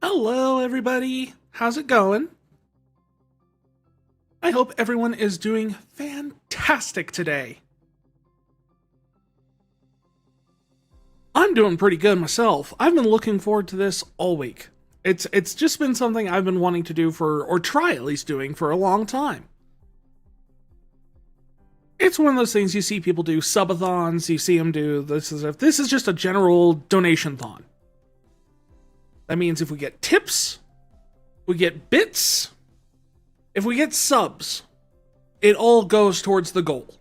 Hello, everybody. How's it going? I hope everyone is doing fantastic today. I'm doing pretty good myself. I've been looking forward to this all week. It's just been something I've been wanting to do or try at least doing for a long time. It's one of those things you see people do subathons, you see them do this is just a general donation thon. That means if we get tips, we get bits, if we get subs, it all goes towards the goal.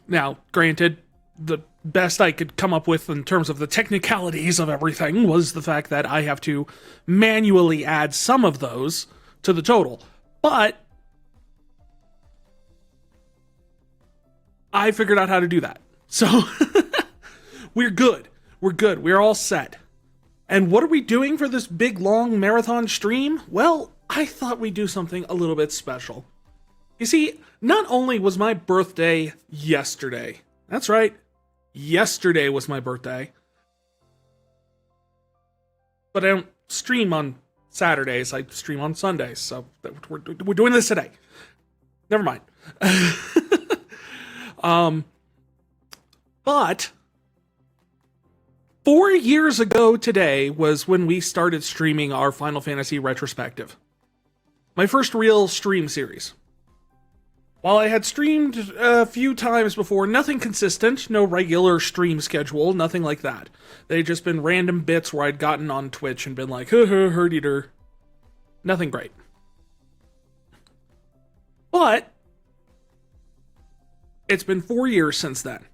Now, granted, the best I could come up with in terms of the technicalities of everything was the fact that I have to manually add some of those to the total. But I figured out how to do that. So we're good. We're good. We're all set. And what are we doing for this big long marathon stream? Well, I thought we'd do something a little bit special. You see, not only was my birthday yesterday, that's right, yesterday was my birthday, but I don't stream on Saturdays, I stream on Sundays, so we're doing this today. Never mind. But 4 years ago today was when we started streaming our Final Fantasy retrospective. My first real stream series. While I had streamed a few times before, nothing consistent, no regular stream schedule, nothing like that. They'd just been random bits where I'd gotten on Twitch and been like, herdy-der. Nothing great. But it's been 4 years since then.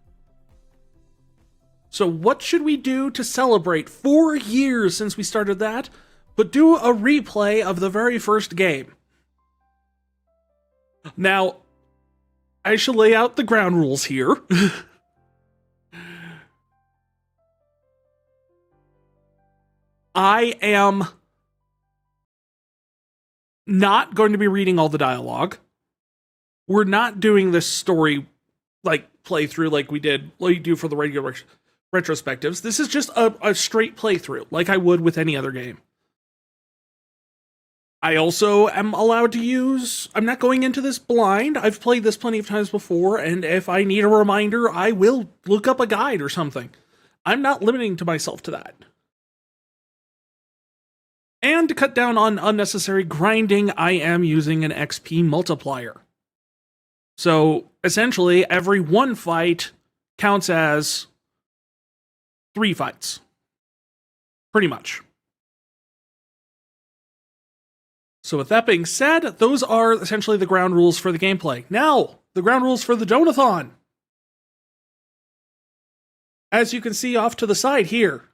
So what should we do to celebrate 4 years since we started that, but do a replay of the very first game? Now, I shall lay out the ground rules here. I am not going to be reading all the dialogue. We're not doing this story playthrough like we do for the regular retrospectives. This is just a straight playthrough, like I would with any other game. I also am allowed to use... I'm not going into this blind. I've played this plenty of times before, and if I need a reminder, I will look up a guide or something. I'm not limiting to myself to that. And to cut down on unnecessary grinding, I am using an XP multiplier. So, essentially, every one fight counts as 3 fights. Pretty much. So with that being said, those are essentially the ground rules for the gameplay. Now, the ground rules for the Donathon. As you can see off to the side here,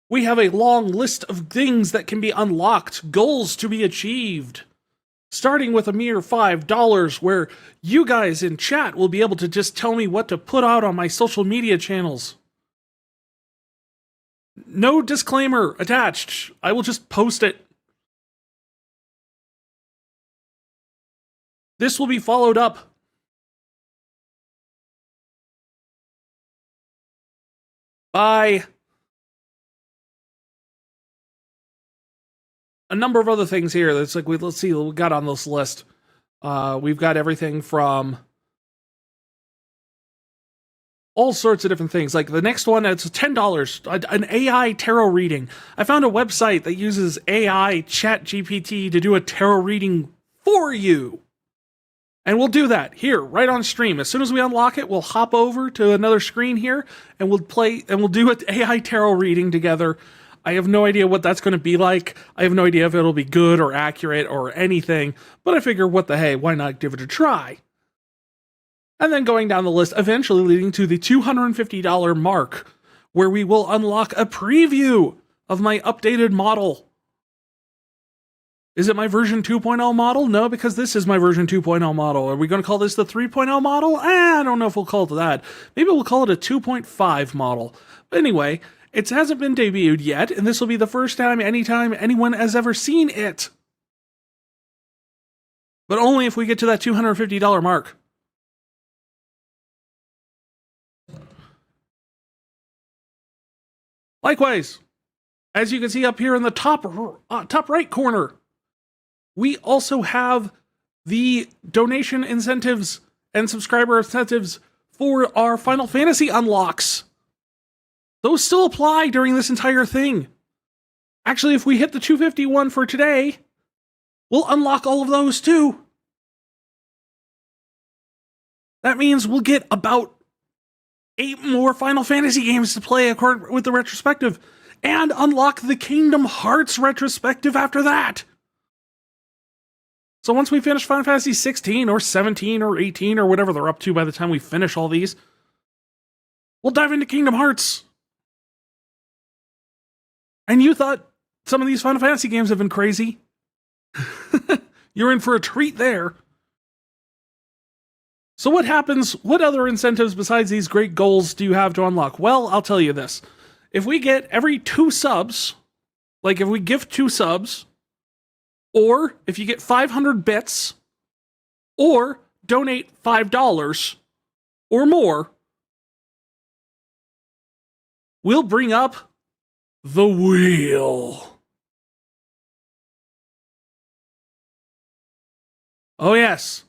we have a long list of things that can be unlocked, goals to be achieved. Starting with a mere $5, where you guys in chat will be able to just tell me what to put out on my social media channels. No disclaimer attached. I will just post it. This will be followed up by a number of other things here. That's like, let's see what we got on this list. We've got everything from all sorts of different things. Like the next one, it's $10, an AI tarot reading. I found a website that uses AI chat GPT to do a tarot reading for you. And we'll do that here, right on stream. As soon as we unlock it, we'll hop over to another screen here, and we'll do an AI tarot reading together. I have no idea what that's going to be like. I have no idea if it'll be good or accurate or anything, but I figure, what the hey, why not give it a try? And then going down the list, eventually leading to the $250 mark, where we will unlock a preview of my updated model. Is it my version 2.0 model? No, because this is my version 2.0 model. Are we going to call this the 3.0 model? I don't know if we'll call it that. Maybe we'll call it a 2.5 model. But anyway, it hasn't been debuted yet, and this will be the first time anyone has ever seen it. But only if we get to that $250 mark. Likewise, as you can see up here in the top right corner, we also have the donation incentives and subscriber incentives for our Final Fantasy unlocks. Those still apply during this entire thing. Actually, if we hit the 251 for today, we'll unlock all of those too. That means we'll get about 8 more Final Fantasy games to play according with the retrospective, and unlock the Kingdom Hearts retrospective after that. So once we finish Final Fantasy 16 or 17 or 18 or whatever they're up to by the time we finish all these, we'll dive into Kingdom Hearts. And you thought some of these Final Fantasy games have been crazy? You're in for a treat there. So what happens? What other incentives besides these great goals do you have to unlock? Well, I'll tell you this. If we get every 2 subs, like if we gift 2 subs, or if you get 500 bits, or donate $5 or more, we'll bring up the wheel. Oh yes,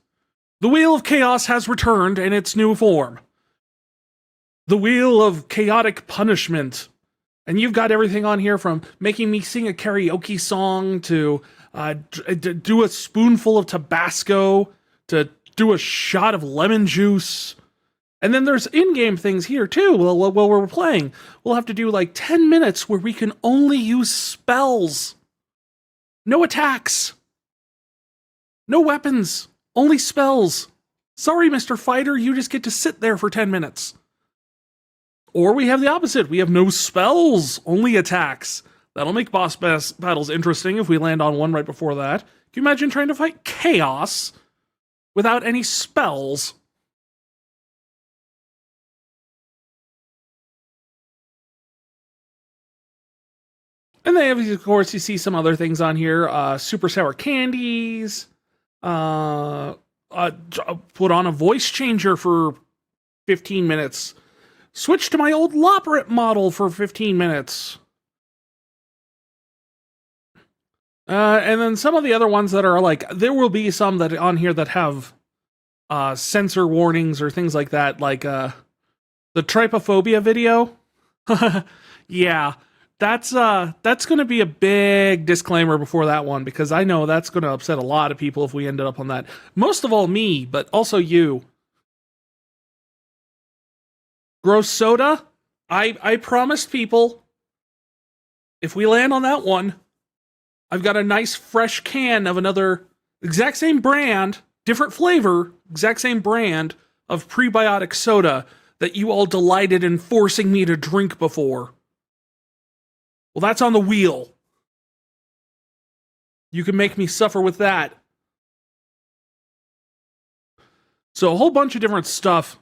the Wheel of Chaos has returned in its new form. The Wheel of Chaotic Punishment. And you've got everything on here from making me sing a karaoke song to do a spoonful of Tabasco, to do a shot of lemon juice. And then there's in-game things here too while we're playing. We'll have to do like 10 minutes where we can only use spells. No attacks. No weapons. Only spells. Sorry, Mr. Fighter, you just get to sit there for 10 minutes. Or we have the opposite. We have no spells, only attacks. That'll make boss battles interesting if we land on one right before that. Can you imagine trying to fight Chaos without any spells? And then, of course, you see some other things on here. Super sour candies. Put on a voice changer for 15 minutes. Switch to my old Loprit model for 15 minutes. And then some of the other ones that are like, there will be some that on here that have censor warnings or things like that, like the trypophobia video. Yeah, that's going to be a big disclaimer before that one, because I know that's going to upset a lot of people if we ended up on that. Most of all me, but also you. Gross soda, I promised people, if we land on that one, I've got a nice fresh can of another exact same brand, different flavor, exact same brand of prebiotic soda that you all delighted in forcing me to drink before. Well, that's on the wheel. You can make me suffer with that. So a whole bunch of different stuff.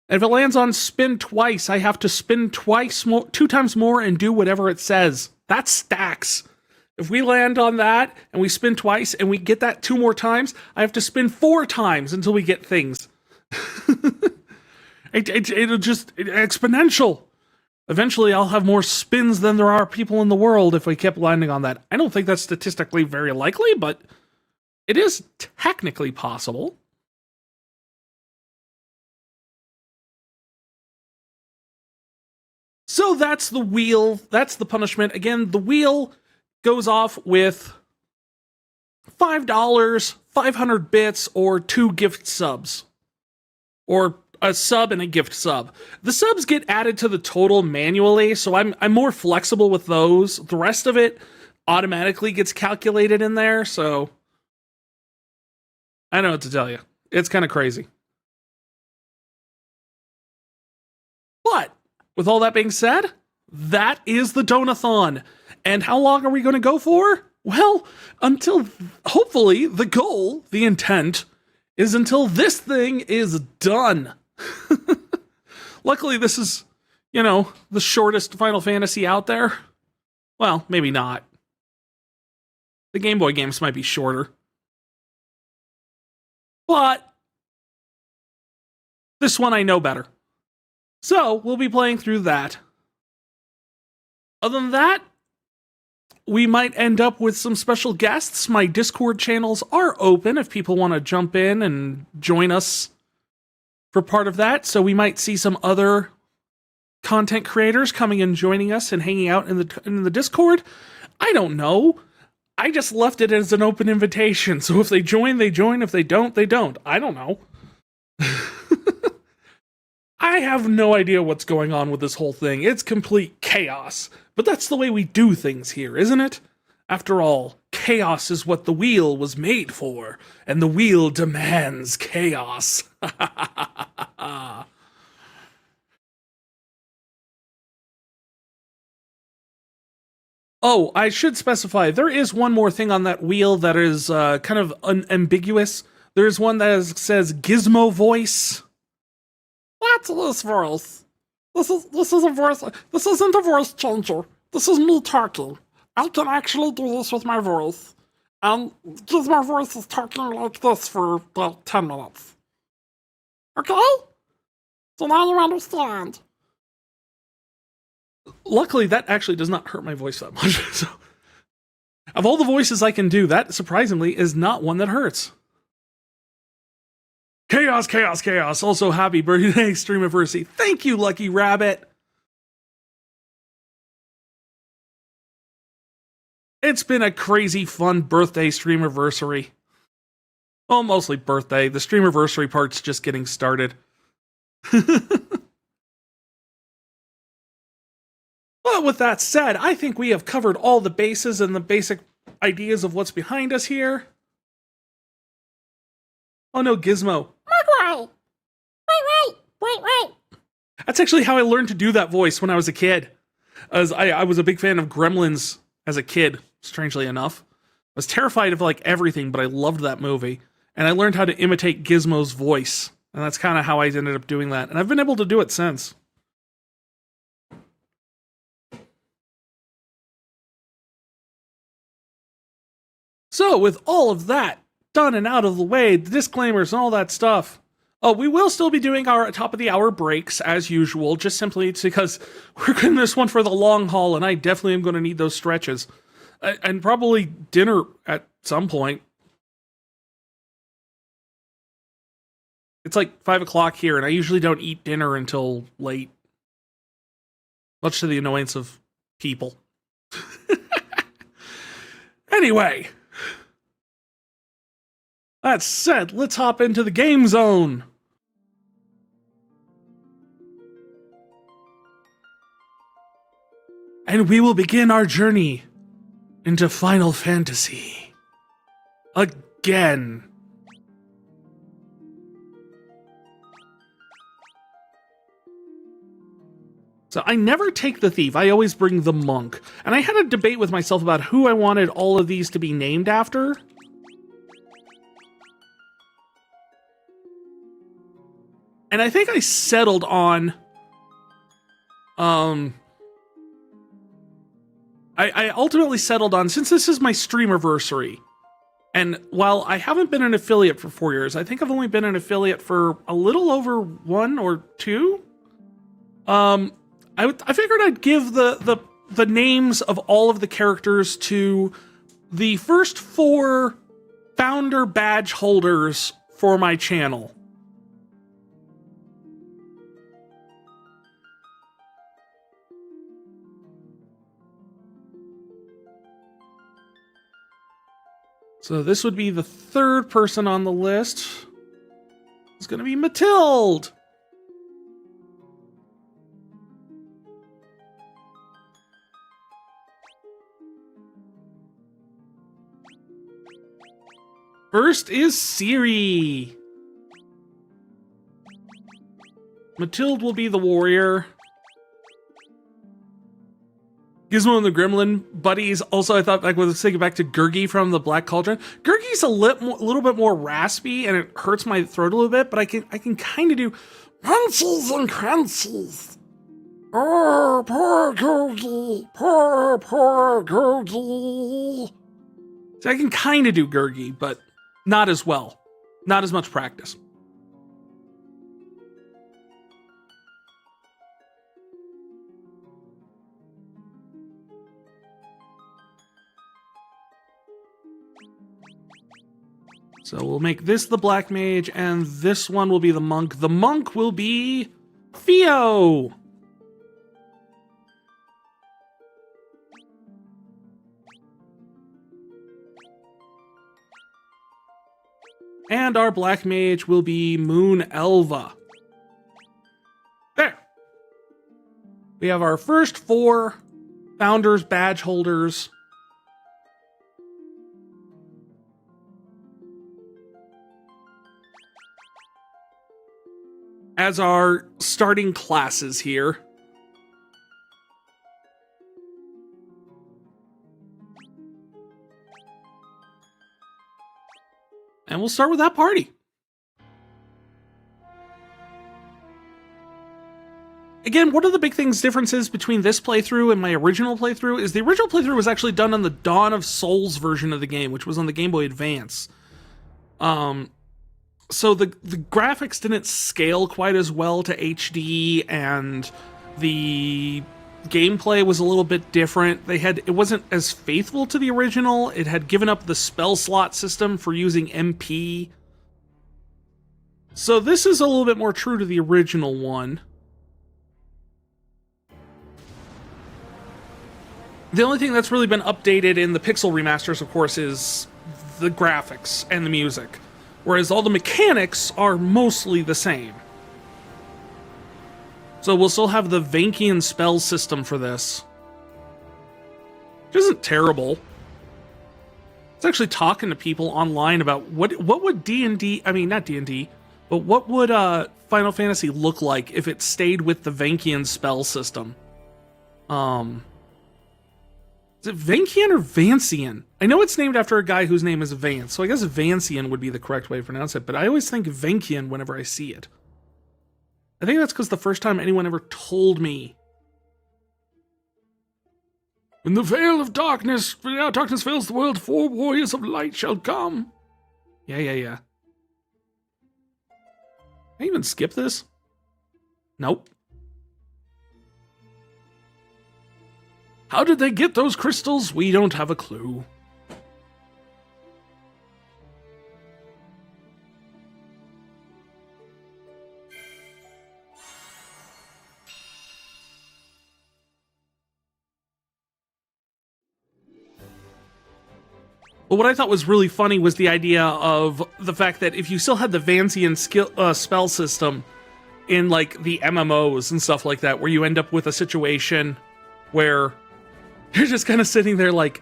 And if it lands on spin twice, I have to spin twice, 2 times more, and do whatever it says. That stacks. If we land on that, and we spin twice, and we get that 2 more times, I have to spin 4 times until we get things. It'll just exponential. Eventually, I'll have more spins than there are people in the world if we kept landing on that. I don't think that's statistically very likely, but it is technically possible. So that's the wheel. That's the punishment. Again, the wheel goes off with $5, 500 bits, or 2 gift subs. Or a sub and a gift sub. The subs get added to the total manually, so I'm more flexible with those. The rest of it automatically gets calculated in there, so I don't know what to tell you. It's kind of crazy. But with all that being said, that is the Donathon. And how long are we going to go for? Well, until hopefully the goal, the intent, is until this thing is done. Luckily, this is, the shortest Final Fantasy out there. Well, maybe not. The Game Boy games might be shorter. But this one I know better. So we'll be playing through that. Other than that, we might end up with some special guests. My Discord channels are open if people want to jump in and join us for part of that. So we might see some other content creators coming and joining us and hanging out in the Discord. I don't know. I just left it as an open invitation. So if they join, they join. If they don't, they don't. I don't know. I have no idea what's going on with this whole thing. It's complete chaos. But that's the way we do things here, isn't it? After all, chaos is what the wheel was made for, and the wheel demands chaos. Oh, I should specify, there is one more thing on that wheel that is kind of ambiguous. There's one that says Gizmo voice. What's this voice? This is a voice. This isn't a voice changer. This is me talking. I can actually do this with my voice. And Gizmo voice is talking like this for about 10 minutes. Okay? So now you understand. Luckily, that actually does not hurt my voice that much. So, of all the voices I can do, that surprisingly is not one that hurts. Chaos, chaos, chaos. Also, happy birthday, Streamaversary. Thank you, Lucky Rabbit. It's been a crazy, fun birthday, Streamaversary. Well, mostly birthday. The Streamaversary part's just getting started. But with that said, I think we have covered all the bases and the basic ideas of what's behind us here. Oh no, Gizmo. Wait. That's actually how I learned to do that voice when I was a kid. As I was a big fan of Gremlins as a kid, strangely enough. I was terrified of like everything, but I loved that movie. And I learned how to imitate Gizmo's voice. And that's kind of how I ended up doing that. And I've been able to do it since. So, with all of that done and out of the way, the disclaimers and all that stuff, we will still be doing our top of the hour breaks as usual, just simply because we're in this one for the long haul, and I definitely am going to need those stretches. And probably dinner at some point. It's like 5 o'clock here, and I usually don't eat dinner until late. Much to the annoyance of people. Anyway. That said, let's hop into the game zone. And we will begin our journey into Final Fantasy. Again. So I never take the thief, I always bring the monk. And I had a debate with myself about who I wanted all of these to be named after. And I think I settled on, I ultimately settled on, since this is my Streamaversary, and while I haven't been an affiliate for 4 years, I think I've only been an affiliate for a little over 1 or 2. I figured I'd give the names of all of the characters to the first 4 founder badge holders for my channel. So this would be the 3rd person on the list. It's going to be Mathilde. First is Ciri. Mathilde will be the warrior. Gizmo and the Gremlin buddies. Also, I thought, like, I was thinking back to Gurgi from the Black Cauldron. Gurgi's a little bit more raspy, and it hurts my throat a little bit. But I can kind of do munchies and crunchies. Oh, poor Gurgi, poor Gurgi. So I can kind of do Gurgi, but not as well, not as much practice. So we'll make this the black mage, and this one will be the monk. The monk will be Theo. And our black mage will be Moon Elva. There. We have our first 4 founders badge holders. As our starting classes here. And we'll start with that party. Again, one of the big differences between this playthrough and my original playthrough is the original playthrough was actually done on the Dawn of Souls version of the game, which was on the Game Boy Advance. So the graphics didn't scale quite as well to HD, and the gameplay was a little bit different. It wasn't as faithful to the original. It had given up the spell slot system for using MP. So this is a little bit more true to the original one. The only thing that's really been updated in the pixel remasters, of course, is the graphics and the music. Whereas all the mechanics are mostly the same. So we'll still have the Vankian spell system for this. Which isn't terrible. It's actually talking to people online about what would D&D, I mean not D&D, but what would Final Fantasy look like if it stayed with the Vankian spell system? Is it Vankian or Vancian? I know it's named after a guy whose name is Vance, so I guess Vancian would be the correct way to pronounce it, but I always think Vankian whenever I see it. I think that's because the first time anyone ever told me. When the veil of darkness fails the world, 4 warriors of light shall come. Yeah. Can I even skip this? Nope. How did they get those crystals? We don't have a clue. But what I thought was really funny was the idea of the fact that if you still had the Vancian spell system in like the MMOs and stuff like that, where you end up with a situation where you're just kind of sitting there like,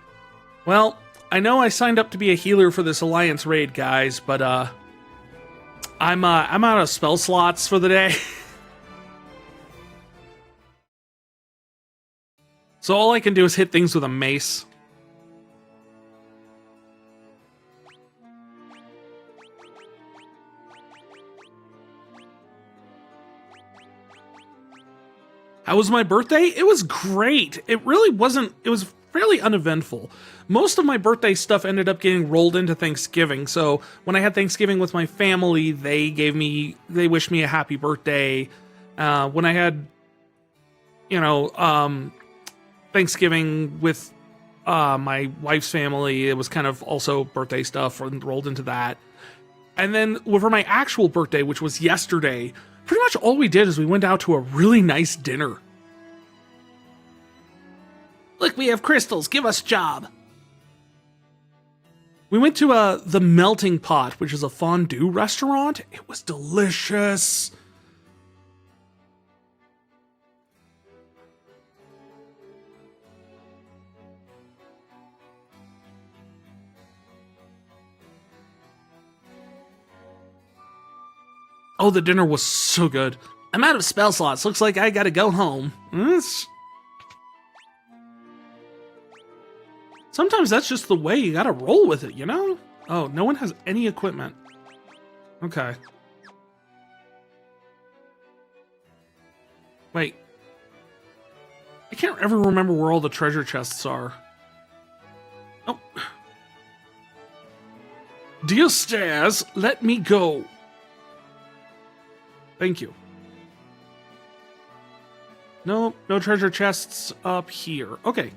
well, I know I signed up to be a healer for this Alliance raid, guys, but I'm out of spell slots for the day. So all I can do is hit things with a mace. How was my birthday? It was great. It really wasn't, it was fairly uneventful. Most of my birthday stuff ended up getting rolled into Thanksgiving. So when I had Thanksgiving with my family, they wished me a happy birthday. When I had, Thanksgiving with my wife's family, it was kind of also birthday stuff rolled into that. And then for my actual birthday, which was yesterday, pretty much all we did is we went out to a really nice dinner. Look, we have crystals. Give us job. We went to the Melting Pot, which is a fondue restaurant. It was delicious. Oh, the dinner was so good. I'm out of spell slots. Looks like I gotta go home. Sometimes that's just the way you gotta roll with it, you know? Oh, no one has any equipment. Okay. Wait. I can't ever remember where all the treasure chests are. Oh. Dear stairs, let me go. Thank you. No treasure chests up here. Okay.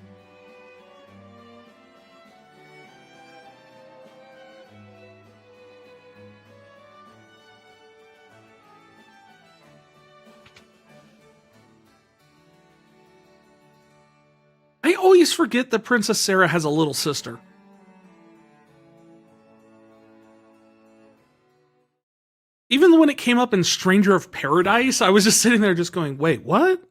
always forget that Princess Sarah has a little sister. Even when it came up in Stranger of Paradise, I was just sitting there just going, wait, what?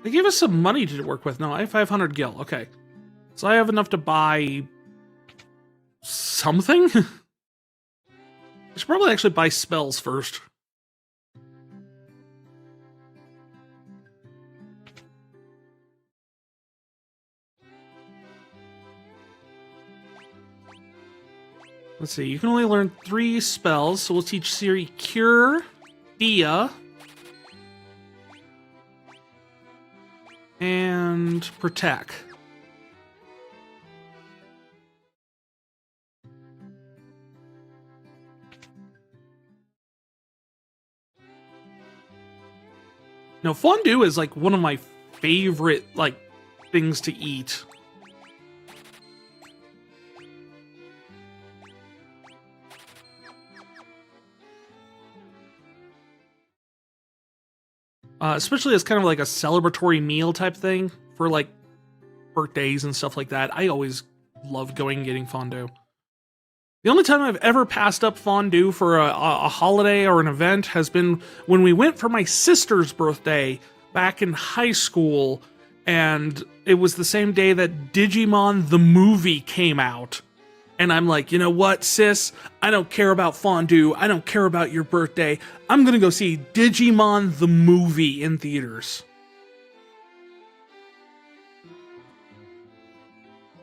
They gave us some money to work with. No, I have 500 gil. Okay. So I have enough to buy something? I should probably actually buy spells first. Let's see, you can only learn 3 spells, so we'll teach Siri Cure, Dia, and Protect. Now, fondue is like one of my favorite things to eat. Especially as kind of like a celebratory meal type thing for like birthdays and stuff like that. I always love going and getting fondue. The only time I've ever passed up fondue for a holiday or an event has been when we went for my sister's birthday back in high school, and it was the same day that Digimon the movie came out. And I'm like, you know what, sis? I don't care about fondue. I don't care about your birthday. I'm gonna go see Digimon the movie in theaters.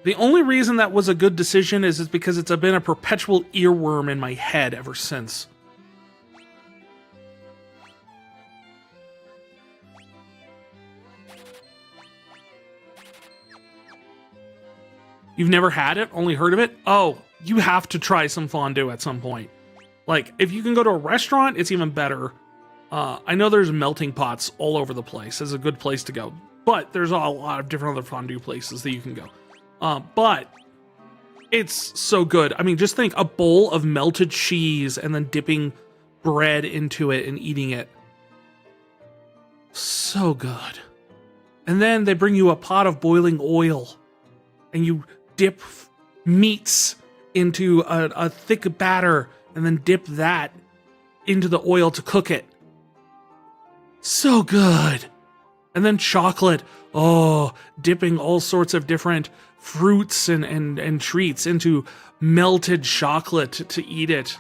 The only reason that was a good decision is because it's been a perpetual earworm in my head ever since. You've never had it? Only heard of it? Oh, you have to try some fondue at some point. Like, if you can go to a restaurant, it's even better. I know there's melting pots all over the place. It's a good place to go. But there's a lot of different other fondue places that you can go. But it's so good. I mean, just think a bowl of melted cheese and then dipping bread into it and eating it. So good. And then they bring you a pot of boiling oil and you dip meats into a thick batter and then dip that into the oil to cook it. So good. And then chocolate. Oh, dipping all sorts of different fruits and treats into melted chocolate to eat it.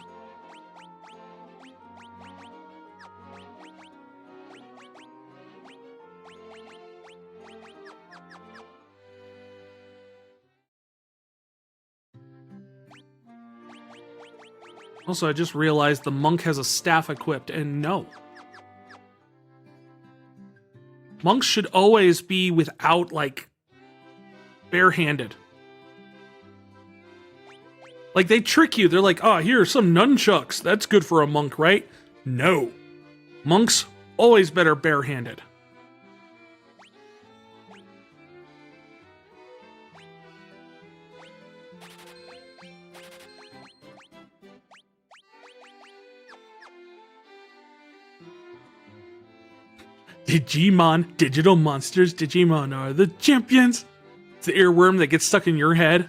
Also, I just realized the monk has a staff equipped, and no. Monks should always be without, barehanded. Like, they trick you. They're like, oh, here are some nunchucks. That's good for a monk, right? No. Monks always better barehanded. Digimon, digital monsters, Digimon are the champions. It's the earworm that gets stuck in your head.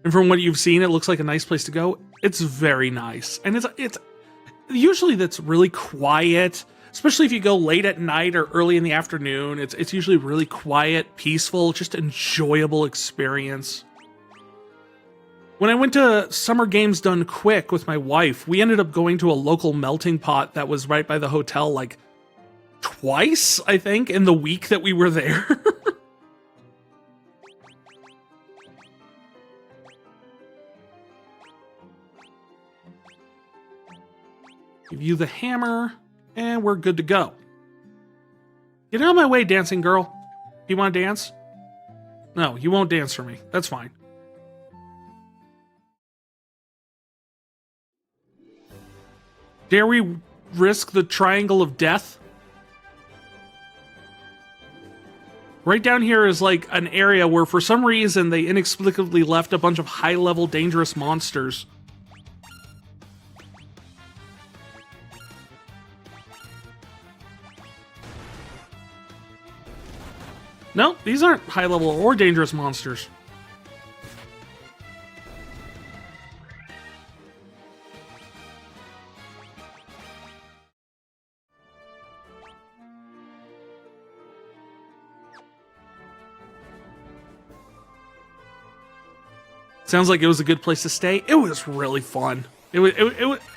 And from what you've seen, it looks like a nice place to go. It's very nice. And it's usually that's really quiet, especially if you go late at night or early in the afternoon. It's usually really quiet, peaceful, just enjoyable experience. When I went to Summer Games Done Quick with my wife, we ended up going to a local melting pot that was right by the hotel twice, I think, in the week that we were there. Give you the hammer, and we're good to go. Get out of my way, dancing girl. You want to dance? No, you won't dance for me. That's fine. Dare we risk the triangle of death? Right down here is an area where for some reason they inexplicably left a bunch of high-level dangerous monsters. No, these aren't high-level or dangerous monsters. Sounds like it was a good place to stay. It was really fun. It was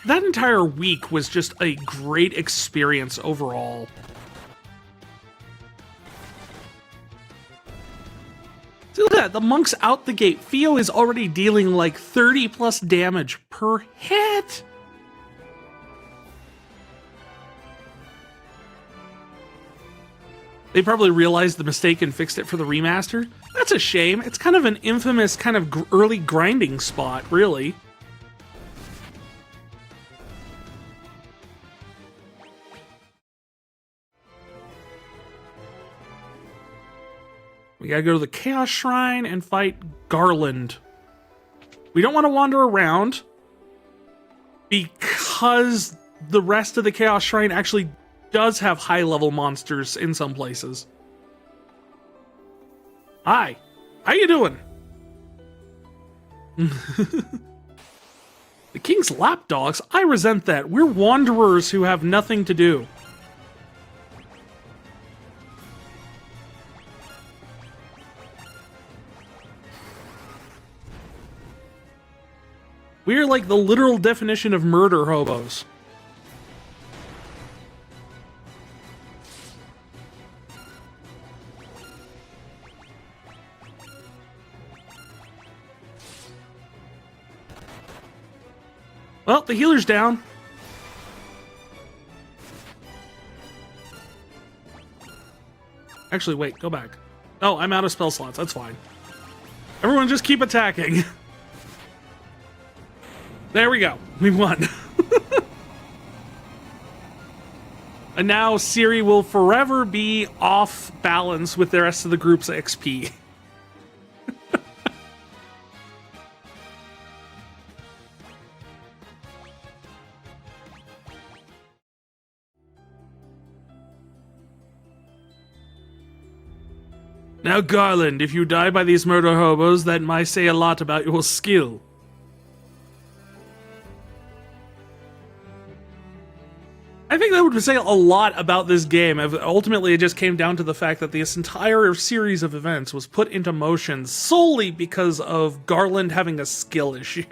that entire week was just a great experience overall. See, look at that. The monk's out the gate. Theo is already dealing like 30 plus damage per hit. They probably realized the mistake and fixed it for the remaster. That's a shame. It's kind of an infamous kind of early grinding spot, really. We gotta go to the Chaos Shrine and fight Garland. We don't want to wander around because the rest of the Chaos Shrine actually does have high-level monsters in some places. Hi. How you doing? The king's lapdogs? I resent that. We're wanderers who have nothing to do. We're like the literal definition of murder hobos. Well, the healer's down. Actually, wait, go back. Oh, I'm out of spell slots. That's fine. Everyone just keep attacking. There we go. We won. And now Siri will forever be off balance with the rest of the group's XP. Now, Garland, if you die by these murder hobos, that might say a lot about your skill. I think that would say a lot about this game. Ultimately, it just came down to the fact that this entire series of events was put into motion solely because of Garland having a skill issue.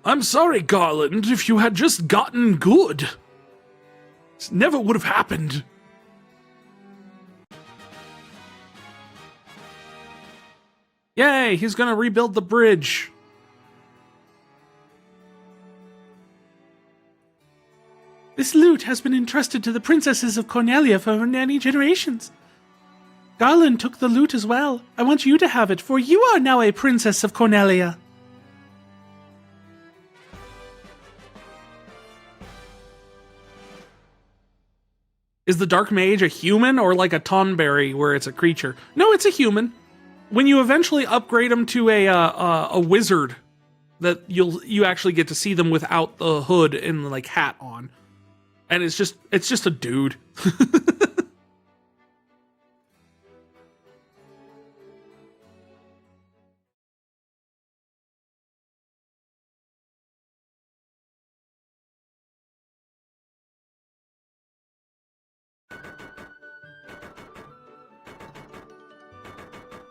I'm sorry, Garland, if you had just gotten good. This never would have happened. Yay, he's gonna rebuild the bridge. This loot has been entrusted to the princesses of Cornelia for many generations. Garland took the loot as well. I want you to have it, for you are now a princess of Cornelia. Is the Dark Mage a human or like a Tonberry where it's a creature? No, it's a human. When you eventually upgrade them to a wizard, that you actually get to see them without the hood and like hat on. And it's just a dude.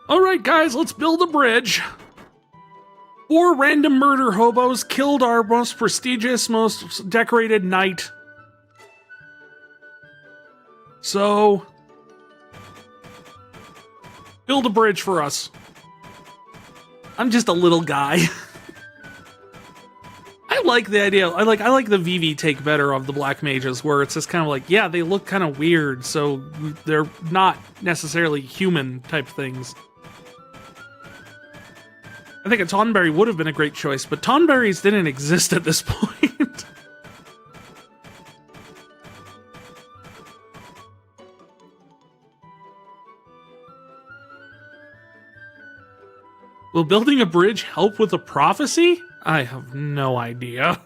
All right, guys, let's build a bridge. 4 random murder hobos killed our most prestigious, most decorated knight. So, build a bridge for us. I'm just a little guy. I like the idea. I like the VV take better of the black mages, where it's just kind of like, yeah, they look kind of weird, so they're not necessarily human type things. I think a Tonberry would have been a great choice, but Tonberries didn't exist at this point. Will building a bridge help with a prophecy? I have no idea.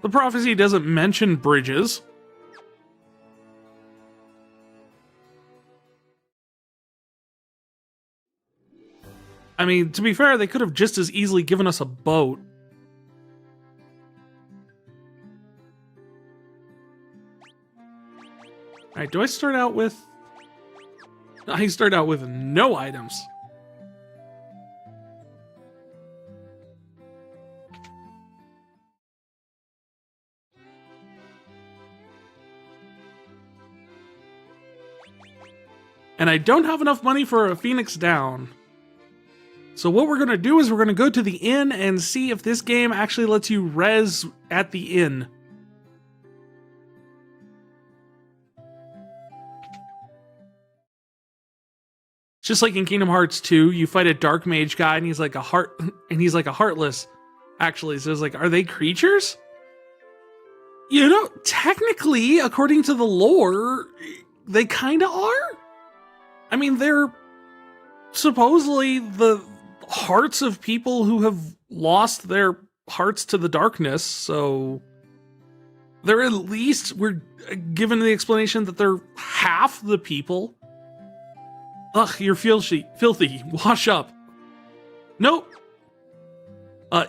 The prophecy doesn't mention bridges. I mean, to be fair, they could have just as easily given us a boat. Alright, do I start out with... I start out with no items. And I don't have enough money for a Phoenix Down. So what we're going to do is we're going to go to the inn and see if this game actually lets you res at the inn. Just like in Kingdom Hearts 2, you fight a dark mage guy and he's like a heartless. Actually, so it's like, are they creatures? You know, technically, according to the lore, they kind of are. I mean, they're supposedly the hearts of people who have lost their hearts to the darkness, so they're at least, we're given the explanation that they're half the people. Ugh, you're filthy. Wash up. Nope.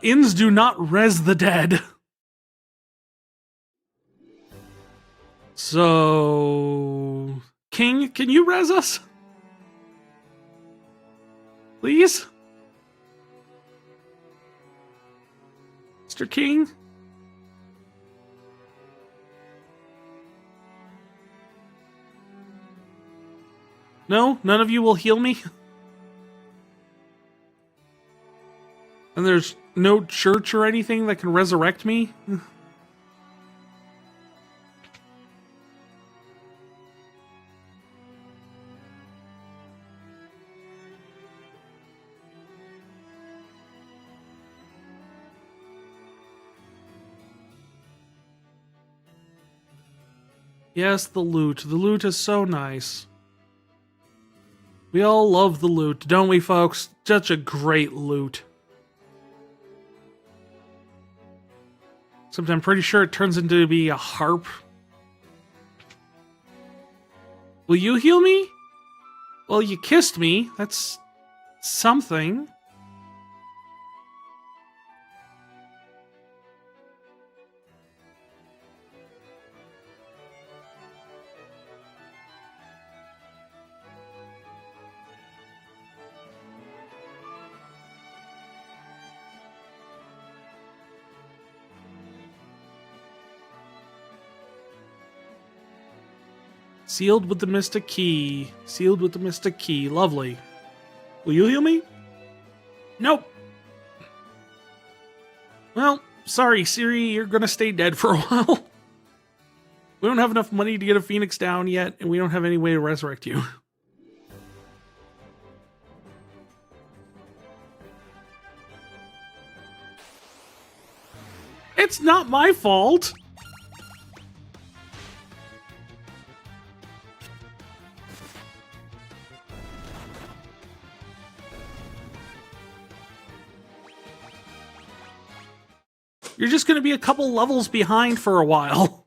Inns do not res the dead. So... King, can you res us? Please? Mr. King? No? None of you will heal me? And there's no church or anything that can resurrect me? Yes, the loot. The loot is so nice. We all love the loot, don't we, folks? Such a great loot. Except I'm pretty sure it turns into be a harp. Will you heal me? Well, you kissed me. That's something. Sealed with the mystic key. Sealed with the mystic key. Lovely. Will you heal me? Nope. Well, sorry, Siri, you're gonna stay dead for a while. We don't have enough money to get a Phoenix down yet, and we don't have any way to resurrect you. It's not my fault! You're just going to be a couple levels behind for a while.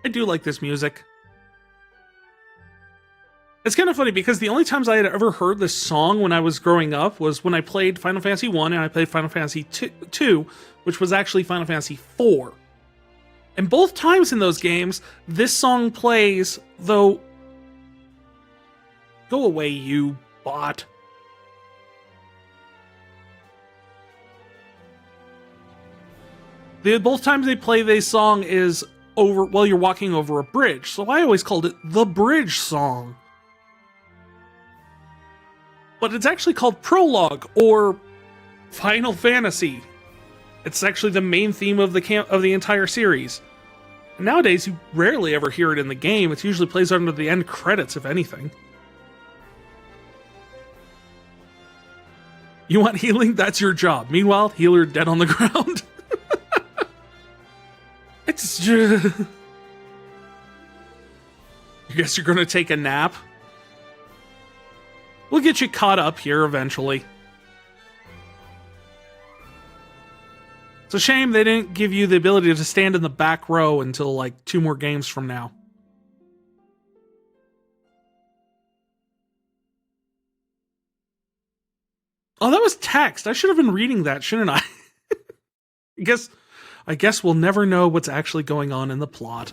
I do like this music. It's kind of funny because the only times I had ever heard this song when I was growing up was when I played Final Fantasy 1 and I played Final Fantasy 2, which was actually Final Fantasy 4. And both times in those games, this song plays, though... Go away, you bot. Both times they play this song is over while you're walking over a bridge, so I always called it the bridge song. But it's actually called Prologue, or Final Fantasy. It's actually the main theme of the entire series. And nowadays, you rarely ever hear it in the game. It usually plays under the end credits, if anything. You want healing? That's your job. Meanwhile, healer dead on the ground. It's just... I guess you're gonna take a nap? We'll get you caught up here eventually. It's a shame they didn't give you the ability to stand in the back row until like 2 more games from now. Oh, that was text. I should have been reading that, shouldn't I? I guess we'll never know what's actually going on in the plot.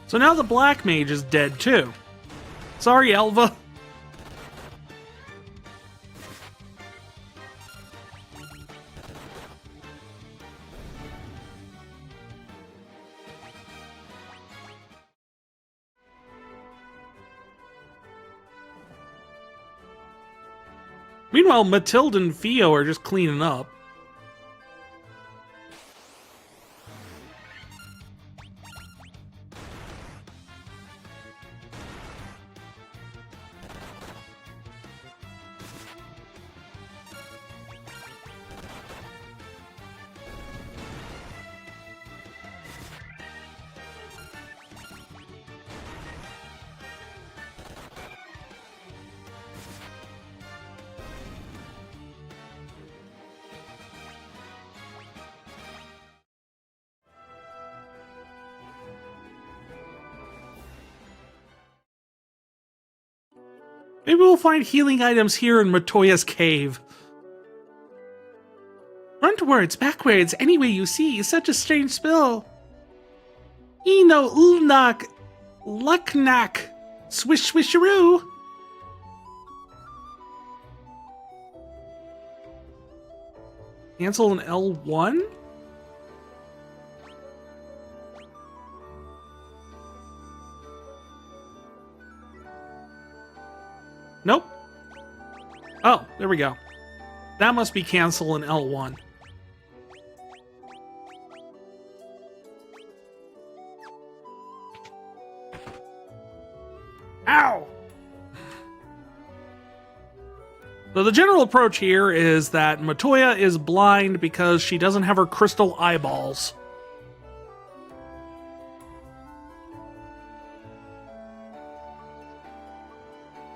So now the black mage is dead too. Sorry, Elva. Meanwhile, Matilda and Theo are just cleaning up. Maybe we'll find healing items here in Matoya's cave. Frontwards, backwards, any way you see, such a strange spell. Eno ulnak, lucknack, swish swisharoo. Cancel an L1? Nope. Oh, there we go. That must be cancel in L1. Ow! So the general approach here is that Matoya is blind because she doesn't have her crystal eyeballs.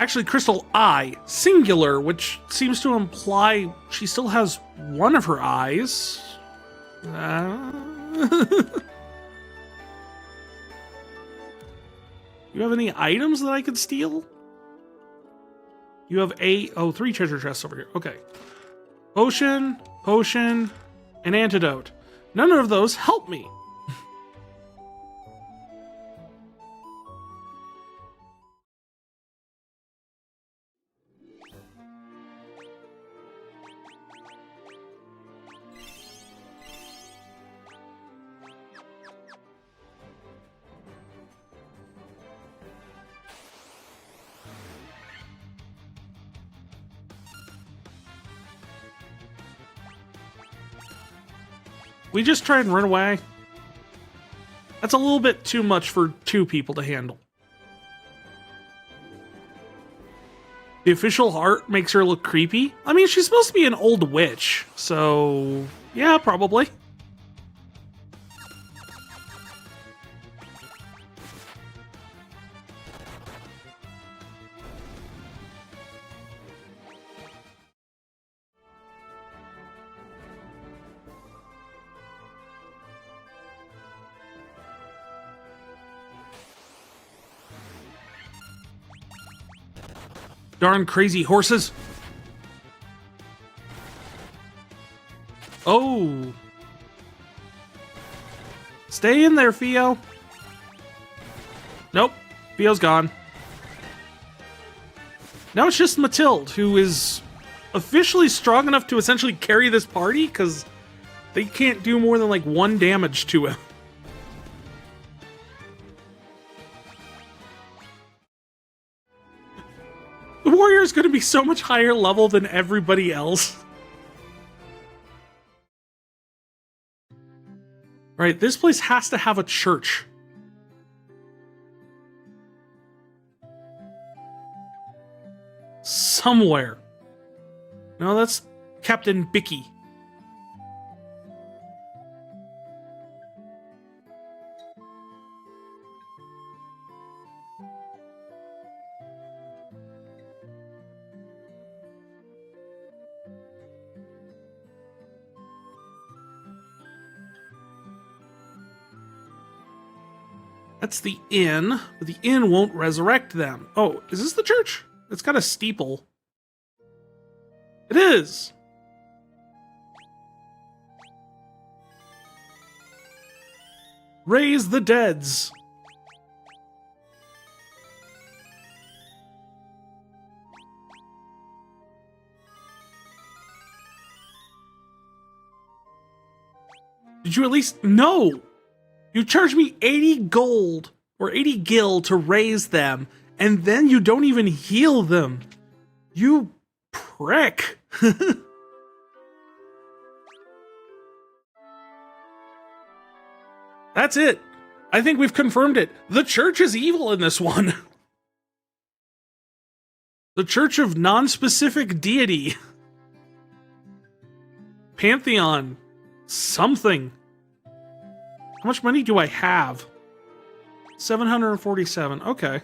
Actually, crystal eye, singular, which seems to imply she still has one of her eyes. You have any items that I could steal? You have 3 treasure chests over here. Okay. Potion, and antidote. None of those help me. We just try and run away. That's a little bit too much for 2 people to handle. The official art makes her look creepy. I mean, she's supposed to be an old witch, so yeah, probably. Darn crazy horses. Oh. Stay in there, Theo. Nope. Theo's gone. Now it's just Matilda, who is officially strong enough to essentially carry this party, because they can't do more than like 1 damage to him. warrior is going to be so much higher level than everybody else. Right, this place has to have a church. Somewhere. No, that's Captain Bicky. That's the inn, but the inn won't resurrect them. Oh, is this the church? It's got a steeple. It is! Raise the deads! Did you at least... No! You charged me 80 gold, or 80 gil to raise them, and then you don't even heal them. You prick. That's it. I think we've confirmed it. The church is evil in this one. The church of non-specific deity. Pantheon. Something. How much money do I have? 747. Okay.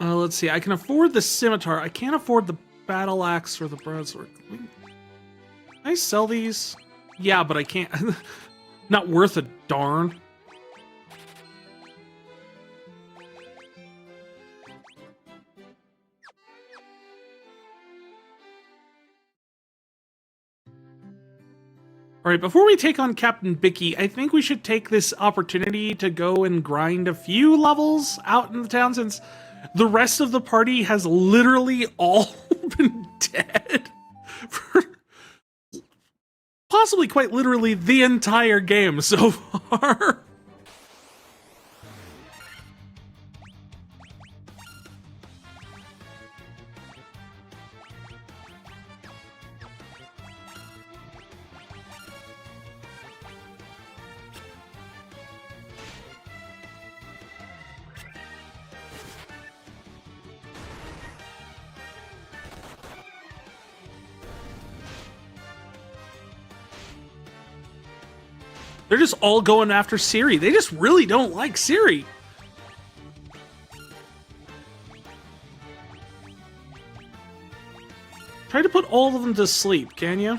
Let's see. I can afford the scimitar. I can't afford the battle axe or the broadsword. Can I sell these? Yeah, but I can't. Not worth a darn. All right, before we take on Captain Bicky, I think we should take this opportunity to go and grind a few levels out in the town, since the rest of the party has literally all been dead for possibly quite literally the entire game so far. They're just all going after Siri. They just really don't like Siri. Try to put all of them to sleep, can you?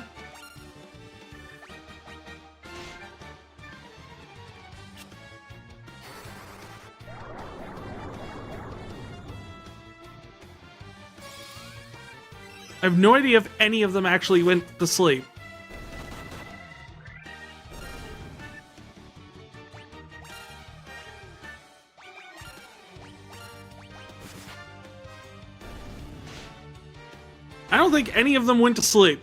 I have no idea if any of them actually went to sleep. I don't think any of them went to sleep.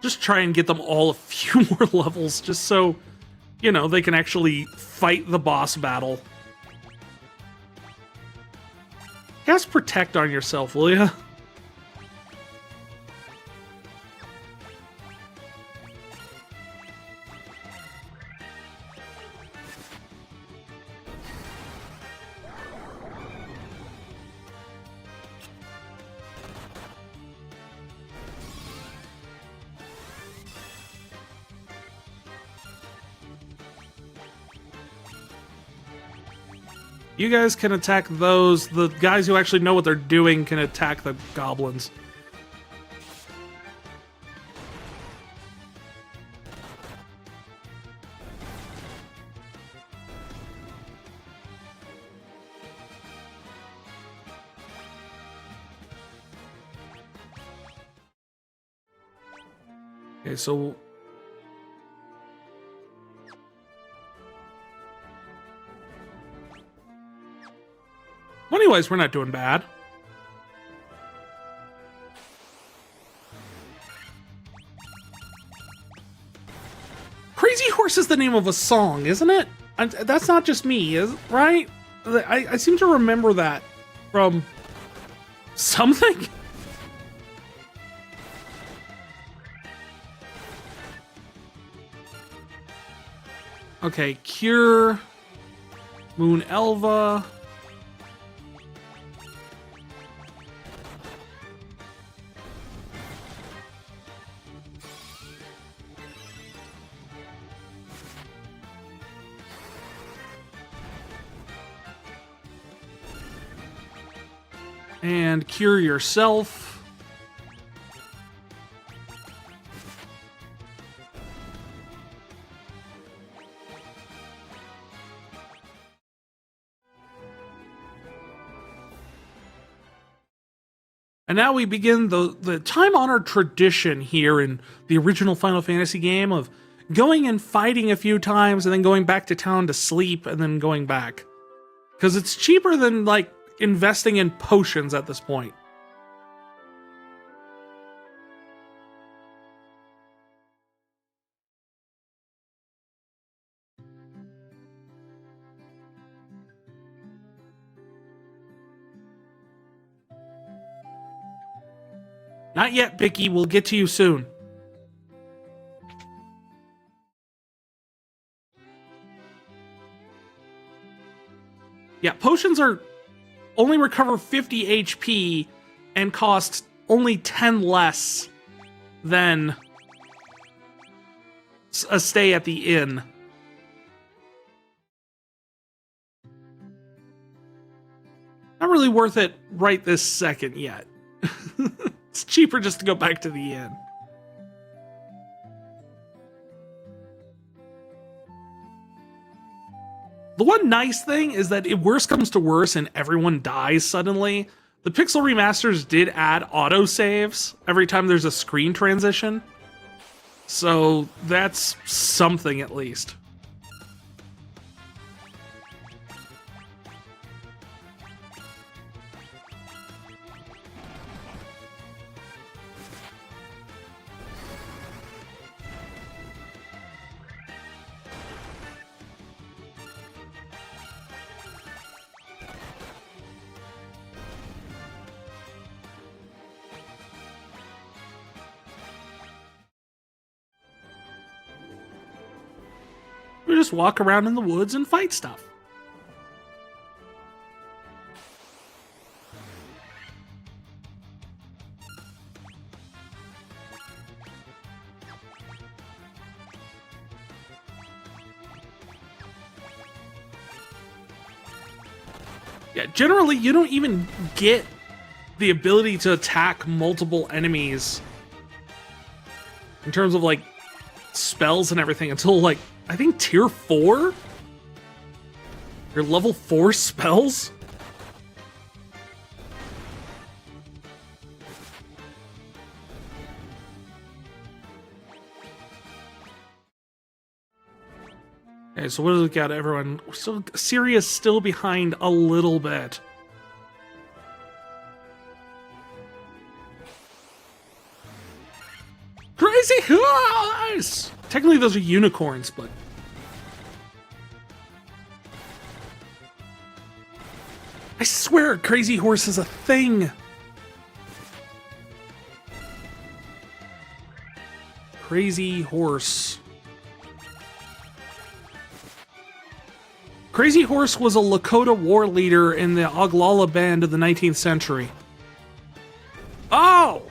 Just try and get them all a few more levels, just so, you know, they can actually fight the boss battle. Cast Protect on yourself, will ya? You guys can attack those. The guys who actually know what they're doing can attack the goblins. Okay, so... Money-wise, we're not doing bad. Crazy Horse is the name of a song, isn't it? That's not just me, right? I seem to remember that from something. Okay, Cure, Moon Elva. And Cure Yourself. And now we begin the time-honored tradition here in the original Final Fantasy game of going and fighting a few times and then going back to town to sleep and then going back. Because it's cheaper than, like, investing in potions at this point. Not yet, Bicky. We'll get to you soon. Yeah, potions are only recover 50 HP and cost only 10 less than a stay at the inn. Not really worth it right this second yet. It's cheaper just to go back to the inn. The one nice thing is that if worse comes to worse and everyone dies suddenly, the Pixel remasters did add autosaves every time there's a screen transition. So that's something at least. We just walk around in the woods and fight stuff. Yeah, generally you don't even get the ability to attack multiple enemies in terms of like spells and everything until like I think tier 4? Your level 4 spells? Okay, so what do we got, everyone? So Syria's still behind a little bit. Crazy horse! Technically those are unicorns, but... I swear Crazy Horse is a thing! Crazy Horse. Crazy Horse was a Lakota war leader in the Oglala band of the 19th century. Oh!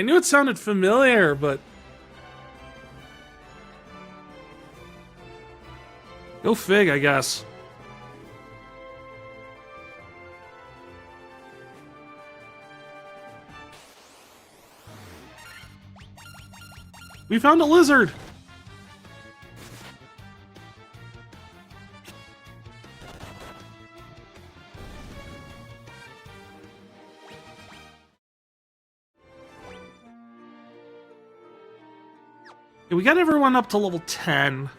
I knew it sounded familiar, but... Go fig, I guess. We found a lizard! Okay, we got everyone up to level 10.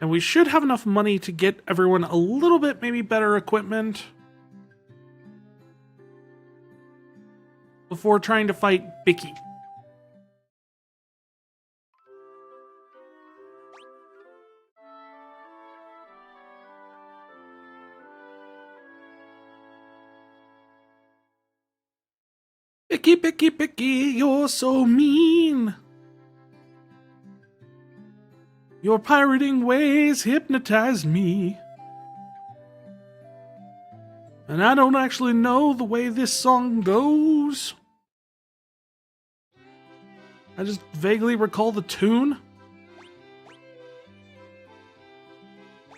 And we should have enough money to get everyone a little bit maybe better equipment before trying to fight Bicky. Bicky, Bicky, Bicky, you're so mean. Your pirating ways hypnotize me. And I don't actually know the way this song goes. I just vaguely recall the tune.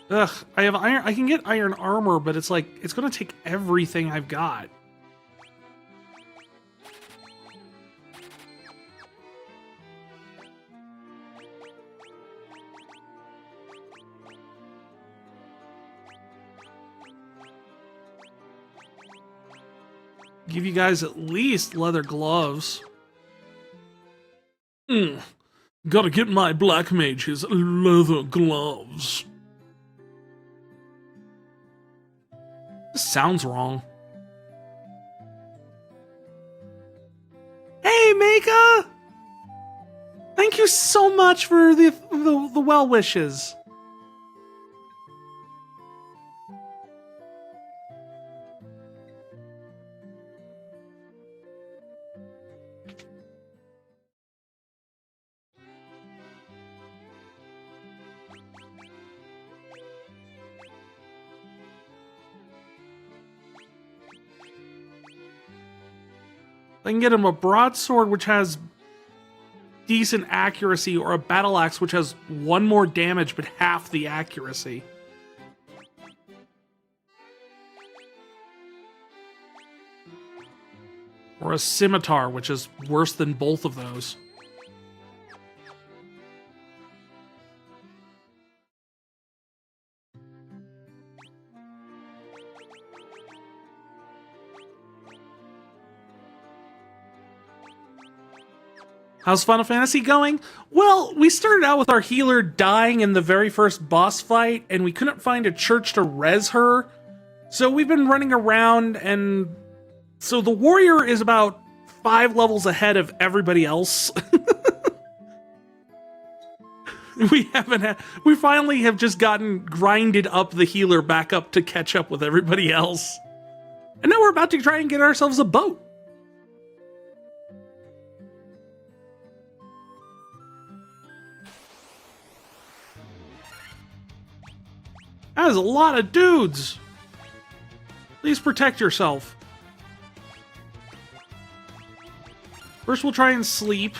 Ugh, I have iron. I can get iron armor, but it's like, it's gonna take everything I've got. Give you guys at least leather gloves. Gotta get my black mage's leather gloves. This sounds wrong. Hey, Mika! Thank you so much for the well wishes. I can get him a broadsword, which has decent accuracy, or a battle axe, which has 1 more damage but half the accuracy. Or a scimitar, which is worse than both of those. How's Final Fantasy going? Well, we started out with our healer dying in the very first boss fight, and we couldn't find a church to res her. So we've been running around, and so the warrior is about 5 levels ahead of everybody else. We finally have just grinded up the healer back up to catch up with everybody else. And now we're about to try and get ourselves a boat. That is a lot of dudes. Please protect yourself. First, we'll try and sleep.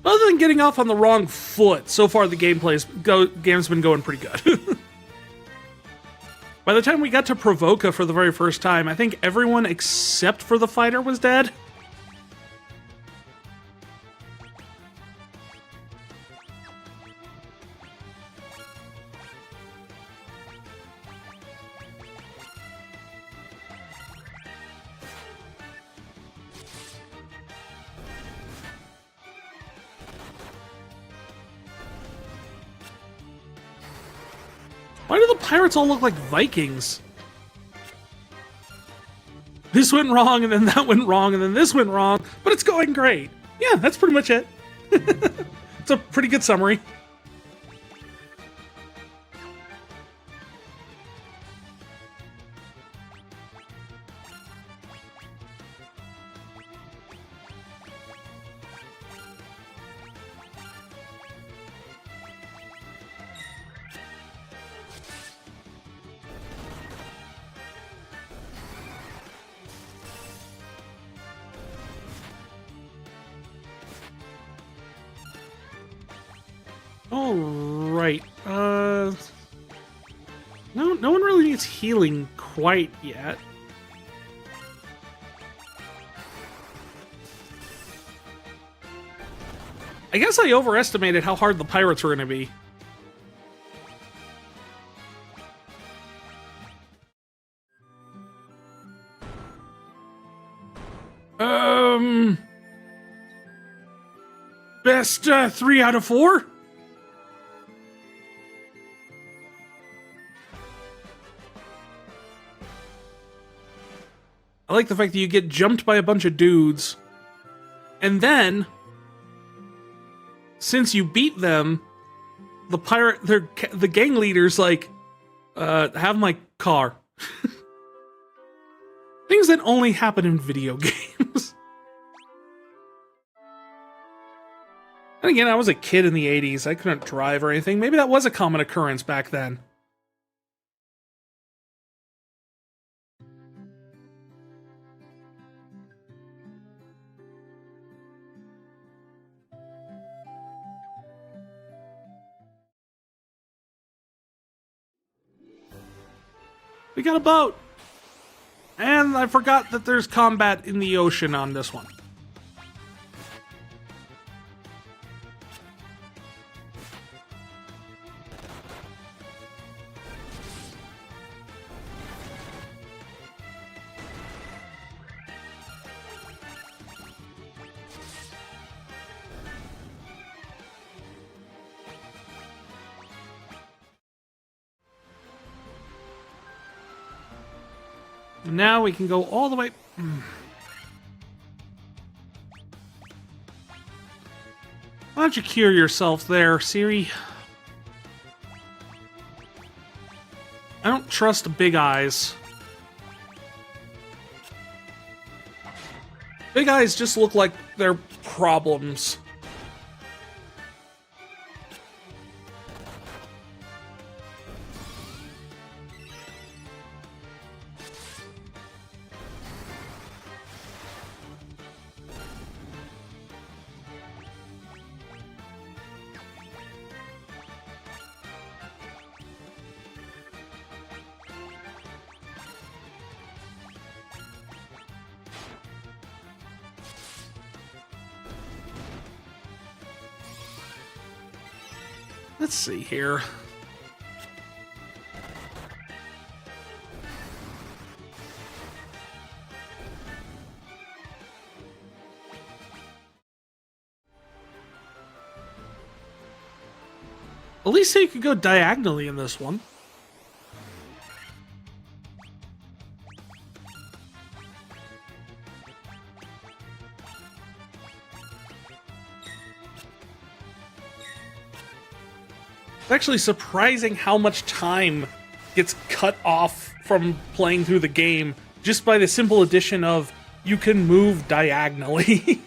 Other than getting off on the wrong foot, so far the game's been going pretty good. By the time we got to Provoca for the very first time, I think everyone except for the fighter was dead. Why do the pirates all look like Vikings? This went wrong, and then that went wrong, and then this went wrong, but it's going great. Yeah, that's pretty much it. It's a pretty good summary. All right. No one really needs healing quite yet. I guess I overestimated how hard the pirates were going to be. Best 3 out of 4? I like the fact that you get jumped by a bunch of dudes, and then, since you beat them, the gang leader's like, have my car. Things that only happen in video games. And again, I was a kid in the 80s. I couldn't drive or anything. Maybe that was a common occurrence back then. We got a boat! And I forgot that there's combat in the ocean on this one. Now we can go all the way... Why don't you cure yourself there, Siri? I don't trust Big Eyes. Big Eyes just look like they're problems. Let's see here. At least you could go diagonally in this one. It's actually surprising how much time gets cut off from playing through the game just by the simple addition of you can move diagonally.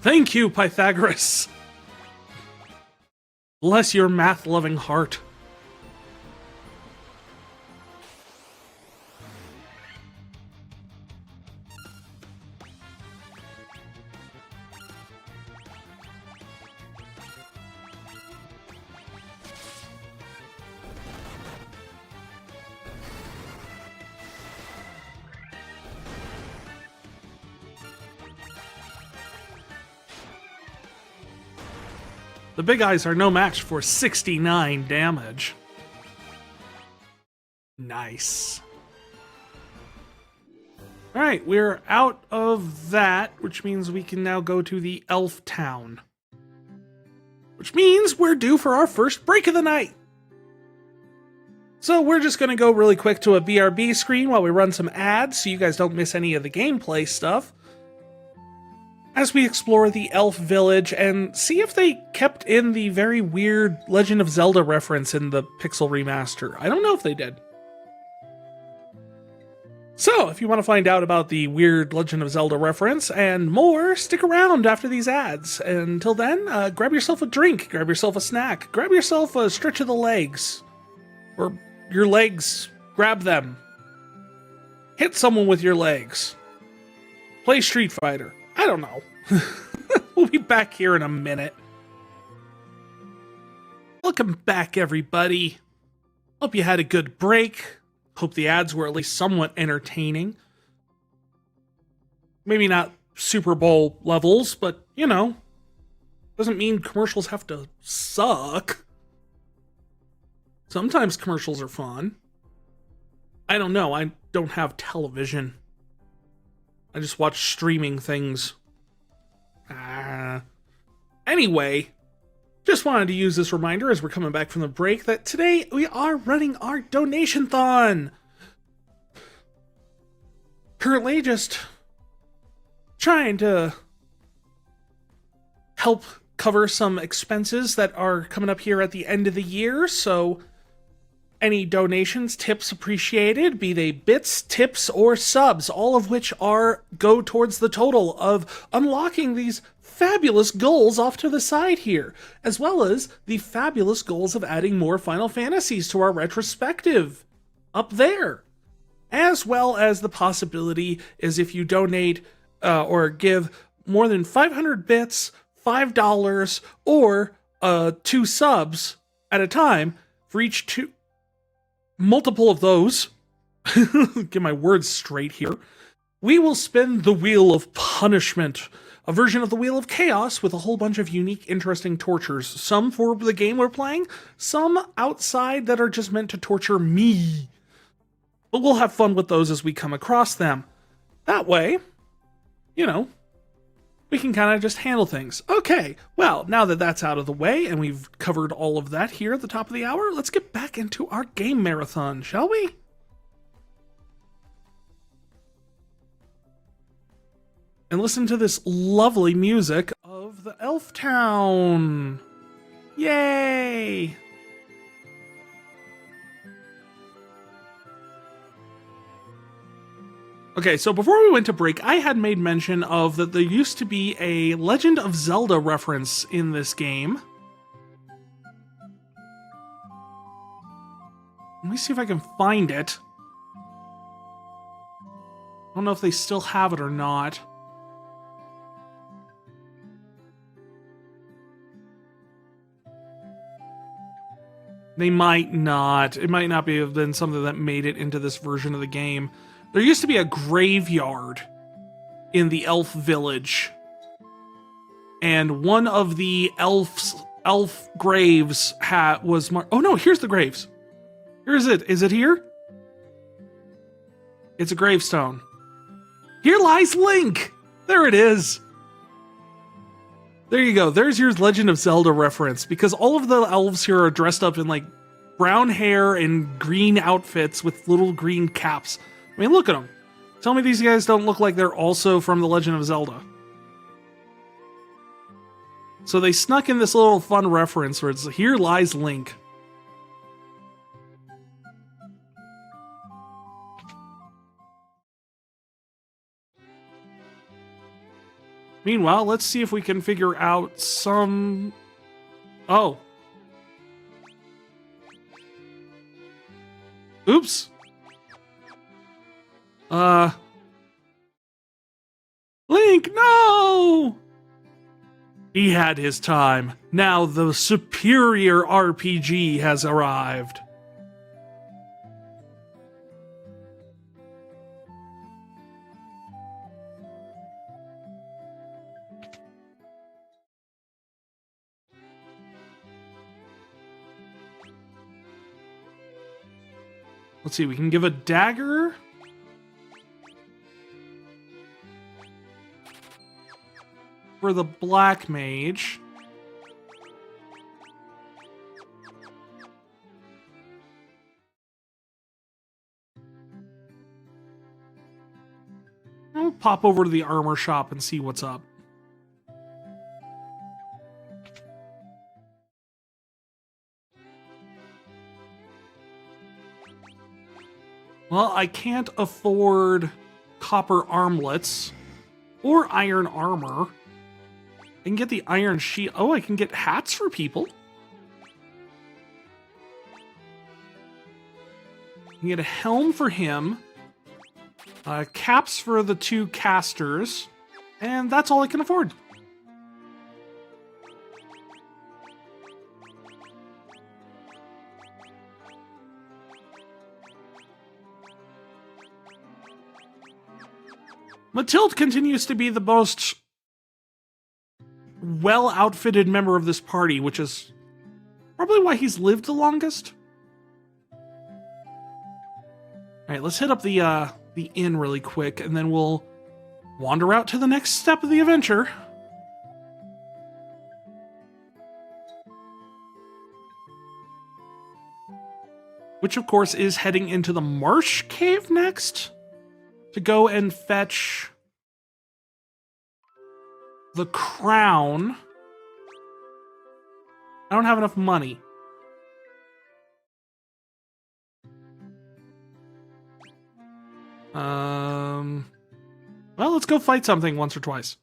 Thank you, Pythagoras. Bless your math-loving heart. The Big Eyes are no match for 69 damage. Nice. Alright, we're out of that, which means we can now go to the Elf Town. Which means we're due for our first break of the night. So we're just going to go really quick to a BRB screen while we run some ads so you guys don't miss any of the gameplay stuff, as we explore the Elf Village and see if they kept in the very weird Legend of Zelda reference in the Pixel Remaster. I don't know if they did. So, if you want to find out about the weird Legend of Zelda reference and more, stick around after these ads. Until then, grab yourself a drink, grab yourself a snack, grab yourself a stretch of the legs. Or your legs, grab them. Hit someone with your legs. Play Street Fighter. I don't know. We'll be back here in a minute. Welcome back, everybody. Hope you had a good break. Hope the ads were at least somewhat entertaining. Maybe not Super Bowl levels, but, you know, doesn't mean commercials have to suck. Sometimes commercials are fun. I don't know. I don't have television. I just watch streaming things. Anyway, just wanted to use this reminder as we're coming back from the break that today we are running our donation-thon. Currently just trying to help cover some expenses that are coming up here at the end of the year, so any donations, tips appreciated, be they bits, tips, or subs, all of which go towards the total of unlocking these fabulous goals off to the side here, as well as the fabulous goals of adding more Final Fantasies to our retrospective up there, as well as the possibility is if you donate or give more than 500 bits, $5, or 2 subs at a time for each two. Multiple of those, get my words straight here, we will spin the Wheel of Punishment, a version of the Wheel of Chaos with a whole bunch of unique, interesting tortures. Some for the game we're playing, some outside that are just meant to torture me. But we'll have fun with those as we come across them. That way, you know, we can kind of just handle things. Okay, well, now that that's out of the way and we've covered all of that here at the top of the hour, let's get back into our game marathon, shall we? And listen to this lovely music of the Elf Town. Yay! Okay, so before we went to break, I had made mention of that there used to be a Legend of Zelda reference in this game. Let me see if I can find it. I don't know if they still have it or not. They might not. It might not have been something that made it into this version of the game. There used to be a graveyard in the elf village. And one of the elf graves was marked. Oh no, here's the graves. Here is it. Is it here? It's a gravestone. Here lies Link. There it is. There you go. There's your Legend of Zelda reference, because all of the elves here are dressed up in like brown hair and green outfits with little green caps. I mean, look at them. Tell me these guys don't look like they're also from The Legend of Zelda. So they snuck in this little fun reference where it's, here lies Link. Meanwhile, let's see if we can figure out some... Oh. Oops. Link, no! He had his time. Now the superior RPG has arrived. Let's see, we can give a dagger. For the black mage. I'll pop over to the armor shop and see what's up. Well, I can't afford copper armlets or iron armor. I can get the iron sheet. Oh, I can get hats for people. I can get a helm for him. Caps for the 2 casters, and that's all I can afford. Mathilde continues to be the most well-outfitted member of this party, which is probably why he's lived the longest. Alright, let's hit up the inn really quick, and then we'll wander out to the next step of the adventure. Which, of course, is heading into the Marsh Cave next to go and fetch the crown. I don't have enough money. Well, let's go fight something once or twice.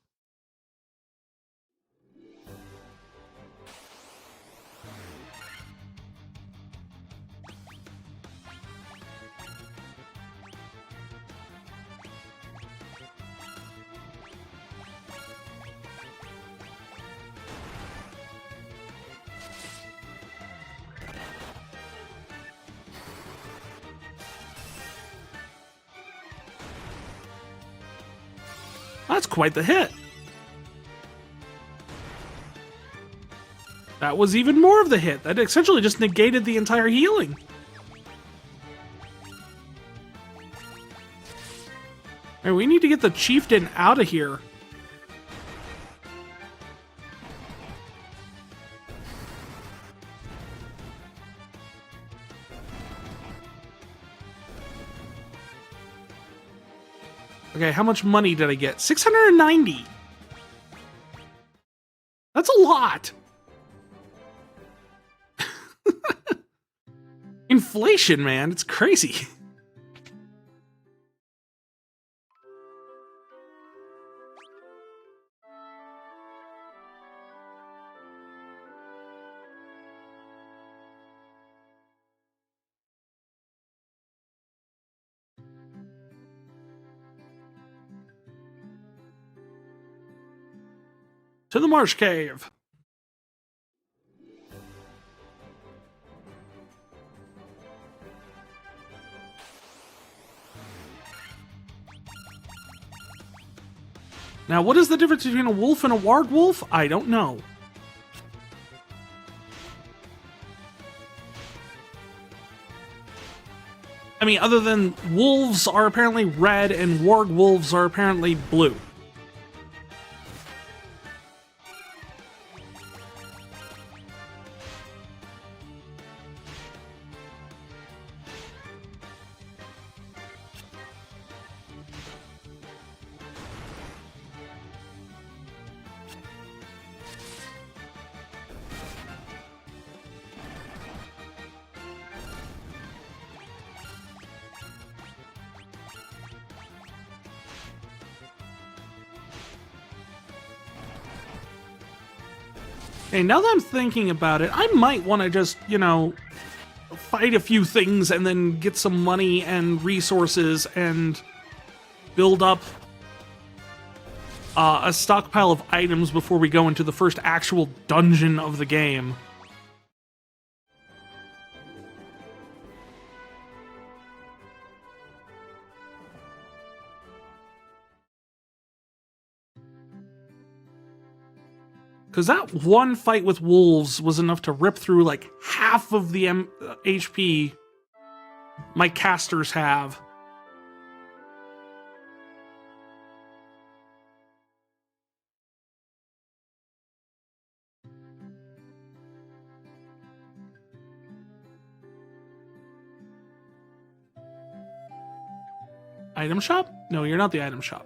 That's quite the hit. That was even more of the hit. That essentially just negated the entire healing. All right, we need to get the chieftain out of here. Okay, how much money did I get? 690. That's a lot. Inflation, man, it's crazy. To the Marsh Cave. Now, what is the difference between a wolf and a warg wolf? I don't know. I mean, other than wolves are apparently red and warg wolves are apparently blue. Okay, now that I'm thinking about it, I might want to just, you know, fight a few things and then get some money and resources and build up a stockpile of items before we go into the first actual dungeon of the game. Because that one fight with wolves was enough to rip through like half of the HP my casters have. Item shop? No, you're not the item shop.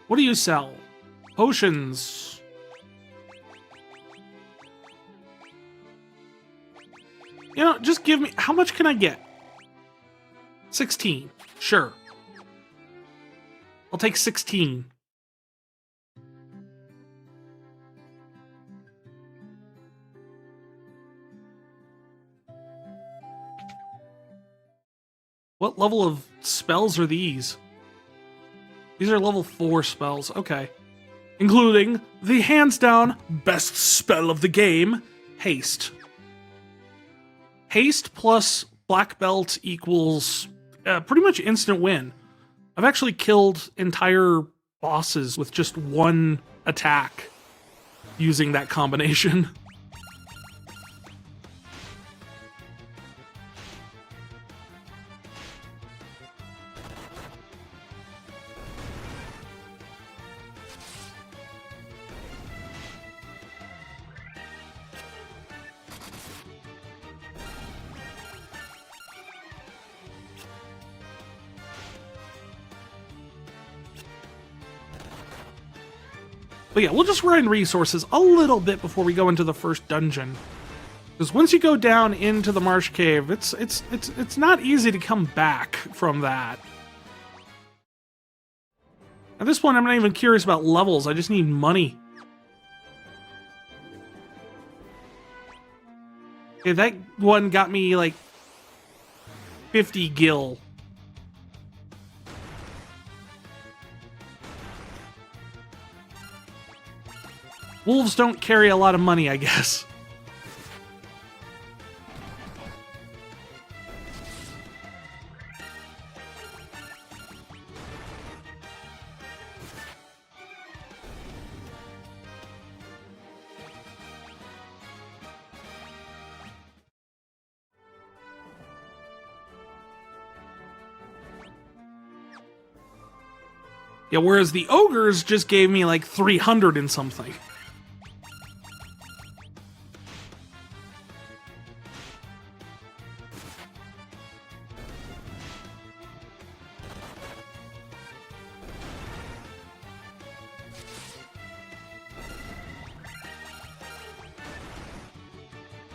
What do you sell? Potions. You know, just give me... How much can I get? 16. Sure. I'll take 16. What level of spells are these? These are level 4 spells. Okay. Including the hands down best spell of the game, Haste. Haste plus Black Belt equals pretty much instant win. I've actually killed entire bosses with just one attack using that combination. But yeah, we'll just grind resources a little bit before we go into the first dungeon. Because once you go down into the Marsh Cave, it's not easy to come back from that. At this point, I'm not even curious about levels. I just need money. Okay, that one got me like 50 gil. Wolves don't carry a lot of money, I guess. Yeah, whereas the ogres just gave me like 300 and something.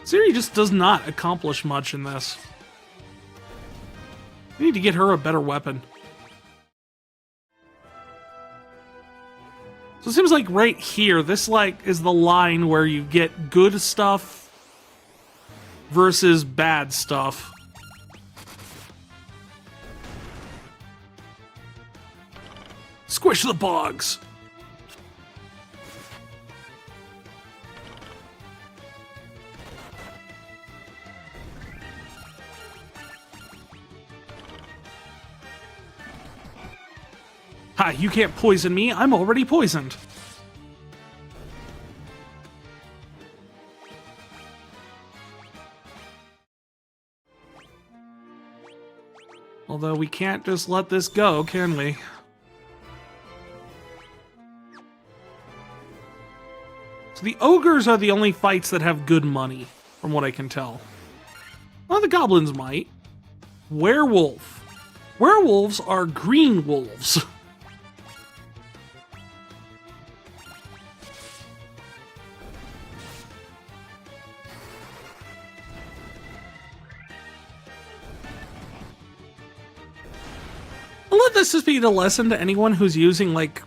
Siri just does not accomplish much in this. We need to get her a better weapon. So it seems like right here, this like is the line where you get good stuff versus bad stuff. Squish the bogs! Ha, you can't poison me, I'm already poisoned. Although we can't just let this go, can we? So the ogres are the only fights that have good money, from what I can tell. Well, the goblins might. Werewolf. Werewolves are green wolves. Let this just be the lesson to anyone who's using like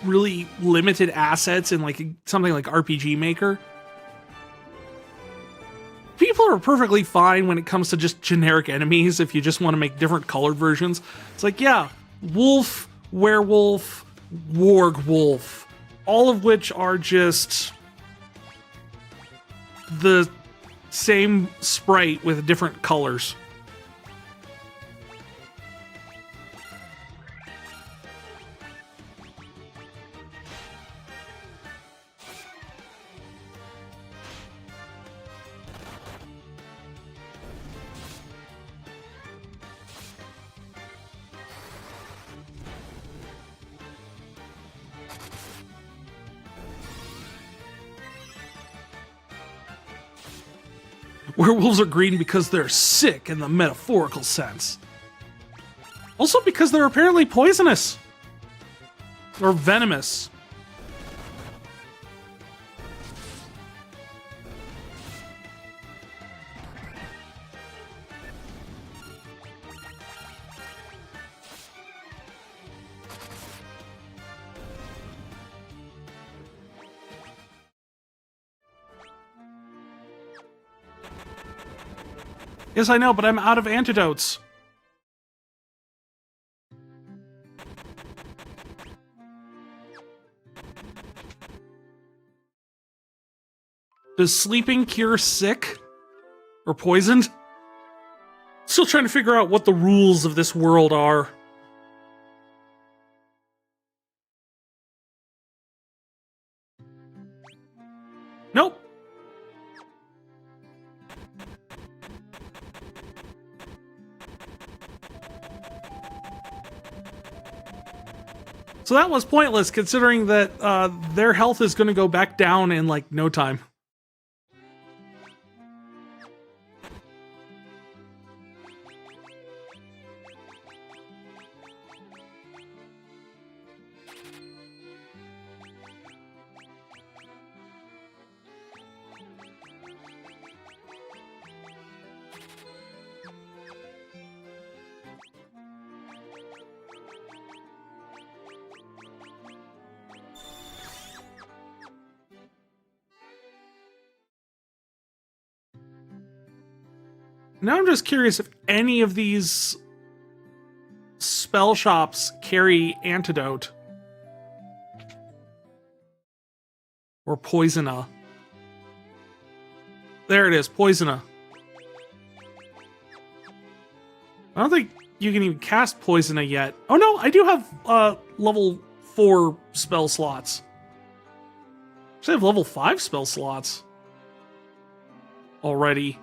really limited assets in like something like RPG Maker. People are perfectly fine when it comes to just generic enemies if you just want to make different colored versions. It's like, yeah, wolf, werewolf, warg wolf, all of which are just the same sprite with different colors. Werewolves are green because they're sick in the metaphorical sense. Also because they're apparently poisonous. Or venomous. Yes, I know, but I'm out of antidotes. Does sleeping cure sick? Or poisoned? Still trying to figure out what the rules of this world are. Nope. So that was pointless, considering that their health is going to go back down in, like, no time. Now I'm just curious if any of these spell shops carry antidote. Or poisona. There it is, poisona. I don't think you can even cast poisona yet. Oh no, I do have level 4 spell slots. Actually, I have level 5 spell slots. Already.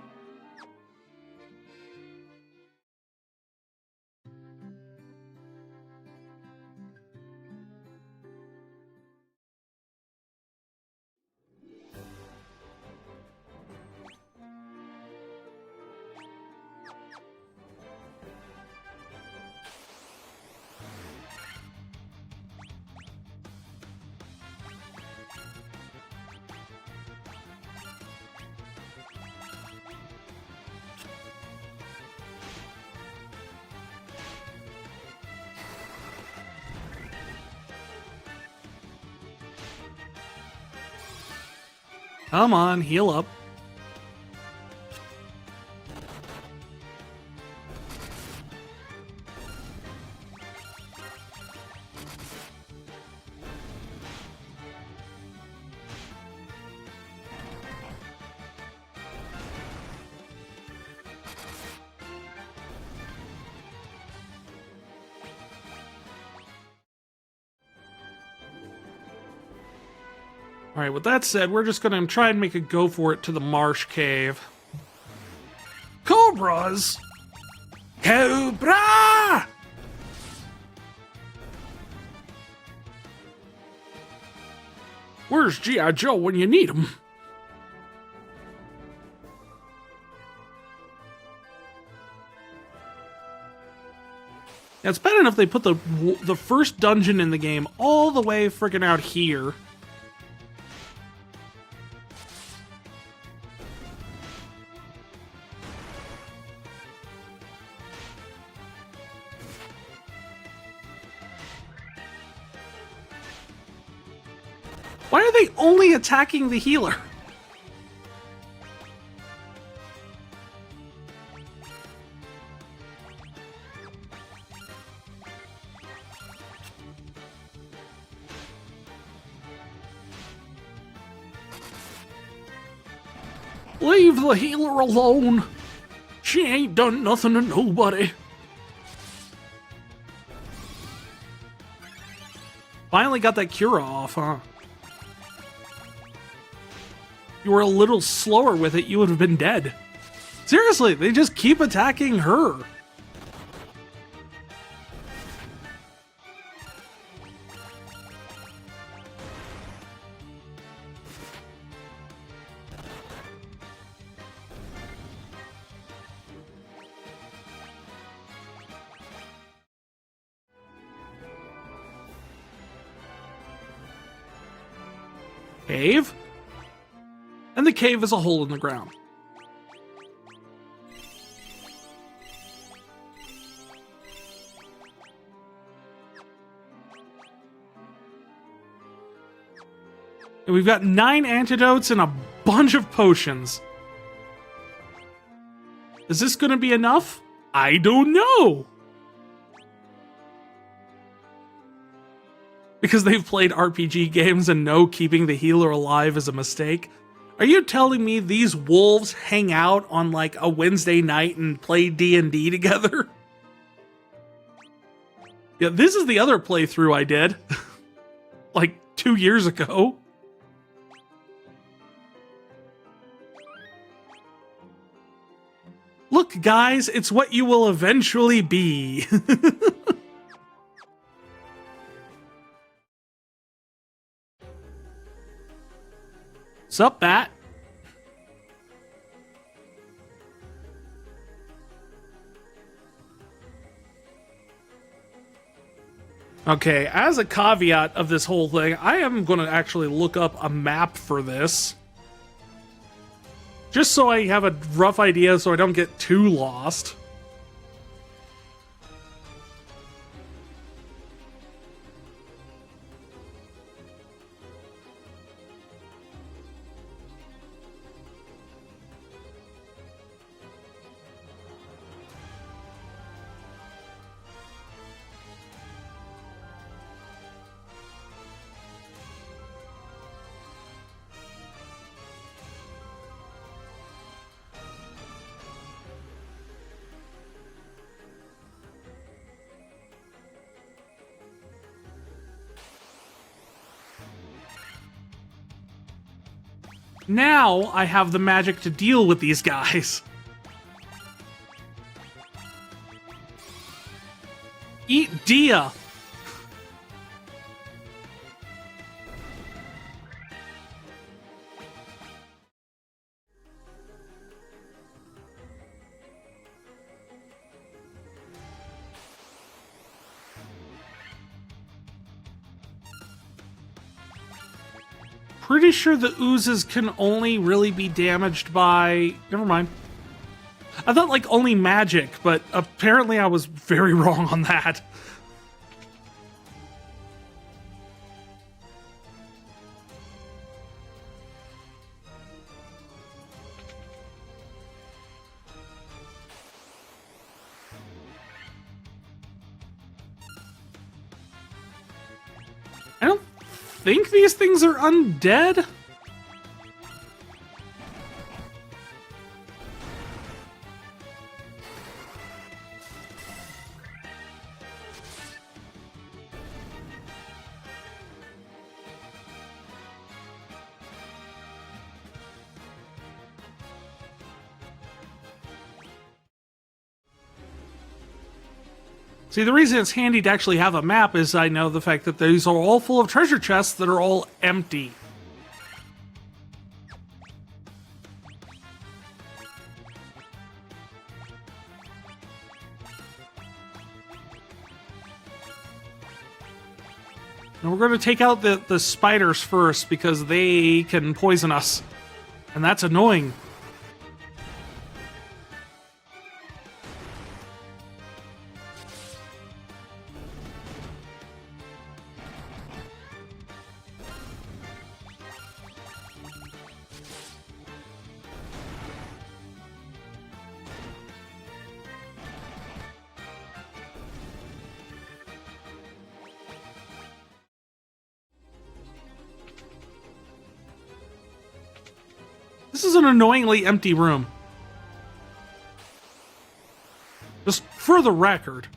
Come on, heal up. Alright, with that said, we're just gonna try and make a go for it to the marsh cave. Cobras! Cobra! Where's G.I. Joe when you need him? Yeah, it's bad enough they put the first dungeon in the game all the way freaking out here. Why are they only attacking the healer? Leave the healer alone. She ain't done nothing to nobody. Finally got that Cura off, huh? If you were a little slower with it, you would have been dead. Seriously, they just keep attacking her. Cave? And the cave is a hole in the ground. And we've got 9 antidotes and a bunch of potions. Is this going to be enough? I don't know. Because they've played RPG games and know keeping the healer alive is a mistake. Are you telling me these wolves hang out on like a Wednesday night and play D&D together? Yeah, this is the other playthrough I did. Like 2 years ago. Look, guys, it's what you will eventually be. Sup, Bat? Okay, as a caveat of this whole thing, I am going to actually look up a map for this. Just so I have a rough idea so I don't get too lost. Now I have the magic to deal with these guys. Eat Dia. Pretty sure the oozes can only really be damaged by... Never mind. I thought, like, only magic, but apparently I was very wrong on that. I don't think these things are undead. See, the reason it's handy to actually have a map is I know the fact that these are all full of treasure chests that are all empty. And we're going to take out the spiders first because they can poison us. And that's annoying. This is an annoyingly empty room. Just for the record.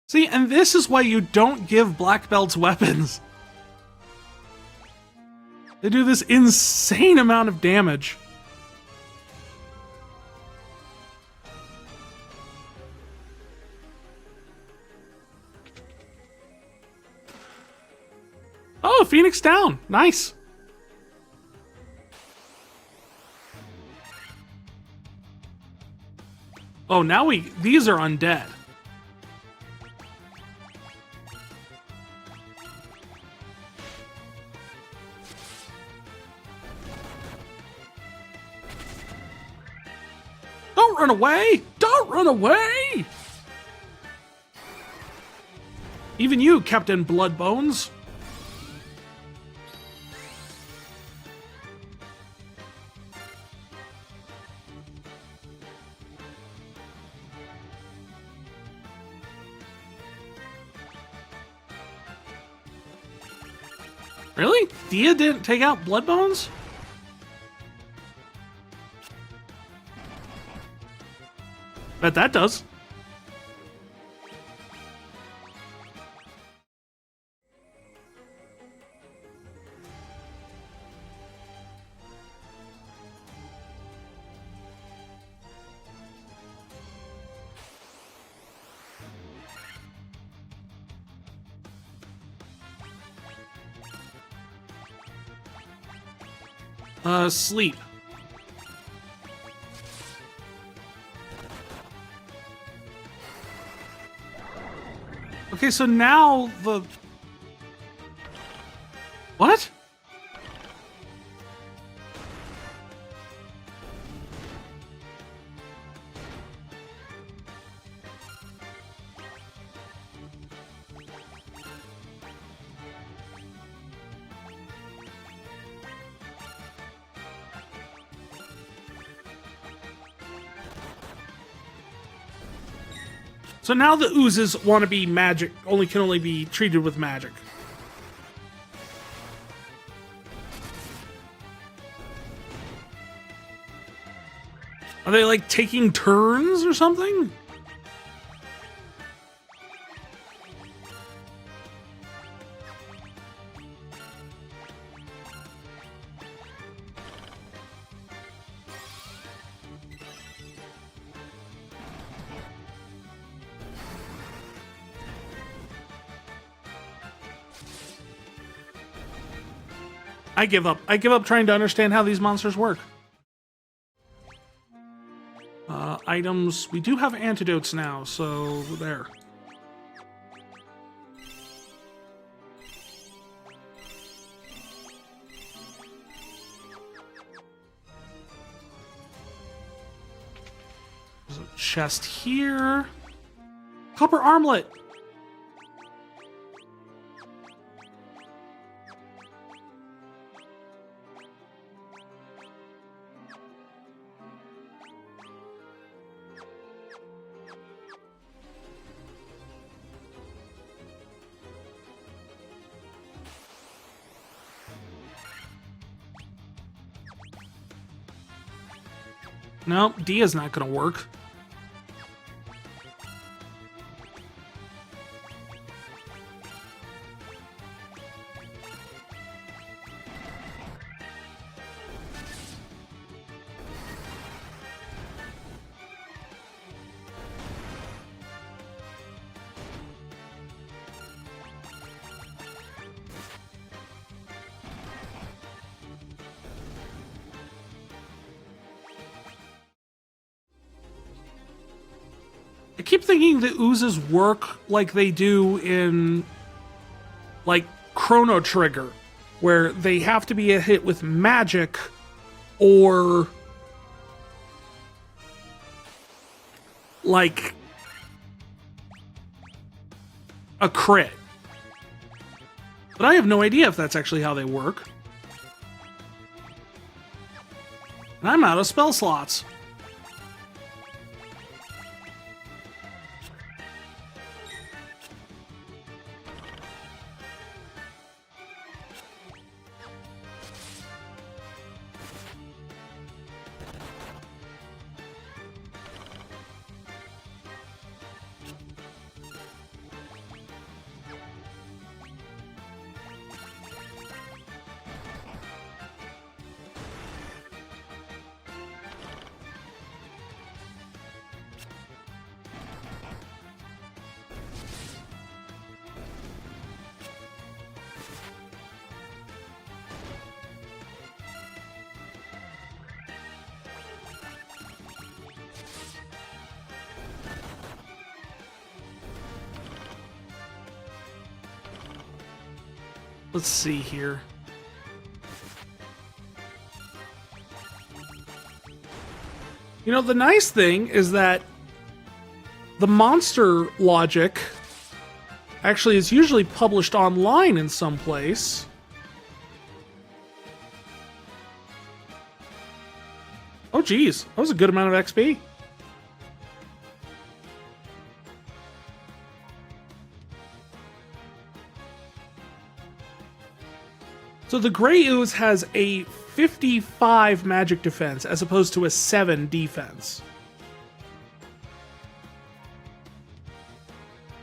See, and this is why you don't give black belts weapons. They do this insane amount of damage. Oh, Phoenix down. Nice. Oh, now these are undead. Don't run away! Don't run away! Even you, Captain Bloodbones. Really? Dia didn't take out Bloodbones? Bet that does. Sleep. Okay, so now the... What? So now the oozes want to be magic, can only be treated with magic. Are they like taking turns or something? I give up. I give up trying to understand how these monsters work. Items. We do have antidotes now, so there. There's a chest here. Copper armlet. No, Dia's not gonna work. I keep thinking the oozes work like they do in, like, Chrono Trigger, where they have to be a hit with magic or, like, a crit. But I have no idea if that's actually how they work. And I'm out of spell slots. Let's see here. You know, the nice thing is that the monster logic Actually, it's usually published online in some place. Oh, geez. That was a good amount of XP. So the Grey Ooze has a 55 magic defense as opposed to a 7 defense.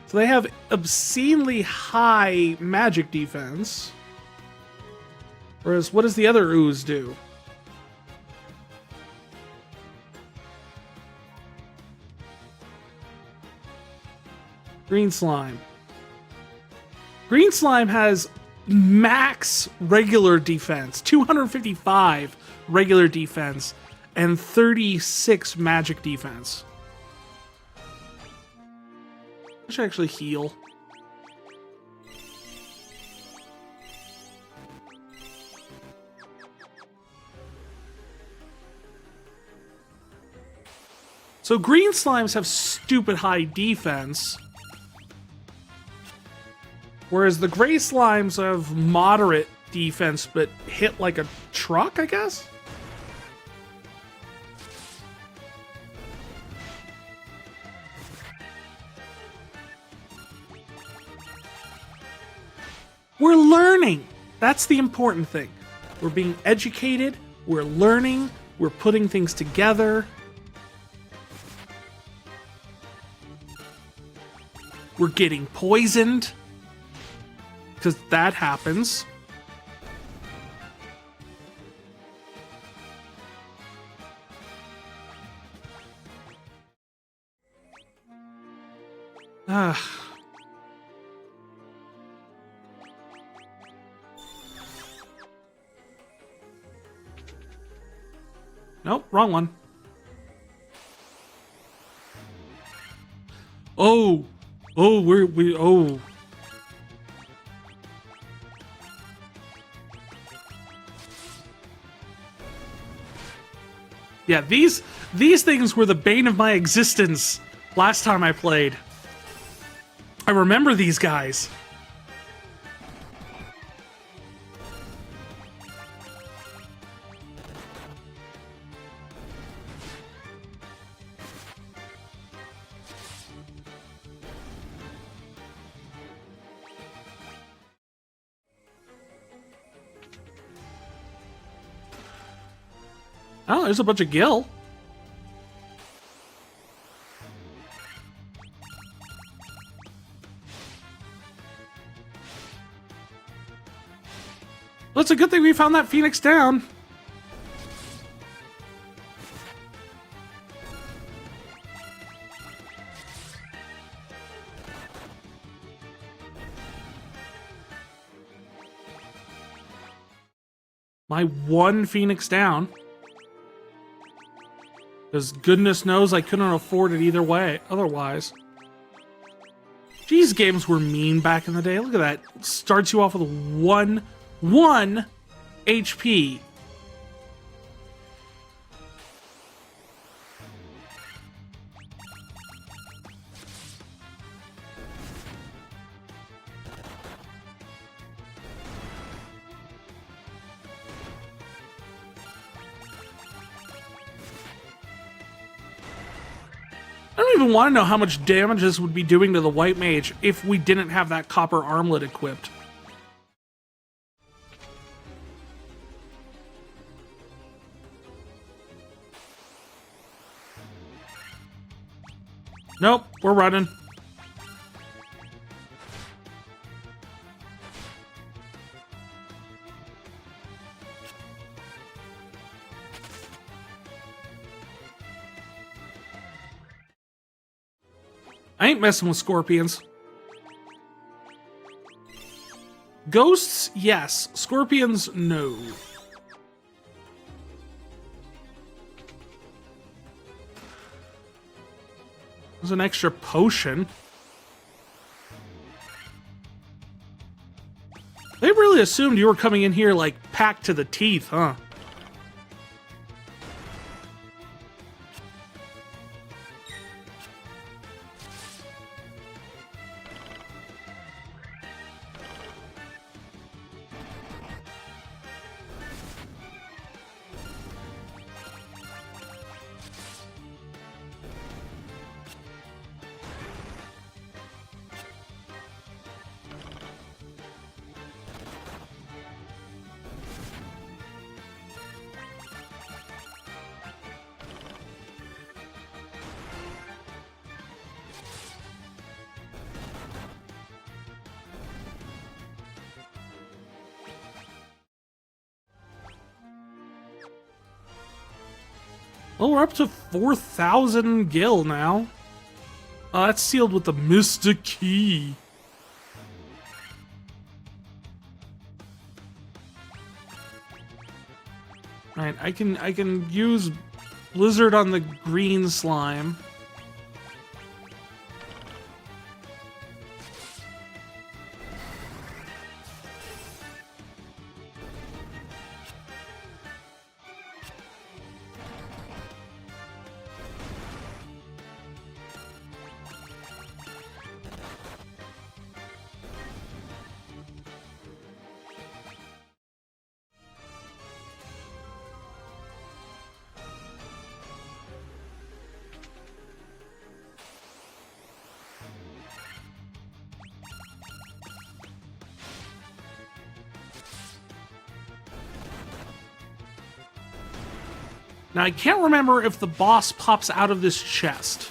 So they have obscenely high magic defense. Whereas, what does the other ooze do? Green Slime. Green Slime has max regular defense, 255 regular defense, and 36 magic defense. I should actually heal. So green slimes have stupid high defense, whereas the gray slimes have moderate defense but hit like a truck, I guess? We're learning. That's the important thing. We're being educated, we're learning, we're putting things together. We're getting poisoned, because that happens. Nope, wrong one. Oh, oh. Yeah, these things were the bane of my existence last time I played. I remember these guys. Oh, there's a bunch of gill. Well, it's a good thing we found that Phoenix down. My one Phoenix down. Because goodness knows I couldn't afford it either way, otherwise. These games were mean back in the day. Look at that. It starts you off with one HP. I don't even want to know how much damage this would be doing to the white mage if we didn't have that copper armlet equipped. Nope, we're running. I ain't messing with scorpions. Ghosts, yes. Scorpions, no. There's an extra potion. They really assumed you were coming in here like packed to the teeth, huh? Well, we're up to 4,000 gil now. That's sealed with the Mystic Key. Alright, I can use Blizzard on the green slime. Now, I can't remember if the boss pops out of this chest.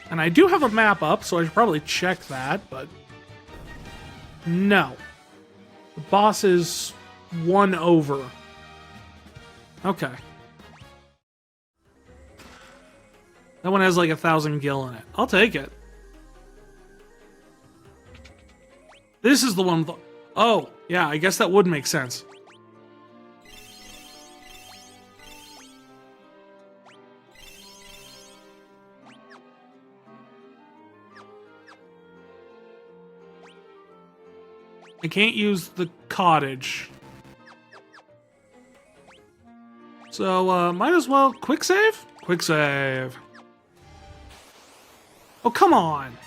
And I do have a map up, so I should probably check that, but... no. The boss is one over. Okay. That one has like 1,000 gil in it. I'll take it. This is the one with the... oh, yeah, I guess that would make sense. I can't use the cottage. So, might as well quick save? Quick save. Oh, come on!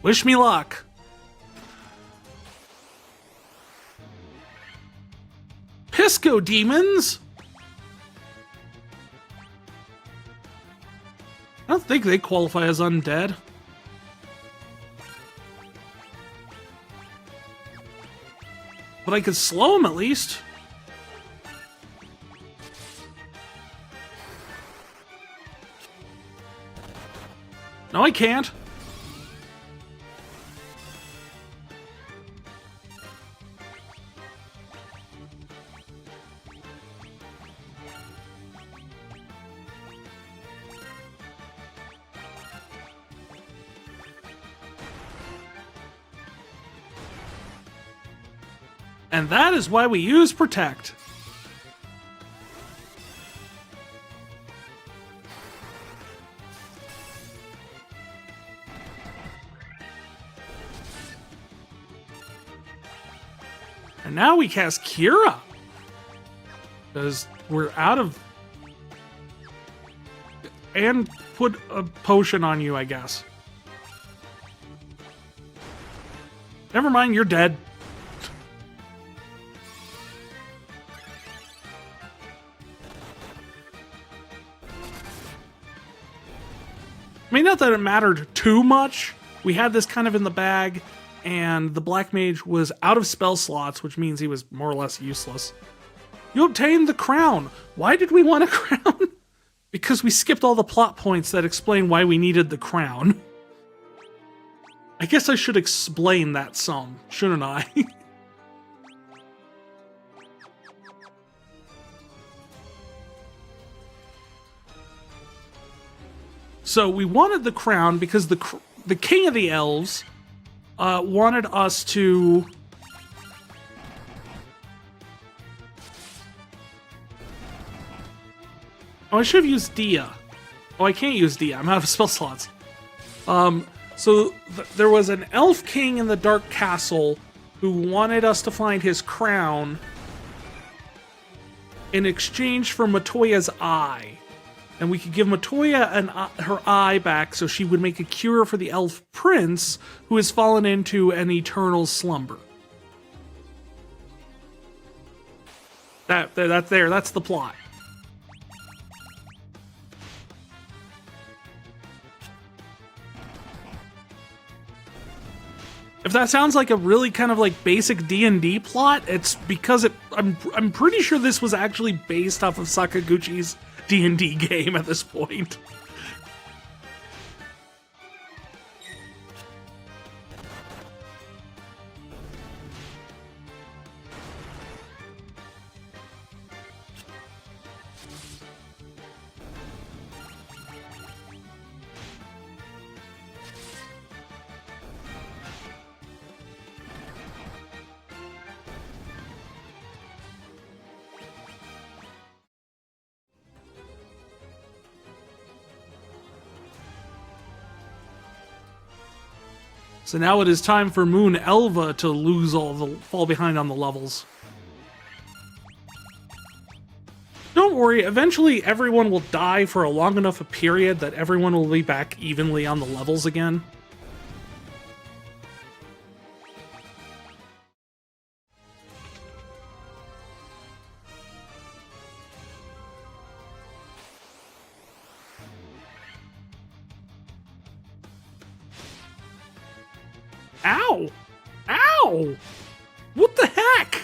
Wish me luck. Pisco demons? I don't think they qualify as undead. But I could slow them at least. No, I can't. And that is why we use Protect. And now we cast Cura. Because we're out of... and put a potion on you, I guess. Never mind, you're dead. I mean, not that it mattered too much. We had this kind of in the bag, and the Black Mage was out of spell slots, which means he was more or less useless. You obtained the crown. Why did we want a crown? Because we skipped all the plot points that explain why we needed the crown. I guess I should explain that some, shouldn't I? So we wanted the crown because the king of the elves wanted us to... oh, I should have used Dia. Oh, I can't use Dia. I'm out of spell slots. So there was an elf king in the Dark Castle who wanted us to find his crown in exchange for Matoya's eye. And we could give Matoya her eye back so she would make a cure for the elf prince who has fallen into an eternal slumber. That's the plot. If that sounds like a really kind of like basic D&D plot, it's because I'm pretty sure this was actually based off of Sakaguchi's D&D game at this point. So now it is time for Moon Elva to fall behind on the levels. Don't worry, eventually everyone will die for a long enough a period that everyone will be back evenly on the levels again. Ow! Ow! What the heck?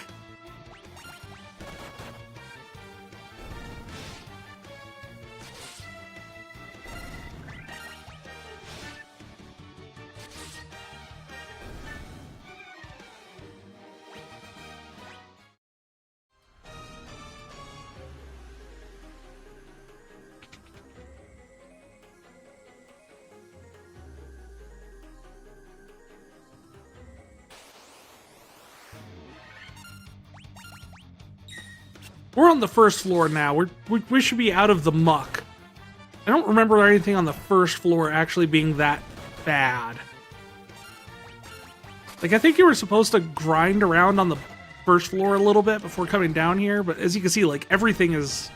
We're on the first floor now. We should be out of the muck. I don't remember anything on the first floor actually being that bad. Like, I think you were supposed to grind around on the first floor a little bit before coming down here, but as you can see, like, everything is...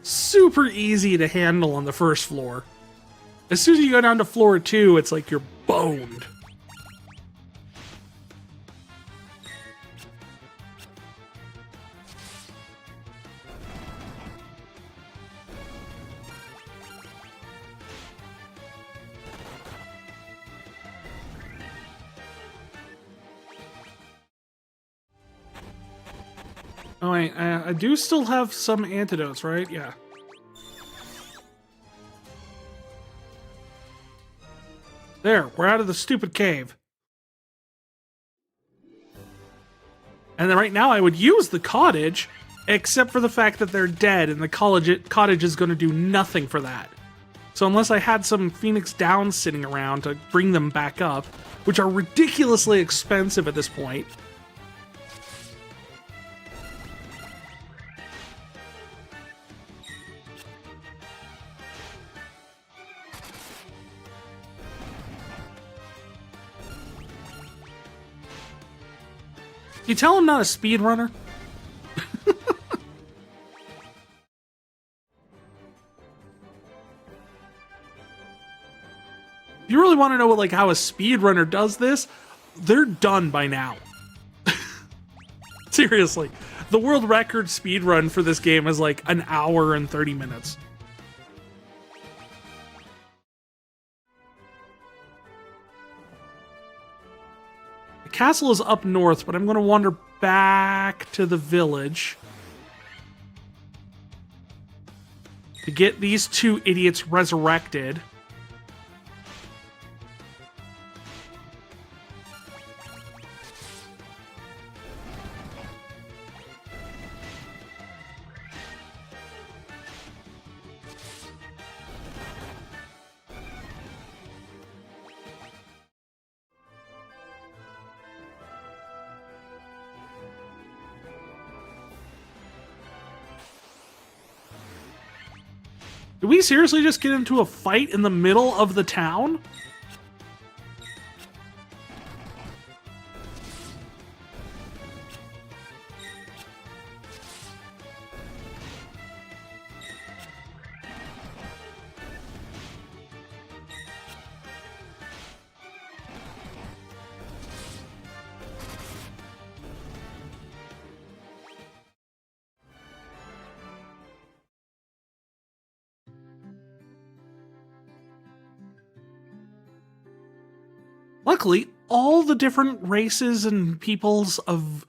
super easy to handle on the first floor. As soon as you go down to floor 2, it's like you're boned. Oh wait, I do still have some antidotes, right? Yeah. There, we're out of the stupid cave. And then right now I would use the cottage, except for the fact that they're dead, and the cottage is going to do nothing for that. So unless I had some Phoenix Downs sitting around to bring them back up, which are ridiculously expensive at this point... You tell him not a speedrunner? If you really want to know like how a speedrunner does this, they're done by now. Seriously. The world record speedrun for this game is like an hour and 30 minutes. The castle is up north, but I'm going to wander back to the village to get these two idiots resurrected. Did we seriously just get into a fight in the middle of the town? Luckily, all the different races and peoples of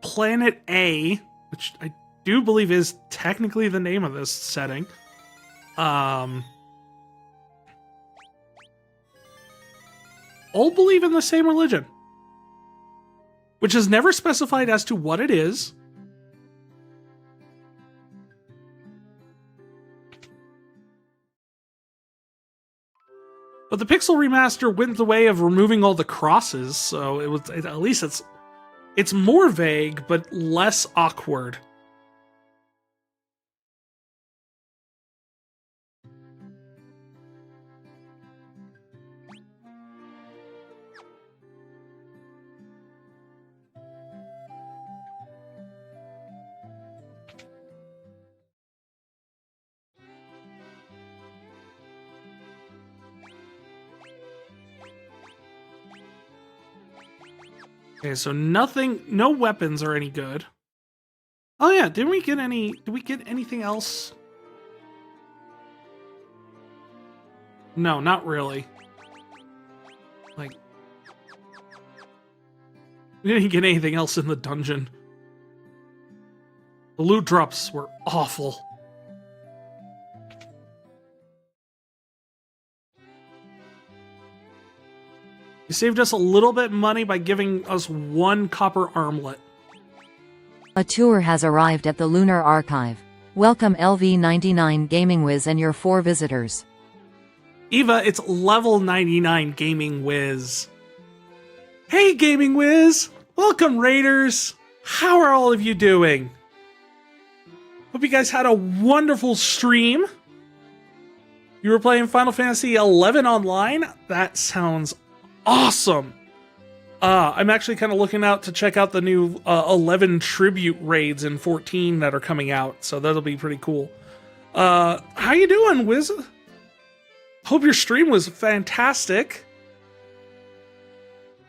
Planet A, which I do believe is technically the name of this setting, all believe in the same religion, which is never specified as to what it is. But the Pixel Remaster went the way of removing all the crosses, so at least it's more vague but less awkward. Okay, so no weapons are any good. Oh yeah, did we get anything else? No, not really. Like, we didn't get anything else in the dungeon. The loot drops were awful. You saved us a little bit of money by giving us 1 copper armlet. A tour has arrived at the Lunar Archive. Welcome LV99 Gaming Wiz and your 4 visitors. Eva, it's level 99 Gaming Wiz. Hey Gaming Wiz! Welcome Raiders! How are all of you doing? Hope you guys had a wonderful stream. You were playing Final Fantasy XI online? That sounds awesome. I'm actually kind of looking out to check out the new 11 tribute raids in 14 that are coming out, so that'll be pretty cool. How you doing, Wiz? Hope your stream was fantastic.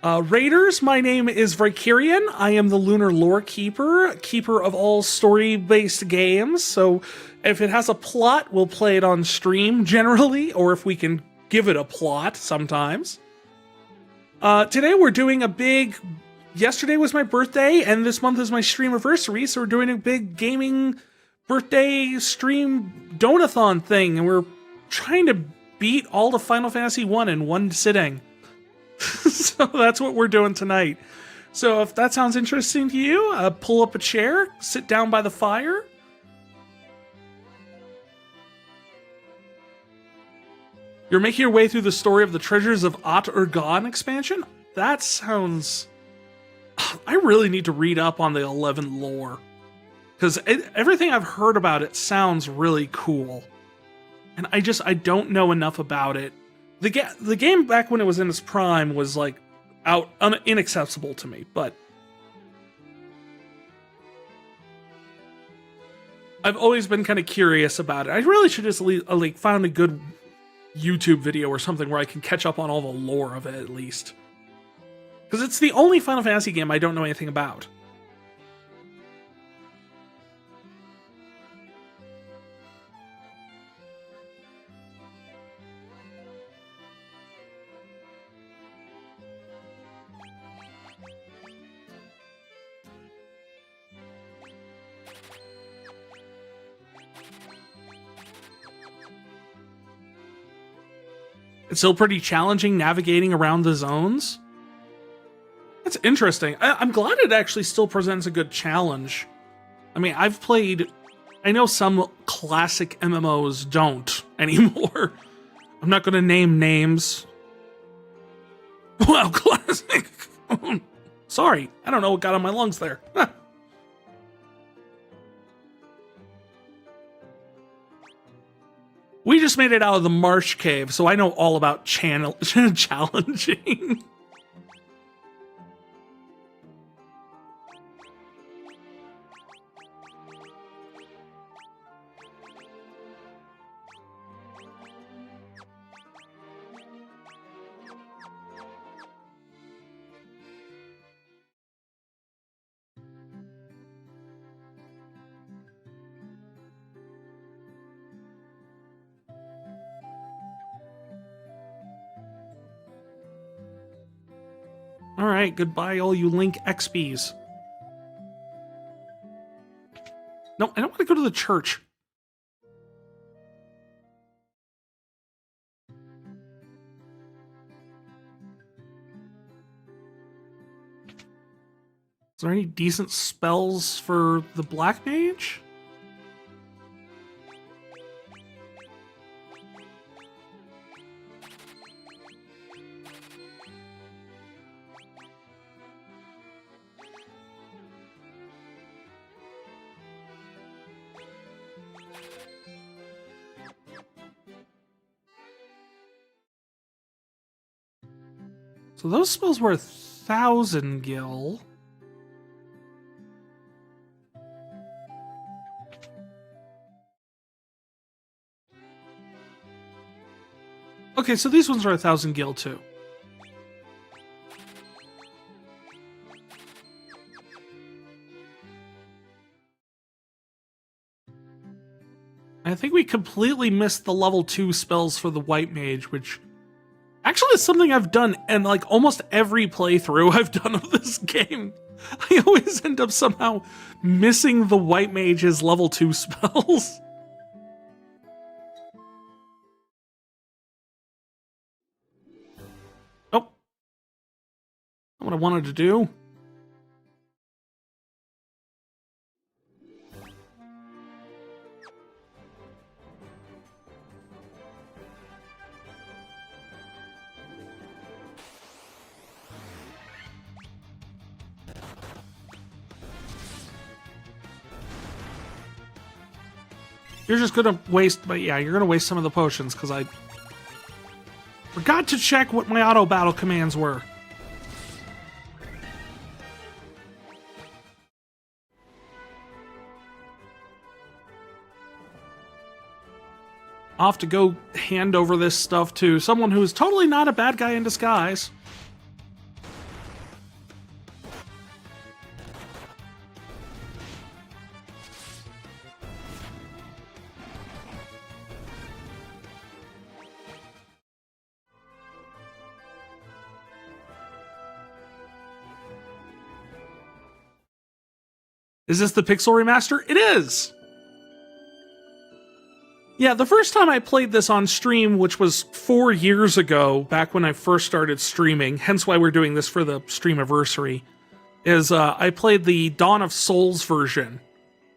Raiders, my name is Vicarian. I am the Lunar Lore Keeper, keeper of all story-based games, so if it has a plot, we'll play it on stream generally, or if we can give it a plot sometimes. Today we're doing a big... Yesterday was my birthday, and this month is my Streamaversary, so we're doing a big gaming birthday stream donathon thing, and we're trying to beat all the Final Fantasy 1 in one sitting. So that's what we're doing tonight. So if that sounds interesting to you, pull up a chair, sit down by the fire. You're making your way through the story of the Treasures of At Urgan expansion? That sounds... I really need to read up on the 11 lore. Because everything I've heard about it sounds really cool. And I don't know enough about it. The game back when it was in its prime was like inaccessible to me, but I've always been kind of curious about it. I really should just like find a good YouTube video or something where I can catch up on all the lore of it at least. Because it's the only Final Fantasy game I don't know anything about. It's still pretty challenging navigating around the zones. That's interesting. I'm glad it actually still presents a good challenge. I mean, I know some classic MMOs don't anymore. I'm not going to name names. Wow, classic. Sorry, I don't know what got on my lungs there. We just made it out of the marsh cave, so I know all about challenging. Alright, goodbye all you Link XPs. No, I don't want to go to the church. Is there any decent spells for the Black Mage? So those spells were 1,000 gil. Okay, so these ones are 1,000 gil too. I think we completely missed the level 2 spells for the White Mage, which actually is something I've done in like almost every playthrough I've done of this game. I always end up somehow missing the White Mage's level 2 spells. Oh. Not what I wanted to do. You're just gonna waste, but yeah, you're gonna waste some of the potions because I forgot to check what my auto battle commands were. I'll have to go hand over this stuff to someone who is totally not a bad guy in disguise. Is this the Pixel Remaster? It is! Yeah, the first time I played this on stream, which was 4 years ago, back when I first started streaming, hence why we're doing this for the Streamaversary, is I played the Dawn of Souls version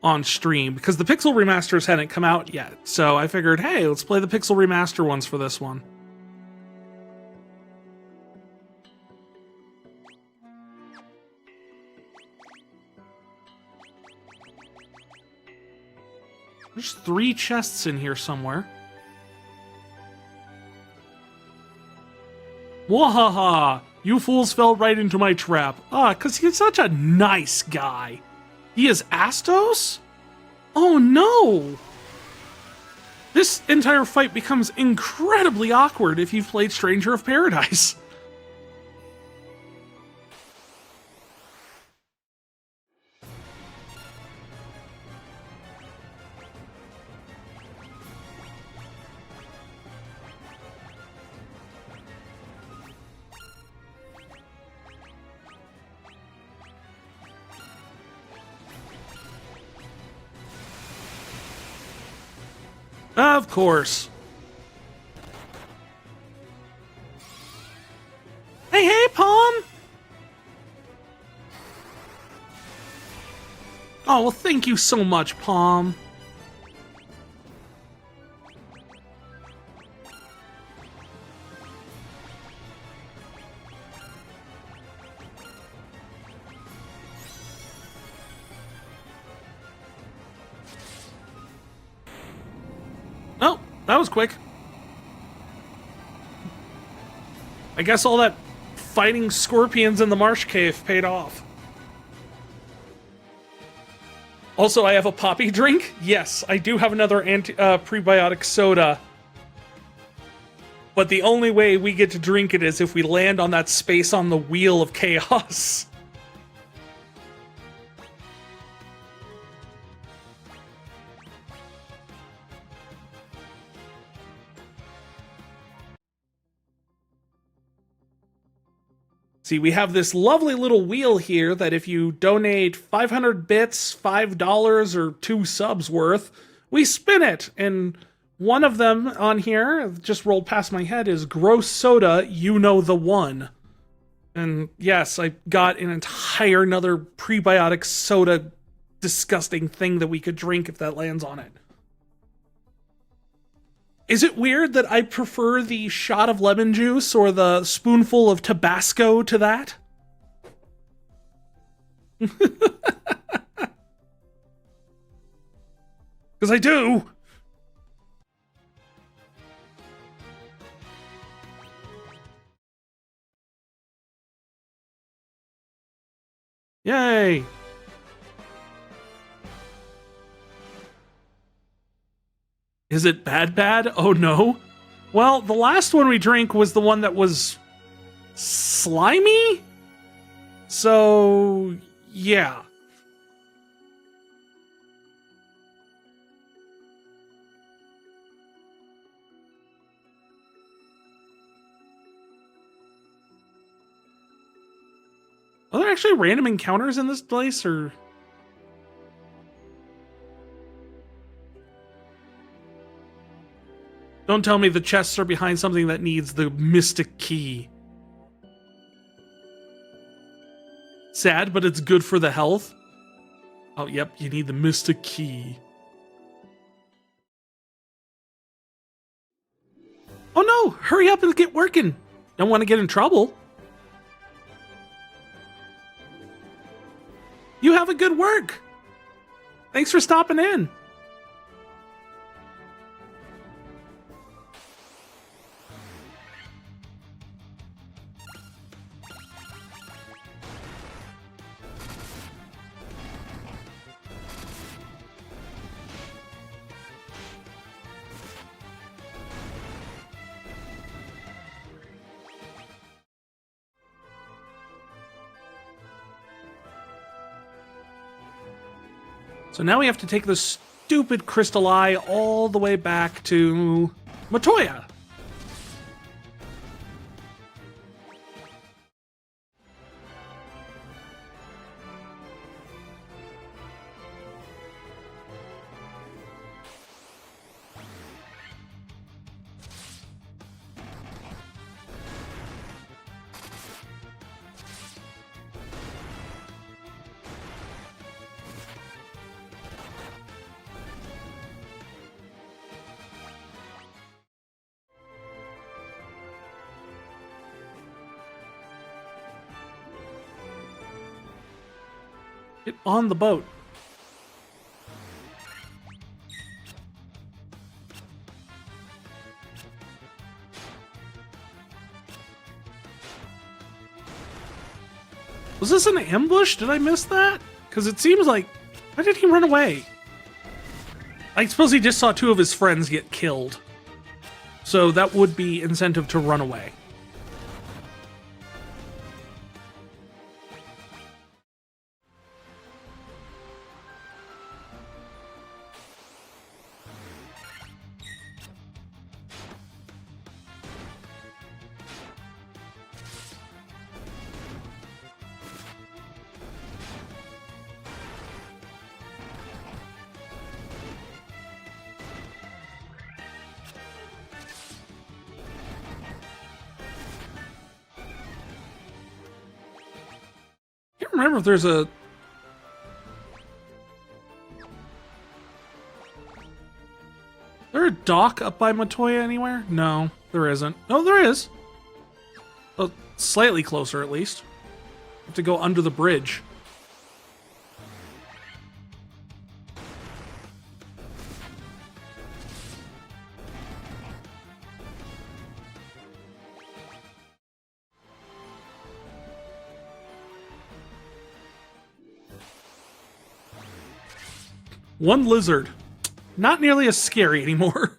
on stream, because the Pixel Remasters hadn't come out yet, so I figured, hey, let's play the Pixel Remaster ones for this one. There's 3 chests in here somewhere. Wahaha! You fools fell right into my trap. Ah, 'cause he's such a nice guy. He is Astos? Oh no! This entire fight becomes incredibly awkward if you've played Stranger of Paradise. Of course. Hey, Palm! Oh, well, thank you so much, Palm. Oh, that was quick. I guess all that fighting scorpions in the marsh cave paid off. Also, I have a poppy drink. Yes, I do have another prebiotic soda. But the only way we get to drink it is if we land on that space on the wheel of chaos. See, we have this lovely little wheel here that if you donate 500 bits, $5, or 2 subs worth, we spin it. And one of them on here, just rolled past my head, is Gross Soda, You Know the One. And yes, I got an entire another prebiotic soda disgusting thing that we could drink if that lands on it. Is it weird that I prefer the shot of lemon juice or the spoonful of Tabasco to that? Because I do. Yay. Is it bad? Oh no. Well, the last one we drank was the one that was slimy? So, yeah. Are there actually random encounters in this place, or... Don't tell me the chests are behind something that needs the mystic key. Sad, but it's good for the health. Oh, yep, you need the mystic key. Oh no, hurry up and get working. Don't want to get in trouble. You have a good work. Thanks for stopping in. So now we have to take the stupid crystal eye all the way back to Matoya. Get on the boat. Was this an ambush? Did I miss that? Because it seems like... Why did he run away? I suppose he just saw 2 of his friends get killed. So that would be incentive to run away. I can't remember if there's a... Is there a dock up by Matoya anywhere? No, there isn't. Oh, there is. Well, slightly closer at least. Have to go under the bridge. One lizard. Not nearly as scary anymore.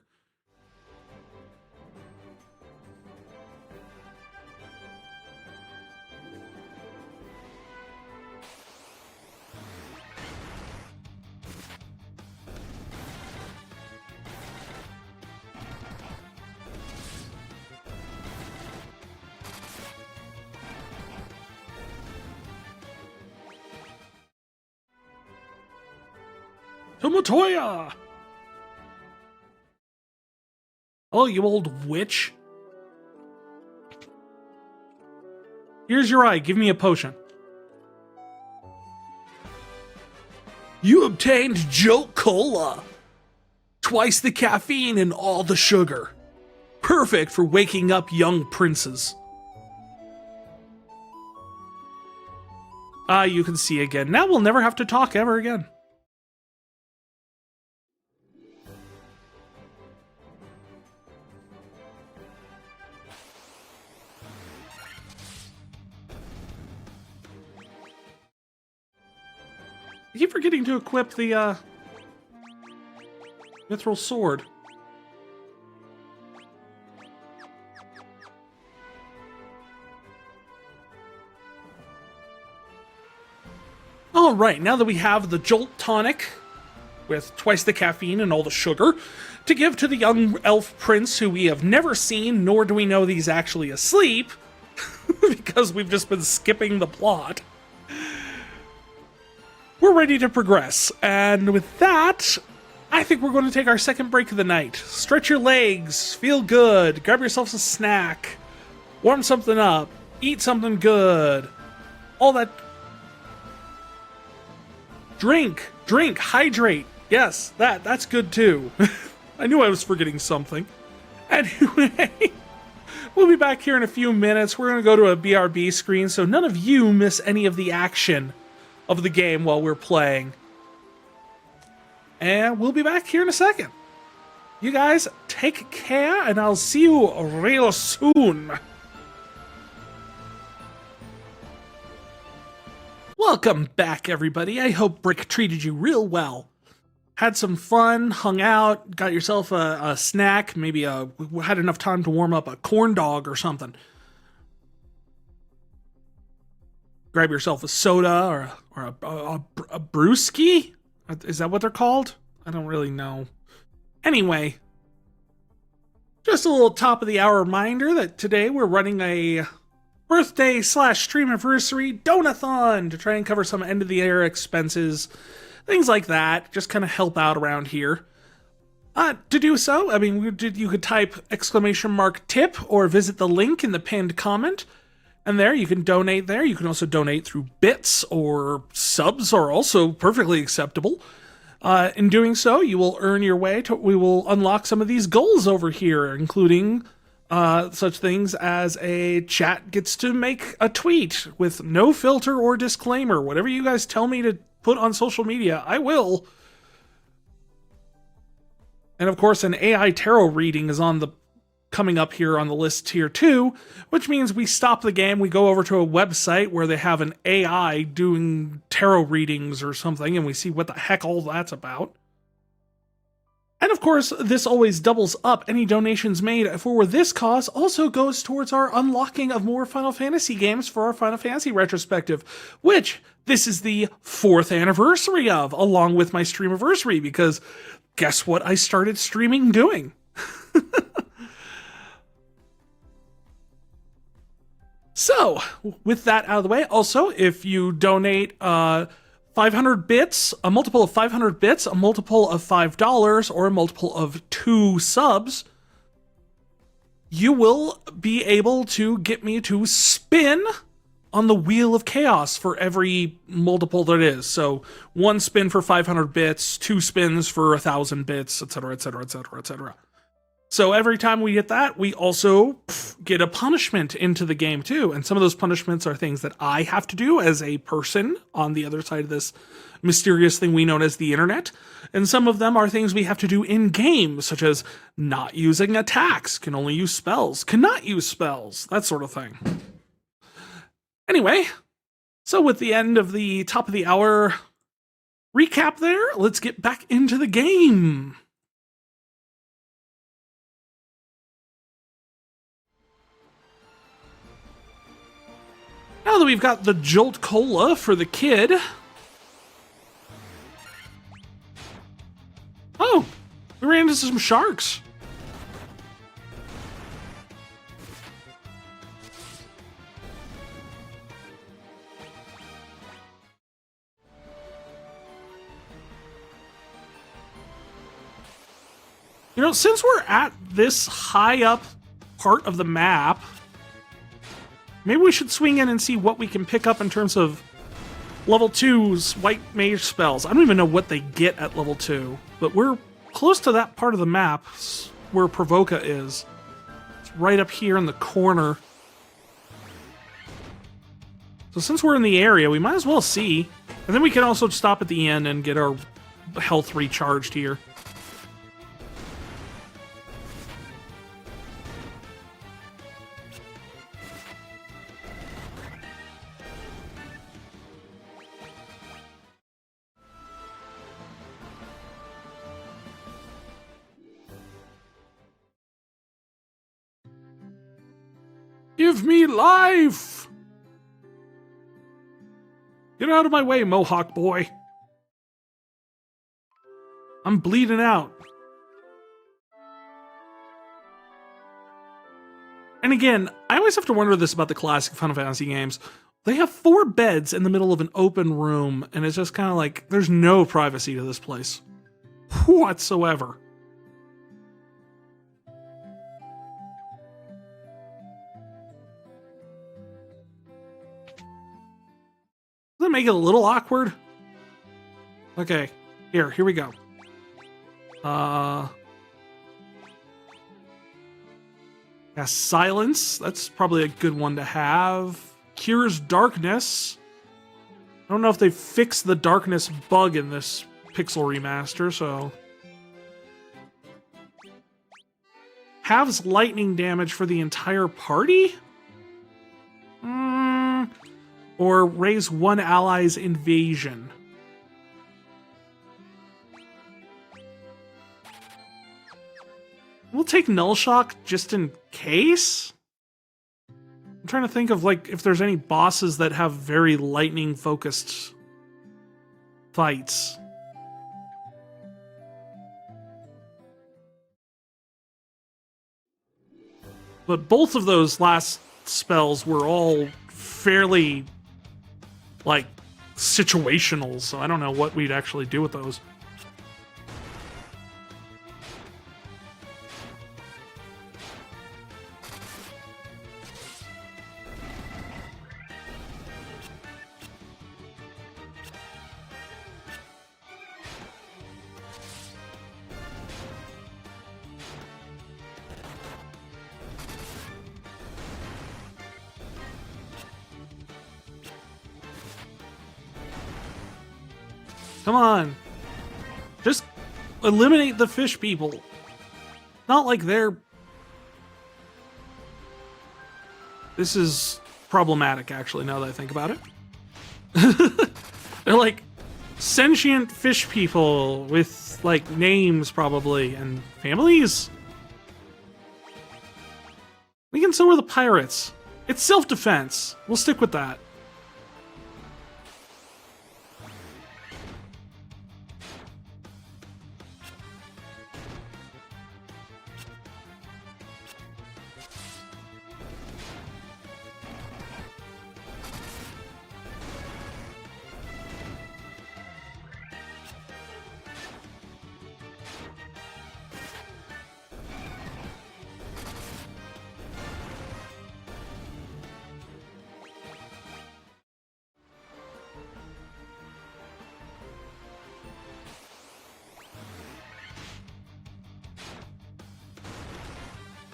Tomotoya! Oh, you old witch. Here's your eye. Give me a potion. You obtained Jolt Cola. Twice the caffeine and all the sugar. Perfect for waking up young princes. You can see again. Now we'll never have to talk ever again. I keep forgetting to equip the, mithril sword. Alright, now that we have the Jolt Tonic, with twice the caffeine and all the sugar, to give to the young elf prince who we have never seen, nor do we know that he's actually asleep, because we've just been skipping the plot. We're ready to progress, and with that, I think we're going to take our second break of the night. Stretch your legs, feel good, grab yourself a snack, warm something up, eat something good, all that. Drink, hydrate. Yes, that's good too. I knew I was forgetting something. Anyway, we'll be back here in a few minutes. We're going to go to a BRB screen so none of you miss any of the action of the game while we're playing. And we'll be back here in a second. You guys take care, and I'll see you real soon. Welcome back, everybody. I hope Brick treated you real well. Had some fun, hung out, got yourself a snack, maybe had enough time to warm up a corn dog or something. Grab yourself a soda or a brewski? Is that what they're called? I don't really know. Anyway, just a little top of the hour reminder that today we're running a birthday / Streamaversary donathon to try and cover some end of the year expenses, things like that. Just kind of help out around here. To do so, I mean, you could type !tip or visit the link in the pinned comment. And there, you can donate there. You can also donate through bits or subs are also perfectly acceptable. In doing so, you will earn your way to, we will unlock some of these goals over here, including such things as a chat gets to make a tweet with no filter or disclaimer. Whatever you guys tell me to put on social media, I will. And of course, an AI tarot reading is coming up here on the list here too, which means we stop the game, we go over to a website where they have an AI doing tarot readings or something, and we see what the heck all that's about. And of course, this always doubles up. Any donations made for this cause also goes towards our unlocking of more Final Fantasy games for our Final Fantasy retrospective, which this is the 4th anniversary of, along with my Streamaversary, because guess what I started streaming doing? So, with that out of the way, also, if you donate 500 bits, a multiple of 500 bits, a multiple of $5, or a multiple of 2 subs, you will be able to get me to spin on the Wheel of Chaos for every multiple that is. So, 1 spin for 500 bits, 2 spins for 1,000 bits, etc., etc., etc., etc. So every time we get that, we also get a punishment into the game too. And some of those punishments are things that I have to do as a person on the other side of this mysterious thing we know as the internet. And some of them are things we have to do in game, such as not using attacks, can only use spells, cannot use spells, that sort of thing. Anyway, so with the end of the top of the hour recap there, let's get back into the game. Now that we've got the Jolt Cola for the kid. Oh, we ran into some sharks. You know, since we're at this high up part of the map, maybe we should swing in and see what we can pick up in terms of level 2's white mage spells. I don't even know what they get at level 2, but we're close to that part of the map where Provoca is. It's right up here in the corner. So since we're in the area, we might as well see. And then we can also stop at the end and get our health recharged here. Give me life! Get out of my way, Mohawk boy. I'm bleeding out. And again, I always have to wonder this about the classic Final Fantasy games. They have 4 beds in the middle of an open room, and it's just kind of like, there's no privacy to this place whatsoever. Does that make it a little awkward? Okay, here we go. Yeah, silence. That's probably a good one to have. Cures darkness. I don't know if they fixed the darkness bug in this pixel remaster, so. Halves lightning damage for the entire party? Or raise one ally's invasion. We'll take Null Shock just in case. I'm trying to think of like if there's any bosses that have very lightning focused fights. But both of those last spells were all fairly like situational, so I don't know what we'd actually do with those. Come on. Just eliminate the fish people. Not like they're... This is problematic, actually, now that I think about it. They're like sentient fish people with, like, names, probably, and families? And so are the pirates. It's self-defense. We'll stick with that.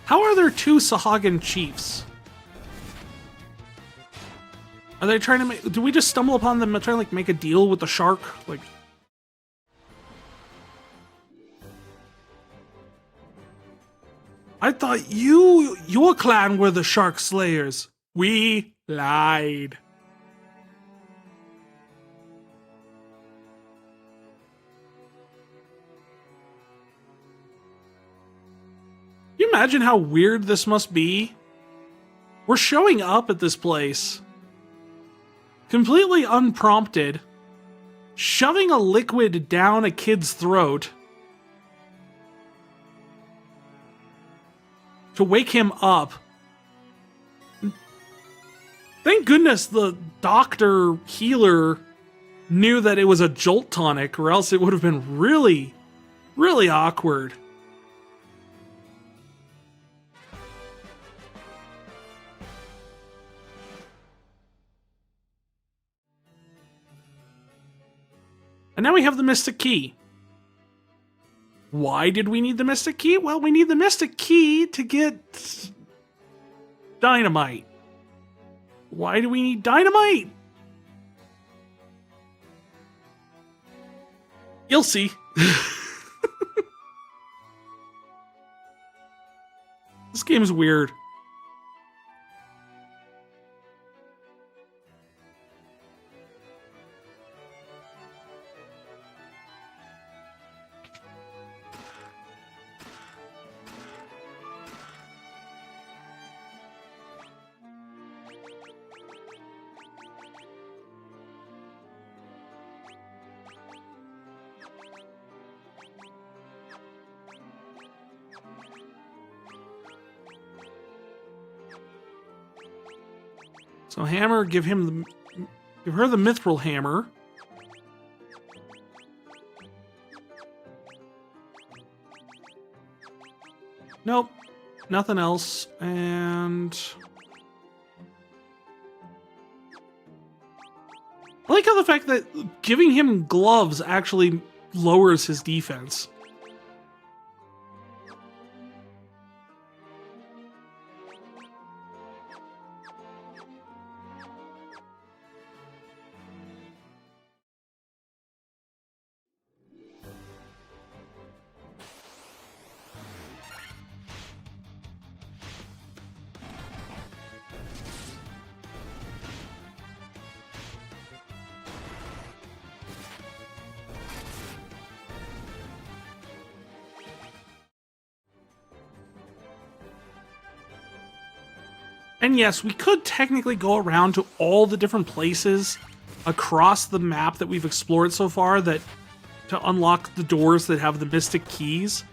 How are there 2 Sahagin chiefs? Are they trying to make... Do we just stumble upon them trying to, like, make a deal with the shark? Like... I thought your clan were the shark slayers. We lied. Can you imagine how weird this must be? We're showing up at this place, completely unprompted, shoving a liquid down a kid's throat to wake him up. Thank goodness the doctor healer knew that it was a jolt tonic, or else it would have been really, really awkward. And now we have the Mystic Key. Why did we need the Mystic Key? Well, we need the Mystic Key to get dynamite. Why do we need dynamite? You'll see. This game is weird. So hammer, give her the mithril hammer. Nope, nothing else. And I like how the fact that giving him gloves actually lowers his defense. And yes, we could technically go around to all the different places across the map that we've explored so far to unlock the doors that have the mystic keys,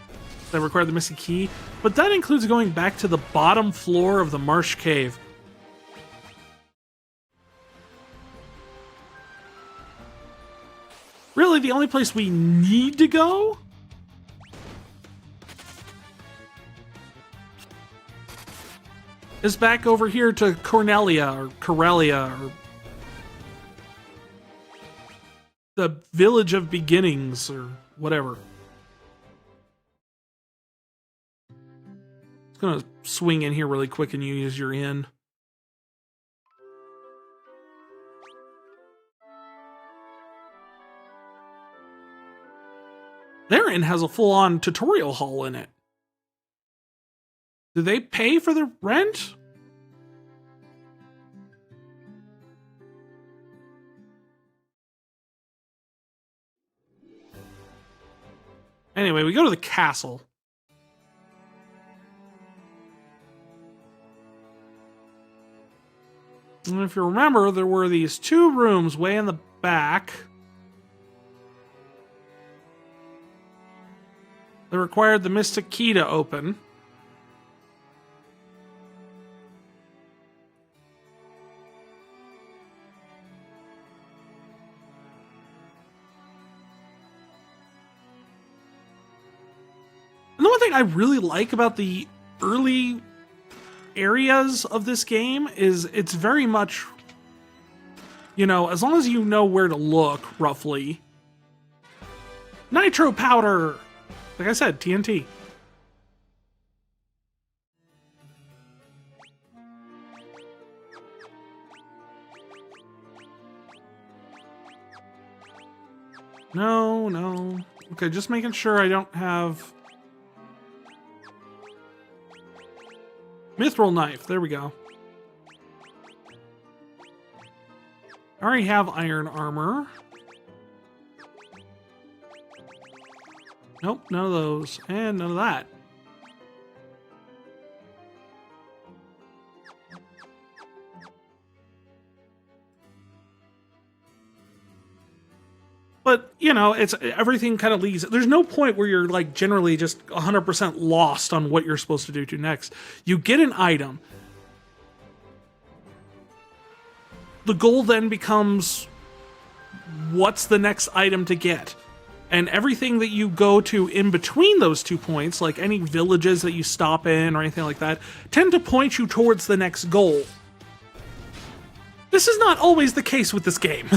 that require the mystic key, but that includes going back to the bottom floor of the Marsh Cave. Really, the only place we need to go is back over here to Cornelia, or the Village of Beginnings, or whatever. It's gonna swing in here really quick and you use your inn. Their inn has a full-on tutorial hall in it. Do they pay for the rent? Anyway, we go to the castle. And if you remember, there were these two rooms way in the back that required the mystic key to open. And the one thing I really like about the early areas of this game is it's very much, you know, as long as you know where to look, roughly. Nitro powder! Like I said, TNT. No. Okay, just making sure I don't have... Mithril knife, there we go. I already have iron armor. Nope, none of those. And none of that. But, you know, it's everything kind of leads. There's no point where you're, like, generally just 100% lost on what you're supposed to do next. You get an item. The goal then becomes, what's the next item to get? And everything that you go to in between those 2 points, like any villages that you stop in or anything like that, tend to point you towards the next goal. This is not always the case with this game.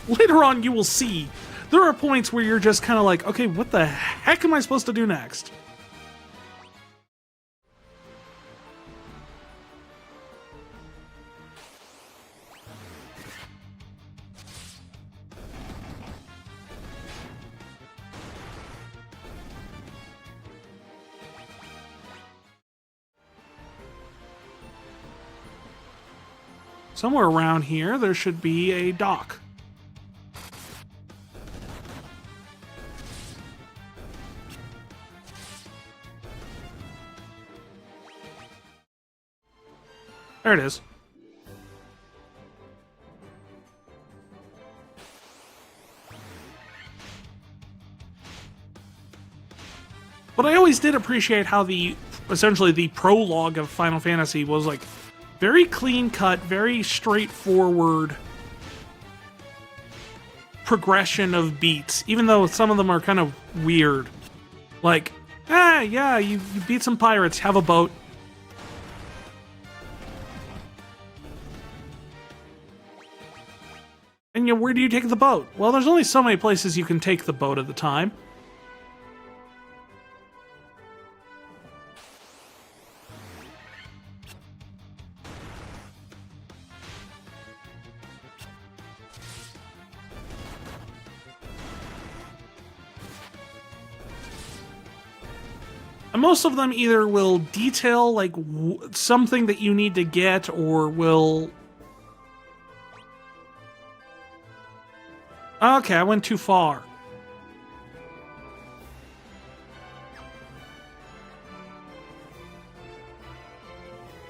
Later on, you will see there are points where you're just kind of like, okay, what the heck am I supposed to do next? Somewhere around here, there should be a dock. There it is. But I always did appreciate how essentially the prologue of Final Fantasy was like very clean cut, very straightforward progression of beats, even though some of them are kind of weird. Like, yeah, you beat some pirates, have a boat. And where do you take the boat? Well, there's only so many places you can take the boat at the time. And most of them either will detail like something that you need to get, or will... Okay, I went too far.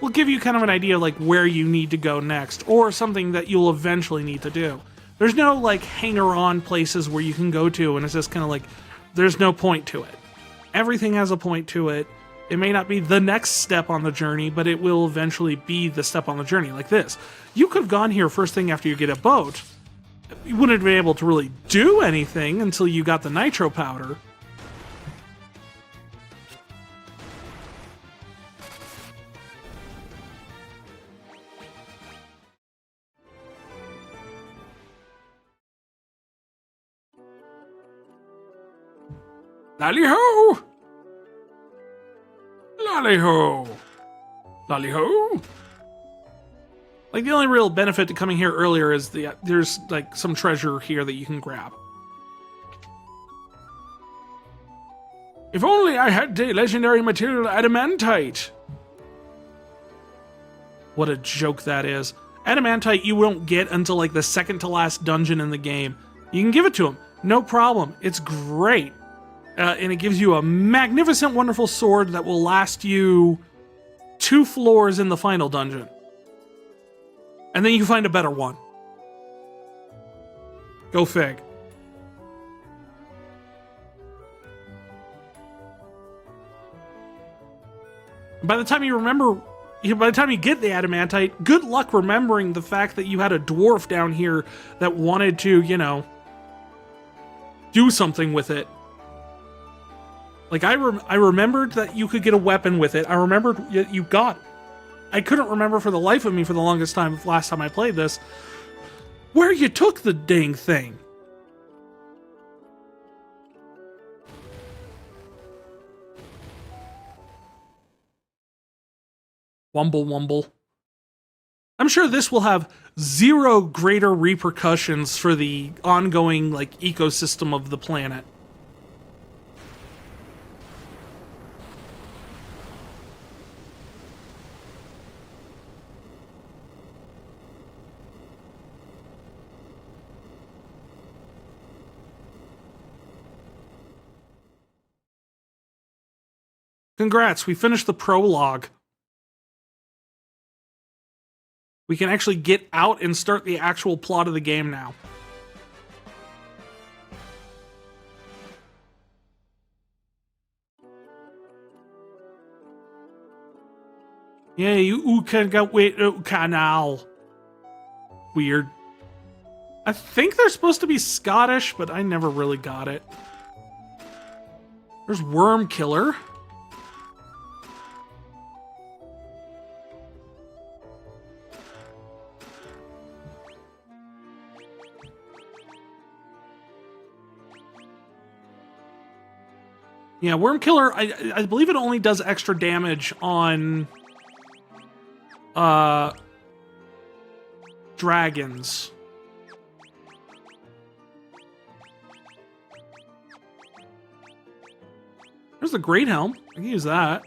We'll give you kind of an idea like where you need to go next, or something that you'll eventually need to do. There's no like hanger-on places where you can go to, and it's just kind of like, there's no point to it. Everything has a point to it. It may not be the next step on the journey, but it will eventually be the step on the journey, like this. You could have gone here first thing after you get a boat. You wouldn't have been able to really do anything until you got the nitro powder. Lally-ho! Lally-ho! Lally-ho! Like, the only real benefit to coming here earlier is there's, like, some treasure here that you can grab. If only I had the legendary material adamantite! What a joke that is. Adamantite you won't get until, like, the second to last dungeon in the game. You can give it to him. No problem. It's great. And it gives you a magnificent, wonderful sword that will last you 2 floors in the final dungeon. And then you find a better one. Go fig. By the time you get the adamantite, good luck remembering the fact that you had a dwarf down here that wanted to, do something with it. Like, I remembered that you could get a weapon with it. I remembered you got it. I couldn't remember for the life of me for the longest time, last time I played this, where you took the dang thing. Wumble wumble. I'm sure this will have zero greater repercussions for the ongoing, like, ecosystem of the planet. Congrats, we finished the prologue. We can actually get out and start the actual plot of the game now. Yeah, you can go wait canal. Weird. I think they're supposed to be Scottish, but I never really got it. There's Worm Killer. Yeah, Worm Killer, I believe it only does extra damage on dragons. There's the Great Helm. I can use that.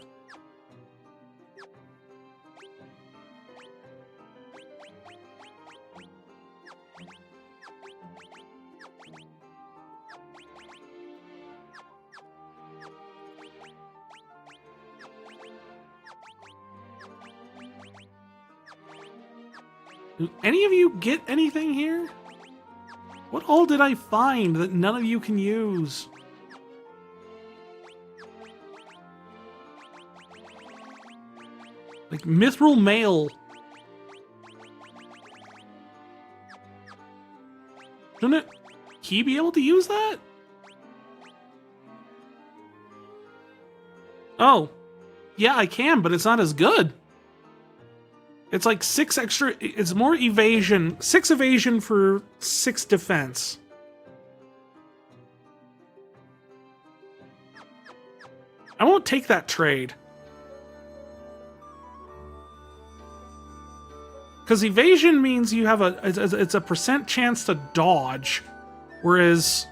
Do any of you get anything here? What all did I find that none of you can use? Like Mithril Mail. Shouldn't he be able to use that? Oh. Yeah, I can, but it's not as good. It's like 6 extra, it's more evasion, 6 evasion for 6 defense. I won't take that trade. Because evasion means you have it's a percent chance to dodge, whereas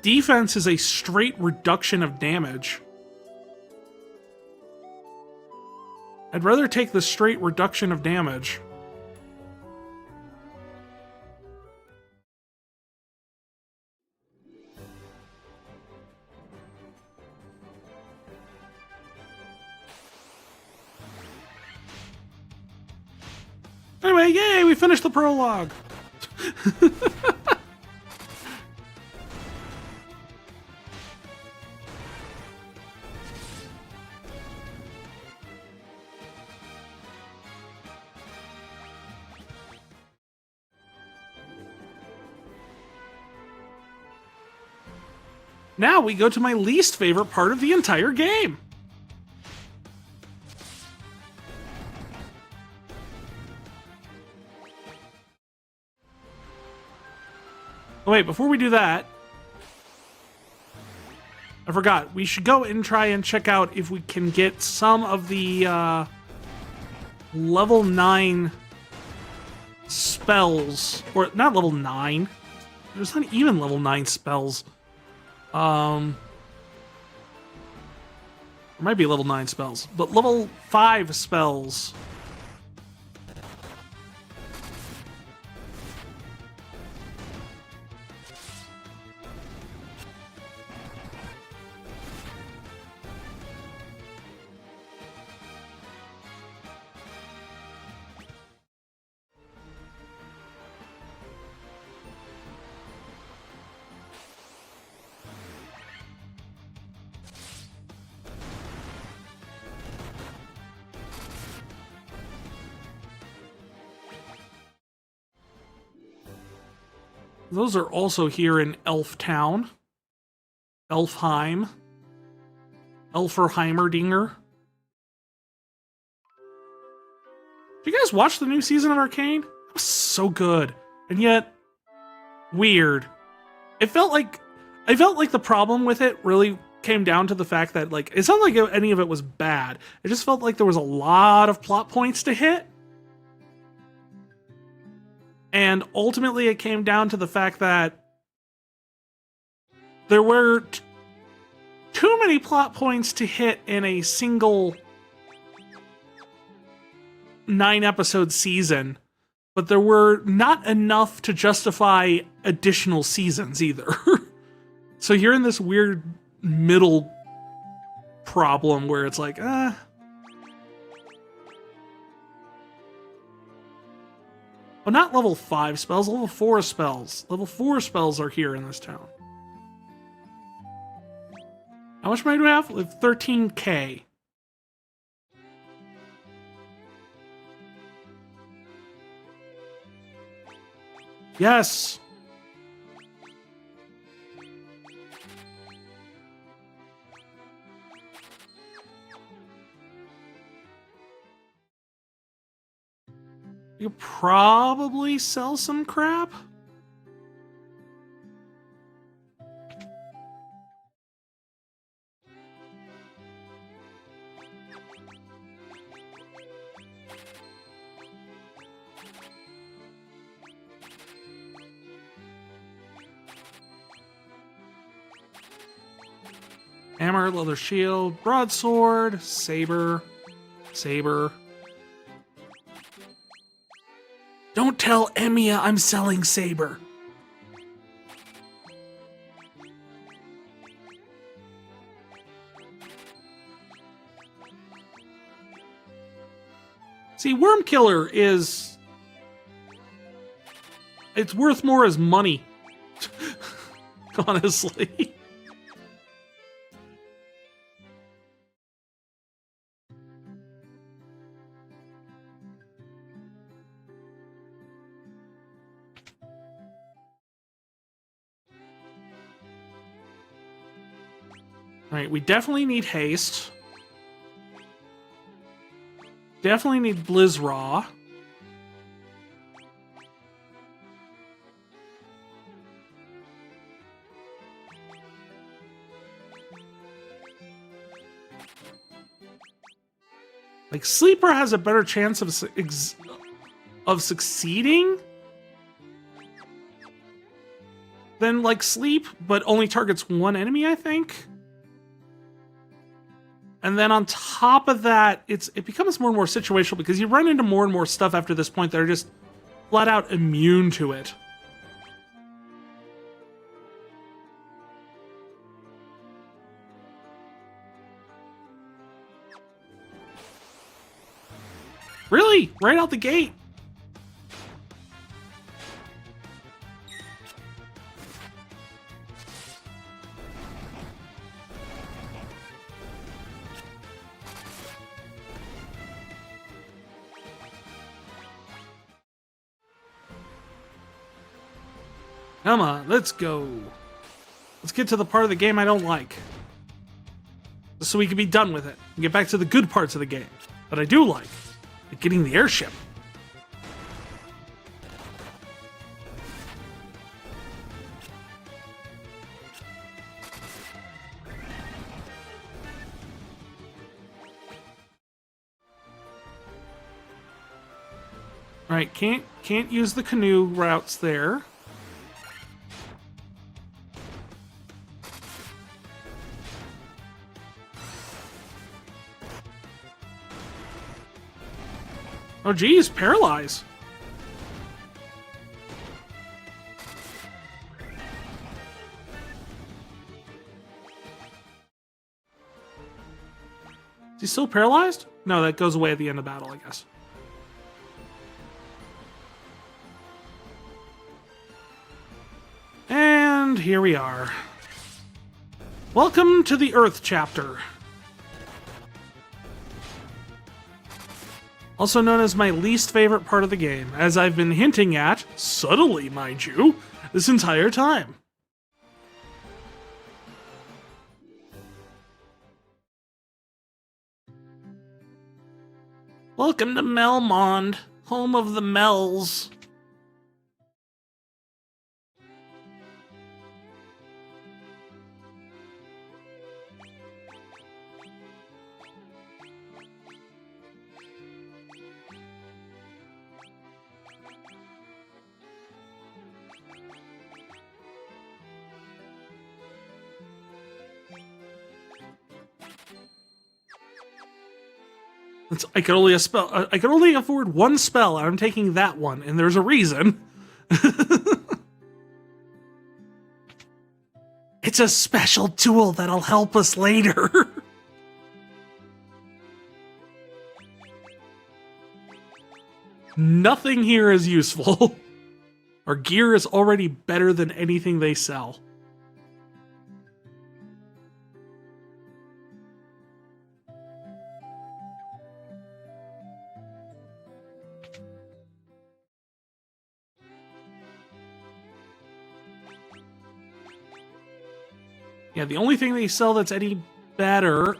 defense is a straight reduction of damage. I'd rather take the straight reduction of damage. Anyway, yay, we finished the prologue. Now we go to my least favorite part of the entire game. Oh, wait, before we do that, I forgot. We should go and try and check out if we can get some of the level 9 spells. Or, not level 9. There's not even level 9 spells. There might be level 9 spells, but level 5 spells. Those are also here in Elf Town. Elfheim. Elferheimerdinger. Did you guys watch the new season of Arcane? It was so good. And yet, weird. I felt like the problem with it really came down to the fact that, like, it's not like any of it was bad. It just felt like there was a lot of plot points to hit. And ultimately, it came down to the fact that there were too many plot points to hit in a single 9-episode season, but there were not enough to justify additional seasons either. So you're in this weird middle problem where it's like, well, not level 5 spells, level 4 spells. Level 4 spells are here in this town. How much money do we have? We have 13k. Yes! You could probably sell some crap. Hammer, leather shield, broadsword, saber, saber. Don't tell Emiya I'm selling saber. See, Worm Killer is... it's worth more as money. Honestly. Alright, we definitely need haste. Definitely need Blizzraw. Like, Sleeper has a better chance of succeeding than, like, Sleep, but only targets one enemy, I think. And then on top of that, it becomes more and more situational because you run into more and more stuff after this point that are just flat out immune to it. Really? Right out the gate? Come on, let's go. Let's get to the part of the game I don't like. Just so we can be done with it and get back to the good parts of the game that I do like getting the airship. All right, can't use the canoe routes there. Oh geez, paralyze. Is he still paralyzed? No, that goes away at the end of battle, I guess. And here we are. Welcome to the Earth chapter. Also known as my least favorite part of the game, as I've been hinting at, subtly mind you, this entire time. Welcome to Melmond, home of the Mells. I could only afford one spell, and I'm taking that one, and there's a reason. It's a special tool that'll help us later. Nothing here is useful. Our gear is already better than anything they sell. Yeah, the only thing they sell that's any better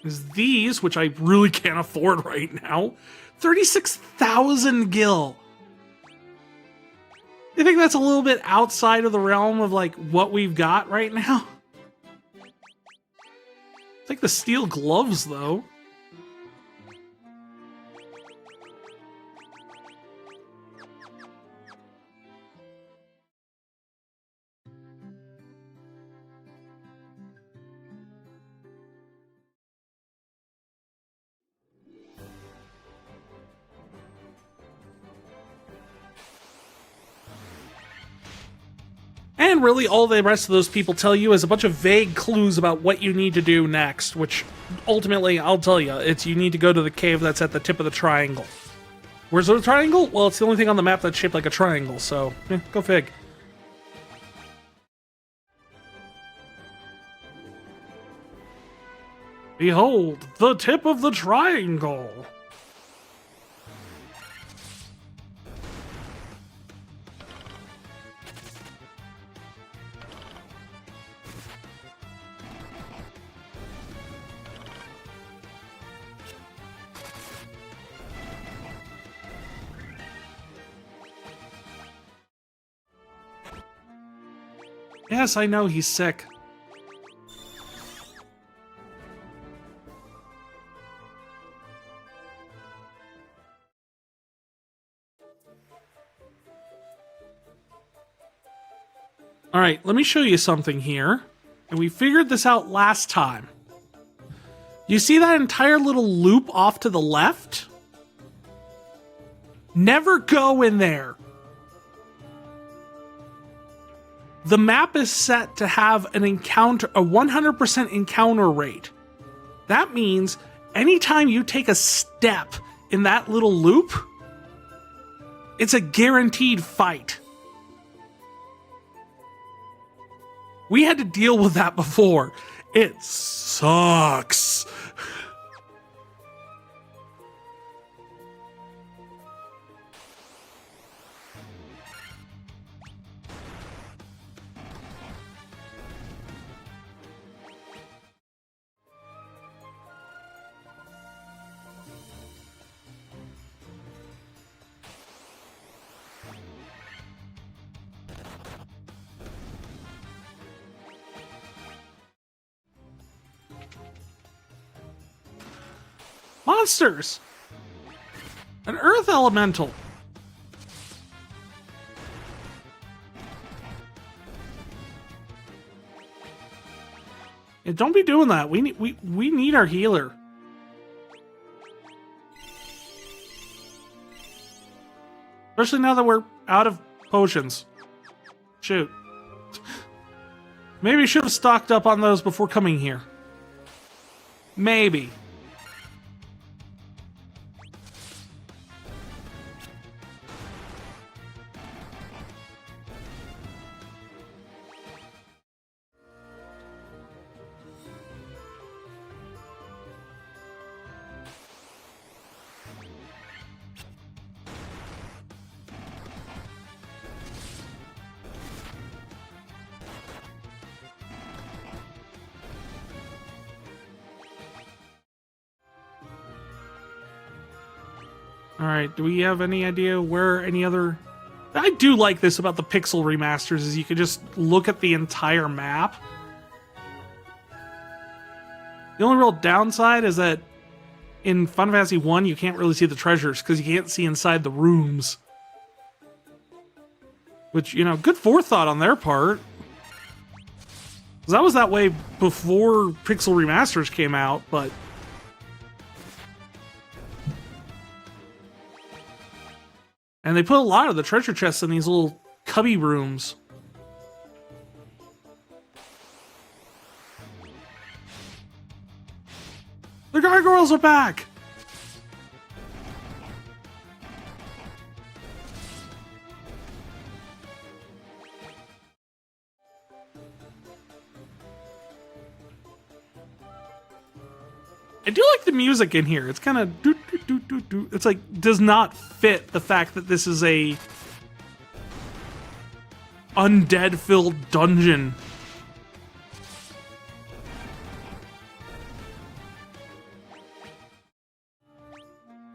is these, which I really can't afford right now. 36,000 gil. You think that's a little bit outside of the realm of like what we've got right now? It's like the steel gloves though. And really all the rest of those people tell you is a bunch of vague clues about what you need to do next, which ultimately, I'll tell you, it's you need to go to the cave that's at the tip of the triangle. Where's the triangle? Well, it's the only thing on the map that's shaped like a triangle, so go fig. Behold, the tip of the triangle. Yes, I know he's sick. All right, let me show you something here. And we figured this out last time. You see that entire little loop off to the left? Never go in there. The map is set to have an encounter, a 100% encounter rate. That means anytime you take a step in that little loop, it's a guaranteed fight. We had to deal with that before. It sucks. Monsters! An earth elemental! Yeah, don't be doing that. We need our healer. Especially now that we're out of potions. Shoot. Maybe we should have stocked up on those before coming here. Maybe. Alright, do we have any idea where any other... I do like this about the pixel remasters, is you can just look at the entire map. The only real downside is that in Final Fantasy 1 you can't really see the treasures, because you can't see inside the rooms. Which, you know, good forethought on their part. Because that was that way before pixel remasters came out, but... And they put a lot of the treasure chests in these little cubby rooms. The gargoyles are back! I do like the music in here. It's kind of do do do do do. It's like does not fit the fact that this is a undead-filled dungeon.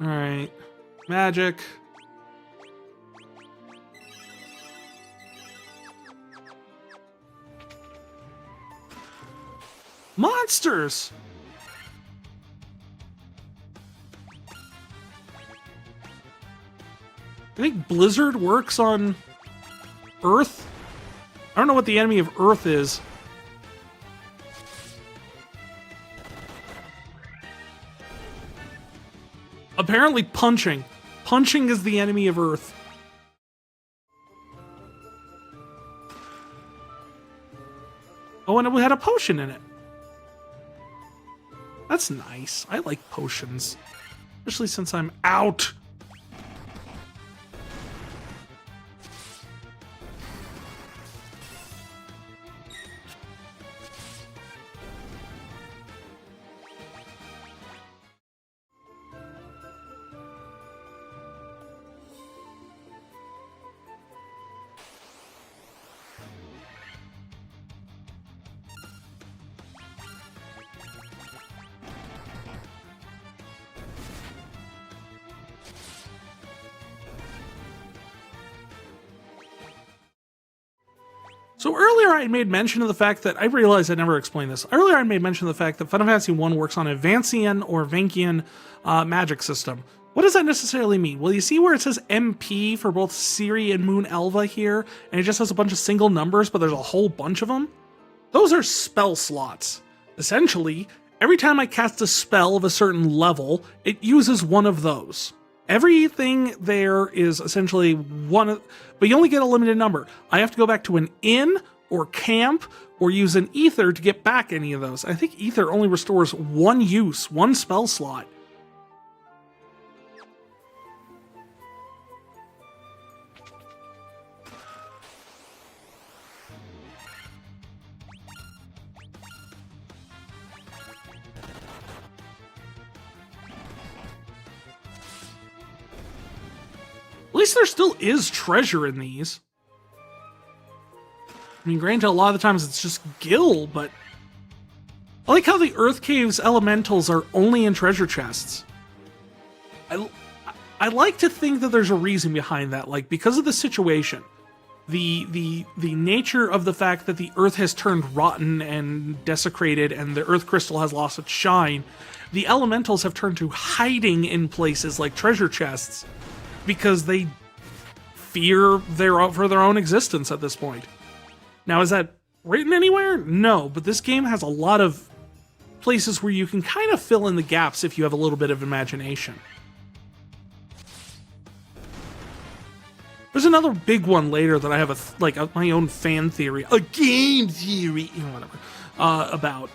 All right, magic. Monsters. I think Blizzard works on Earth. I don't know what the enemy of Earth is. Apparently punching. Punching is the enemy of Earth. Oh, and it had a potion in it. That's nice. I like potions. Especially since I'm out. So earlier I made mention of the fact that, I realized I never explained this. Earlier I made mention of the fact that Final Fantasy 1 works on a Vancian or Vankian magic system. What does that necessarily mean? Well, you see where it says MP for both Ciri and Moon Elva here, and it just has a bunch of single numbers, but there's a whole bunch of them? Those are spell slots. Essentially, every time I cast a spell of a certain level, it uses one of those. Everything there is essentially one, but you only get a limited number. I have to go back to an inn or camp or use an ether to get back any of those. I think ether only restores one use, one spell slot. At least there still is treasure in these. I mean, granted, a lot of the times it's just gil, but I like how the Earth Cave's elementals are only in treasure chests. I like to think that there's a reason behind that, like because of the situation, the nature of the fact that the Earth has turned rotten and desecrated, and the Earth crystal has lost its shine. The elementals have turned to hiding in places like treasure chests, because they fear for their own existence at this point. Now, is that written anywhere? No, but this game has a lot of places where you can kind of fill in the gaps if you have a little bit of imagination. There's another big one later that I have my own fan theory, a game theory, whatever, about.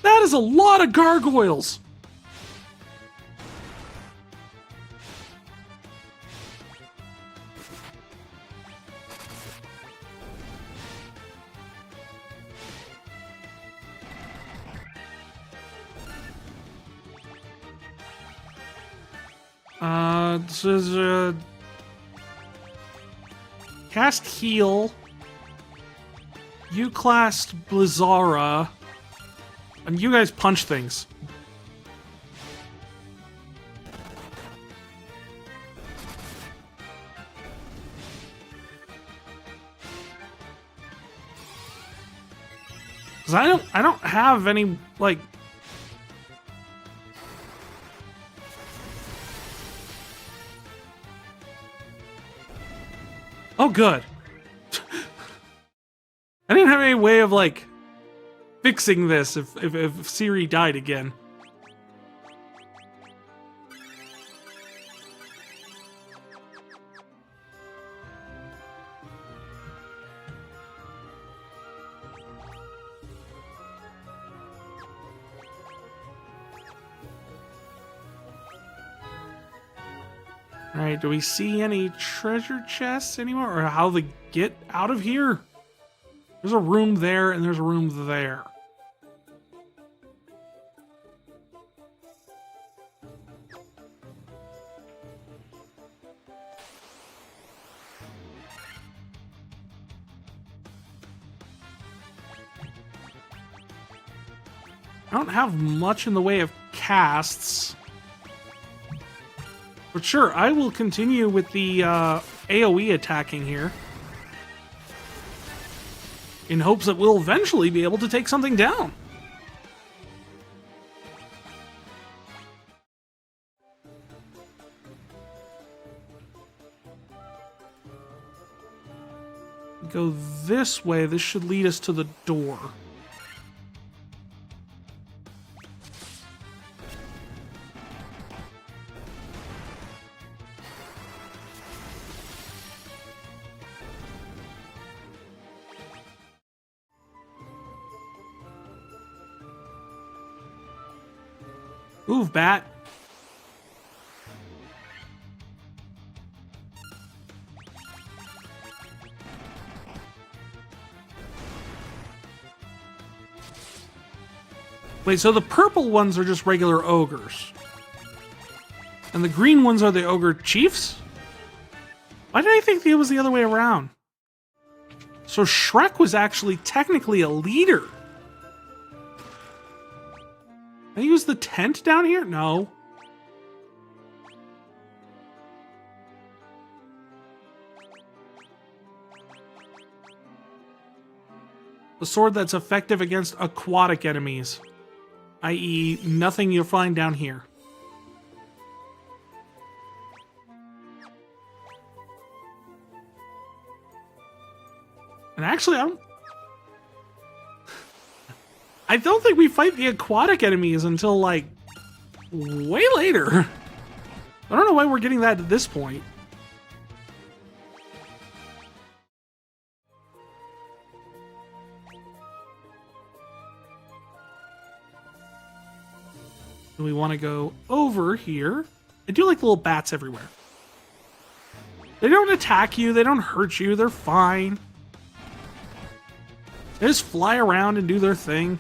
That is a lot of gargoyles! This is, cast heal. You classed Blizzara. And you guys punch things. Cause I don't have any, like... Oh, good. I didn't have any way of, like, fixing this if Ciri died again. Alright, do we see any treasure chests anymore? Or how to get out of here? There's a room there and there's a room there. I don't have much in the way of casts. But sure, I will continue with the AoE attacking here. In hopes that we'll eventually be able to take something down. Go this way, this should lead us to the door. Move, bat. Wait, so the purple ones are just regular ogres. And the green ones are the ogre chiefs? Why did I think it was the other way around? So Shrek was actually technically a leader. Can I use the tent down here? No. A sword that's effective against aquatic enemies. I.e., nothing you'll find down here. And actually, I don't think we fight the aquatic enemies until, like, way later. I don't know why we're getting that at this point. Do we want to go over here? I do like the little bats everywhere. They don't attack you. They don't hurt you. They're fine. They just fly around and do their thing.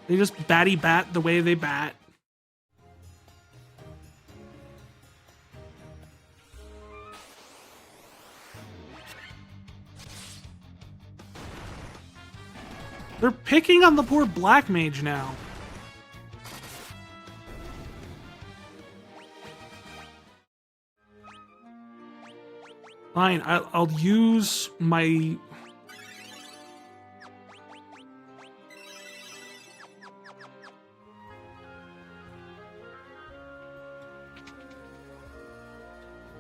They just batty bat the way they bat. They're picking on the poor black mage now. Fine, I'll use my...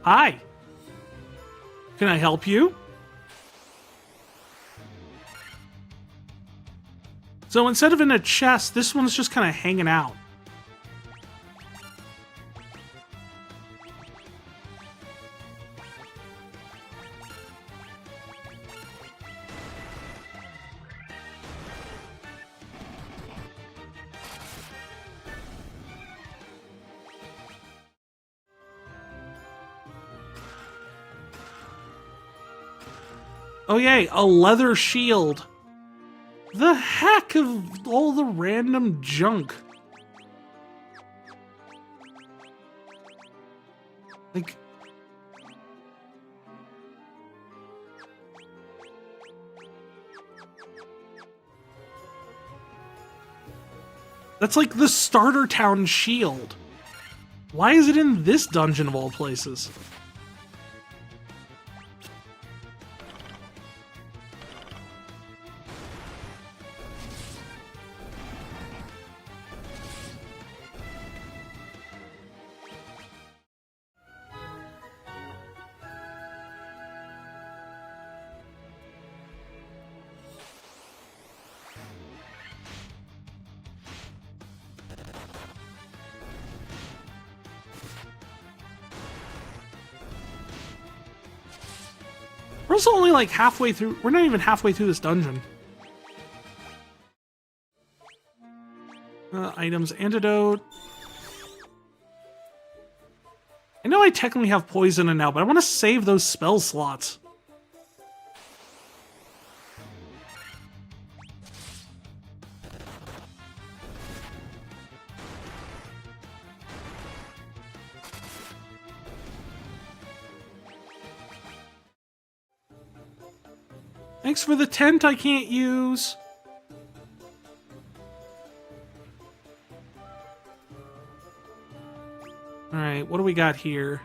Hi. Can I help you? So instead of in a chest, this one's just kind of hanging out. Oh yay, a leather shield. The heck of all the random junk. Like... That's like the starter town shield. Why is it in this dungeon of all places? We're also only like halfway through. We're not even halfway through this dungeon. Items, antidote. I know I technically have poison in now, but I want to save those spell slots. Thanks for the tent I can't use. Alright, what do we got here?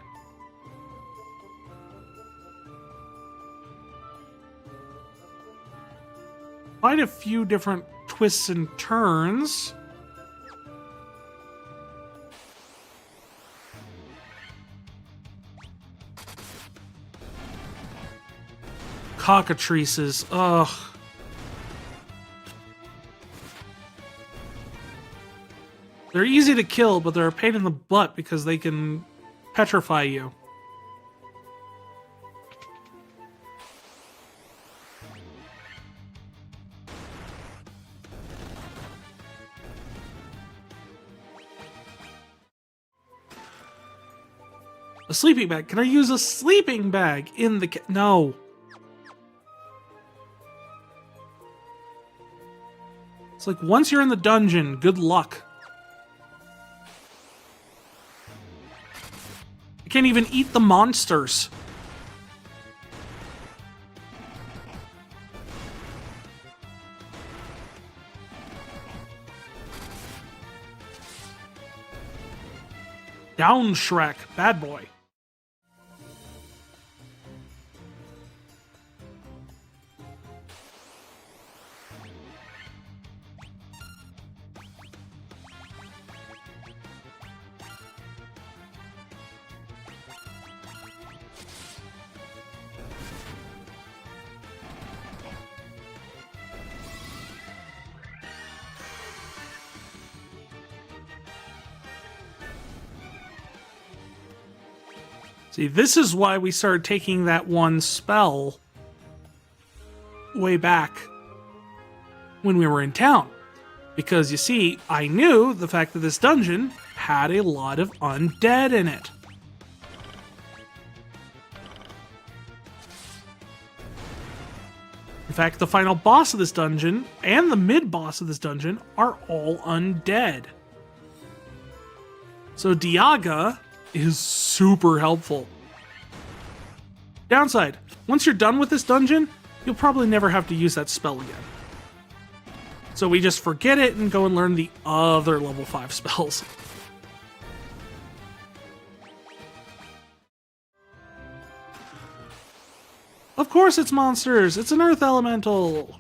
Quite a few different twists and turns. Cockatrices, ugh. They're easy to kill, but they're a pain in the butt because they can petrify you. A sleeping bag. Can I use a sleeping bag in the no. It's like once you're in the dungeon, good luck. I can't even eat the monsters. Down, Shrek. Bad boy. See, this is why we started taking that one spell way back when we were in town. Because, you see, I knew the fact that this dungeon had a lot of undead in it. In fact, the final boss of this dungeon and the mid-boss of this dungeon are all undead. So Diaga is super helpful. Downside, once you're done with this dungeon, you'll probably never have to use that spell again. So we just forget it and go and learn the other level 5 spells. Of course it's monsters! It's an earth elemental!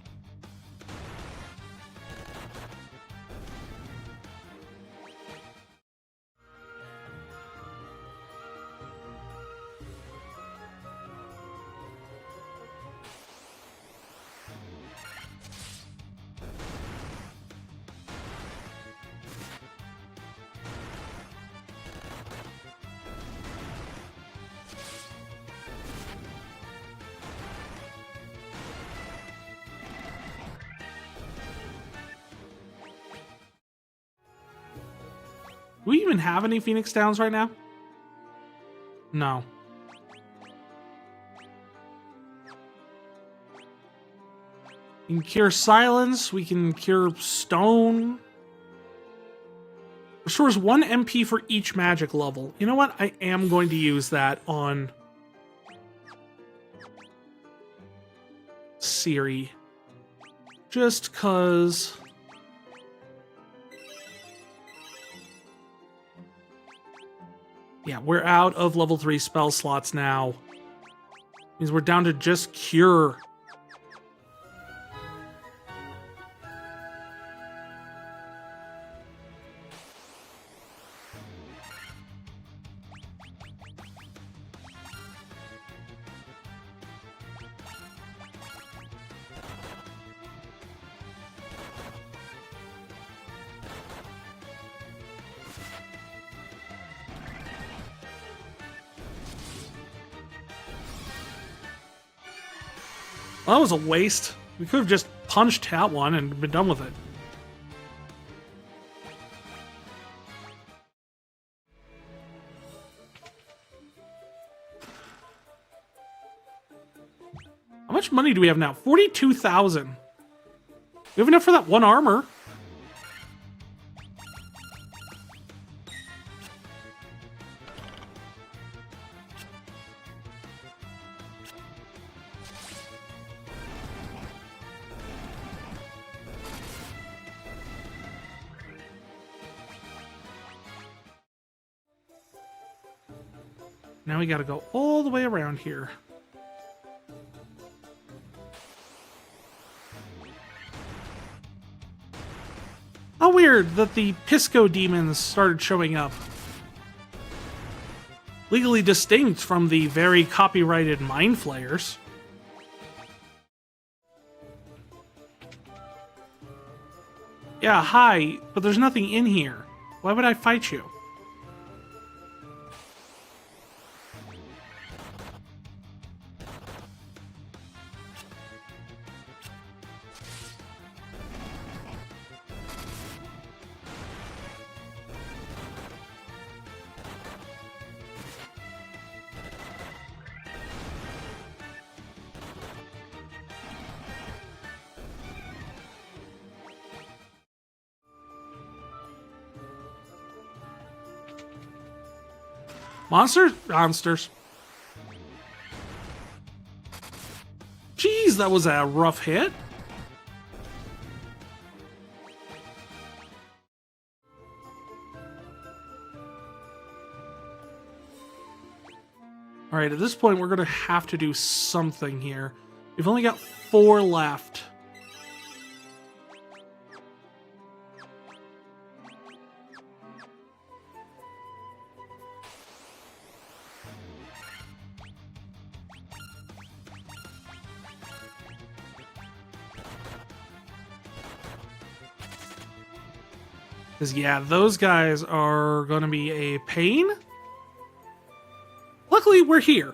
Do we even have any Phoenix Downs right now? No. We can cure silence, we can cure stone. Restores 1 MP for each magic level. You know what? I am going to use that on Siri. Just cause... Yeah, we're out of level 3 spell slots now. Means we're down to just cure. Well, that was a waste. We could have just punched out one and been done with it. How much money do we have now? 42,000. We have enough for that one armor. Now we gotta go all the way around here. How weird that the Pisco demons started showing up. Legally distinct from the very copyrighted Mind Flayers. Yeah, hi, but there's nothing in here. Why would I fight you? Monsters? Monsters. Jeez, that was a rough hit. All right, at this point, we're going to have to do something here. We've only got 4 left. Because, yeah, those guys are going to be a pain. Luckily, we're here.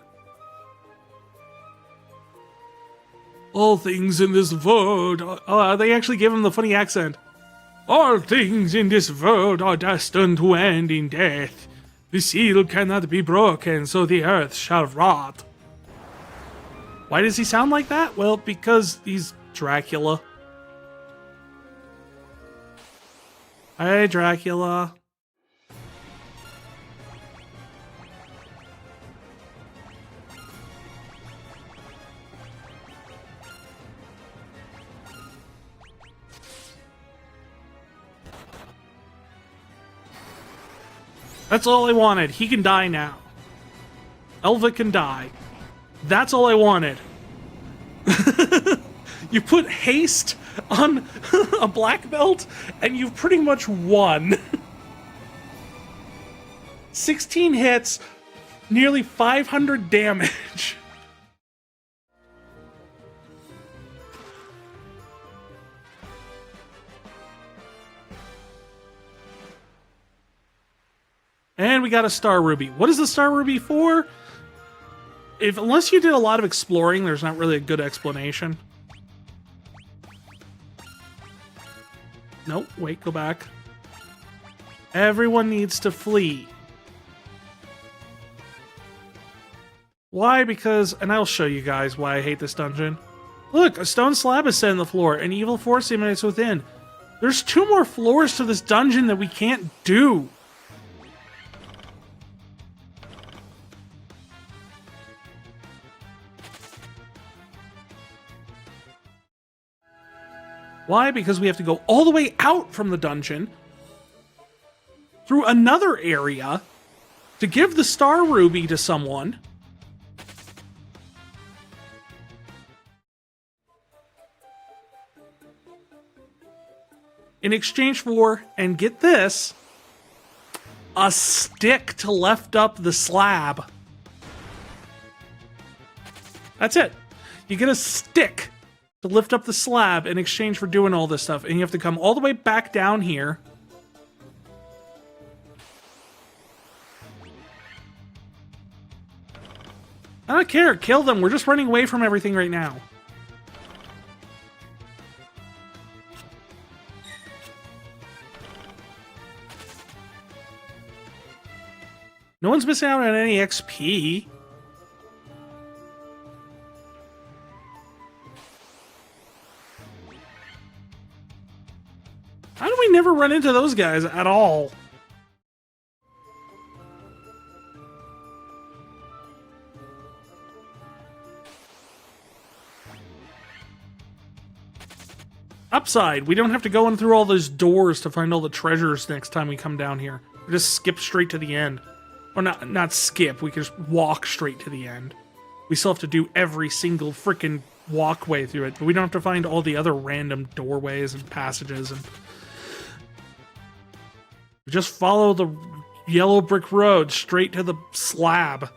All things in this world... they actually give him the funny accent. All things in this world are destined to end in death. The seal cannot be broken, so the earth shall rot. Why does he sound like that? Well, because he's Dracula. Hey, Dracula. That's all I wanted. He can die now. Elva can die. That's all I wanted. You put haste on a black belt, and you've pretty much won. 16 hits, nearly 500 damage. And we got a Star Ruby. What is the Star Ruby for? Unless you did a lot of exploring, there's not really a good explanation. Nope, wait, go back. Everyone needs to flee. Why? Because, and I'll show you guys why I hate this dungeon. Look, a stone slab is set in the floor, an evil force emanates within. There's 2 more floors to this dungeon that we can't do. Why? Because we have to go all the way out from the dungeon, through another area, to give the Star Ruby to someone. In exchange for, and get this, a stick to lift up the slab. That's it. You get a stick to lift up the slab in exchange for doing all this stuff. And you have to come all the way back down here. I don't care. Kill them. We're just running away from everything right now. No one's missing out on any XP. How do we never run into those guys at all? Upside, we don't have to go in through all those doors to find all the treasures next time we come down here. We just skip straight to the end. Or not skip, we can just walk straight to the end. We still have to do every single freaking walkway through it, but we don't have to find all the other random doorways and passages and... Just follow the yellow brick road straight to the slab.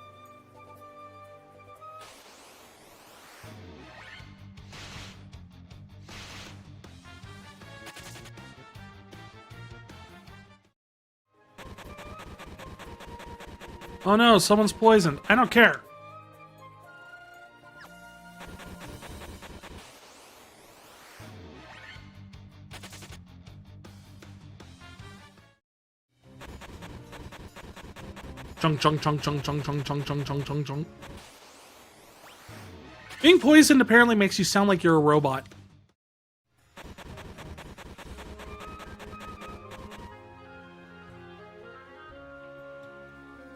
Oh no, someone's poisoned. I don't care. Chung chung chung chung chung chung chung chung chung chung chung. Being poisoned apparently makes you sound like you're a robot.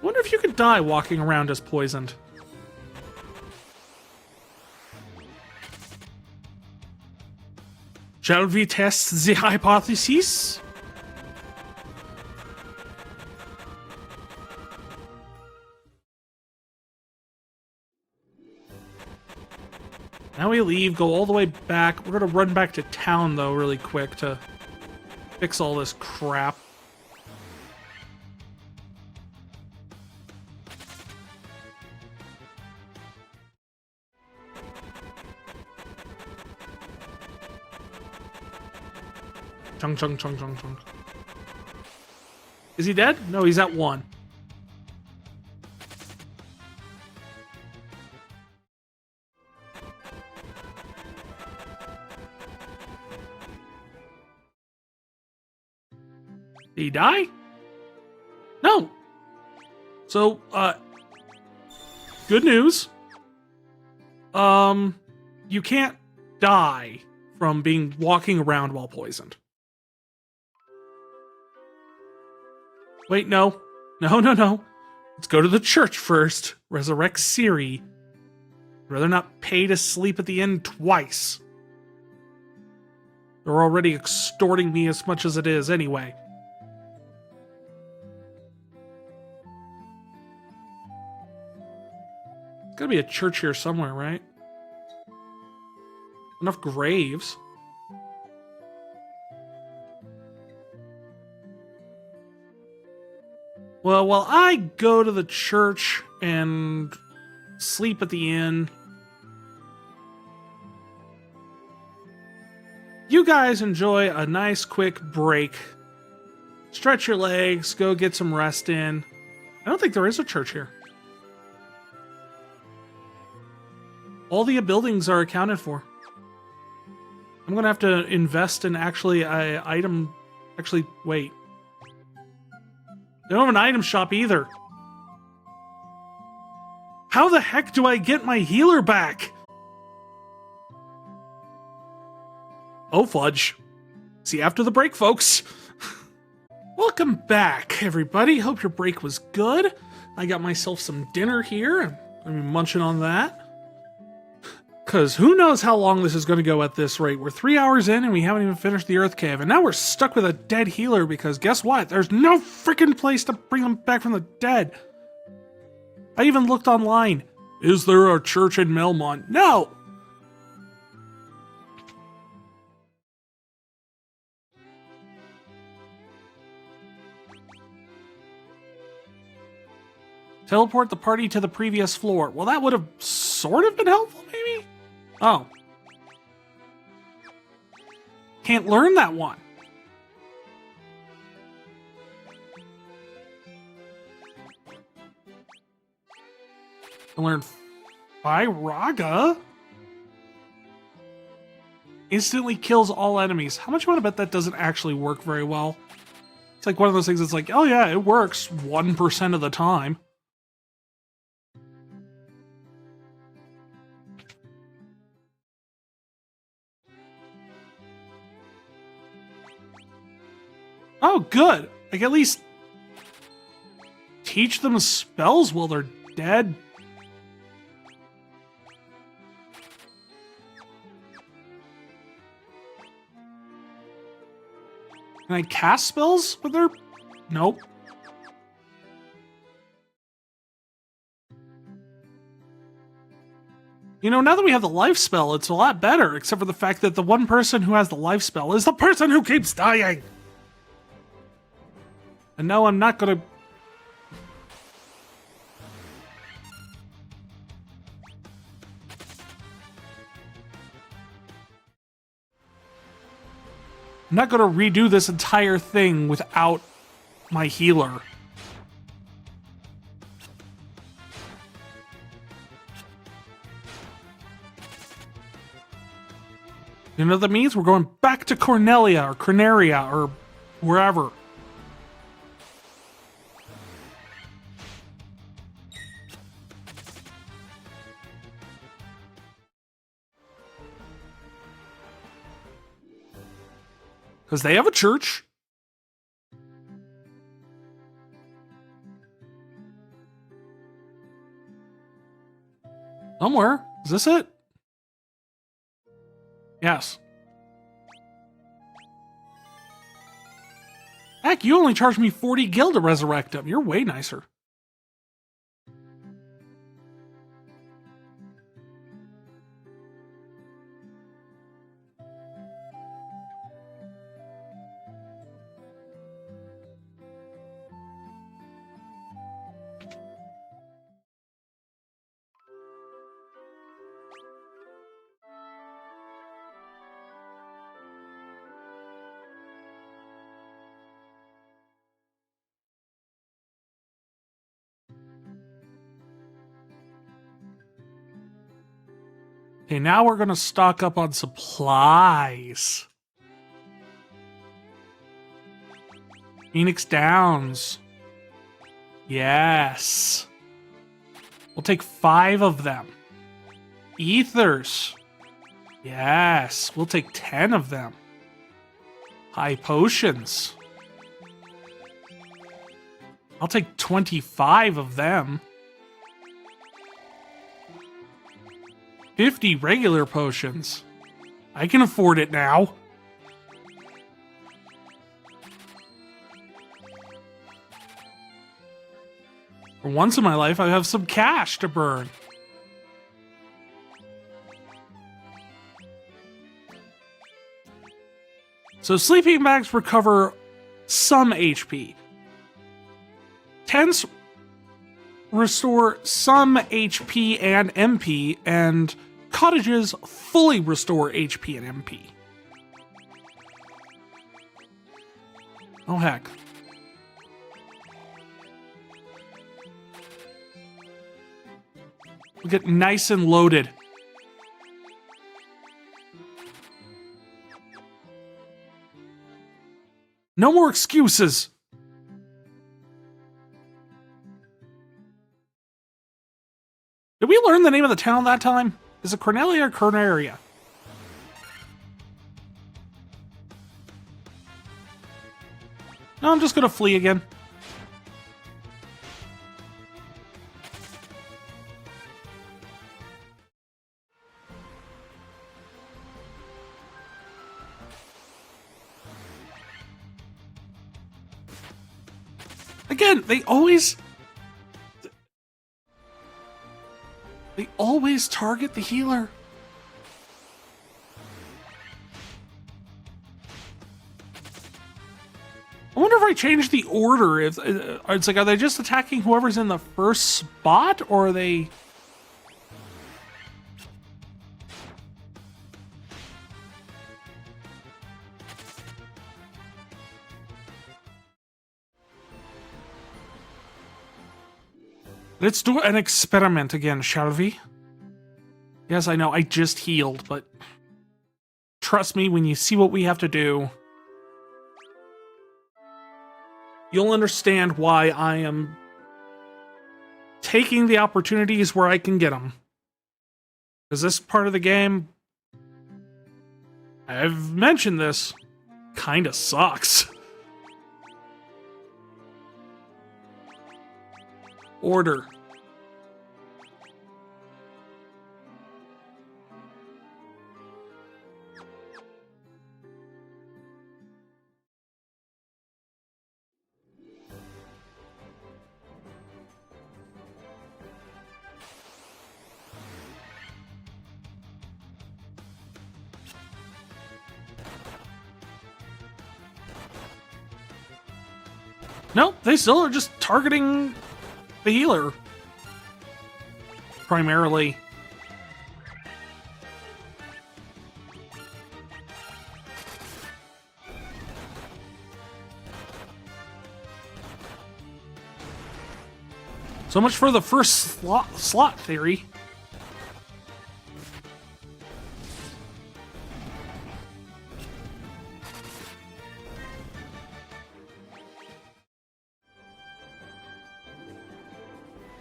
Wonder if you could die walking around as poisoned. Shall we test the hypothesis? Now we leave, go all the way back. We're gonna run back to town, though, really quick to fix all this crap. Chung, chung, chung, chung, chung. Is he dead? No, he's at 1. Did he die? No. So, good news. You can't die from walking around while poisoned. Wait, no. No, no, no. Let's go to the church first. Resurrect Siri. I'd rather not pay to sleep at the inn twice. They're already extorting me as much as it is anyway. There's gotta be a church here somewhere, right? Enough graves. Well, while I go to the church and sleep at the inn, you guys enjoy a nice quick break. Stretch your legs, go get some rest in. I don't think there is a church here. All the buildings are accounted for. I'm gonna have to invest in actually an item. Actually, wait. They don't have an item shop either. How the heck do I get my healer back? Oh, fudge. See you after the break, folks. Welcome back, everybody. Hope your break was good. I got myself some dinner here. I'm munching on that. Because who knows how long this is going to go at this rate. We're 3 hours in and we haven't even finished the Earth Cave. And now we're stuck with a dead healer because guess what? There's no freaking place to bring them back from the dead. I even looked online. Is there a church in Melmont? No! Teleport the party to the previous floor. Well, that would have sort of been helpful, maybe? Oh. Can't learn that one. I learned Raga. Instantly kills all enemies. How much you want to bet that doesn't actually work very well? It's like one of those things that's like, oh yeah, it works 1% of the time. Oh, good. I can at least teach them spells while they're dead. Can I cast spells with their... Nope. You know, now that we have the life spell, it's a lot better, except for the fact that the one person who has the life spell is the person who keeps dying. And no, I'm not gonna... I'm not gonna redo this entire thing without my healer. You know what that means? We're going back to Cornelia or Corneria or wherever. Because they have a church. Somewhere. Is this it? Yes. Heck, you only charged me 40 gil to resurrect him. You're way nicer. Okay, now we're gonna stock up on supplies. Phoenix Downs. Yes. We'll take 5 of them. Ethers. Yes. We'll take 10 of them. High potions. I'll take 25 of them. 50 regular potions. I can afford it now. For once in my life, I have some cash to burn. So sleeping bags recover some HP. Tents restore some HP and MP, and cottages fully restore HP and MP. Oh heck. We'll get nice and loaded. No more excuses. Did we learn the name of the town that time? Is it Cornelia or Corneria? No, I'm just gonna flee again. Again, they always target the healer. I wonder if I change the order. If it's like, are they just attacking whoever's in the first spot, or are they? Let's do an experiment again, shall we? Yes, I know, I just healed, but trust me, when you see what we have to do, you'll understand why I am taking the opportunities where I can get them. Because this part of the game, I've mentioned this, kinda sucks. Order. Nope, they still are just targeting the healer. Primarily. So much for the first slot theory.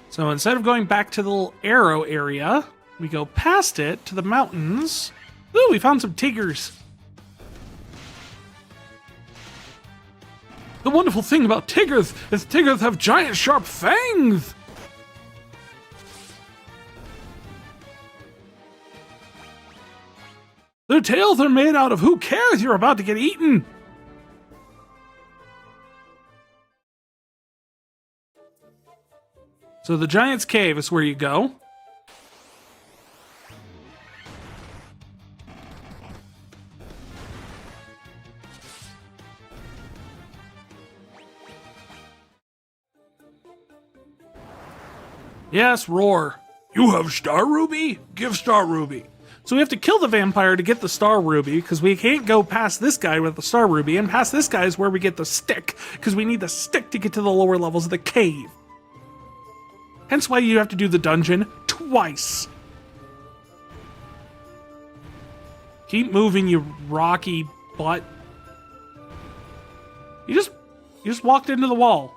So instead of going back to the little arrow area, we go past it to the mountains. Ooh, we found some tigers. The wonderful thing about tigers is tigers have giant sharp fangs. The tails are made out of who cares? You're about to get eaten. So the Giant's Cave is where you go. Yes, roar. You have Star Ruby? Give Star Ruby. So we have to kill the vampire to get the Star Ruby, because we can't go past this guy with the Star Ruby, and past this guy is where we get the stick, because we need the stick to get to the lower levels of the cave. Hence why you have to do the dungeon twice. Keep moving, you rocky butt. You just walked into the wall.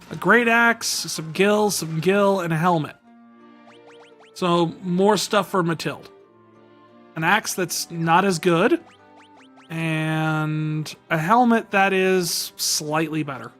A great axe, some gills, and a helmet. So more stuff for Mathilde. An axe that's not as good, and a helmet that is slightly better.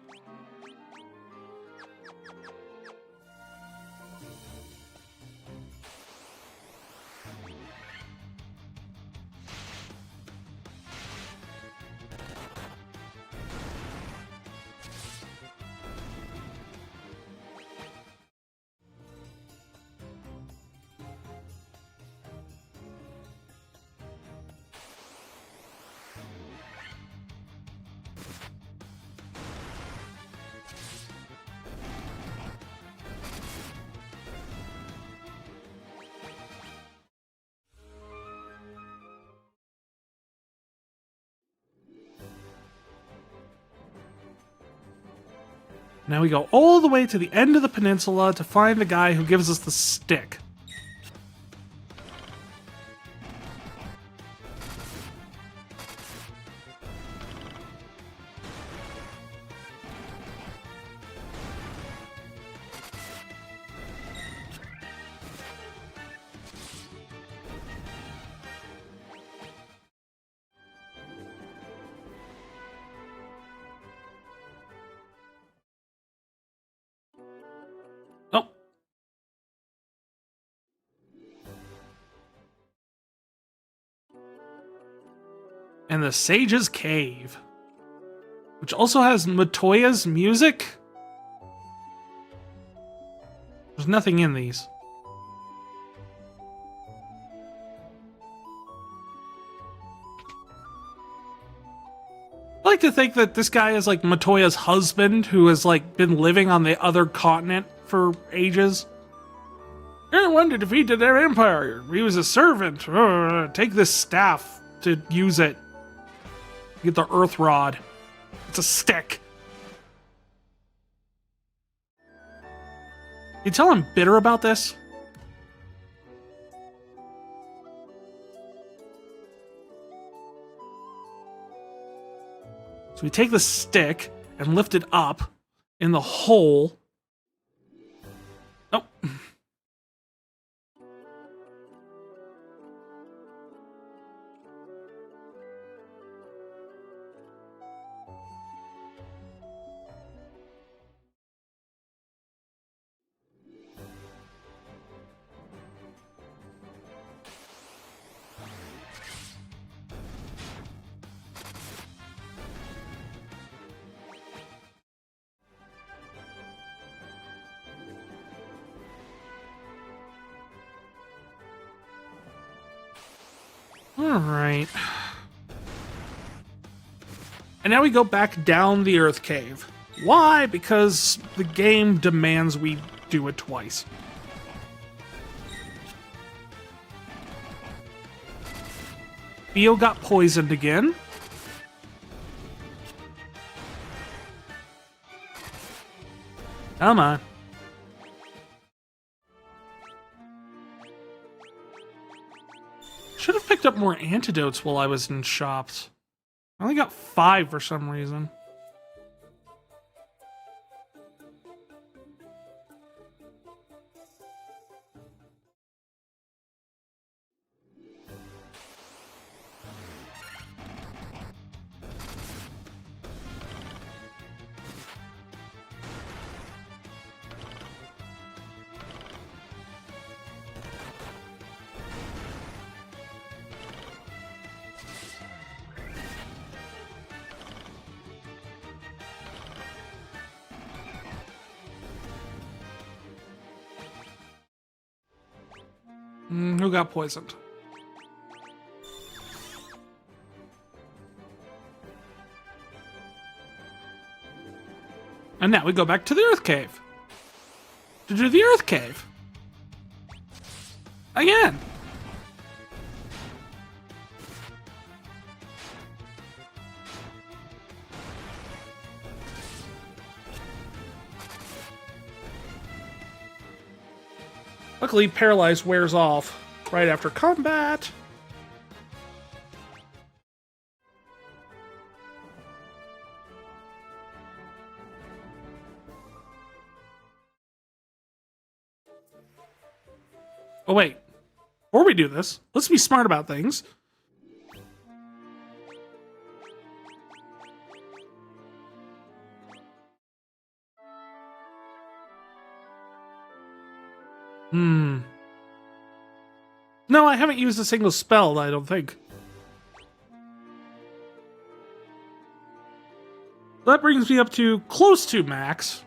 Now we go all the way to the end of the peninsula to find the guy who gives us the stick. Oh. And the Sage's Cave, which also has Matoya's music. There's nothing in these. I like to think that this guy is like Matoya's husband, who has like been living on the other continent for ages. Anyone to defeat their empire. He was a servant. Take this staff to use it. Get the earth rod. It's a stick. You tell I'm bitter about this? So we take the stick and lift it up in the hole. Oh. Alright. And now we go back down the Earth Cave. Why? Because the game demands we do it twice. Theo got poisoned again. Come on. Should have picked up more antidotes while I was in shops. I only got 5 for some reason. Who got poisoned? And now we go back to the Earth Cave. To do the Earth Cave. Again. Luckily, Paralyze wears off right after combat. Oh, wait. Before we do this, let's be smart about things. No, I haven't used a single spell, I don't think. That brings me up to close to max.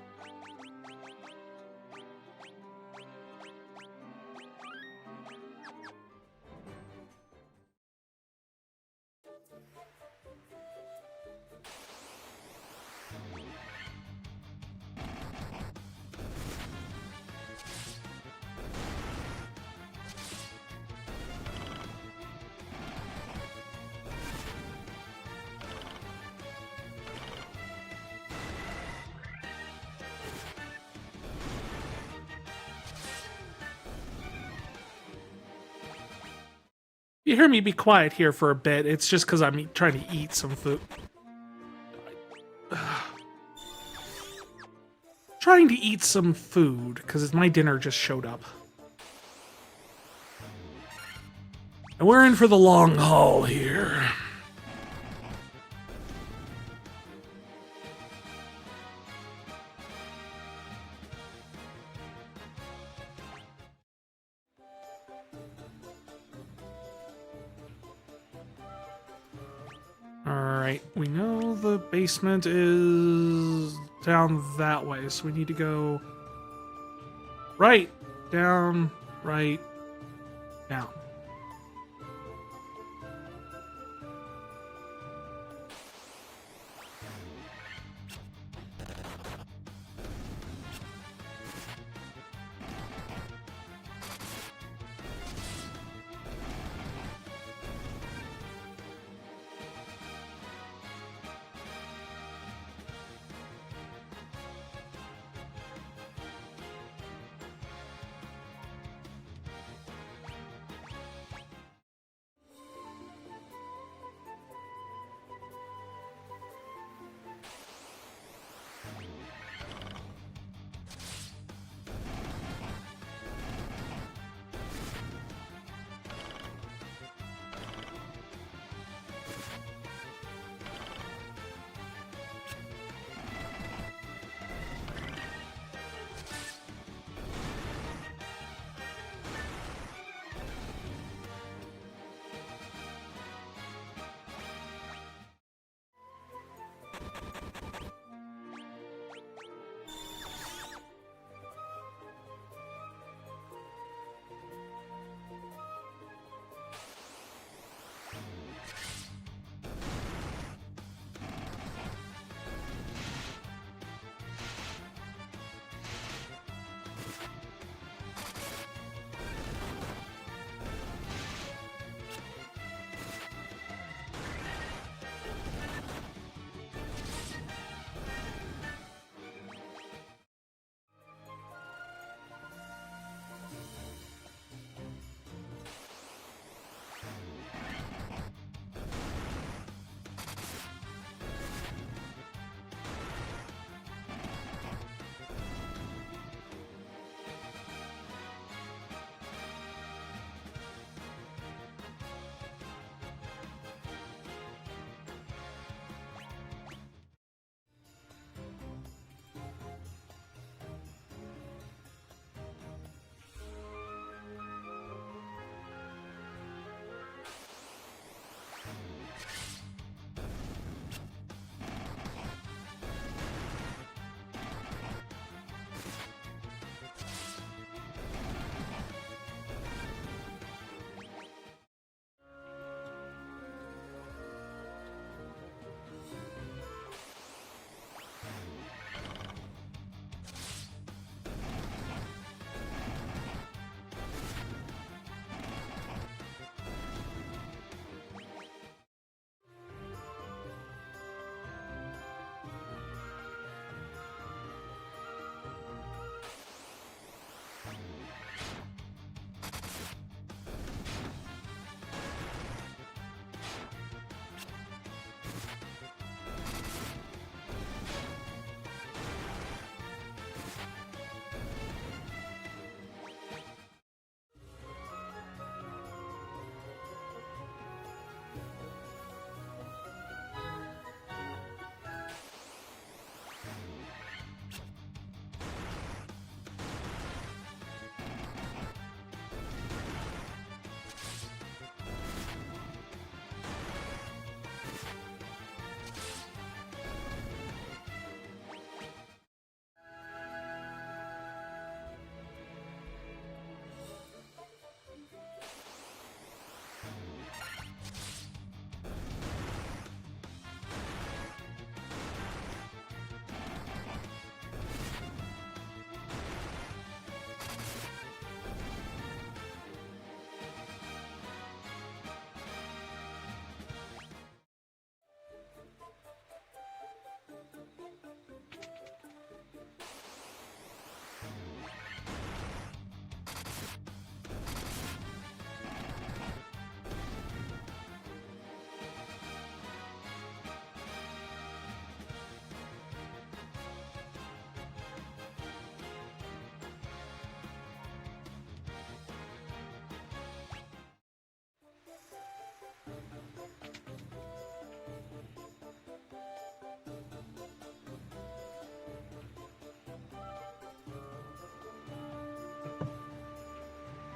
You hear me be quiet here for a bit, it's just because I'm trying to eat some food. Trying to eat some food, because my dinner just showed up. And we're in for the long haul here. Alright, we know the basement is down that way, so we need to go right, down, right, down.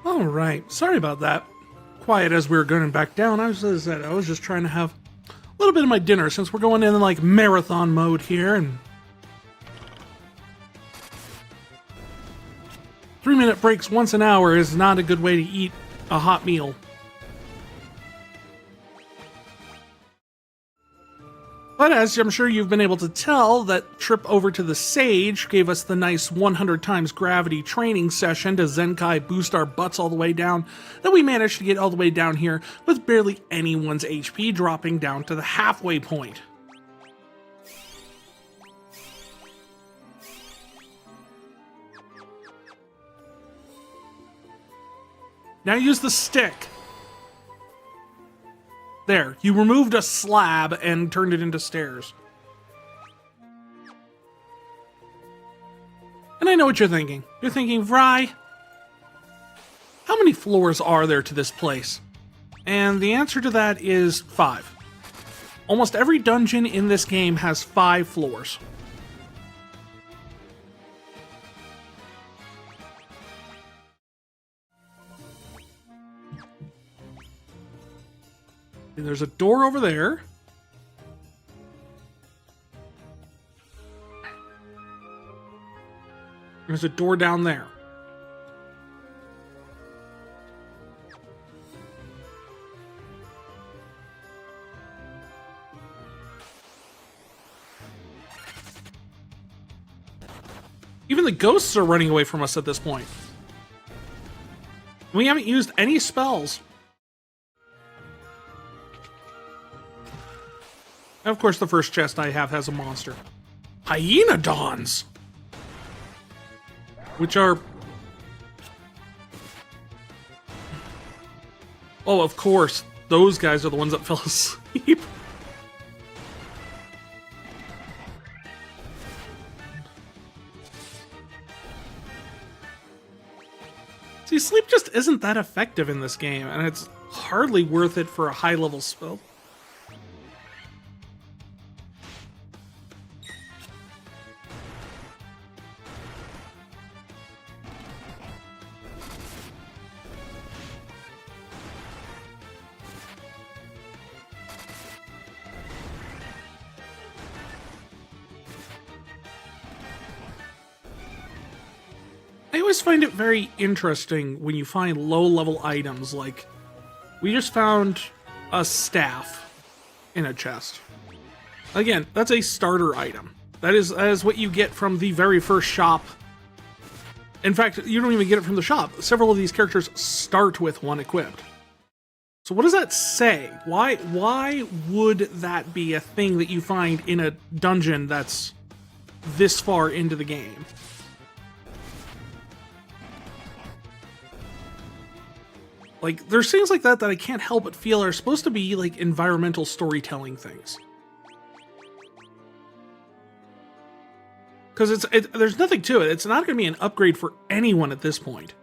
All right, sorry about that. Quiet as we were going back down. I was just trying to have a little bit of my dinner since we're going in like marathon mode here, and 3-minute breaks once an hour is not a good way to eat a hot meal. But as I'm sure you've been able to tell, that trip over to the Sage gave us the nice 100 times gravity training session to Zenkai boost our butts all the way down, that we managed to get all the way down here with barely anyone's HP dropping down to the halfway point. Now use the stick. There, you removed a slab and turned it into stairs. And I know what you're thinking. You're thinking, Vry, how many floors are there to this place? And the answer to that is 5. Almost every dungeon in this game has 5 floors. And there's a door over there. There's a door down there. Even the ghosts are running away from us at this point. We haven't used any spells. And of course, the first chest I have has a monster. Hyenodons! Which are... Oh, of course. Those guys are the ones that fell asleep. See, sleep just isn't that effective in this game, and it's hardly worth it for a high-level spell. I always find it very interesting when you find low-level items, like we just found a staff in a chest. Again, that's a starter item. That is what you get from the very first shop. In fact, you don't even get it from the shop. Several of these characters start with one equipped. So what does that say? Why would that be a thing that you find in a dungeon that's this far into the game? Like, there's things like that that I can't help but feel are supposed to be, like, environmental storytelling things. Because there's nothing to it. It's not going to be an upgrade for anyone at this point.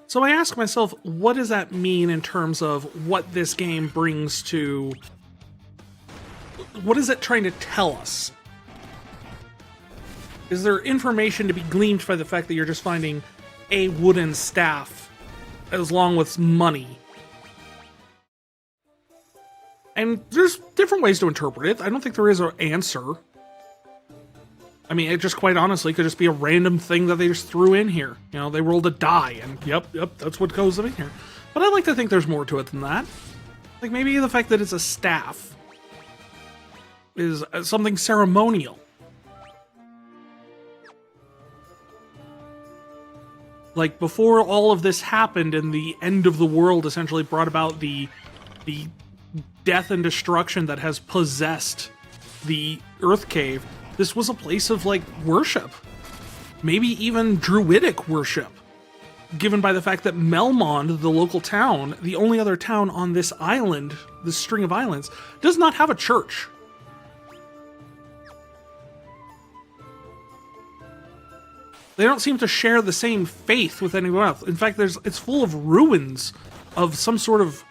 So I ask myself, what does that mean in terms of what this game brings to... What is it trying to tell us? Is there information to be gleaned by the fact that you're just finding a wooden staff as long with money? And there's different ways to interpret it. I don't think there is an answer. I mean, it just quite honestly could just be a random thing that they just threw in here. You know, they rolled a die, and yep, that's what goes in here. But I like to think there's more to it than that. Like, maybe the fact that it's a staff is something ceremonial. Like, before all of this happened and the end of the world essentially brought about the death and destruction that has possessed the Earth Cave, this was a place of, like, worship. Maybe even druidic worship. Given by the fact that Melmond, the local town, the only other town on this island, this string of islands, does not have a church. They don't seem to share the same faith with anyone else. In fact, it's full of ruins of some sort of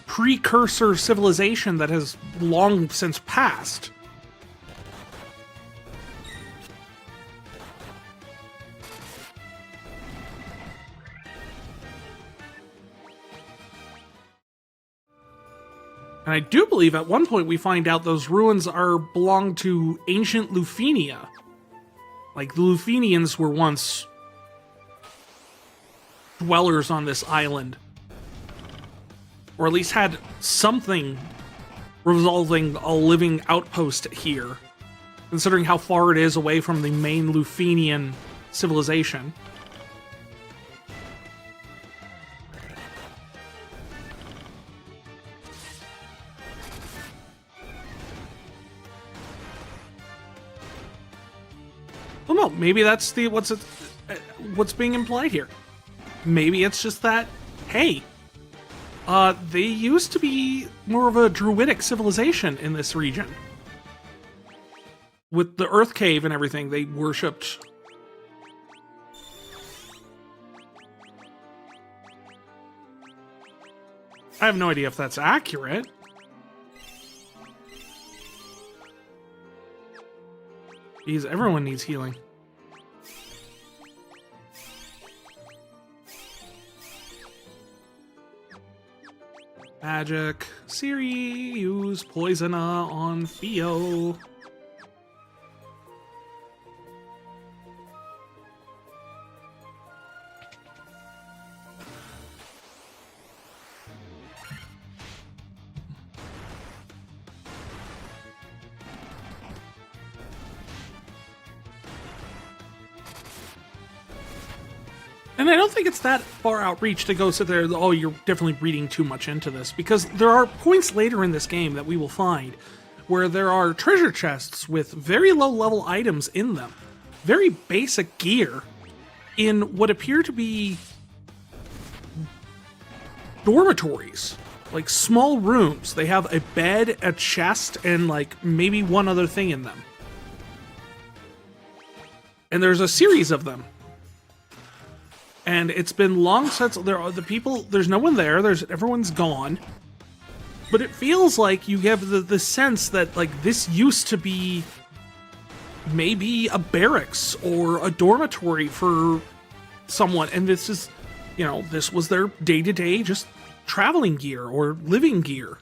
precursor civilization that has long since passed. And I do believe at one point we find out those ruins belong to ancient Lufenia. Like, the Lufenians were once dwellers on this island. Or at least had something resolving a living outpost here, considering how far it is away from the main Lufenian civilization. Well, no, maybe that's what's being implied here. Maybe it's just that, hey, they used to be more of a druidic civilization in this region. With the Earth Cave and everything, they worshipped. I have no idea if that's accurate. Jeez, everyone needs healing. Magic. Siri, use Poisona on Theo. And I don't think it's that far outreach to go sit there, oh, you're definitely reading too much into this, because there are points later in this game that we will find where there are treasure chests with very low level items in them. Very basic gear in what appear to be dormitories, like small rooms. They have a bed, a chest, and like maybe one other thing in them. And there's a series of them. And it's been long since there's no one there, everyone's gone. But it feels like you have the sense that, like, this used to be maybe a barracks or a dormitory for someone, and this is, this was their day-to-day just traveling gear or living gear.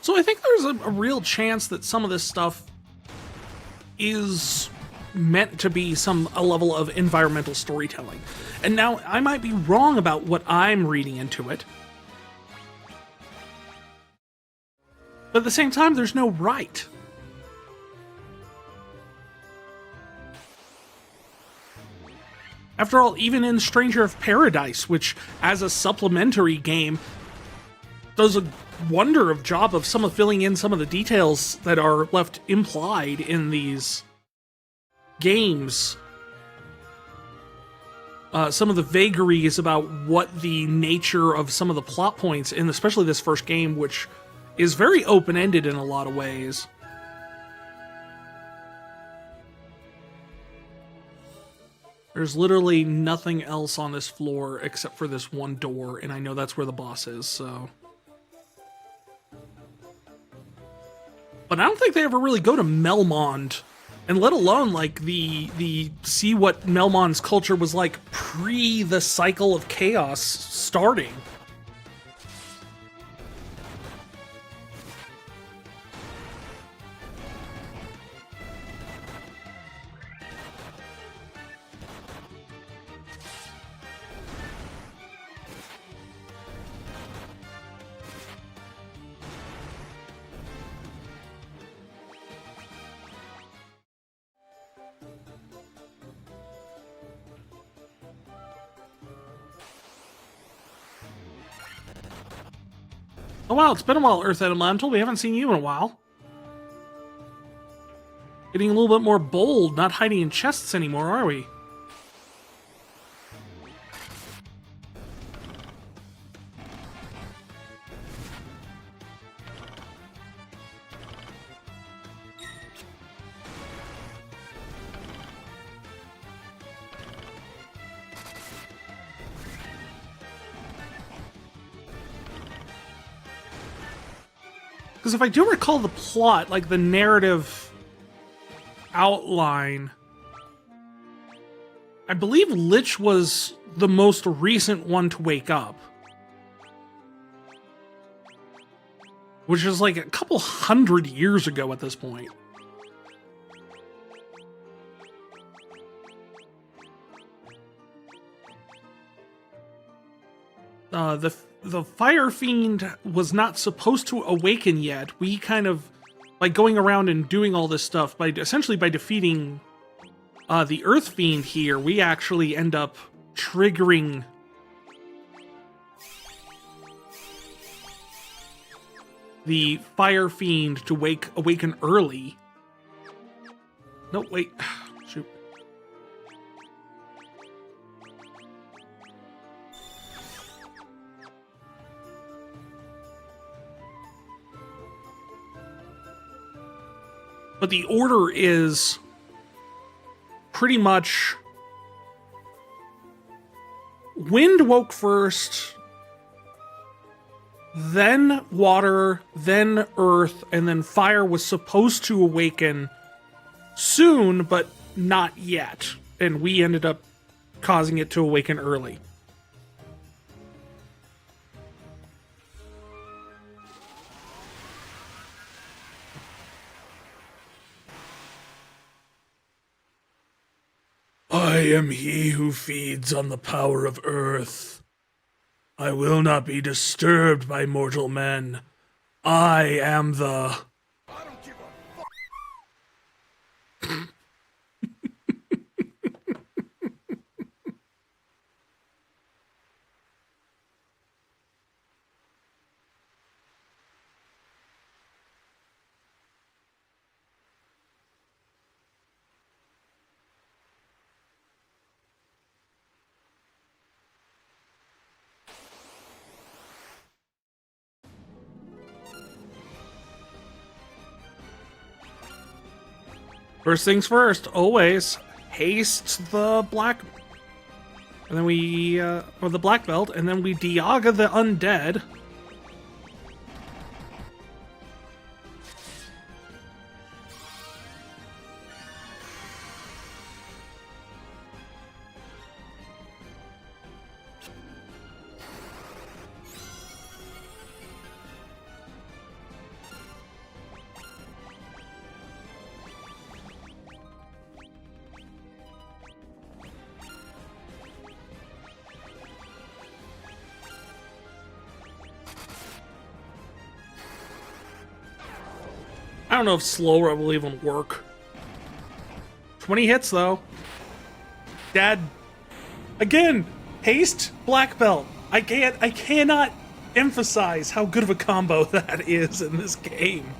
So I think there's a real chance that some of this stuff is meant to be a level of environmental storytelling. And now, I might be wrong about what I'm reading into it. But at the same time, there's no right. After all, even in Stranger of Paradise, which, as a supplementary game, does a wonder of job of filling in some of the details that are left implied in these games. Some of the vagaries about what the nature of some of the plot points in especially this first game, which is very open-ended in a lot of ways. There's literally nothing else on this floor except for this one door, and I know that's where the boss is, so... But I don't think they ever really go to Melmond, and let alone, like, the see what Melmond's culture was like pre the cycle of chaos starting. Oh wow, it's been a while, Earth Elemental. We haven't seen you in a while. Getting a little bit more bold, not hiding in chests anymore, are we? Because if I do recall the plot, like the narrative outline, I believe Lich was the most recent one to wake up. Which is like a couple hundred years ago at this point. The Fire Fiend was not supposed to awaken yet. We kind of, by going around and doing all this stuff, essentially by defeating the Earth Fiend here, we actually end up triggering the Fire Fiend to awaken early. No, wait. Shoot. But the order is pretty much Wind woke first, then Water, then Earth, and then Fire was supposed to awaken soon, but not yet. And we ended up causing it to awaken early. I am he who feeds on the power of earth. I will not be disturbed by mortal men. I am the... I don't give a fuck. First things first, always haste the black, and then we, or the black belt, and then we Diaga the undead. I don't know if slower will even work. 20 hits though. Dad. Again, haste, black belt. I cannot emphasize how good of a combo that is in this game.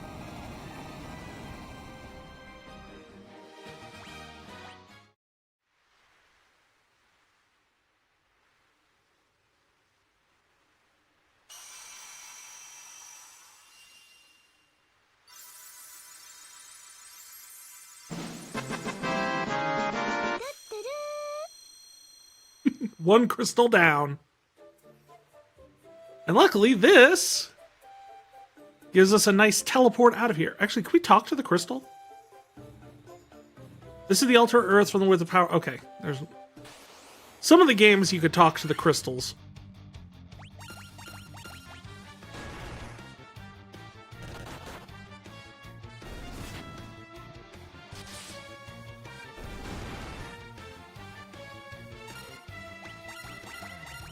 One crystal down. And luckily this gives us a nice teleport out of here. Actually, can we talk to the crystal? This is the altar earth from the with the power. Okay, there's some of the games you could talk to the crystals.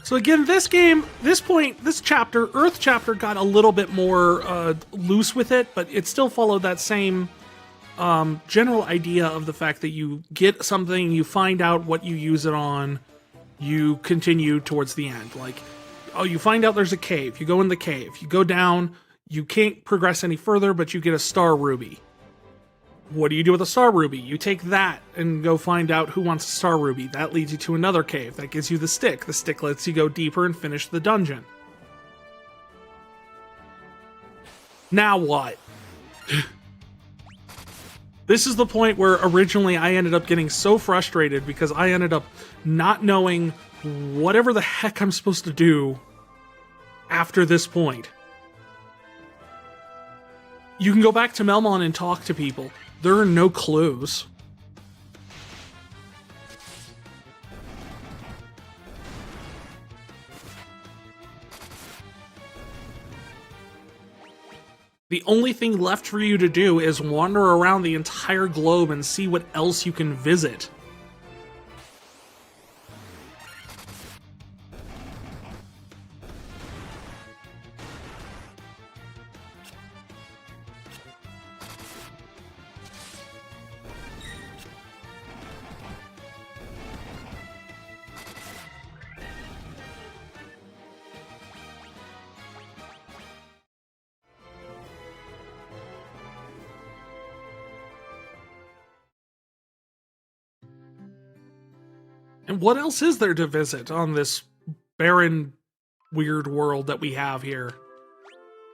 So again, this game, this chapter, Earth chapter, got a little bit more loose with it, but it still followed that same general idea of the fact that you get something, you find out what you use it on, you continue towards the end. Like, Oh, you find out there's a cave. You go in the cave. You go down. You can't progress any further, but you get a star ruby. What do you do with a star ruby? You take that and go find out who wants a star ruby. That leads you to another cave. That gives you the stick. The stick lets you go deeper and finish the dungeon. Now what? This is the point where originally I ended up getting so frustrated because I ended up not knowing whatever the heck I'm supposed to do after this point. You can go back to Melmon and talk to people. There are no clues. The only thing left for you to do is wander around the entire globe and see what else you can visit. And what else is there to visit on this barren, weird world that we have here?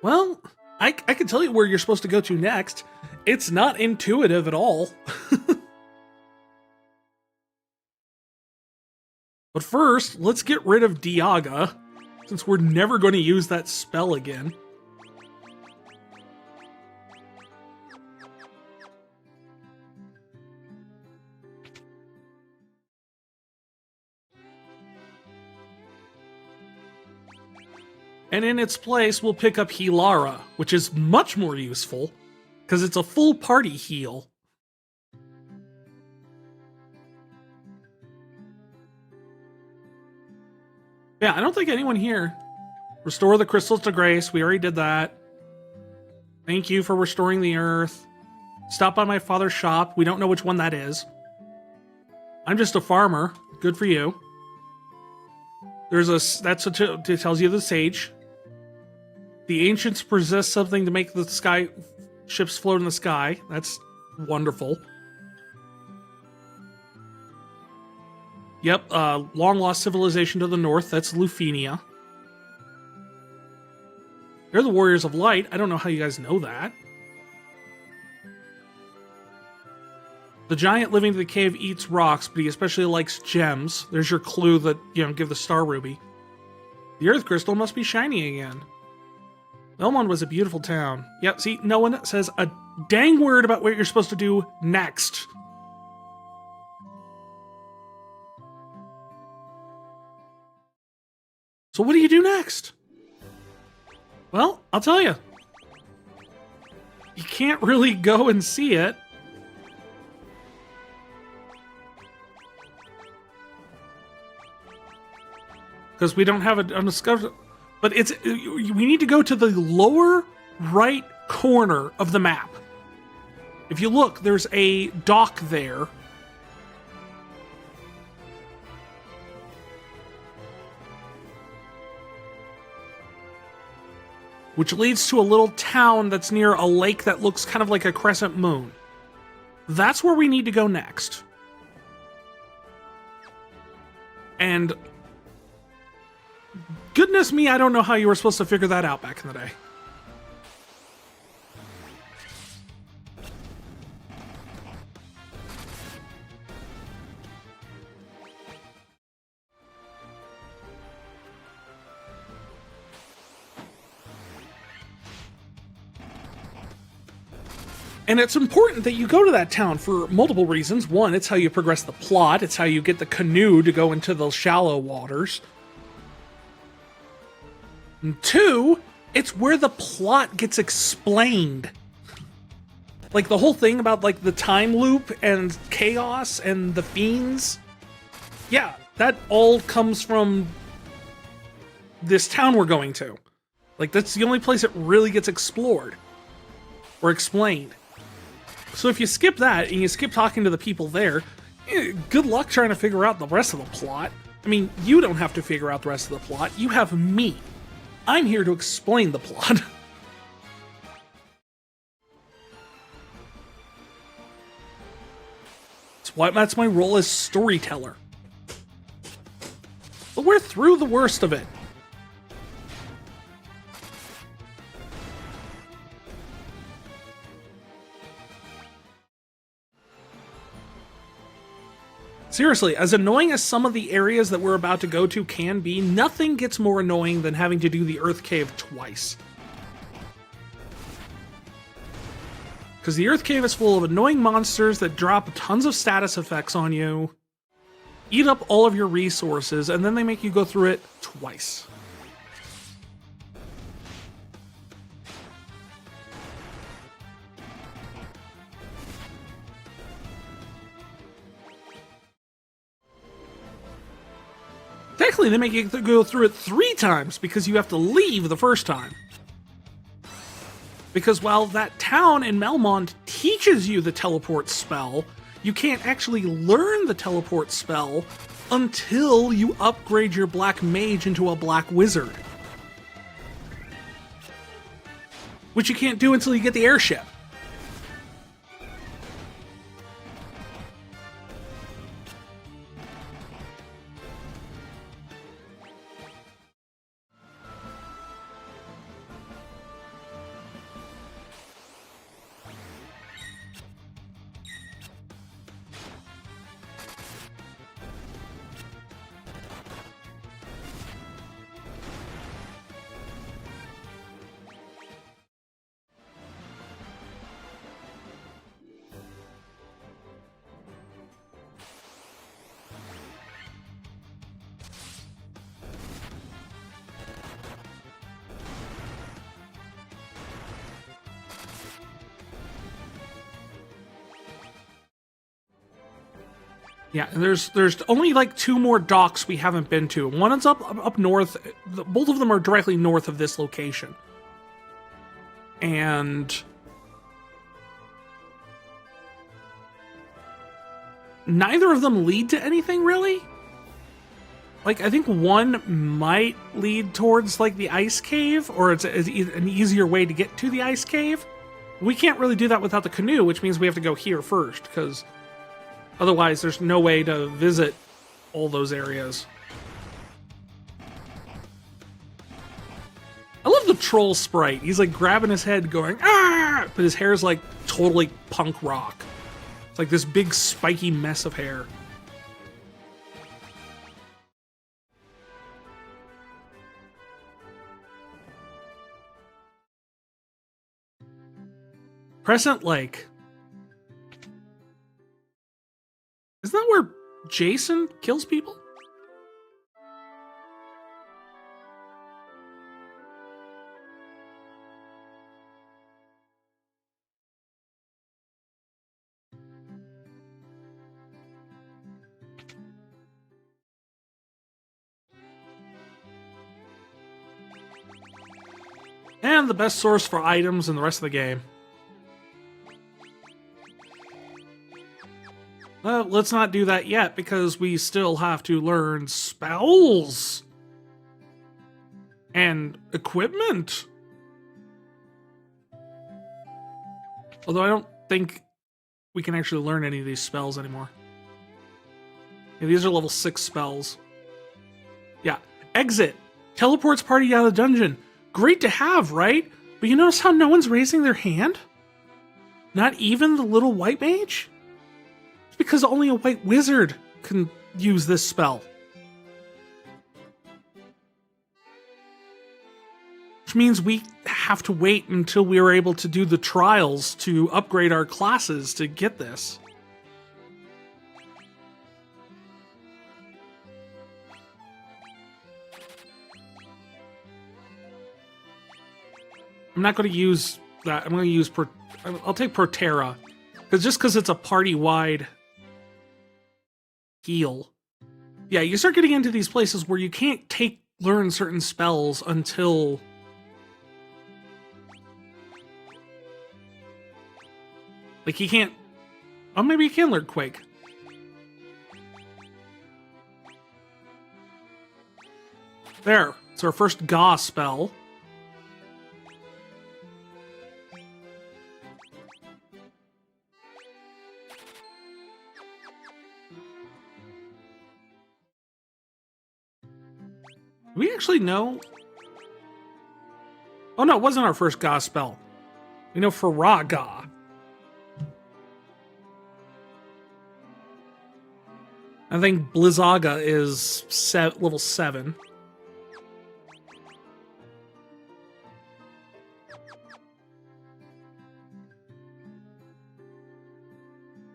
Well, I can tell you where you're supposed to go to next. It's not intuitive at all. But first, let's get rid of Diaga, since we're never going to use that spell again. And in its place, we'll pick up Hilara, which is much more useful, because it's a full party heal. Yeah, I don't think anyone here. Restore the crystals to grace. We already did that. Thank you for restoring the earth. Stop by my father's shop. We don't know which one that is. I'm just a farmer. Good for you. That's what it tells you the sage. The ancients possess something to make the sky ships float in the sky. That's wonderful. Yep, long-lost civilization to the north. That's Lufenia. They're the Warriors of Light. I don't know how you guys know that. The giant living in the cave eats rocks, but he especially likes gems. There's your clue that, give the star ruby. The earth crystal must be shiny again. Melmon was a beautiful town. Yep, see, no one says a dang word about what you're supposed to do next. So what do you do next? Well, I'll tell you. You can't really go and see it. Because we don't have it undiscovered. But we need to go to the lower right corner of the map. If you look, there's a dock there. Which leads to a little town that's near a lake that looks kind of like a crescent moon. That's where we need to go next. And goodness me, I don't know how you were supposed to figure that out back in the day. And it's important that you go to that town for multiple reasons. One, it's how you progress the plot. It's how you get the canoe to go into the shallow waters. And two, it's where the plot gets explained. Like the whole thing about like the time loop and chaos and the fiends. Yeah, that all comes from this town we're going to. Like that's the only place it really gets explored or explained. So if you skip that and you skip talking to the people there, good luck trying to figure out the rest of the plot. I mean, you don't have to figure out the rest of the plot. You have me. I'm here to explain the plot. That's my role as storyteller. But we're through the worst of it. Seriously, as annoying as some of the areas that we're about to go to can be, nothing gets more annoying than having to do the Earth Cave twice. Because the Earth Cave is full of annoying monsters that drop tons of status effects on you, eat up all of your resources, and then they make you go through it twice. Technically, they make you go through it 3 times because you have to leave the first time. Because while that town in Melmond teaches you the teleport spell, you can't actually learn the teleport spell until you upgrade your black mage into a black wizard. Which you can't do until you get the airship. Yeah, and there's only like 2 more docks we haven't been to. One is up north. Both of them are directly north of this location. And neither of them lead to anything, really. Like, I think one might lead towards, like, the ice cave, or it's an easier way to get to the ice cave. We can't really do that without the canoe, which means we have to go here first, because otherwise there's no way to visit all those areas. I love the troll sprite. He's, like, grabbing his head going, ah! But his hair's, like, totally punk rock. It's like this big spiky mess of hair. Crescent Lake. Isn't that where Jason kills people? And the best source for items in the rest of the game. Well, let's not do that yet, because we still have to learn spells. And equipment. Although I don't think we can actually learn any of these spells anymore. Yeah, these are level 6 spells. Yeah. Exit. Teleports party out of the dungeon. Great to have, right? But you notice how no one's raising their hand? Not even the little white mage? It's because only a white wizard can use this spell. Which means we have to wait until we are able to do the trials to upgrade our classes to get this. I'm not going to use that. I'm going to use I'll take Proterra, because it's a party-wide heal. Yeah, you start getting into these places where you can't learn certain spells until like you can't. Oh, maybe you can learn Quake. There. It's our first Ga spell. Do we actually know? Oh no, it wasn't our first Ga spell. We know Faraga. I think Blizzaga is level 7.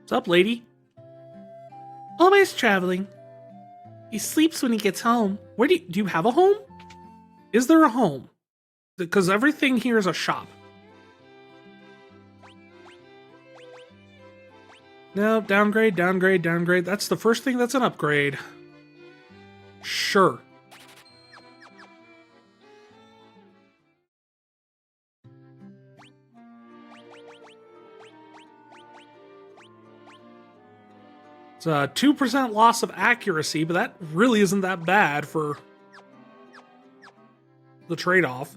What's up, lady? Always traveling. He sleeps when he gets home. Where do you have a home? Is there a home? Because everything here is a shop. No, downgrade, downgrade, downgrade. That's the first thing that's an upgrade. Sure. It's a 2% loss of accuracy, but that really isn't that bad for the trade-off.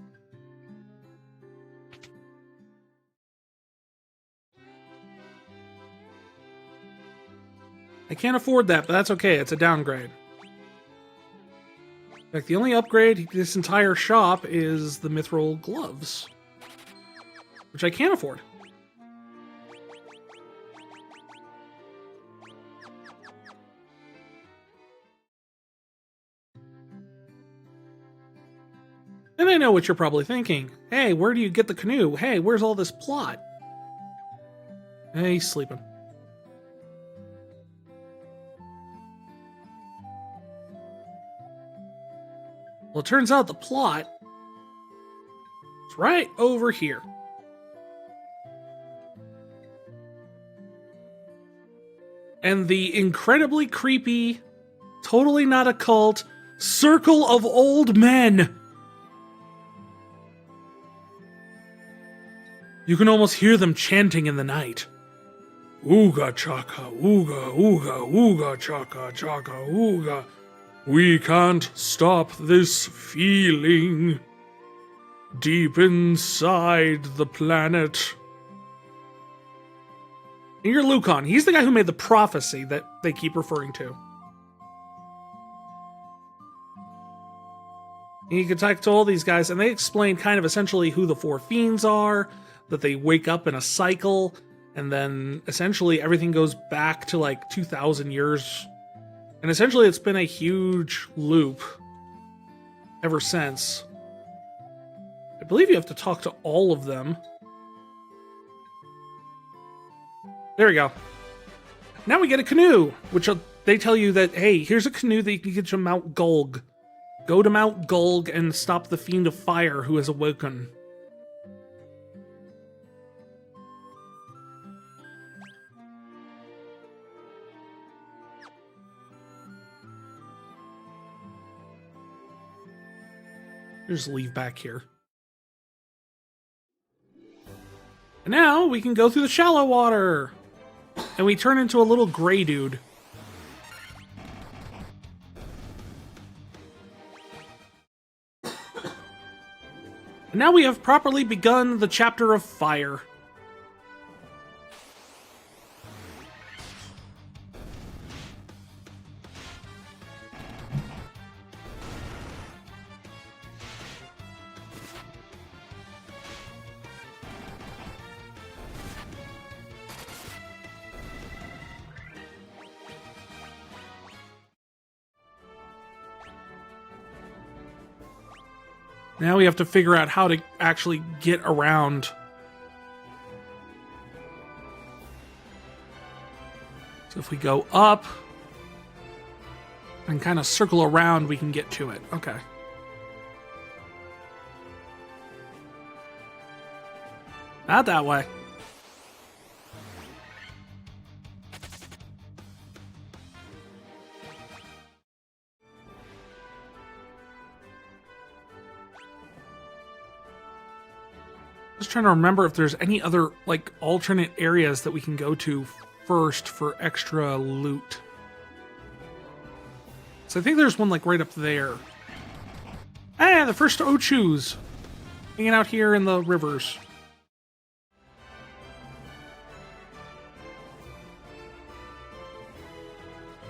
I can't afford that, but that's okay. It's a downgrade. In fact, the only upgrade this entire shop is the mithril gloves, which I can't afford. And I know what you're probably thinking. Hey, where do you get the canoe? Hey, where's all this plot? Hey, he's sleeping. Well, it turns out the plot is right over here. And the incredibly creepy, totally not a cult, circle of old men. You can almost hear them chanting in the night. Ooga chaka, ooga, ooga, ooga chaka, chaka, ooga. We can't stop this feeling deep inside the planet. And you're Lucan. He's the guy who made the prophecy that they keep referring to. And you can talk to all these guys, and they explain kind of essentially who the four fiends are, that they wake up in a cycle, and then essentially everything goes back to like 2,000 years. And essentially it's been a huge loop ever since. I believe you have to talk to all of them. There we go. Now we get a canoe, which they tell you that, hey, here's a canoe that you can get to Mount Gulg. Go to Mount Gulg and stop the Fiend of Fire who has awoken. Just leave back here. And now we can go through the shallow water. And we turn into a little gray dude. And now we have properly begun the chapter of fire. Now we have to figure out how to actually get around. So if we go up and kind of circle around, we can get to it. Okay. Not that way. Just trying to remember if there's any other, like, alternate areas that we can go to first for extra loot. So I think there's one, like, right up there. Yeah, the first Ochus. Hanging out here in the rivers.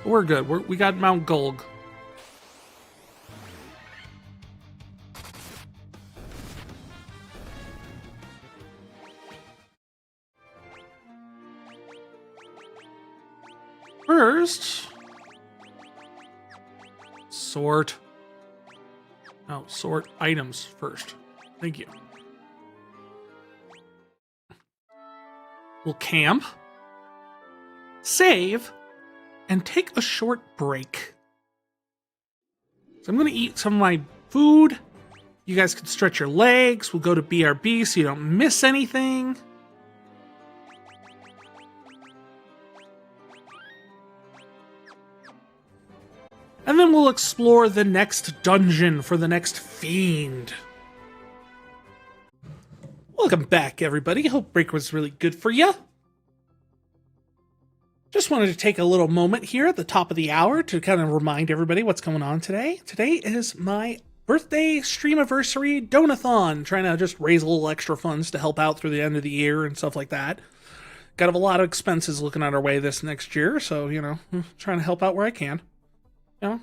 We're good. We got Mount Gulg. First, sort. No, sort items first. Thank you. We'll camp, save, and take a short break. So I'm going to eat some of my food. You guys can stretch your legs. We'll go to BRB so you don't miss anything. And then we'll explore the next dungeon for the next fiend. Welcome back, everybody. Hope break was really good for you. Just wanted to take a little moment here at the top of the hour to kind of remind everybody what's going on today. Today is my birthday Streamaversary Donathon, trying to just raise a little extra funds to help out through the end of the year and stuff like that. Got a lot of expenses looking at our way this next year, so, you know, trying to help out where I can. You know?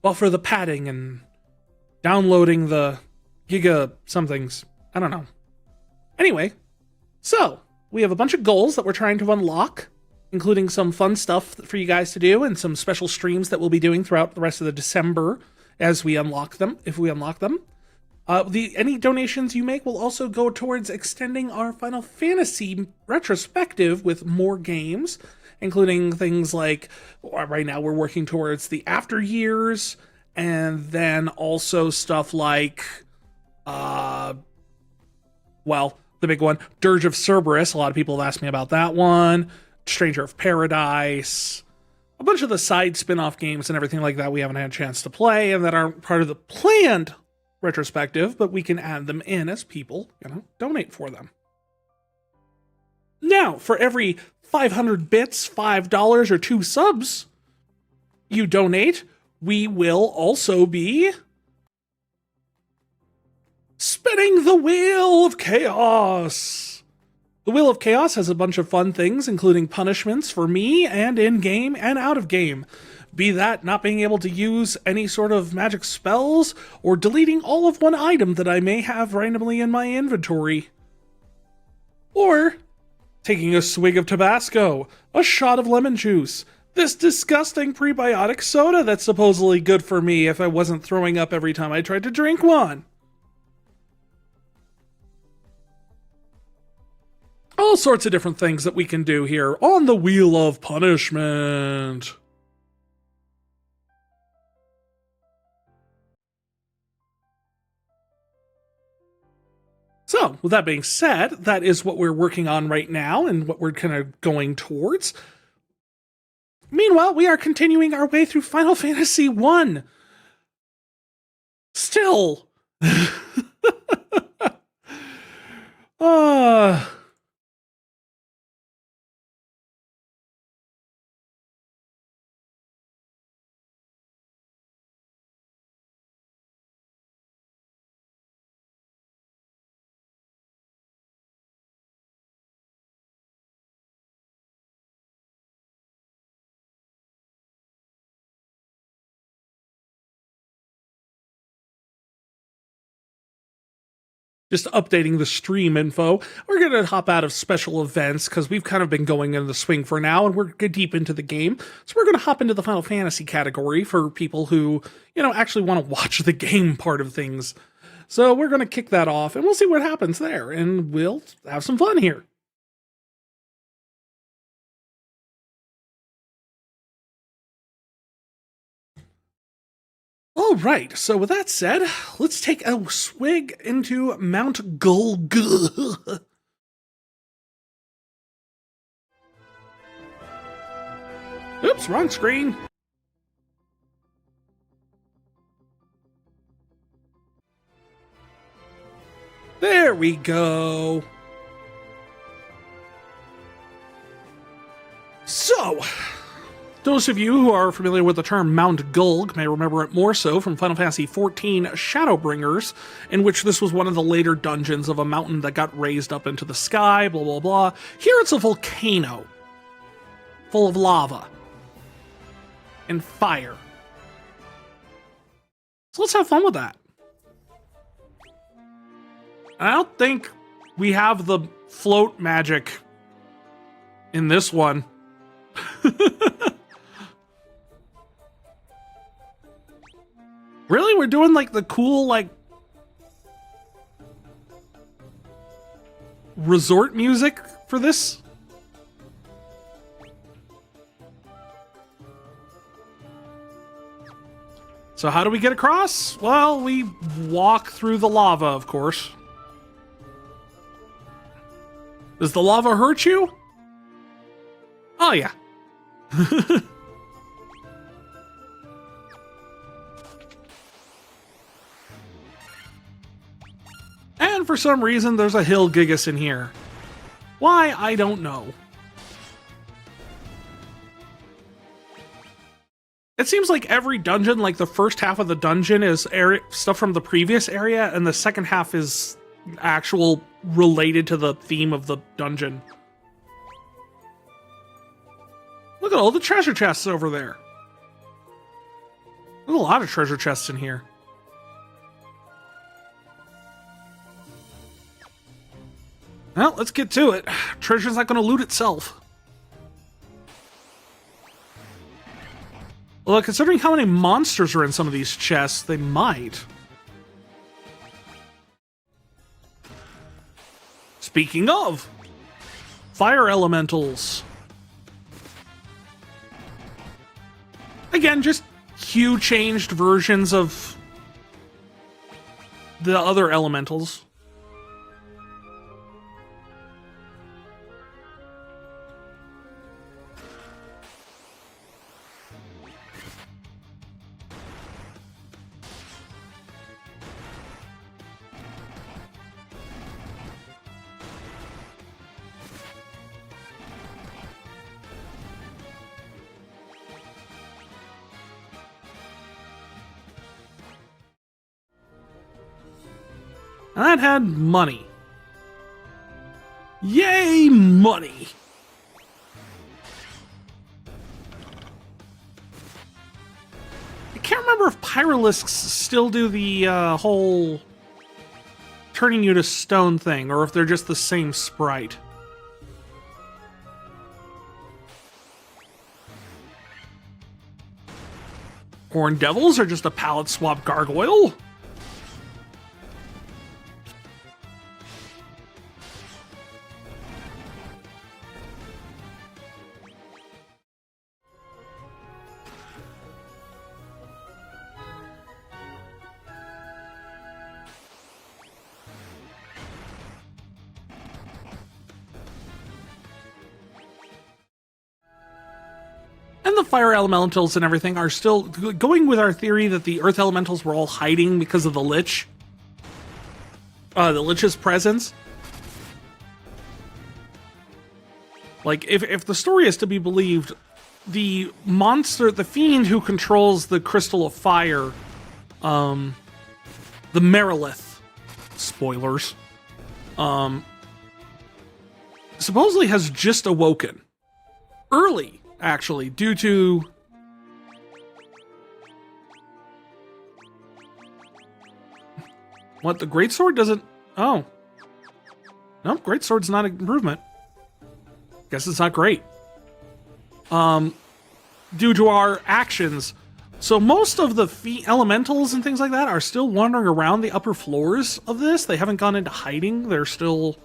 Well, for the padding and downloading the giga somethings. I don't know. Anyway, so we have a bunch of goals that we're trying to unlock, including some fun stuff for you guys to do and some special streams that we'll be doing throughout the rest of the December as we unlock them, if we unlock them. Any donations you make will also go towards extending our Final Fantasy retrospective with more games, including things like, right now we're working towards the After Years, and then also stuff like, well, the big one, Dirge of Cerberus. A lot of people have asked me about that one. Stranger of Paradise. A bunch of the side spin-off games and everything like that we haven't had a chance to play and that aren't part of the planned retrospective, but we can add them in as people, you know, donate for them. Now, for every 500 bits, $5, or 2 subs you donate, we will also be spinning the Wheel of Chaos. The Wheel of Chaos has a bunch of fun things, including punishments for me and in-game and out-of-game. Be that not being able to use any sort of magic spells, or deleting all of one item that I may have randomly in my inventory. Or taking a swig of Tabasco, a shot of lemon juice, this disgusting prebiotic soda that's supposedly good for me if I wasn't throwing up every time I tried to drink one. All sorts of different things that we can do here on the Wheel of Punishment. So, with that being said, that is what we're working on right now and what we're kind of going towards. Meanwhile, we are continuing our way through Final Fantasy I. Still. Just updating the stream info. We're going to hop out of special events because we've kind of been going in the swing for now and we're deep into the game. So we're going to hop into the Final Fantasy category for people who, you know, actually want to watch the game part of things. So we're going to kick that off and we'll see what happens there and we'll have some fun here. All right, so with that said, let's take a swig into Mount Gulg. Oops, wrong screen. There we go. So, Those of you who are familiar with the term Mount Gulg may remember it more so from Final Fantasy XIV Shadowbringers, in which this was one of the later dungeons of a mountain that got raised up into the sky, blah blah blah. Here it's a volcano, full of lava and fire. So let's have fun with that. I don't think we have the float magic in this one. Really? We're doing like the cool, like, resort music for this? So how do we get across? Well, we walk through the lava, of course. Does the lava hurt you? Oh, yeah. And for some reason, there's a hill gigas in here. Why, I don't know. It seems like every dungeon, like the first half of the dungeon is stuff from the previous area, and the second half is actual related to the theme of the dungeon. Look at all the treasure chests over there. There's a lot of treasure chests in here. Well, let's get to it. Treasure's not going to loot itself. Well, considering how many monsters are in some of these chests, they might. Speaking of, fire elementals. Again, just hue changed versions of the other elementals. That had money. Yay, money! I can't remember if Pyralisks still do the whole turning you to stone thing, or if they're just the same sprite. Horn Devils are just a palette swap gargoyle. And the fire elementals and everything are still going with our theory that the earth elementals were all hiding because of the Lich. The Lich's presence. Like, if the story is to be believed, the monster, the fiend who controls the Crystal of Fire, the Merilith, spoilers, supposedly has just awoken. Early. Actually, due to what, the greatsword doesn't. Oh, no, greatsword's not an improvement. Guess it's not great. Due to our actions, so most of the elementals and things like that are still wandering around the upper floors of this. They haven't gone into hiding. They're still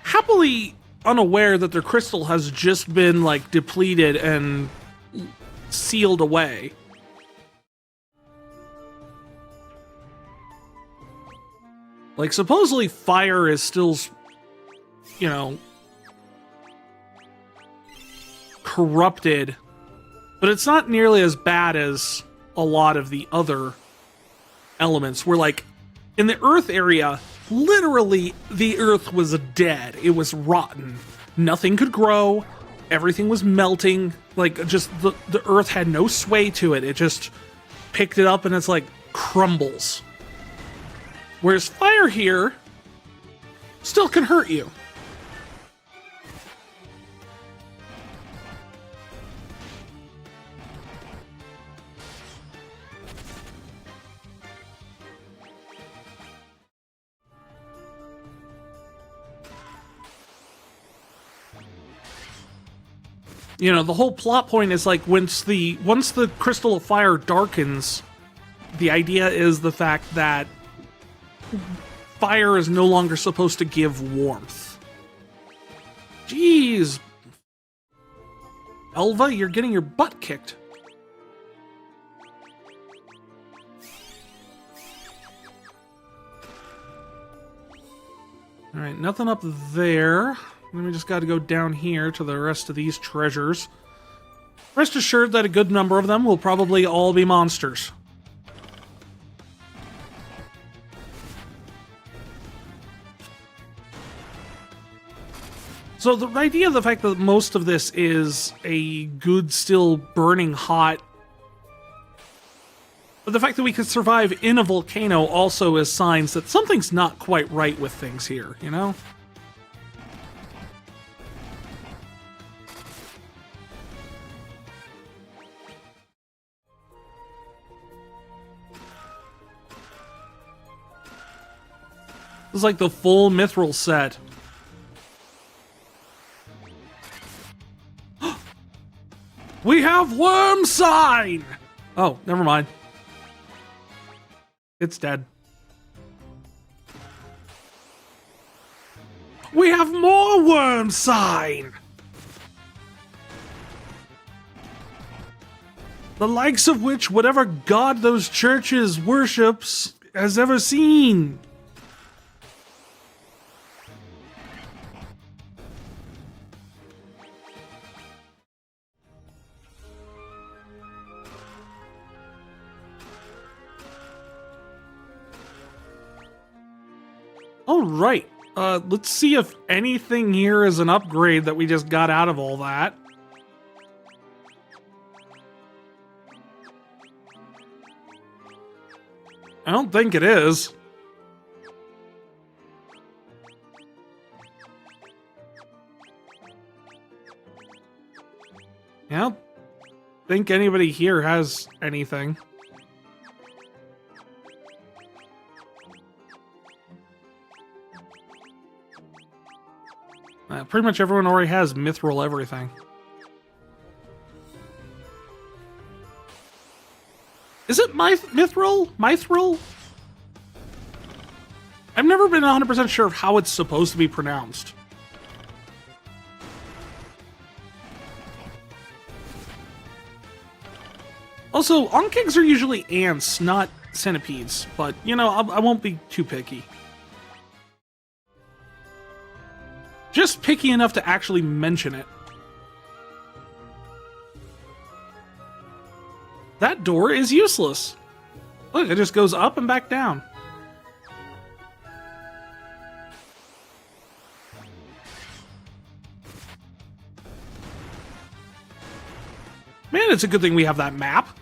happily unaware that their crystal has just been, like, depleted and sealed away. Like, supposedly fire is still, you know, corrupted, but it's not nearly as bad as a lot of the other elements, where, like, in the earth area, literally, the earth was dead. It was rotten. Nothing could grow. Everything was melting. Like, just the earth had no sway to it. It just picked it up and it's like crumbles. Whereas fire here still can hurt you. You know, the whole plot point is like once the crystal of fire darkens, the idea is the fact that fire is no longer supposed to give warmth. Jeez. Elva, you're getting your butt kicked. Alright, nothing up there. Then we just got to go down here to the rest of these treasures. Rest assured that a good number of them will probably all be monsters. So the idea of the fact that most of this is a good, still burning hot... But the fact that we could survive in a volcano also is signs that something's not quite right with things here, you know? It's like the full mithril set. We have worm sign! Oh, never mind. It's dead. We have more worm sign! The likes of which whatever god those churches worships has ever seen. All right, let's see if anything here is an upgrade that we just got out of all that. I don't think it is. I don't think anybody here has anything. Pretty much everyone already has mithril everything. Is it mithril? Mithril? I've never been 100% sure of how it's supposed to be pronounced. Also, onkigs are usually ants, not centipedes, but, you know, I won't be too picky. Just picky enough to actually mention it. That door is useless. Look, it just goes up and back down. Man, it's a good thing we have that map.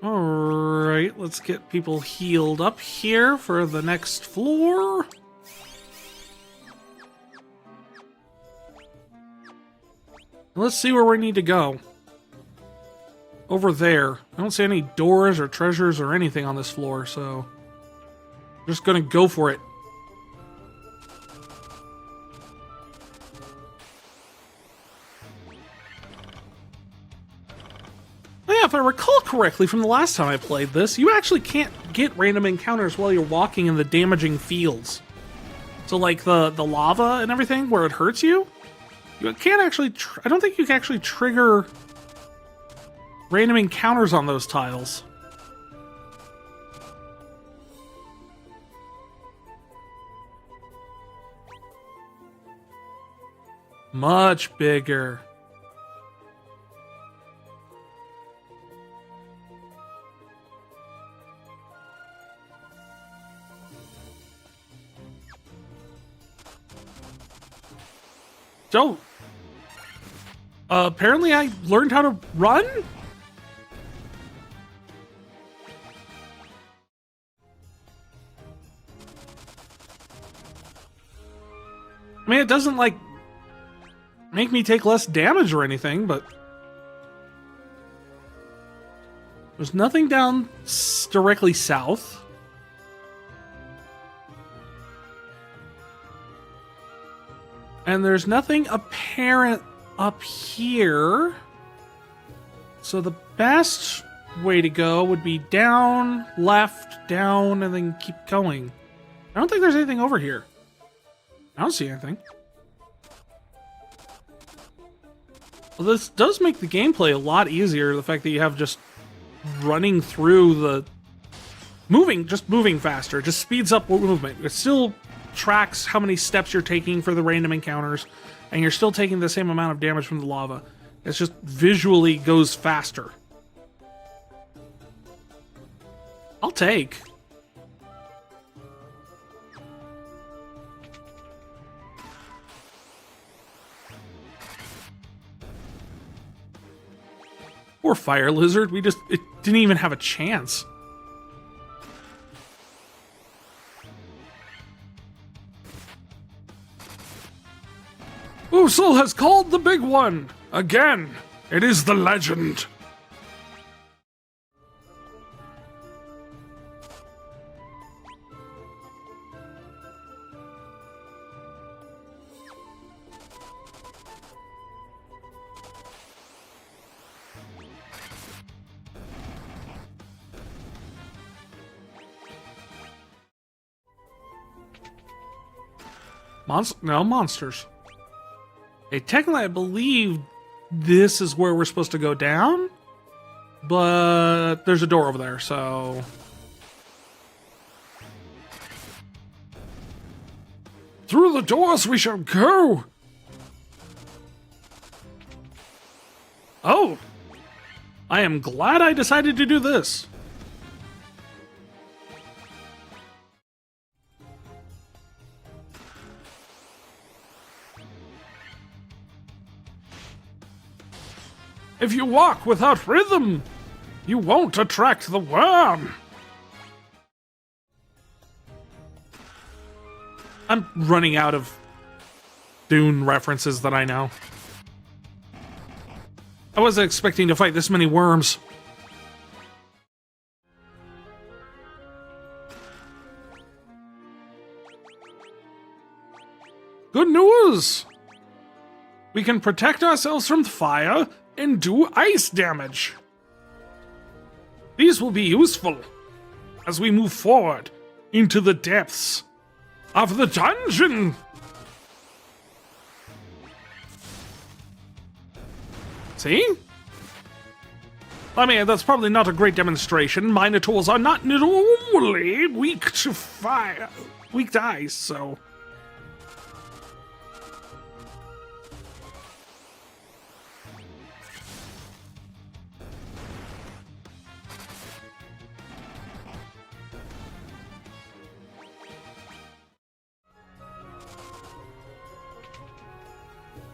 Alright, let's get people healed up here for the next floor. Let's see where we need to go. Over there. I don't see any doors or treasures or anything on this floor, so... I'm just gonna go for it. If I recall correctly from the last time I played this, you actually can't get random encounters while you're walking in the damaging fields. So like the lava and everything where it hurts you, You can't actually... I don't think you can actually trigger random encounters on those tiles. Much bigger. So, apparently I learned how to run? I mean, it doesn't, like, make me take less damage or anything, but... There's nothing down directly south. And there's nothing apparent up here. So the best way to go would be down, left, down, and then keep going. I don't think there's anything over here. I don't see anything. Well, this does make the gameplay a lot easier, the fact that you have just running through the... just moving faster. It just speeds up movement. It still tracks how many steps you're taking for the random encounters, and you're still taking the same amount of damage from the lava. It's just visually goes faster. I'll take. Poor fire lizard, it didn't even have a chance. Usul has called the big one! Again! It is the legend! Monsters. Hey, technically, I believe this is where we're supposed to go down, but there's a door over there, so... Through the doors we shall go! Oh! I am glad I decided to do this. If you walk without rhythm, you won't attract the worm. I'm running out of Dune references that I know. I wasn't expecting to fight this many worms. Good news! We can protect ourselves from fire and do ice damage. These will be useful as we move forward into the depths of the dungeon. See? I mean, that's probably not a great demonstration. Minotaurs are not normally weak to fire, weak to ice, so...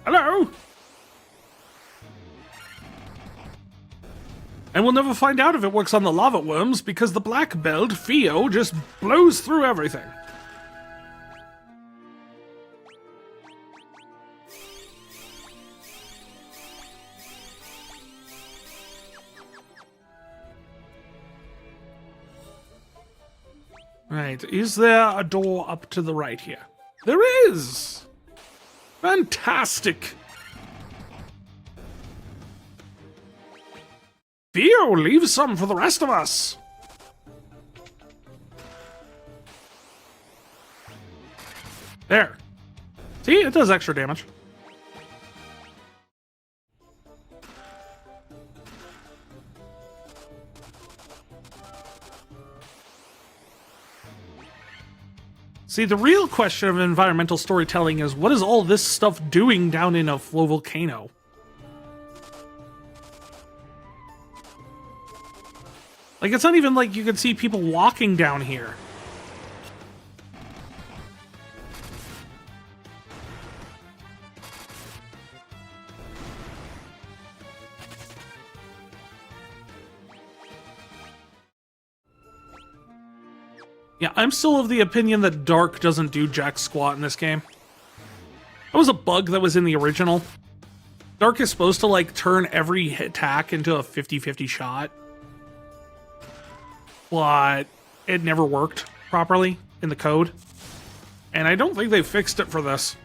Hello? And we'll never find out if it works on the lava worms because the black belt, Theo, just blows through everything. Right, is there a door up to the right here? There is! Fantastic! Theo, leave some for the rest of us! There. See, it does extra damage. See, the real question of environmental storytelling is, what is all this stuff doing down in a flow volcano? Like, it's not even like you can see people walking down here. Yeah, I'm still of the opinion that Dark doesn't do jack squat in this game. That was a bug that was in the original. Dark is supposed to, like, turn every attack into a 50-50 shot. But it never worked properly in the code. And I don't think they fixed it for this.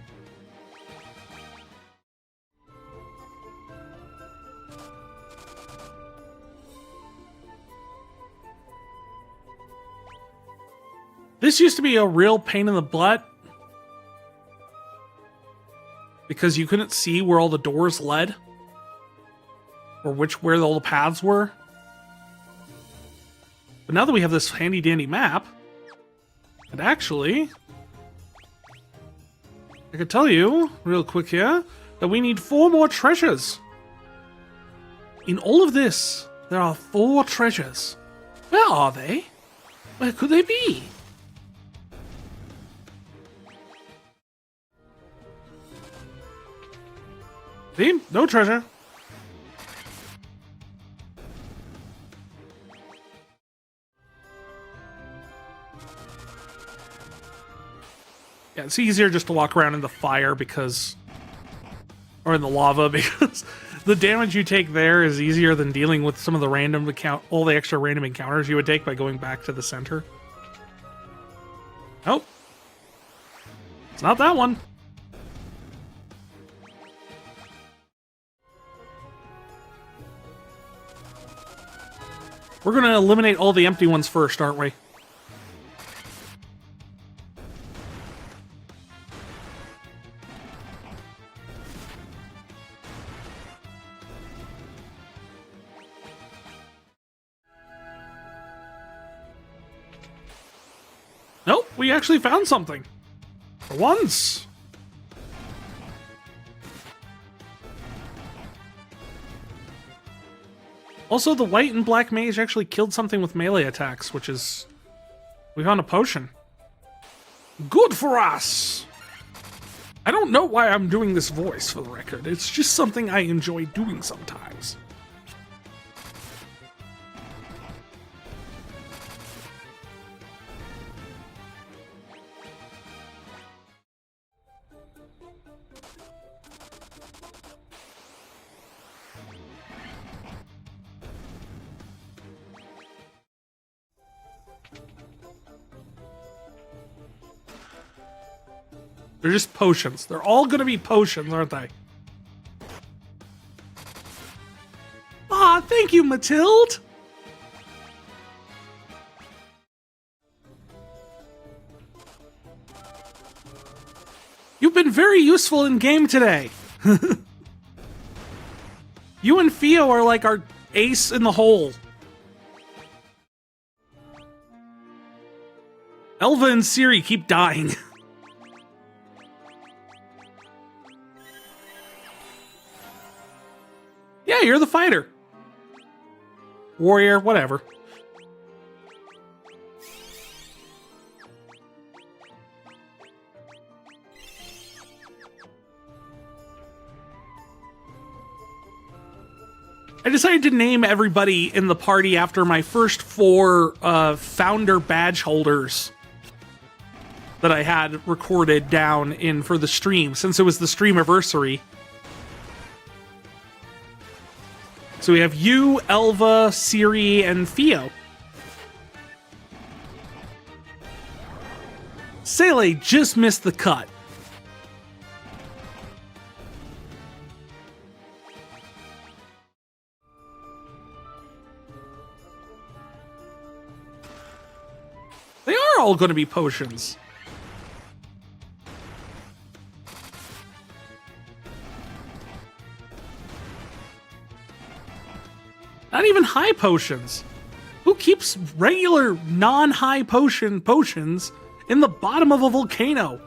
This used to be a real pain in the butt because you couldn't see where all the doors led or where all the paths were. But now that we have this handy dandy map, and actually, I could tell you real quick here that we need 4 more treasures. In all of this, there are 4 treasures. Where are they? Where could they be? See? No treasure. Yeah, it's easier just to walk around in the fire because... or in the lava because the damage you take there is easier than dealing with some of the all the extra random encounters you would take by going back to the center. Nope. It's not that one. We're going to eliminate all the empty ones first, aren't we? Nope, we actually found something. For once. Also, the white and black mage actually killed something with melee attacks, which is... we found a potion. Good for us! I don't know why I'm doing this voice, for the record. It's just something I enjoy doing sometimes. They're just potions. They're all gonna be potions, aren't they? Aw, thank you, Mathilde! You've been very useful in game today. You and Theo are like our ace in the hole. Elva and Ciri keep dying. Yeah, you're the fighter. Warrior, whatever. I decided to name everybody in the party after my first 4 founder badge holders that I had recorded down in for the stream, since it was the Streamaversary. So we have you, Elva, Ciri, and Theo. Sele just missed the cut. They are all going to be potions. Not even high potions. Who keeps regular non-high potions in the bottom of a volcano.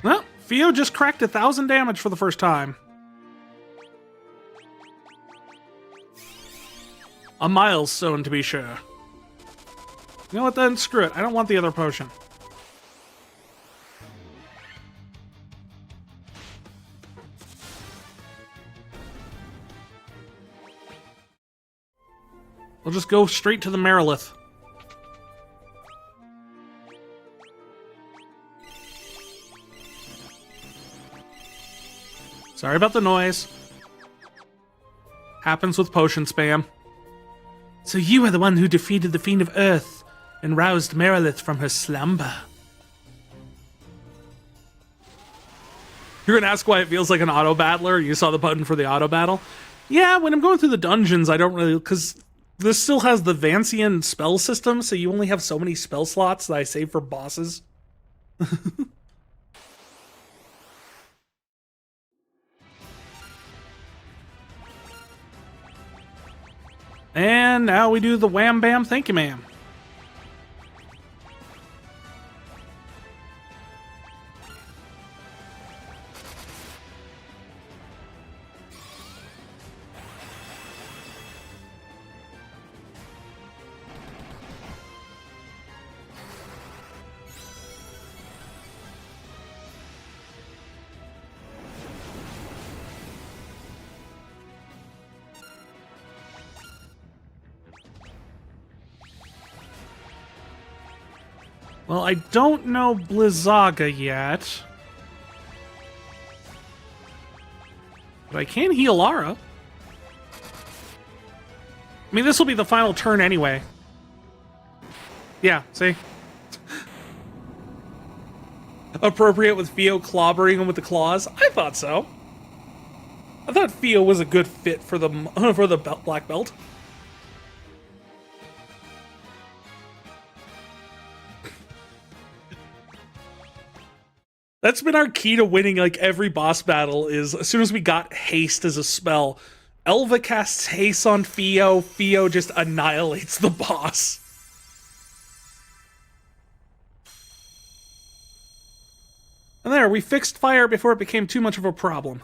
Well, Fio just cracked 1,000 damage for the first time. A milestone, to be sure. You know what, then? Screw it. I don't want the other potion. We'll just go straight to the Merilith. Sorry about the noise. Happens with potion spam. So you are the one who defeated the Fiend of Earth and roused Merilith from her slumber. You're gonna ask why it feels like an auto battler? You saw the button for the auto battle? Yeah, when I'm going through the dungeons, I don't really, because this still has the Vancian spell system, so you only have so many spell slots that I save for bosses. And now we do the wham bam thank you ma'am. Well, I don't know Blizzaga yet. But I can heal Lara. I mean, this will be the final turn anyway. Yeah, see? Appropriate with Fio clobbering him with the claws? I thought so. I thought Fio was a good fit for the black belt. That's been our key to winning, like, every boss battle is, as soon as we got haste as a spell, Elva casts haste on Fio, Fio just annihilates the boss. And there, we fixed fire before it became too much of a problem.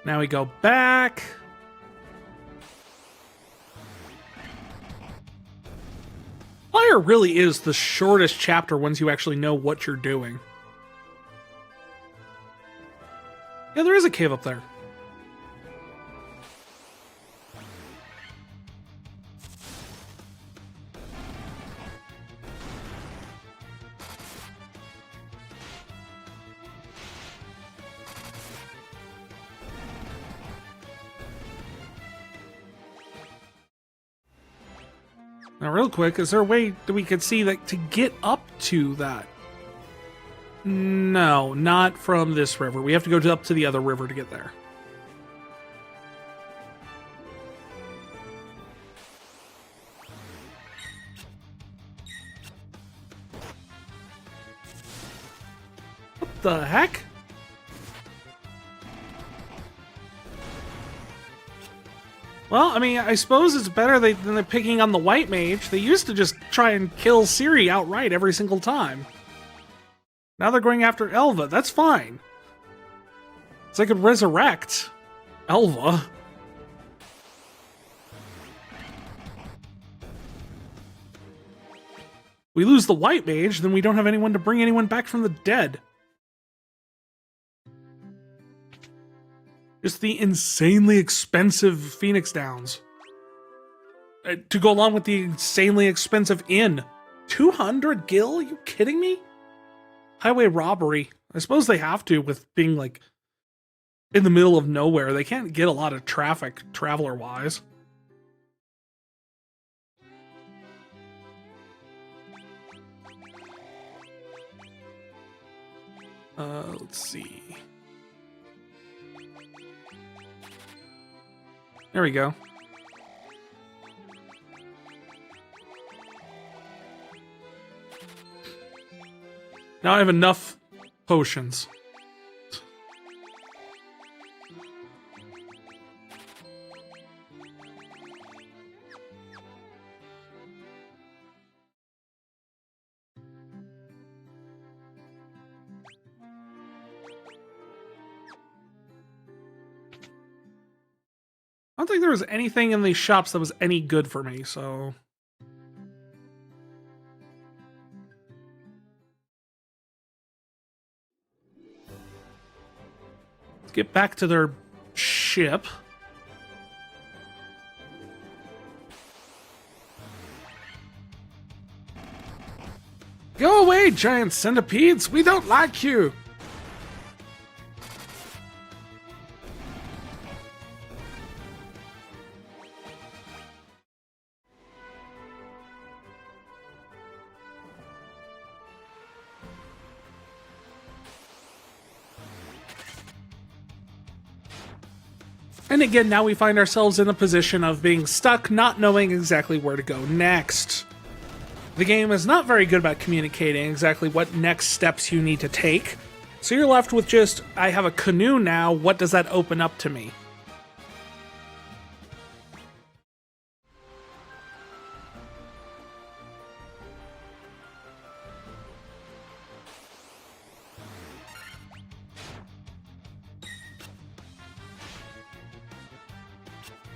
Now we go back. Fire really is the shortest chapter once you actually know what you're doing. Yeah, there is a cave up there. Now, real quick, is there a way that we could see that to get up to that? No, not from this river. We have to go up to the other river to get there. What the heck? Well, I mean, I suppose it's better than they're picking on the white mage. They used to just try and kill Ciri outright every single time. Now they're going after Elva. That's fine. So they could resurrect Elva. We lose the white mage, then we don't have anyone to bring anyone back from the dead. Just the insanely expensive Phoenix Downs. To go along with the insanely expensive inn. 200 gil? You kidding me? Highway robbery. I suppose they have to with being like in the middle of nowhere. They can't get a lot of traffic traveler-wise. Let's see. There we go. Now I have enough potions. I don't think there was anything in these shops that was any good for me, so... Let's get back to their ship. Go away, giant centipedes! We don't like you! And again, now we find ourselves in a position of being stuck, not knowing exactly where to go next. The game is not very good about communicating exactly what next steps you need to take. So you're left with just, I have a canoe now, what does that open up to me?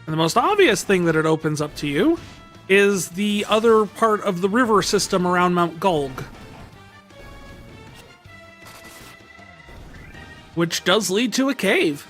And the most obvious thing that it opens up to you is the other part of the river system around Mount Gulg, which does lead to a cave.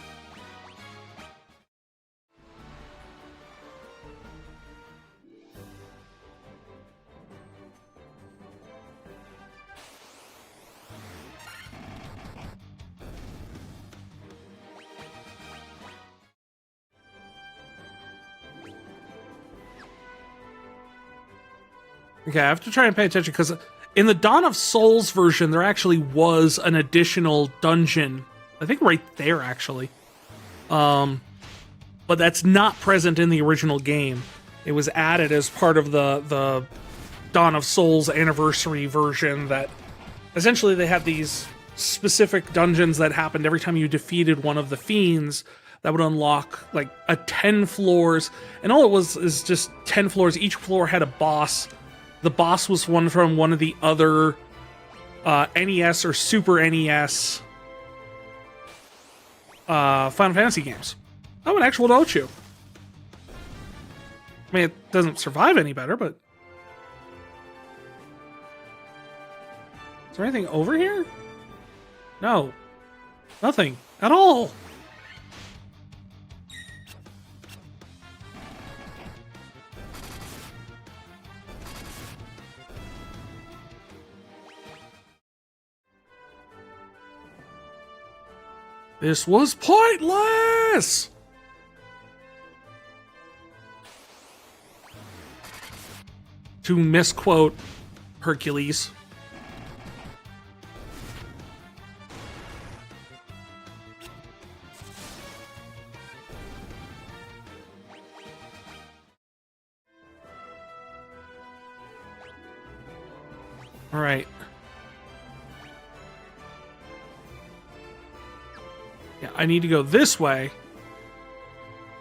Okay, I have to try and pay attention because in the Dawn of Souls version, there actually was an additional dungeon. I think right there, actually. But that's not present in the original game. It was added as part of the Dawn of Souls anniversary version that essentially they had these specific dungeons that happened every time you defeated one of the fiends that would unlock like a 10 floors. And all it was is just 10 floors. Each floor had a boss. The boss was one from one of the other NES or Super NES Final Fantasy games. Oh, an actual Ochu. I mean, it doesn't survive any better, but... Is there anything over here? No. Nothing. At all. This was pointless! To misquote Hercules. All right. Yeah, I need to go this way.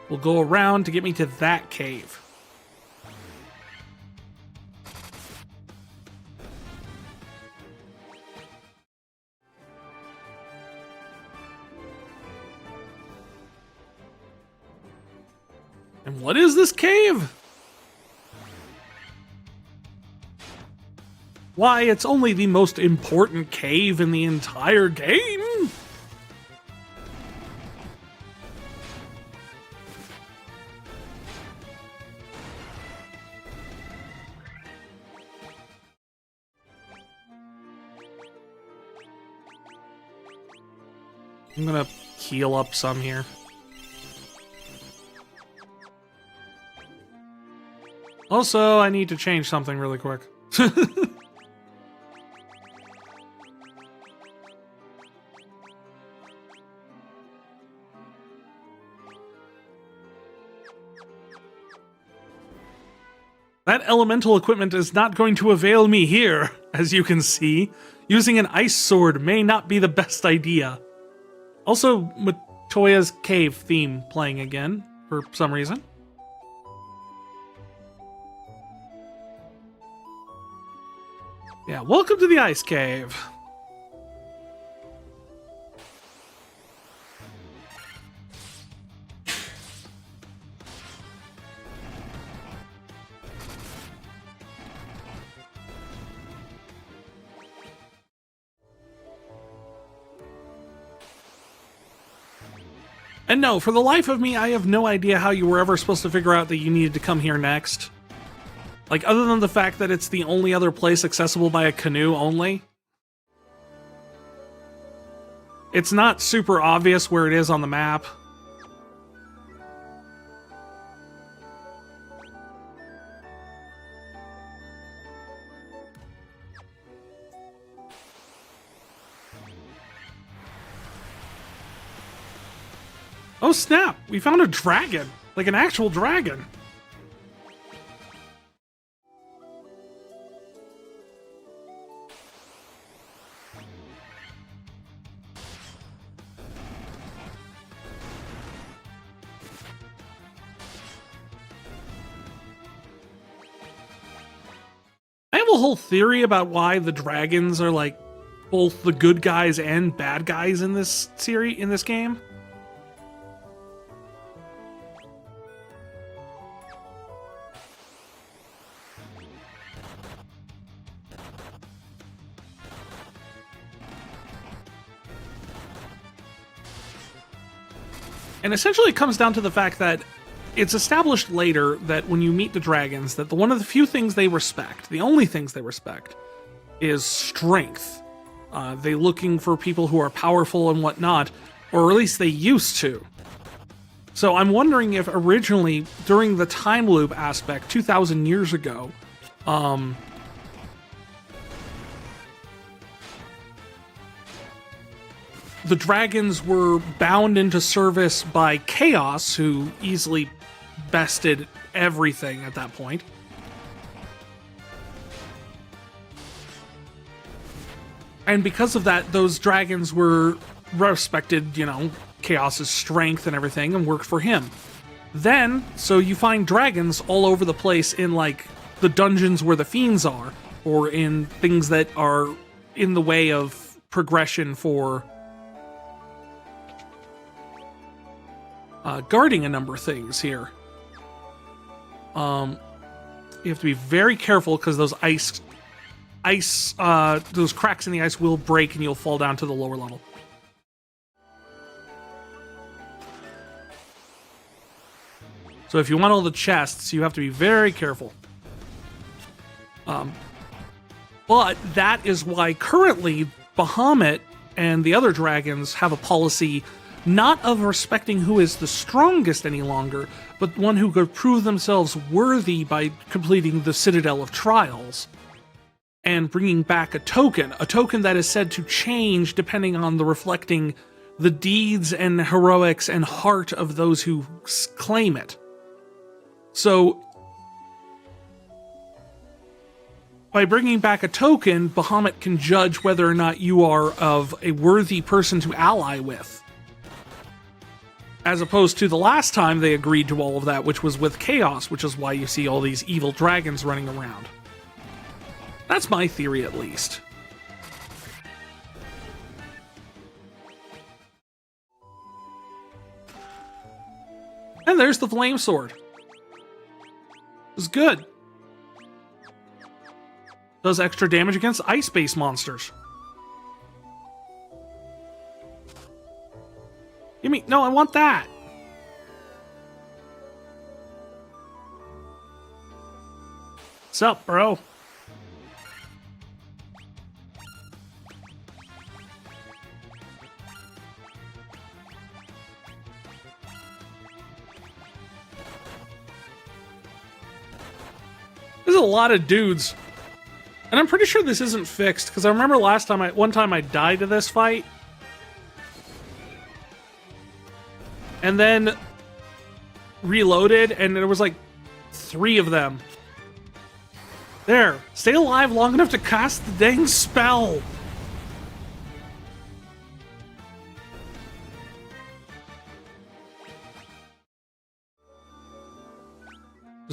We'll go around to get me to that cave. And what is this cave? Why, it's only the most important cave in the entire game. I'm gonna heal up some here. Also, I need to change something really quick. That elemental equipment is not going to avail me here, as you can see. Using an ice sword may not be the best idea. Also, Matoya's cave theme playing again, for some reason. Yeah, welcome to the ice cave. And no, for the life of me, I have no idea how you were ever supposed to figure out that you needed to come here next. Like, other than the fact that it's the only other place accessible by a canoe only. It's not super obvious where it is on the map. Oh snap! We found a dragon! Like an actual dragon! I have a whole theory about why the dragons are like both the good guys and bad guys in this series, in this game. And essentially it comes down to the fact that it's established later that when you meet the dragons, that one of the few things they respect, the only things they respect, is strength. They're looking for people who are powerful and whatnot, or at least they used to. So I'm wondering if originally, during the time loop aspect, 2,000 years ago, the dragons were bound into service by Chaos, who easily bested everything at that point. And because of that, those dragons were respected, you know, Chaos's strength and everything, and worked for him. Then, so you find dragons all over the place in, like, the dungeons where the fiends are, or in things that are in the way of progression for guarding a number of things here. You have to be very careful because those those cracks in the ice will break and you'll fall down to the lower level. So if you want all the chests, you have to be very careful. But that is why currently Bahamut and the other dragons have a policy not of respecting who is the strongest any longer, but one who could prove themselves worthy by completing the Citadel of Trials and bringing back a token that is said to change depending on the reflecting the deeds and heroics and heart of those who claim it. So, by bringing back a token, Bahamut can judge whether or not you are of a worthy person to ally with. As opposed to the last time they agreed to all of that, which was with Chaos, which is why you see all these evil dragons running around. That's my theory, at least. And there's the flame sword. It's good. Does extra damage against ice-based monsters. Give me... No, I want that! What's up, bro? a lot of dudes. And I'm pretty sure this isn't fixed, because I remember one time I died to this fight. And then reloaded, and there was like 3 of them. There. Stay alive long enough to cast the dang spell.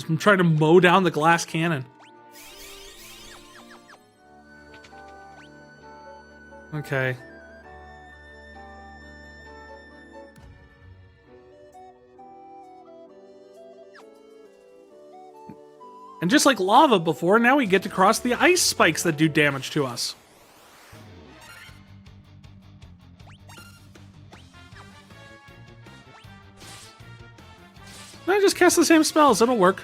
I'm trying to mow down the glass cannon. Okay. And just like lava before, now we get to cross the ice spikes that do damage to us. I just cast the same spells, it'll work.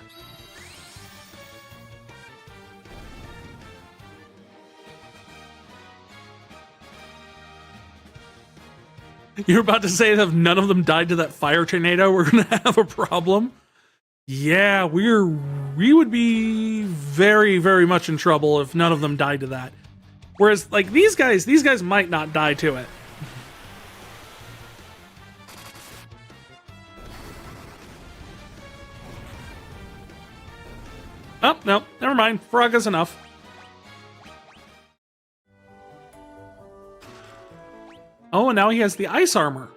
You're about to say that if none of them died to that fire tornado, we're gonna have a problem? Yeah, we would be very, very much in trouble if none of them died to that. Whereas, like, these guys might not die to it. Oh, no, never mind. Fraga's enough. Oh, and now he has the ice armor.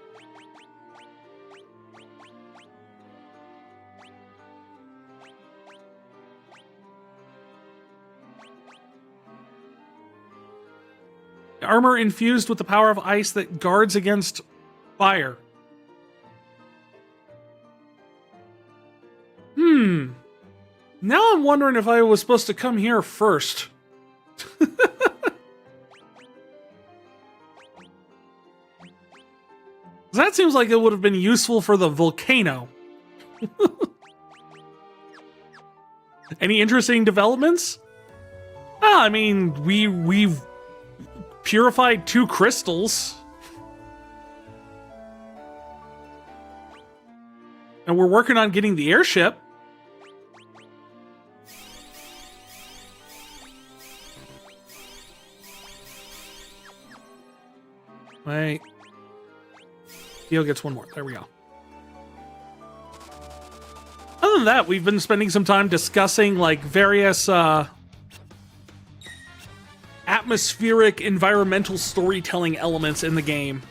Armor infused with the power of ice that guards against fire. Now I'm wondering if I was supposed to come here first. That seems like it would have been useful for the volcano. Any interesting developments? I mean, we've purified 2 crystals. And we're working on getting the airship. Wait. Theo gets 1 more. There we go. Other than that, we've been spending some time discussing, like, various, atmospheric, environmental storytelling elements in the game.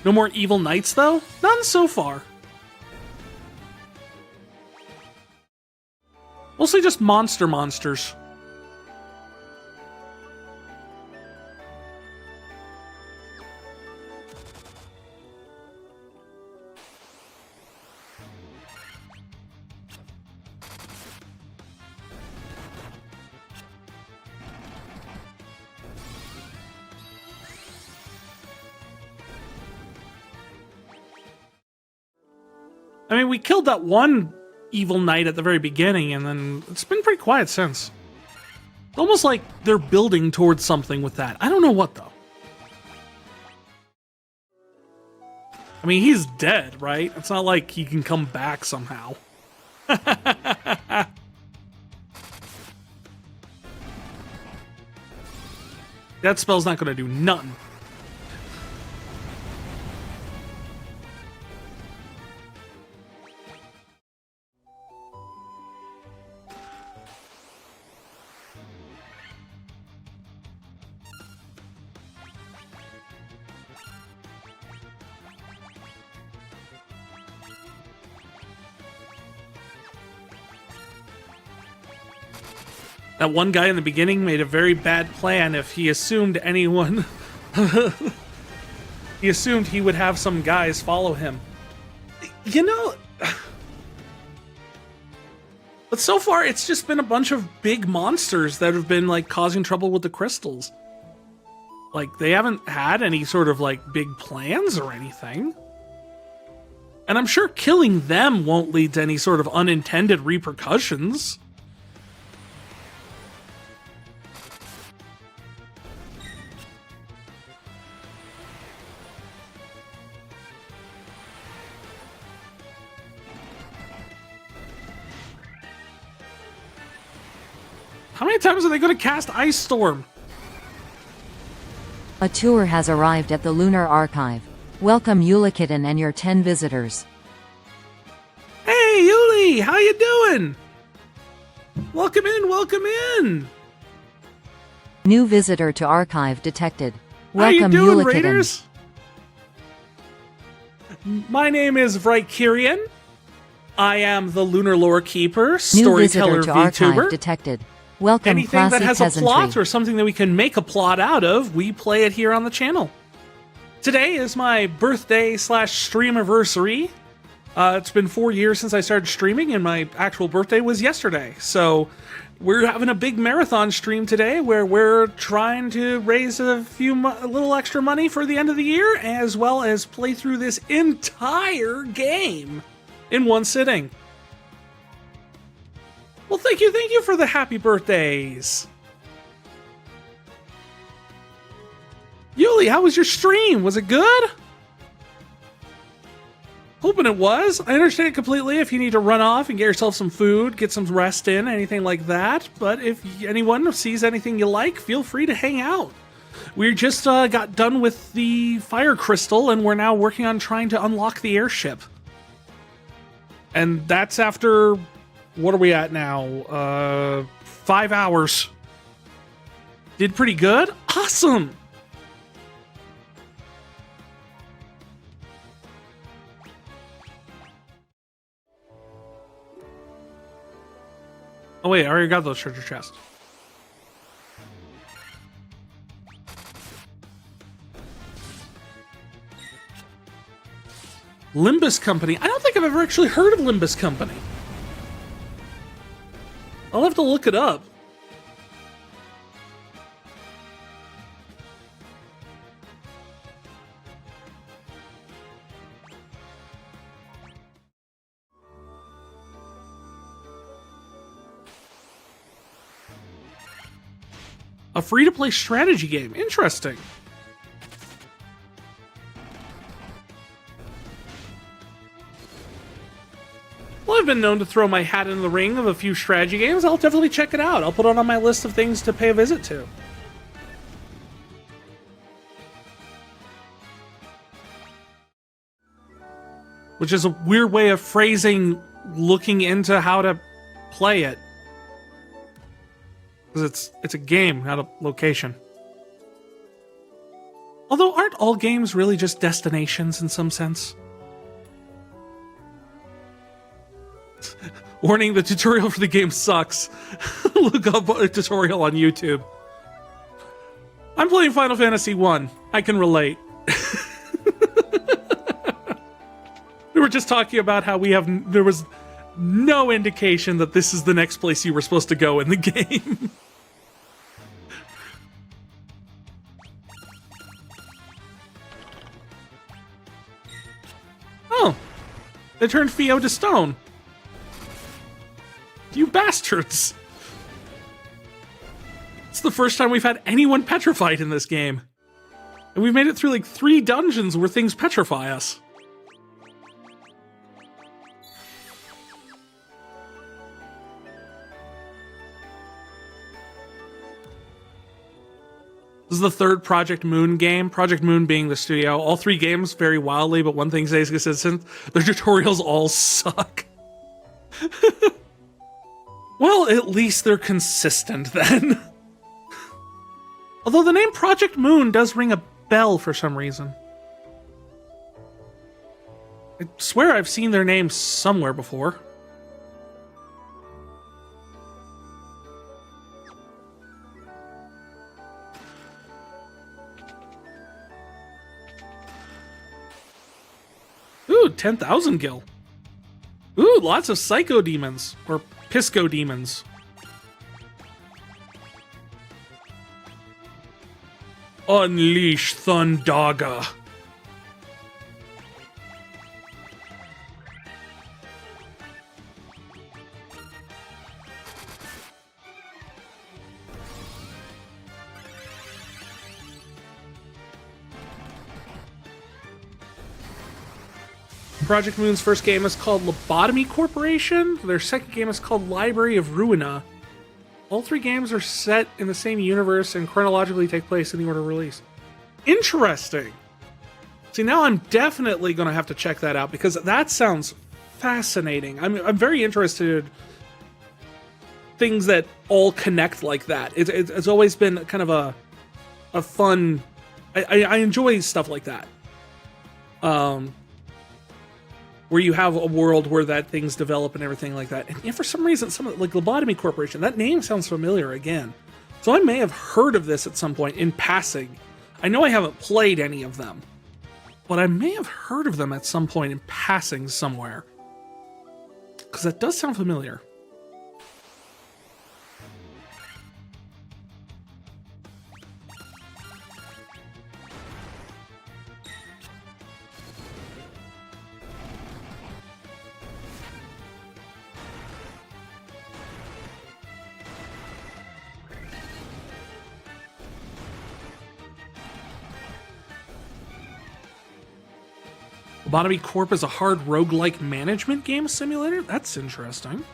No more evil knights, though? None so far. Mostly just monsters. I mean, we killed that one evil knight at the very beginning, and then it's been pretty quiet since. It's almost like they're building towards something with that. I don't know what, though. I mean, he's dead, right? It's not like he can come back somehow. That spell's not going to do nothing. That one guy in the beginning made a very bad plan if he assumed anyone... he assumed he would have some guys follow him. You know... But so far, it's just been a bunch of big monsters that have been, like, causing trouble with the crystals. Like, they haven't had any sort of, like, big plans or anything. And I'm sure killing them won't lead to any sort of unintended repercussions. How many times are they going to cast Ice Storm? A tour has arrived at the Lunar Archive. Welcome Yulikitten and your 10 visitors. Hey, Yuli, how you doing? Welcome in, welcome in. New visitor to Archive detected. How you Welcome doing, Yulikitten. Raiders? My name is Vrykirian. I am the Lunar Lore Keeper, New storyteller, visitor to Archive VTuber. detected. Welcome Anything classy that has a peasantry. plot or something that we can make a plot out of, we play it here on the channel. Today is my birthday / Streamaversary. It's been 4 years since I started streaming, and my actual birthday was yesterday. So we're having a big marathon stream today where we're trying to raise a little extra money for the end of the year, as well as play through this entire game in one sitting. Well, thank you for the happy birthdays. Yuli, how was your stream? Was it good? Hoping it was. I understand completely if you need to run off and get yourself some food, get some rest in, anything like that. But if anyone sees anything you like, feel free to hang out. We just got done with the fire crystal, and we're now working on trying to unlock the airship. And that's after, what are we at now? 5 hours. Did pretty good. Awesome. Oh wait, I already got those treasure chests. Limbus Company. I don't think I've ever actually heard of Limbus Company. I'll have to look it up. A free-to-play strategy game. Interesting. Well, I've been known to throw my hat in the ring of a few strategy games. I'll definitely check it out. I'll put it on my list of things to pay a visit to. Which is a weird way of phrasing looking into how to play it. Because it's a game, not a location. Although, aren't all games really just destinations in some sense? Warning, the tutorial for the game sucks. Look up a tutorial on YouTube. I'm playing Final Fantasy 1. I can relate. We were just talking about how there was no indication that this is the next place you were supposed to go in the game. Oh, they turned Fio to stone. You bastards! It's the first time we've had anyone petrified in this game. And we've made it through like 3 dungeons where things petrify us. This is the 3rd Project Moon game. Project Moon being the studio. All 3 games vary wildly, but one thing stays consistent. Their tutorials all suck. Well, at least they're consistent then. Although the name Project Moon does ring a bell for some reason. I swear I've seen their name somewhere before. Ooh, 10,000 gil. Ooh, lots of psycho demons. Or pisco demons. Unleash Thundaga. Project Moon's first game is called Lobotomy Corporation. Their second game is called Library of Ruina. All 3 games are set in the same universe and chronologically take place in the order of release. Interesting. See, now I'm definitely going to have to check that out because that sounds fascinating. I'm very interested in things that all connect like that. It's always been kind of a fun... I enjoy stuff like that. Where you have a world where that things develop and everything like that. And for some reason, like Lobotomy Corporation, that name sounds familiar again. So I may have heard of this at some point in passing. I know I haven't played any of them, but I may have heard of them at some point in passing somewhere. Because that does sound familiar. Lobotomy Corp is a hard roguelike management game simulator? That's interesting.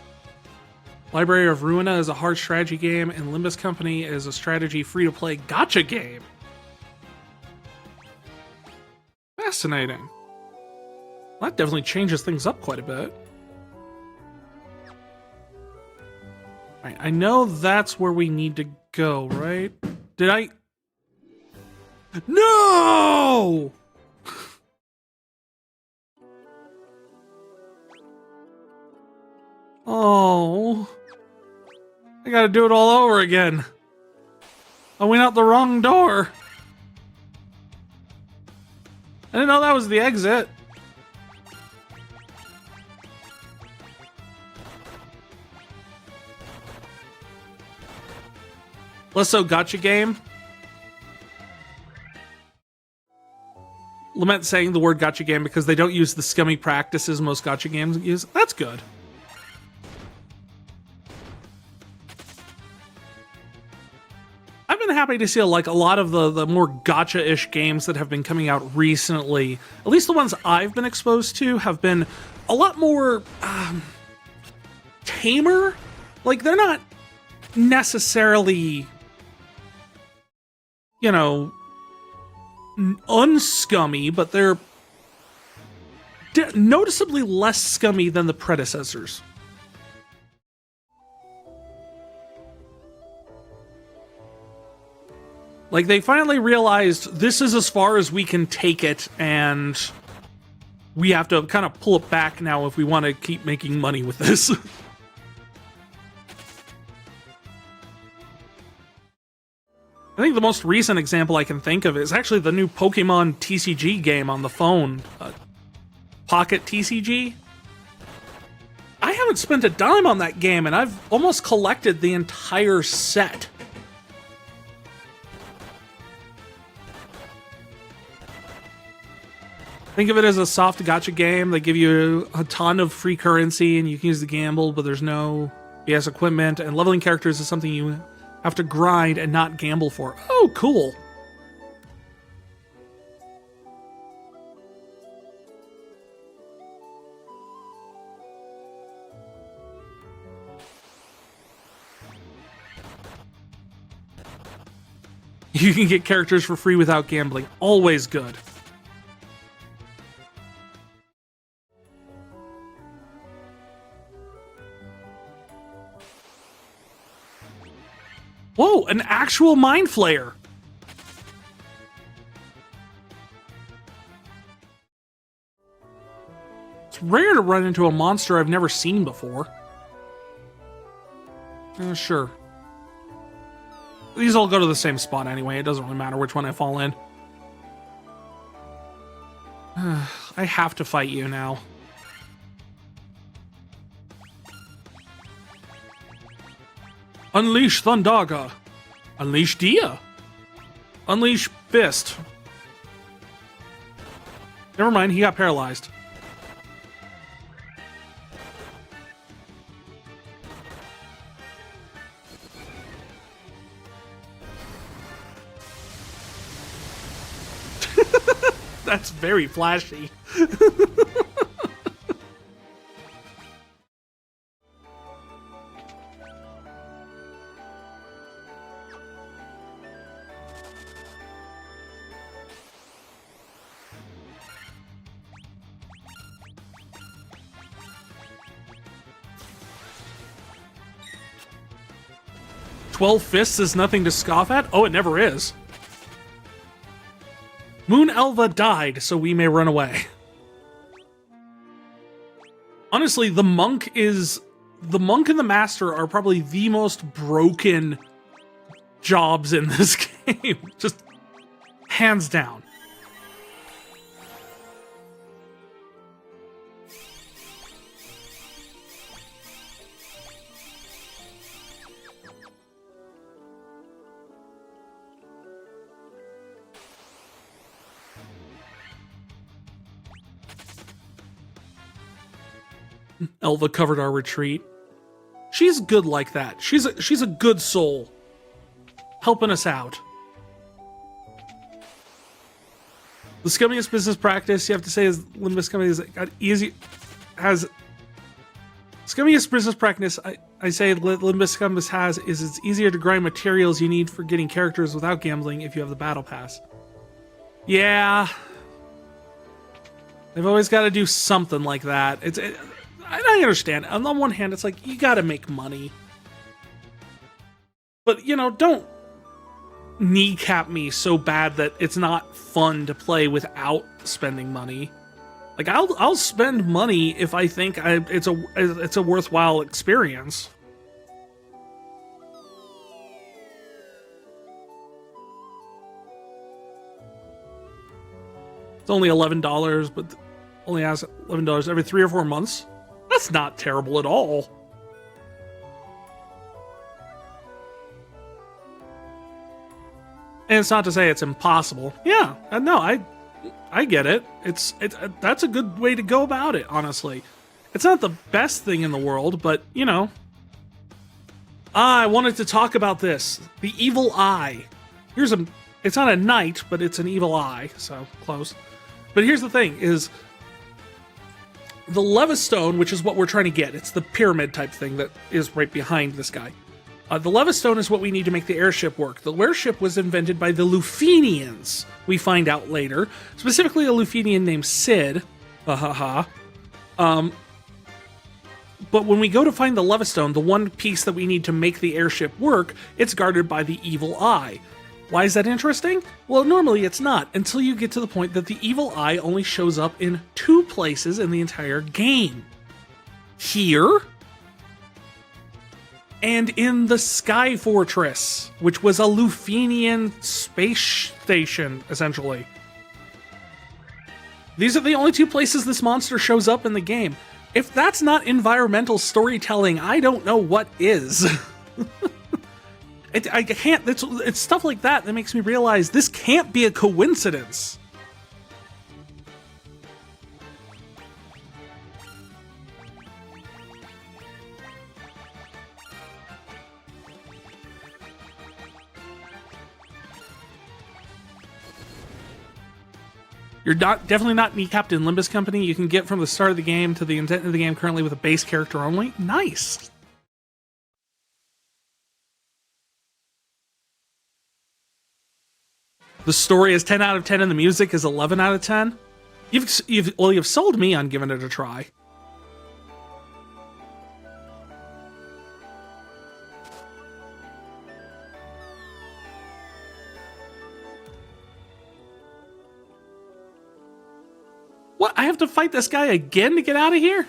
Library of Ruina is a hard strategy game, and Limbus Company is a strategy free-to-play gacha game. Fascinating. Well, that definitely changes things up quite a bit. Alright, I know that's where we need to go, right? Did I... No! Oh, I gotta do it all over again. I went out the wrong door. I didn't know that was the exit. Let's so gotcha game. Lament saying the word gotcha game because they don't use the scummy practices most gotcha games use. That's good. I've been happy to see like a lot of the more gacha-ish games that have been coming out recently. At least the ones I've been exposed to have been a lot more tamer. Like they're not necessarily, you know, unscummy, but they're noticeably less scummy than the predecessors. Like, they finally realized this is as far as we can take it, and we have to kind of pull it back now if we want to keep making money with this. I think the most recent example I can think of is actually the new Pokemon TCG game on the phone. Pocket TCG? I haven't spent a dime on that game, and I've almost collected the entire set. Think of it as a soft gacha game. They give you a ton of free currency and you can use the gamble, but there's no BS equipment, and leveling characters is something you have to grind and not gamble for. Oh, cool. You can get characters for free without gambling. Always good. Whoa, an actual Mind Flayer. It's rare to run into a monster I've never seen before. Sure. These all go to the same spot anyway. It doesn't really matter which one I fall in. I have to fight you now. Unleash Thundaga. Unleash Dia. Unleash Fist. Never mind, he got paralyzed. That's very flashy. 12 fists is nothing to scoff at? Oh, it never is. Moon Elva died, so we may run away. Honestly, the monk and the master are probably the most broken jobs in this game. Just hands down. Elva covered our retreat. She's good like that. She's a good soul, helping us out. The scummiest business practice you have to say is Limbus Company has scummiest business practice. I say Limbus Company has is it's easier to grind materials you need for getting characters without gambling if you have the battle pass. Yeah, they've always got to do something like that. I understand. On the one hand, it's like, you gotta make money. But, you know, don't kneecap me so bad that it's not fun to play without spending money. Like, I'll spend money if I think it's a worthwhile experience. It's only $11, but only has $11 every 3 or 4 months. That's not terrible at all. And it's not to say it's impossible. Yeah, no, I get it. That's a good way to go about it, honestly. It's not the best thing in the world, but, you know. I wanted to talk about this. The evil eye. It's not a knight, but it's an evil eye, so close. But here's the thing, is the Levistone, which is what we're trying to get. It's the pyramid type thing that is right behind this guy. The Levistone is what we need to make the airship work. The airship was invented by the Lufenians, we find out later. Specifically a Lufenian named Sid. But when we go to find the Levistone, the one piece that we need to make the airship work, it's guarded by the evil eye. Why is that interesting? Well, normally it's not, until you get to the point that the evil eye only shows up in 2 places in the entire game. Here, and in the Sky Fortress, which was a Lufenian space station, essentially. These are the only 2 places this monster shows up in the game. If that's not environmental storytelling, I don't know what is. I can't, it's stuff like that makes me realize this can't be a coincidence. You're definitely not kneecapped in Limbus Company. You can get from the start of the game to the end of the game currently with a base character only. Nice. The story is 10 out of 10 and the music is 11 out of 10. You've sold me on giving it a try. What? I have to fight this guy again to get out of here?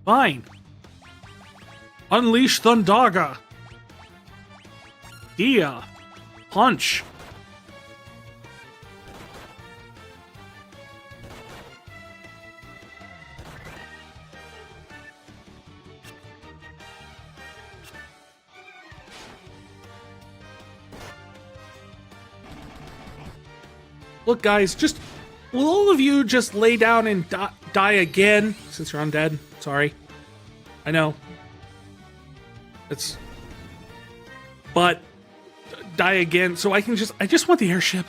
Fine. Unleash Thundaga. Dia. Punch. Look, guys, will all of you just lay down and die again? Since you're undead. Sorry. I know. But die again, so I just want the airship.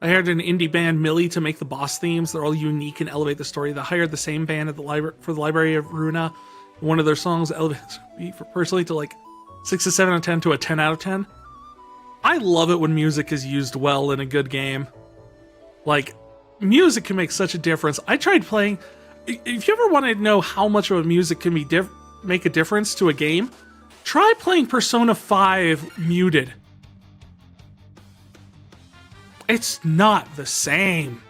I hired an indie band, Millie, to make the boss themes. They're all unique and elevate the story. They hired the same band at the for the Library of Runa. One of their songs elevates me personally to like 6 to 7 out of 10 to a 10 out of 10. I love it when music is used well in a good game. Like, music can make such a difference. I tried playing, if you ever want to know how much of a music can be make a difference to a game, try playing Persona 5 muted. It's not the same.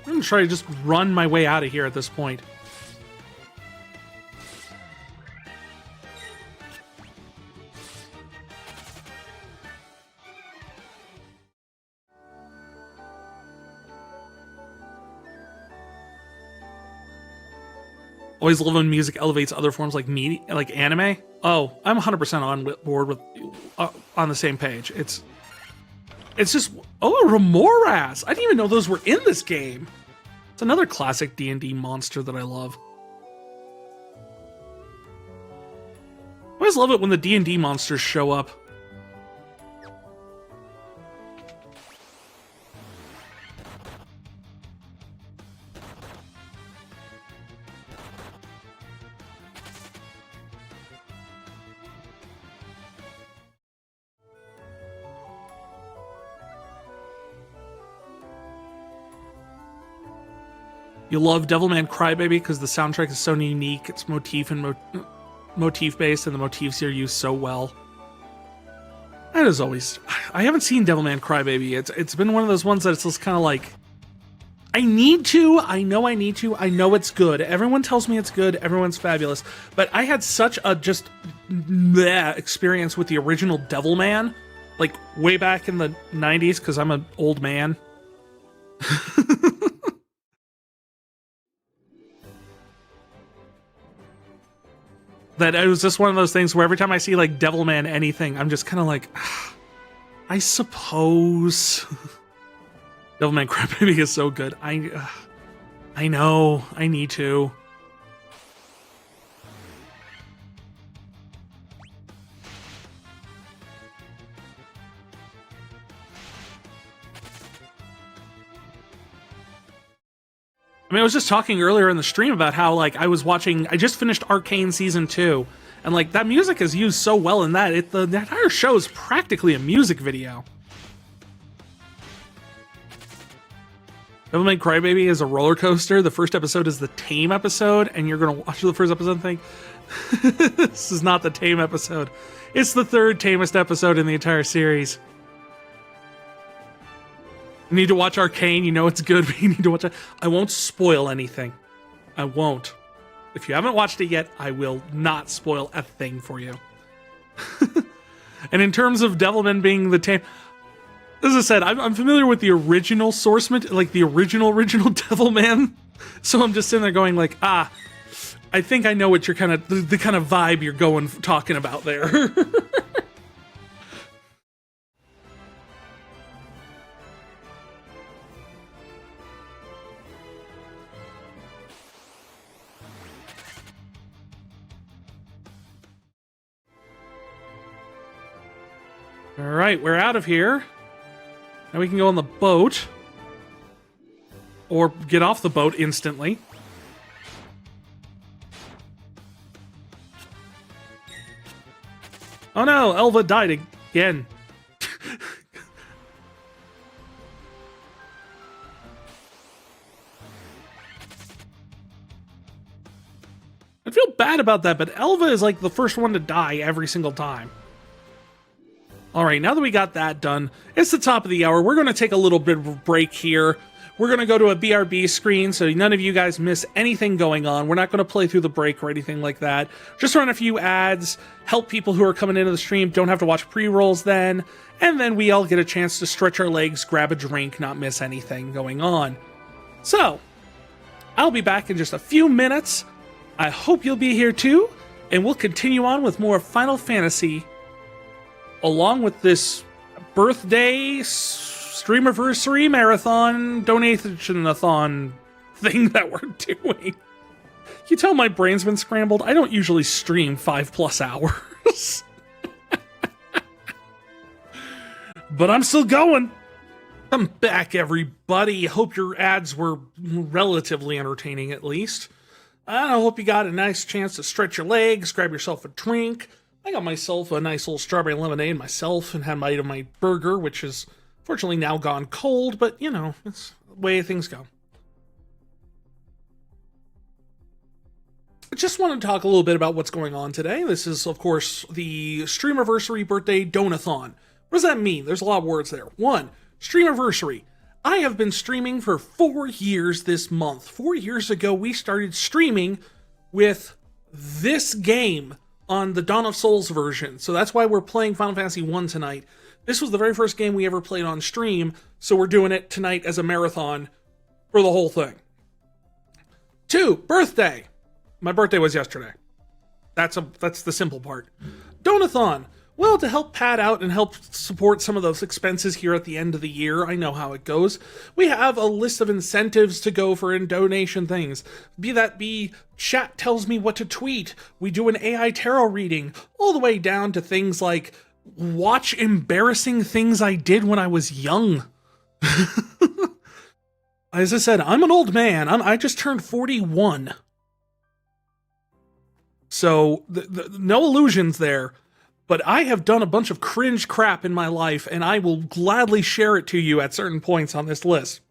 I'm gonna try to just run my way out of here at this point. Always love when music elevates other forms like media, like anime. Oh, I'm 100% on board with on the same page. It's just Remoras. I didn't even know those were in this game. It's another classic D&D monster that I love. I always love it when the D&D monsters show up. You love Devilman Crybaby because the soundtrack is so unique. It's motif and motif based, and the motifs are used so well. That is always. I haven't seen Devilman Crybaby. It's been one of those ones that it's just kind of like, I need to. I know I need to. I know it's good. Everyone tells me it's good. Everyone's fabulous. But I had such a just bleh experience with the original Devilman, like way back in the 90s, because I'm an old man. That it was just one of those things where every time I see like Devilman anything, I'm just kind of like, I suppose. Devilman Crybaby is so good. I know. I need to. I mean, I was just talking earlier in the stream about how, like, I just finished Arcane Season 2, and, like, that music is used so well in that. The entire show is practically a music video. Devilman Crybaby is a roller coaster. The first episode is the tame episode, and you're going to watch the first episode and think, this is not the tame episode. It's the third tamest episode in the entire series. You need to watch Arcane. You know it's good, but you need to watch it. I won't spoil anything. I won't. If you haven't watched it yet, I will not spoil a thing for you. And in terms of Devilman being the tame, as I said, I'm familiar with the original source, like the original Devilman. So I'm just sitting there going like, I think I know what you're kind of, the kind of vibe you're talking about there. All right, we're out of here. Now we can go on the boat. Or get off the boat instantly. Oh no, Elva died again. I feel bad about that, but Elva is like the first one to die every single time. Alright, now that we got that done, it's the top of the hour. We're going to take a little bit of a break here. We're going to go to a BRB screen so none of you guys miss anything going on. We're not going to play through the break or anything like that. Just run a few ads, help people who are coming into the stream don't have to watch pre-rolls then, and then we all get a chance to stretch our legs, grab a drink, not miss anything going on. So, I'll be back in just a few minutes. I hope you'll be here too, and we'll continue on with more Final Fantasy along with this birthday Streamaversary marathon donation-a-thon thing that we're doing. You tell my brain's been scrambled. I don't usually stream 5+ hours. But I'm still going. I'm back, everybody. Hope your ads were relatively entertaining, at least. I hope you got a nice chance to stretch your legs, grab yourself a drink. I got myself a nice little strawberry lemonade myself and had my burger, which is Fortunately now gone cold, but you know, it's the way things go. I just want to talk a little bit about what's going on today. This is, of course, the Streamaversary birthday donathon. What does that mean? There's a lot of words there. 1, Streamaversary. I have been streaming for 4 years this month. 4 years ago, we started streaming with this game on the Dawn of Souls version. So that's why we're playing Final Fantasy 1 tonight. This was the very first game we ever played on stream, so we're doing it tonight as a marathon for the whole thing. 2, birthday. My birthday was yesterday. That's the simple part. Donathon. Well, to help pad out and help support some of those expenses here at the end of the year, I know how it goes. We have a list of incentives to go for in donation things. Be chat tells me what to tweet. We do an AI tarot reading, all the way down to things like watch embarrassing things I did when I was young. As I said, I'm an old man. I just turned 41. So, no illusions there. But I have done a bunch of cringe crap in my life, and I will gladly share it to you at certain points on this list.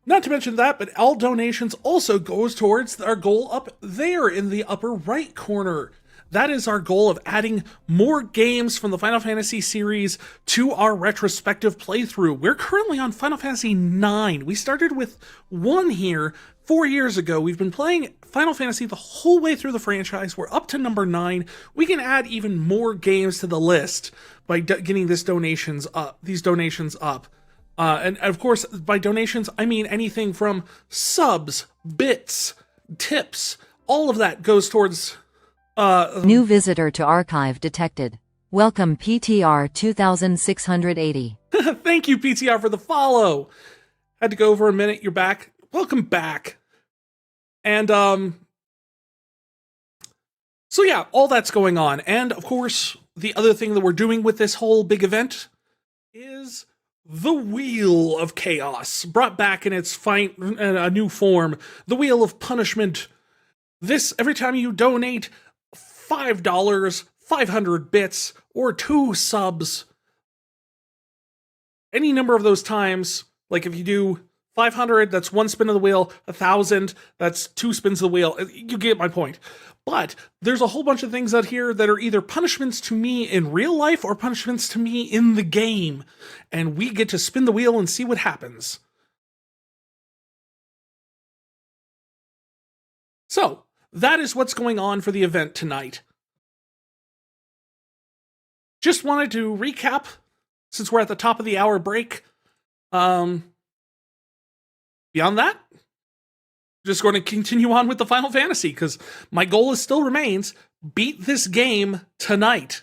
Not to mention that, but all donations also goes towards our goal up there in the upper right corner. That is our goal of adding more games from the Final Fantasy series to our retrospective playthrough. We're currently on Final Fantasy 9. We started with 1 here 4 years ago. We've been playing Final Fantasy the whole way through the franchise. We're up to number 9. We can add even more games to the list by getting these donations up. And of course, by donations, I mean anything from subs, bits, tips. All of that goes towards... New visitor to archive detected. Welcome PTR 2680. Thank you, PTR, for the follow. Had to go for a minute. You're back. Welcome back. And, so yeah, all that's going on. And, of course, the other thing that we're doing with this whole big event is the Wheel of Chaos, brought back in its a new form. The Wheel of Punishment. This, every time you donate $5, 500 bits, or 2 subs, any number of those times, like if you do 500, that's 1 spin of the wheel, 1,000, that's 2 spins of the wheel. You get my point. But there's a whole bunch of things out here that are either punishments to me in real life or punishments to me in the game. And we get to spin the wheel and see what happens. So, that is what's going on for the event tonight. Just wanted to recap, since we're at the top of the hour break. Beyond that, just going to continue on with the Final Fantasy, because my goal still remains, beat this game tonight.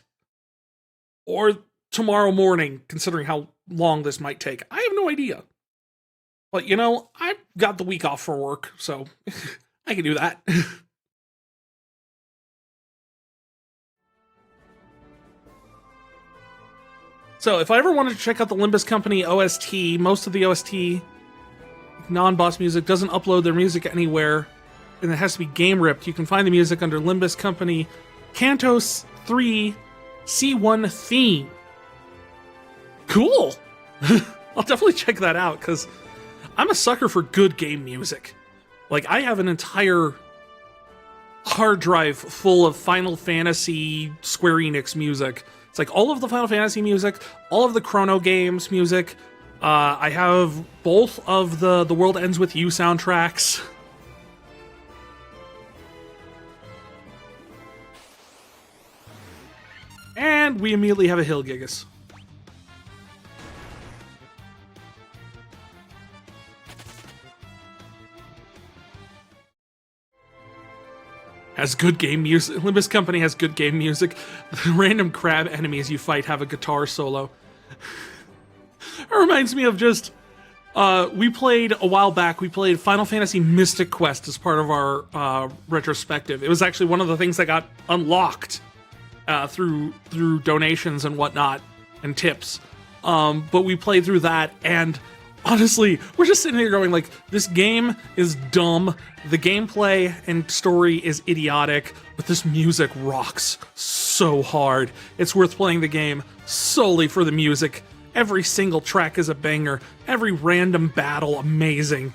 Or tomorrow morning, considering how long this might take. I have no idea. But, you know, I've got the week off for work, so I can do that. So, if I ever wanted to check out the Limbus Company OST, most of the OST non-boss music doesn't upload their music anywhere, and it has to be game ripped. You can find the music under Limbus Company Canto 3 C1 theme. Cool! I'll definitely check that out, because I'm a sucker for good game music. Like, I have an entire hard drive full of Final Fantasy Square Enix music. It's like all of the Final Fantasy music, all of the Chrono games music. I have both of the World Ends With You soundtracks. And we immediately have a Hill Gigas. Has good game music. Limbus Company has good game music. The random crab enemies you fight have a guitar solo. It reminds me of just, we played a while back, we played Final Fantasy Mystic Quest as part of our retrospective. It was actually one of the things that got unlocked through donations and whatnot, and tips. But we played through that, and honestly, we're just sitting here going like, this game is dumb, the gameplay and story is idiotic, but this music rocks so so hard. It's worth playing the game solely for the music. Every single track is a banger. Every random battle, amazing.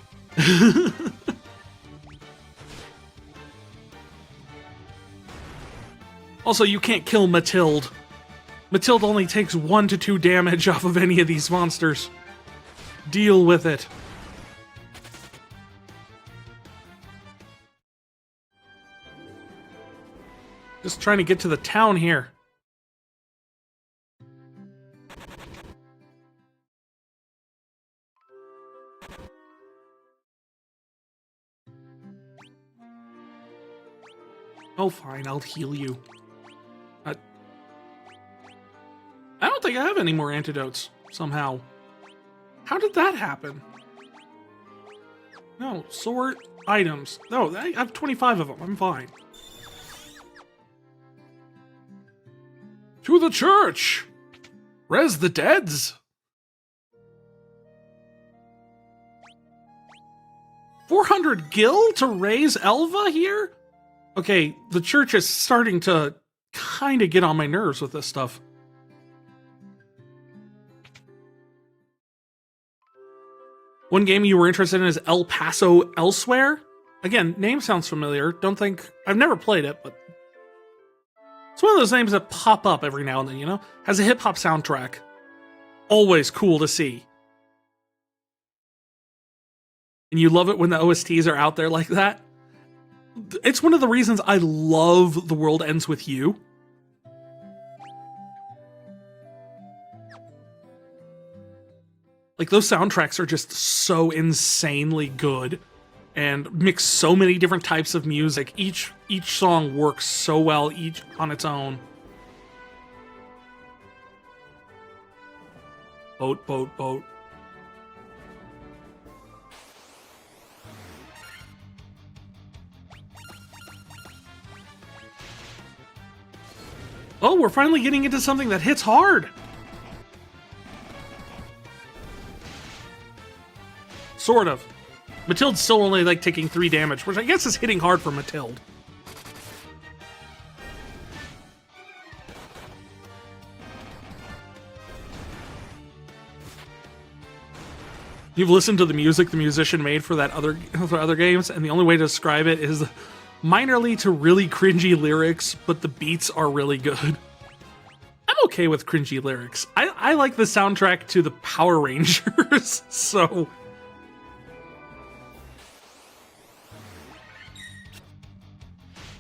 Also, you can't kill Mathilde. Mathilde only takes 1 to 2 damage off of any of these monsters. Deal with it. Just trying to get to the town here. Oh, fine, I'll heal you. I don't think I have any more antidotes, somehow. How did that happen? No, sort items. No, I have 25 of them, I'm fine. To the church! Res the deads! 400 gil to raise Elva here? Okay, the church is starting to kind of get on my nerves with this stuff. One game you were interested in is El Paso Elsewhere. Again, name sounds familiar. Don't think... I've never played it, but... It's one of those names that pop up every now and then, you know? Has a hip-hop soundtrack. Always cool to see. And you love it when the OSTs are out there like that. It's one of the reasons I love The World Ends With You. Like, those soundtracks are just so insanely good and mix so many different types of music. Each song works so well, each on its own. Boat, boat, boat. Oh, we're finally getting into something that hits hard. Sort of. Mathilde's still only, like, taking 3 damage, which I guess is hitting hard for Mathilde. You've listened to the music the musician made for other games, and the only way to describe it is minorly to really cringy lyrics, but the beats are really good. I'm okay with cringy lyrics. I like the soundtrack to the Power Rangers, so...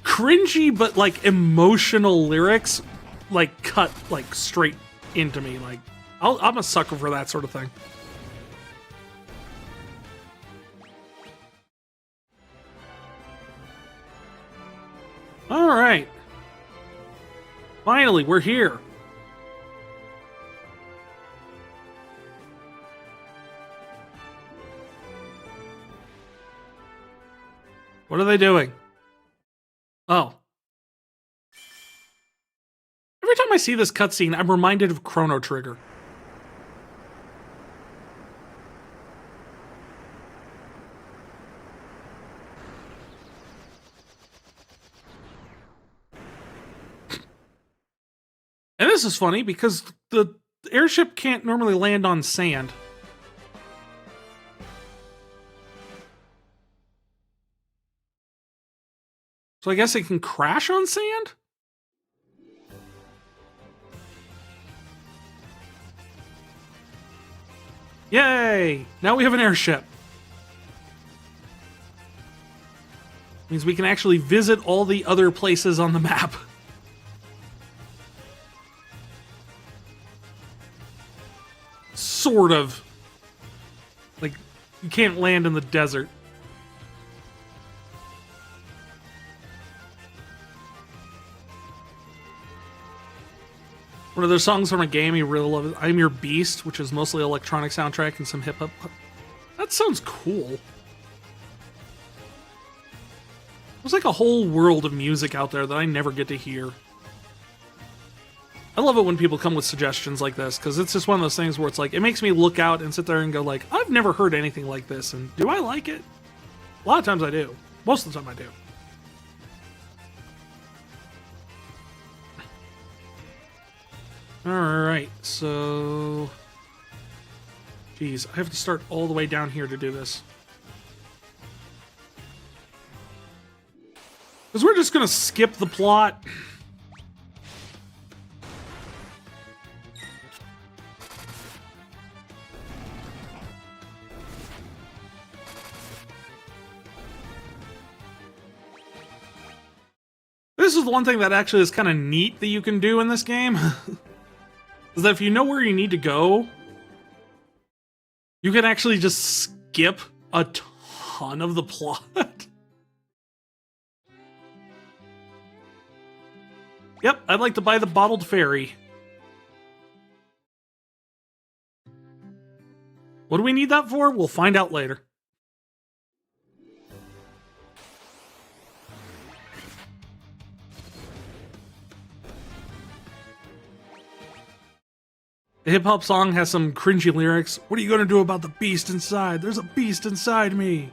Cringy, but, like, emotional lyrics, like, cut, like, straight into me. Like, I'm a sucker for that sort of thing. Alright. Finally, we're here. What are they doing? Oh. Every time I see this cutscene, I'm reminded of Chrono Trigger. And this is funny because the airship can't normally land on sand. So I guess it can crash on sand? Yay! Now we have an airship. Means we can actually visit all the other places on the map. Sort of. Like, you can't land in the desert. One of those songs from a game you really love is I'm Your Beast, which is mostly electronic soundtrack and some hip-hop. That sounds cool. There's like a whole world of music out there that I never get to hear. I love it when people come with suggestions like this, because it's just one of those things where it's like, it makes me look out and sit there and go like, I've never heard anything like this, and do I like it? A lot of times I do. Most of the time I do. Alright, so... Geez, I have to start all the way down here to do this. Because we're just gonna skip the plot. This is the one thing that actually is kind of neat that you can do in this game. Is that if you know where you need to go, you can actually just skip a ton of the plot. Yep, I'd like to buy the bottled fairy. What do we need that for? We'll find out later. The hip-hop song has some cringy lyrics. What are you gonna do about the beast inside? There's a beast inside me.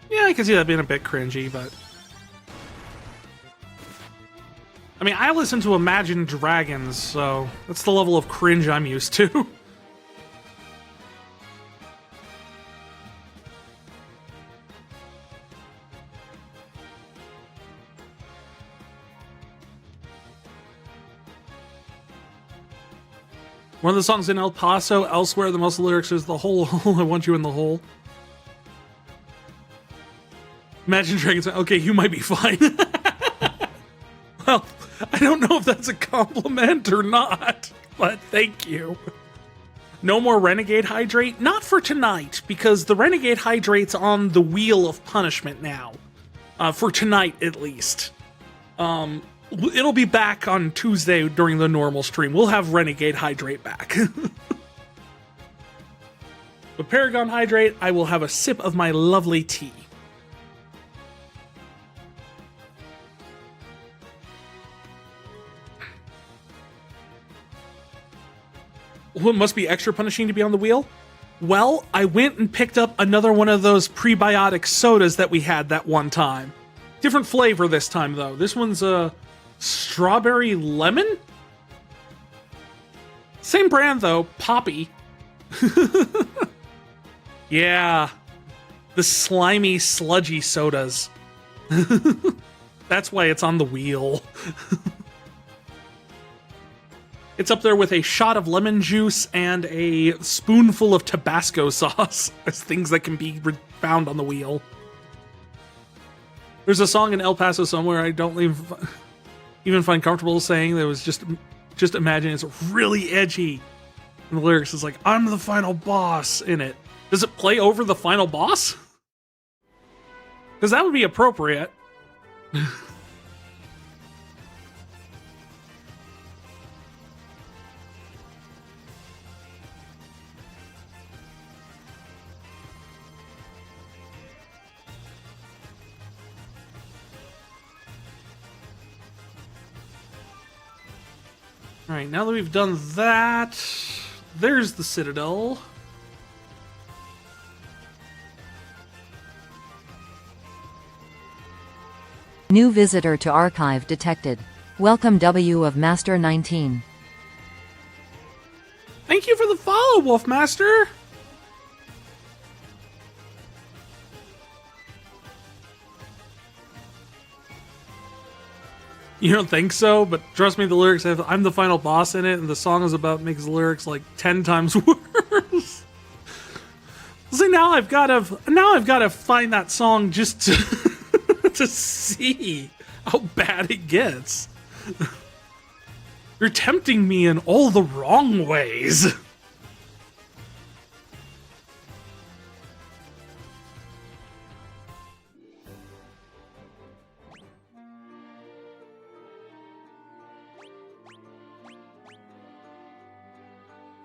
Yeah, I can see that being a bit cringy, but... I mean, I listen to Imagine Dragons, so that's the level of cringe I'm used to. One of the songs in El Paso, elsewhere, the most of the lyrics is the hole, I want you in the hole. Imagine Dragons, okay, you might be fine. Well, I don't know if that's a compliment or not, but thank you. No more Renegade Hydrate? Not for tonight, because the Renegade Hydrate's on the Wheel of Punishment now. For tonight, at least. It'll be back on Tuesday during the normal stream. We'll have Renegade Hydrate back. But Paragon Hydrate, I will have a sip of my lovely tea. Well, it must be extra punishing to be on the wheel? Well, I went and picked up another one of those prebiotic sodas that we had that one time. Different flavor this time, though. This one's a strawberry lemon? Same brand, though. Poppy. Yeah. The slimy, sludgy sodas. That's why it's on the wheel. It's up there with a shot of lemon juice and a spoonful of Tabasco sauce as things that can be found on the wheel. There's a song in El Paso somewhere I don't even find comfortable saying that was just imagine it's really edgy. And the lyrics is like, I'm the final boss in it. Does it play over the final boss? Because that would be appropriate. Alright, now that we've done that, there's the Citadel. New visitor to archive detected. Welcome W of Master 19. Thank you for the follow, Wolfmaster! You don't think so? But trust me, the lyrics have I'm the final boss in it, and the song is about makes the lyrics like 10 times worse. See, now I've gotta find that song just to, to see how bad it gets. You're tempting me in all the wrong ways.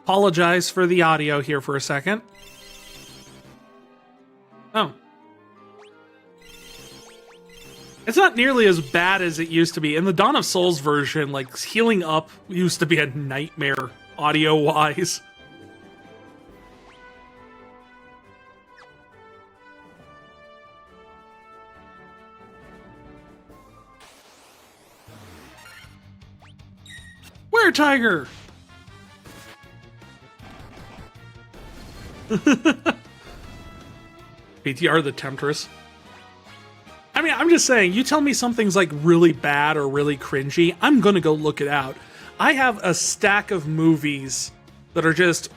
Apologize for the audio here for a second. Oh. It's not nearly as bad as it used to be. In the Dawn of Souls version, like, healing up used to be a nightmare, audio-wise. there, Tiger! PTR the Temptress. I mean, I'm just saying, you tell me something's like really bad or really cringy, I'm gonna go look it out. I have a stack of movies that are just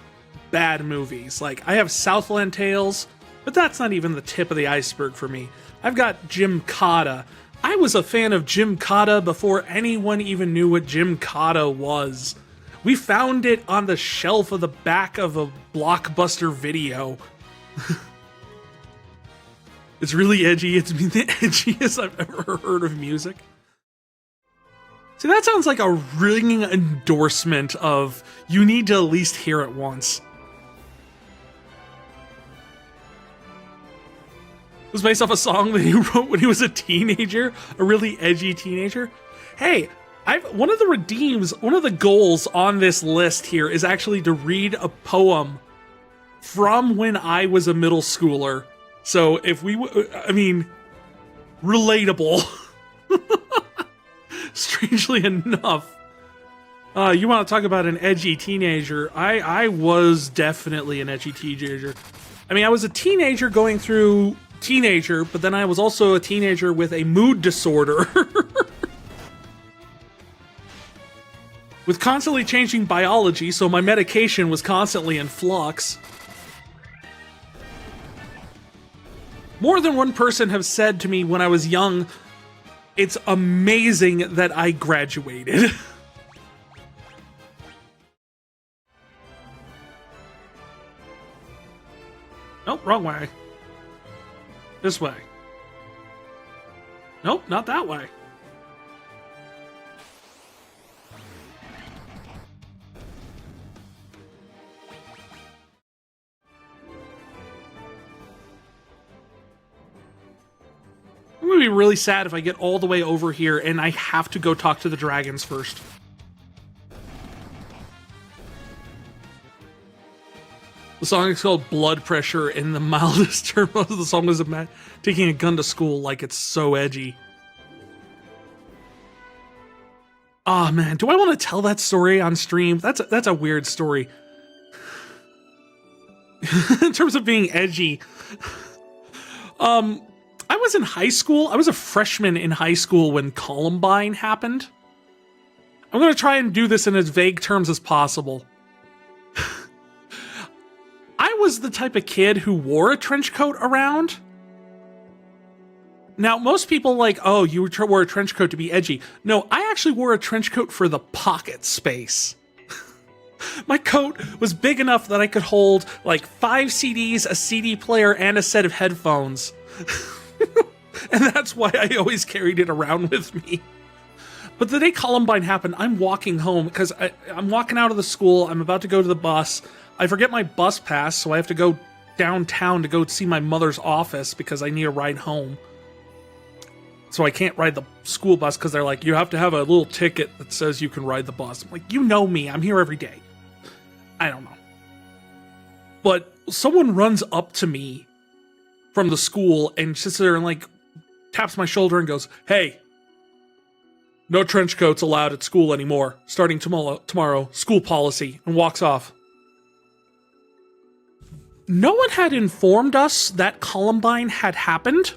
bad movies. Like, I have Southland Tales, but that's not even the tip of the iceberg for me. I've got Jim Cotta. I was a fan of Jim Cotta before anyone even knew what Jim Cotta was. We found it on the shelf of the back of a Blockbuster video. It's really edgy. It's the edgiest I've ever heard of music. See, that sounds like a ringing endorsement of you need to at least hear it once. It was based off a song that he wrote when he was a teenager, a really edgy teenager. Hey, one of the goals on this list here is actually to read a poem from when I was a middle schooler. So if relatable. Strangely enough. You want to talk about an edgy teenager? I was definitely an edgy teenager. I mean, I was a teenager going through teenager, but then I was also a teenager with a mood disorder. With constantly changing biology, so my medication was constantly in flux. More than one person have said to me when I was young, it's amazing that I graduated. Nope, wrong way. This way. Nope, not that way. I'm gonna be really sad if I get all the way over here and I have to go talk to the dragons first. The song is called Blood Pressure, and the mildest term of the song was about taking a gun to school. Like, it's so edgy. Oh man, do I want to tell that story on stream? That's a weird story. In terms of being edgy. I was in high school. I was a freshman in high school when Columbine happened. I'm going to try and do this in as vague terms as possible. I was the type of kid who wore a trench coat around. Now, most people like, oh, you wore a trench coat to be edgy. No, I actually wore a trench coat for the pocket space. My coat was big enough that I could hold like 5 CDs, a CD player, and a set of headphones. And that's why I always carried it around with me. But the day Columbine happened, I'm walking home because I'm walking out of the school. I'm about to go to the bus. I forget my bus pass, so I have to go downtown to go see my mother's office because I need a ride home. So I can't ride the school bus because they're like, you have to have a little ticket that says you can ride the bus. I'm like, you know me. I'm here every day. I don't know. But someone runs up to me from the school and sits there and like taps my shoulder and goes, hey, no trench coats allowed at school anymore. Starting tomorrow, school policy, and walks off. No one had informed us that Columbine had happened.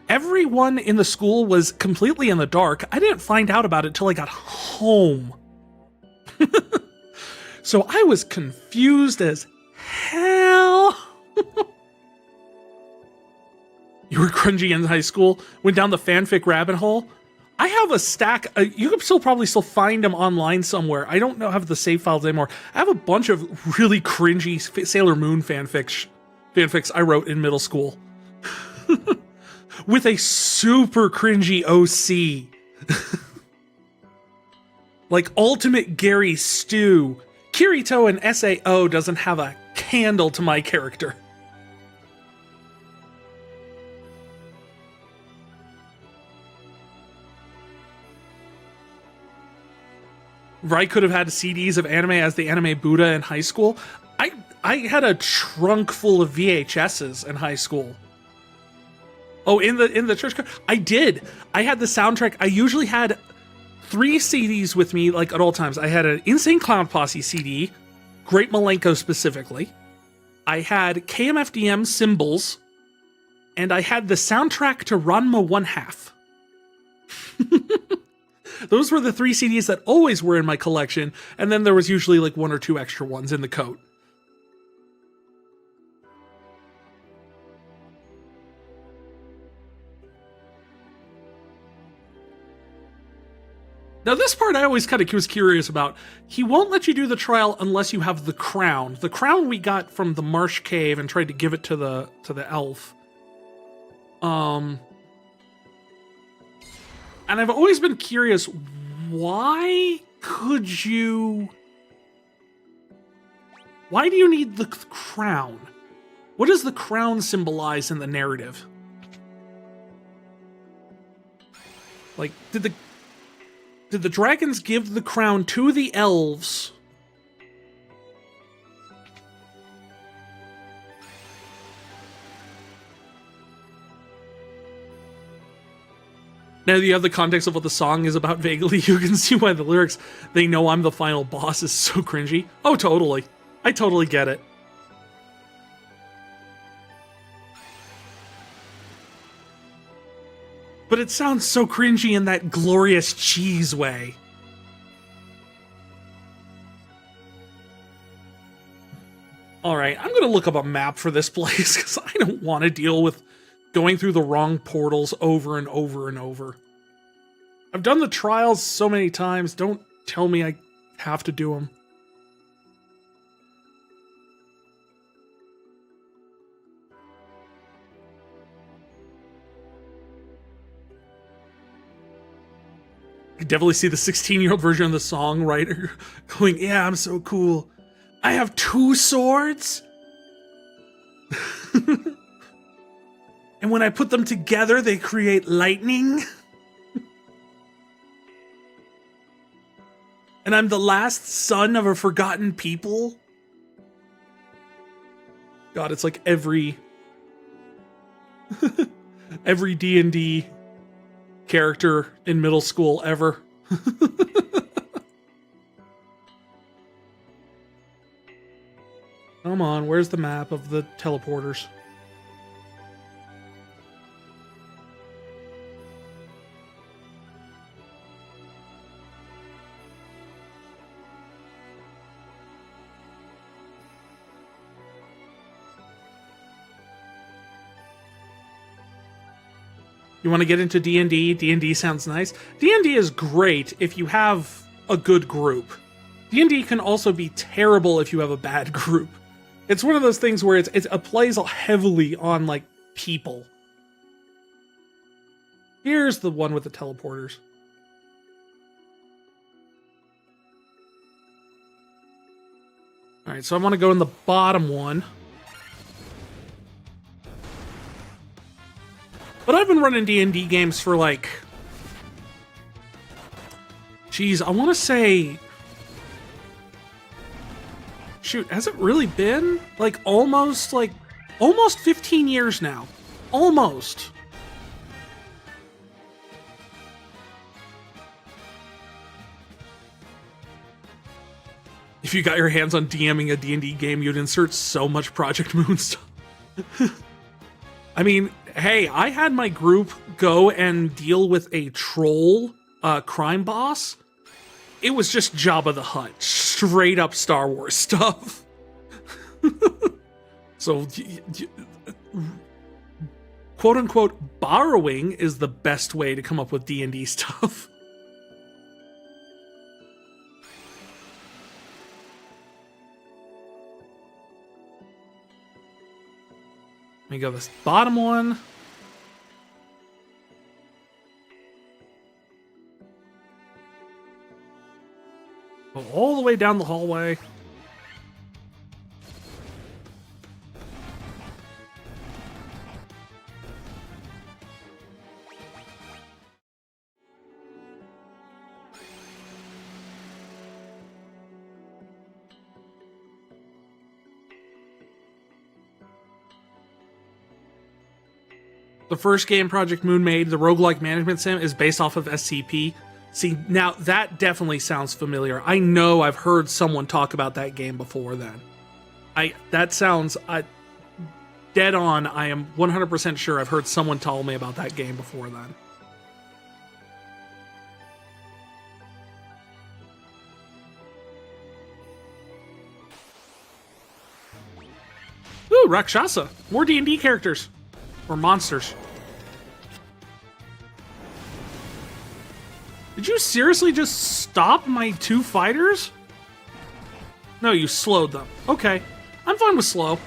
Everyone in the school was completely in the dark. I didn't find out about it till I got home. So I was confused as hell. You were cringy in high school? Went down the fanfic rabbit hole? I have a stack. You can probably still find them online somewhere. I don't have the save files anymore. I have a bunch of really cringy Sailor Moon fanfics I wrote in middle school. With a super cringy OC. Like Ultimate Gary Stew. Kirito and SAO doesn't have a candle to my character. I could have had CDs of anime as the anime Buddha in high school. I had a trunk full of VHSs in high school. Oh, in the church car? I did. I had the soundtrack. I usually had 3 CDs with me, like, at all times. I had an Insane Clown Posse CD, Great Malenko specifically. I had KMFDM Symbols, and I had the soundtrack to Ranma 1/2. Those were the 3 CDs that always were in my collection, and then there was usually like 1 or 2 extra ones in the coat. Now this part I always kind of was curious about. He won't let you do the trial unless you have the crown. The crown we got from the Marsh Cave and tried to give it to the elf. And I've always been curious, why do you need the crown? What does the crown symbolize in the narrative? Like, did the dragons give the crown to the elves? Now that you have the context of what the song is about vaguely, you can see why the lyrics, "They know I'm the final boss," is so cringy. Oh, totally. I totally get it. But it sounds so cringy in that glorious cheese way. Alright, I'm gonna look up a map for this place, because I don't want to deal with going through the wrong portals over and over and over. I've done the trials so many times, don't tell me I have to do them. I definitely see the 16-year-old version of the songwriter going, "Yeah, I'm so cool. I have 2 swords? And when I put them together, they create lightning? And I'm the last son of a forgotten people?" God, it's like every every D&D character in middle school ever. Come on, where's the map of the teleporters? You want to get into D&D? D&D sounds nice. D&D is great if you have a good group. D&D can also be terrible if you have a bad group. It's one of those things where it plays heavily on, like, people. Here's the one with the teleporters. Alright, so I want to go in the bottom one. But I've been running D&D games for, like... Geez, I want to say... Shoot, has it really been? Like, almost 15 years now. Almost. If you got your hands on DMing a D&D game, you'd insert so much Project Moon stuff. I mean, hey, I had my group go and deal with a troll crime boss. It was just Jabba the Hutt. Straight up Star Wars stuff. So, quote-unquote, borrowing is the best way to come up with D&D stuff. Let me go this bottom one. Go all the way down the hallway. The first game Project Moon made, the roguelike management sim, is based off of SCP. See, now that definitely sounds familiar. I know I've heard someone talk about that game before then. That sounds dead on. I am 100% sure I've heard someone tell me about that game before then. Ooh, Rakshasa. More D&D characters. Or monsters. Did you seriously just stop my 2 fighters? No, you slowed them. Okay. I'm fine with slow.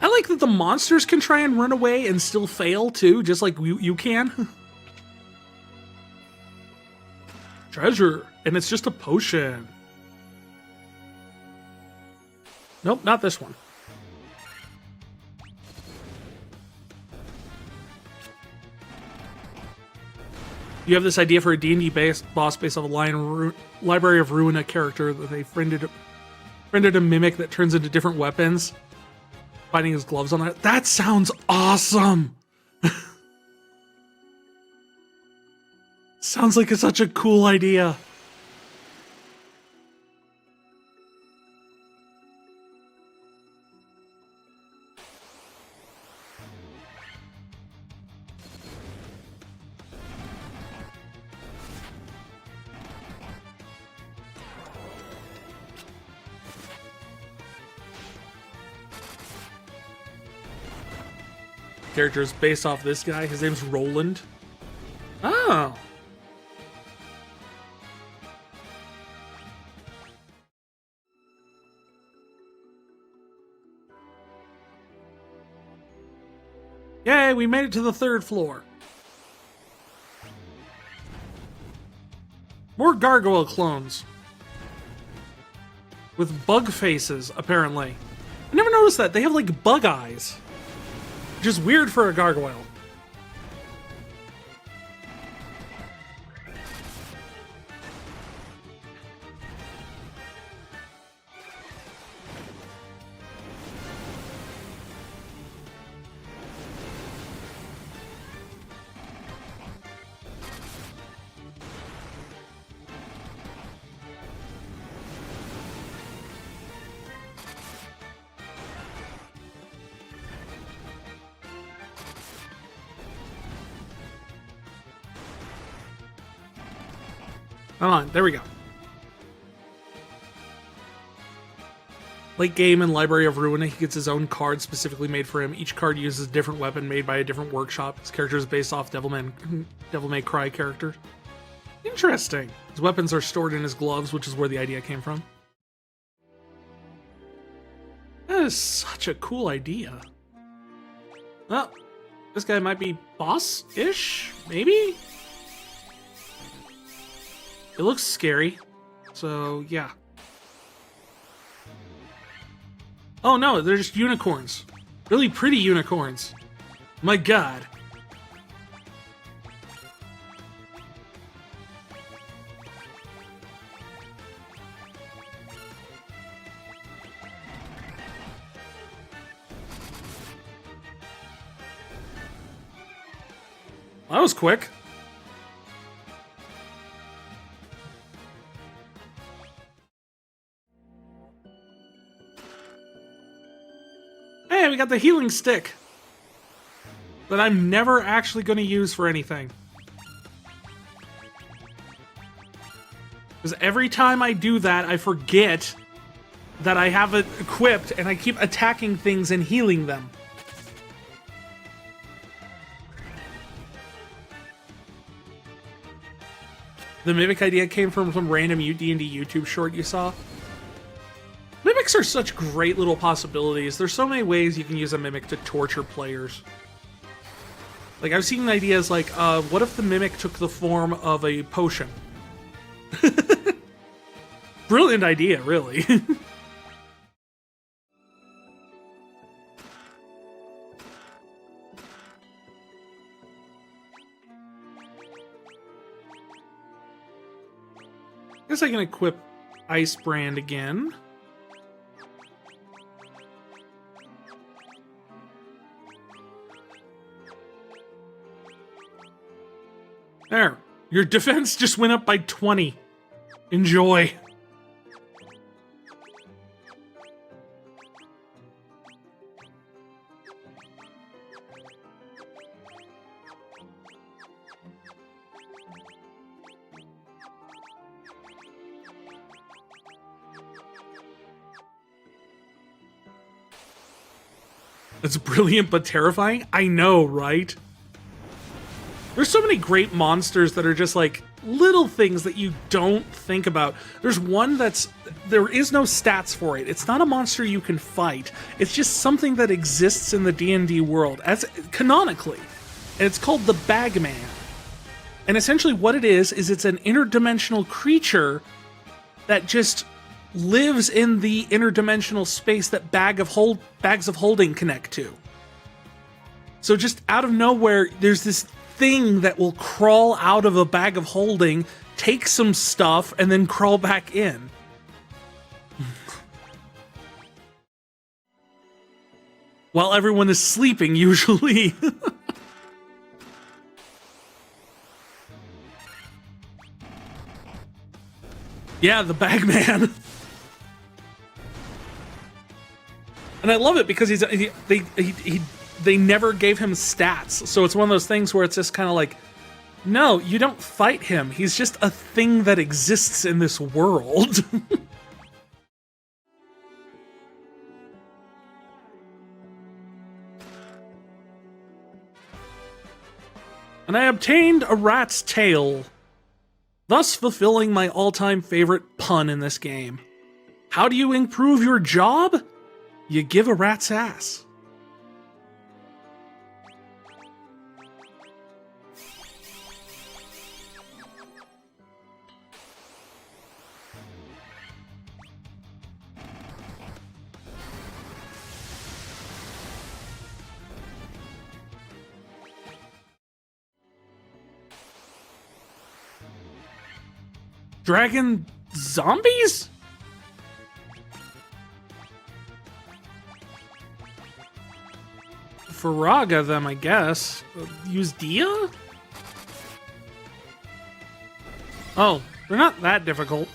I like that the monsters can try and run away and still fail too, just like you can. Treasure, and it's just a potion. Nope, not this one. You have this idea for a D&D boss based off a Library of Ruina character that they friended a mimic that turns into different weapons. Finding his gloves on that. That sounds awesome! Sounds like it's such a cool idea. Character is based off this guy. His name's Roland. Oh. Yay, we made it to the 3rd floor. More gargoyle clones. With bug faces, apparently. I never noticed that. They have, like, bug eyes. Which is weird for a gargoyle. Hold on, there we go. Late game in Library of Ruina, he gets his own card specifically made for him. Each card uses a different weapon made by a different workshop. His character is based off Devil May Cry characters. Interesting. His weapons are stored in his gloves, which is where the idea came from. That is such a cool idea. Well, this guy might be boss-ish, maybe? It looks scary, so yeah. Oh no, they're just unicorns. Really pretty unicorns. My god. That was quick. Hey, we got the healing stick that I'm never actually going to use for anything. Because every time I do that, I forget that I have it equipped and I keep attacking things and healing them. The Mimic idea came from some random D&D YouTube short you saw. Mimics are such great little possibilities. There's so many ways you can use a mimic to torture players. Like, I've seen ideas like, what if the mimic took the form of a potion? Brilliant idea, really. Guess I can equip Ice Brand again. There. Your defense just went up by 20. Enjoy. It's brilliant but terrifying. I know, right? There's so many great monsters that are just like little things that you don't think about. There's one there is no stats for it. It's not a monster you can fight. It's just something that exists in the D&D world as canonically. And it's called the Bagman. And essentially what it is it's an interdimensional creature that just lives in the interdimensional space that bags of holding connect to. So just out of nowhere, there's this thing that will crawl out of a bag of holding, take some stuff, and then crawl back in. While everyone is sleeping, usually. Yeah, the Bagman. And I love it because they never gave him stats. So it's one of those things where it's just kind of like, no, you don't fight him. He's just a thing that exists in this world. And I obtained a rat's tail, thus fulfilling my all-time favorite pun in this game. How do you improve your job? You give a rat's ass. Dragon zombies? Faraga them, I guess. Use Dia? Oh, they're not that difficult.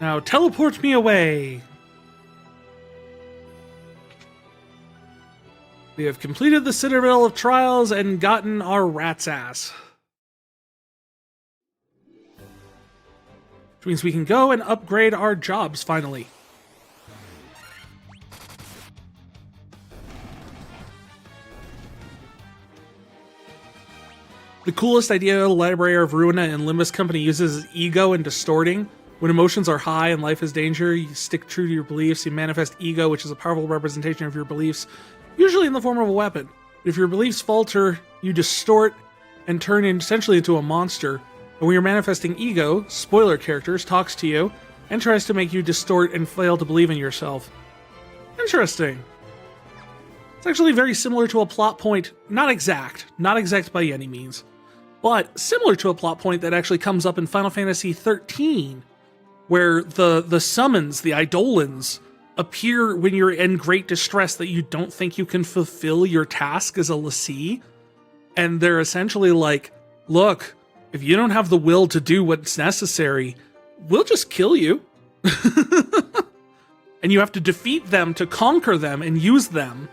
Now teleport me away. We have completed the Citadel of Trials and gotten our rat's ass. Which means we can go and upgrade our jobs finally. The coolest idea the Library of Ruina and Limbus Company uses is ego and distorting. When emotions are high and life is danger, you stick true to your beliefs. You manifest ego, which is a powerful representation of your beliefs, usually in the form of a weapon. If your beliefs falter, you distort and turn essentially into a monster. And when you're manifesting ego, spoiler characters talks to you and tries to make you distort and fail to believe in yourself. Interesting. It's actually very similar to a plot point, not exact by any means, but similar to a plot point that actually comes up in Final Fantasy XIII, where the summons, the Eidolons, appear when you're in great distress that you don't think you can fulfill your task as a lessee. And they're essentially like, look, if you don't have the will to do what's necessary, we'll just kill you. And you have to defeat them to conquer them and use them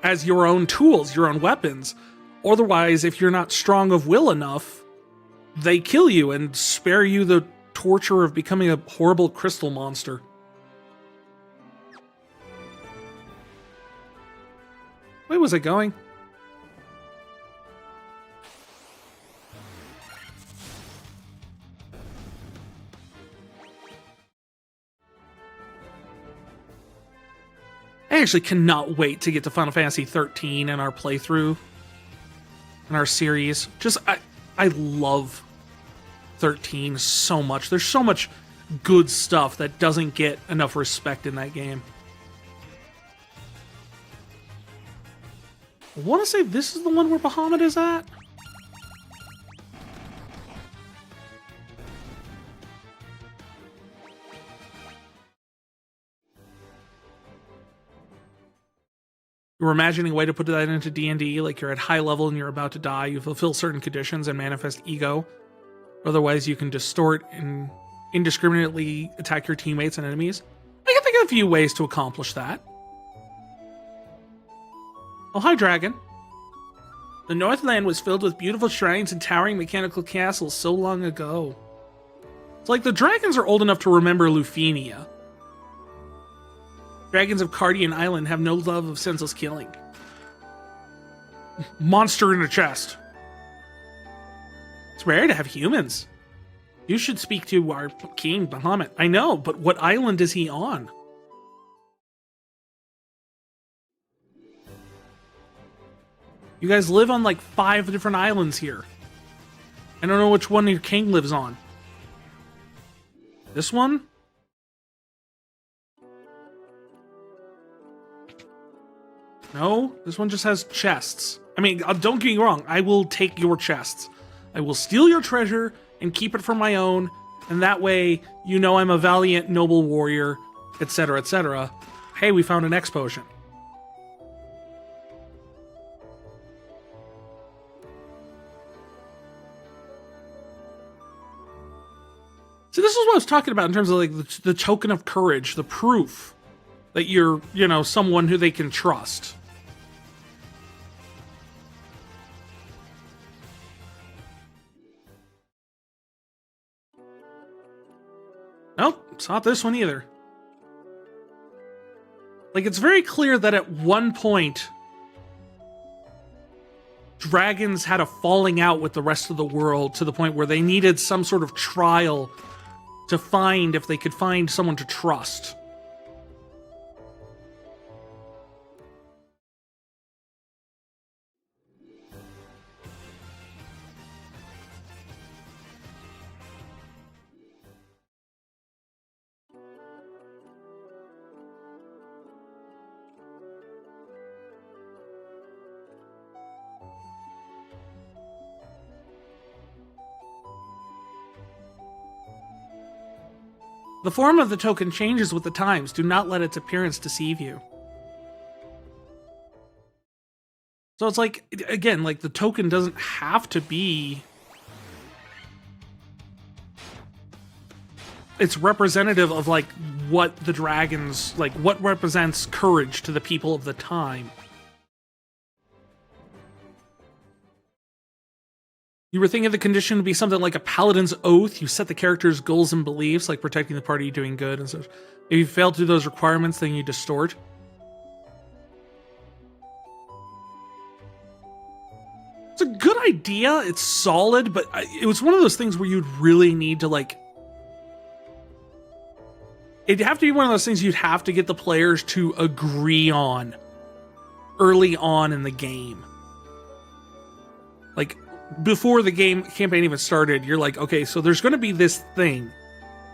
as your own tools, your own weapons. Otherwise, if you're not strong of will enough, they kill you and spare you the torture of becoming a horrible crystal monster. Where was it going? I actually cannot wait to get to Final Fantasy XIII in our playthrough, in our series. I love 13 so much. There's so much good stuff that doesn't get enough respect in that game. I want to say this is the one where Bahamut is at. You're imagining a way to put that into D&D, like you're at high level and you're about to die, you fulfill certain conditions and manifest ego. Otherwise, you can distort and indiscriminately attack your teammates and enemies. I can think of a few ways to accomplish that. Oh, hi, dragon. The Northland was filled with beautiful shrines and towering mechanical castles so long ago. It's like the dragons are old enough to remember Lufenia. Dragons of Cardian Island have no love of senseless killing. Monster in a chest. It's rare to have humans. You should speak to our king, Bahamut. I know, but what island is he on? You guys live on like 5 different islands here. I don't know which one your king lives on. This one? No, this one just has chests. I mean, don't get me wrong, I will take your chests. I will steal your treasure and keep it for my own, and that way you know I'm a valiant, noble warrior, etc., etc. Hey, we found an X potion. So this is what I was talking about in terms of like the token of courage, the proof that you're, you know, someone who they can trust. Nope, it's not this one either. Like, it's very clear that at one point, dragons had a falling out with the rest of the world to the point where they needed some sort of trial to find if they could find someone to trust. The form of the token changes with the times. Do not let its appearance deceive you. So it's like, again, like the token doesn't have to be... It's representative of like what the dragons, like what represents courage to the people of the time. You were thinking the condition would be something like a paladin's oath. You set the character's goals and beliefs, like protecting the party, doing good, and such. If you fail to do those requirements, then you distort. It's a good idea. It's solid, but it was one of those things where you'd really need to, like... It'd have to be one of those things you'd have to get the players to agree on early on in the game. Like... Before the campaign even started, you're like, okay, so there's going to be this thing,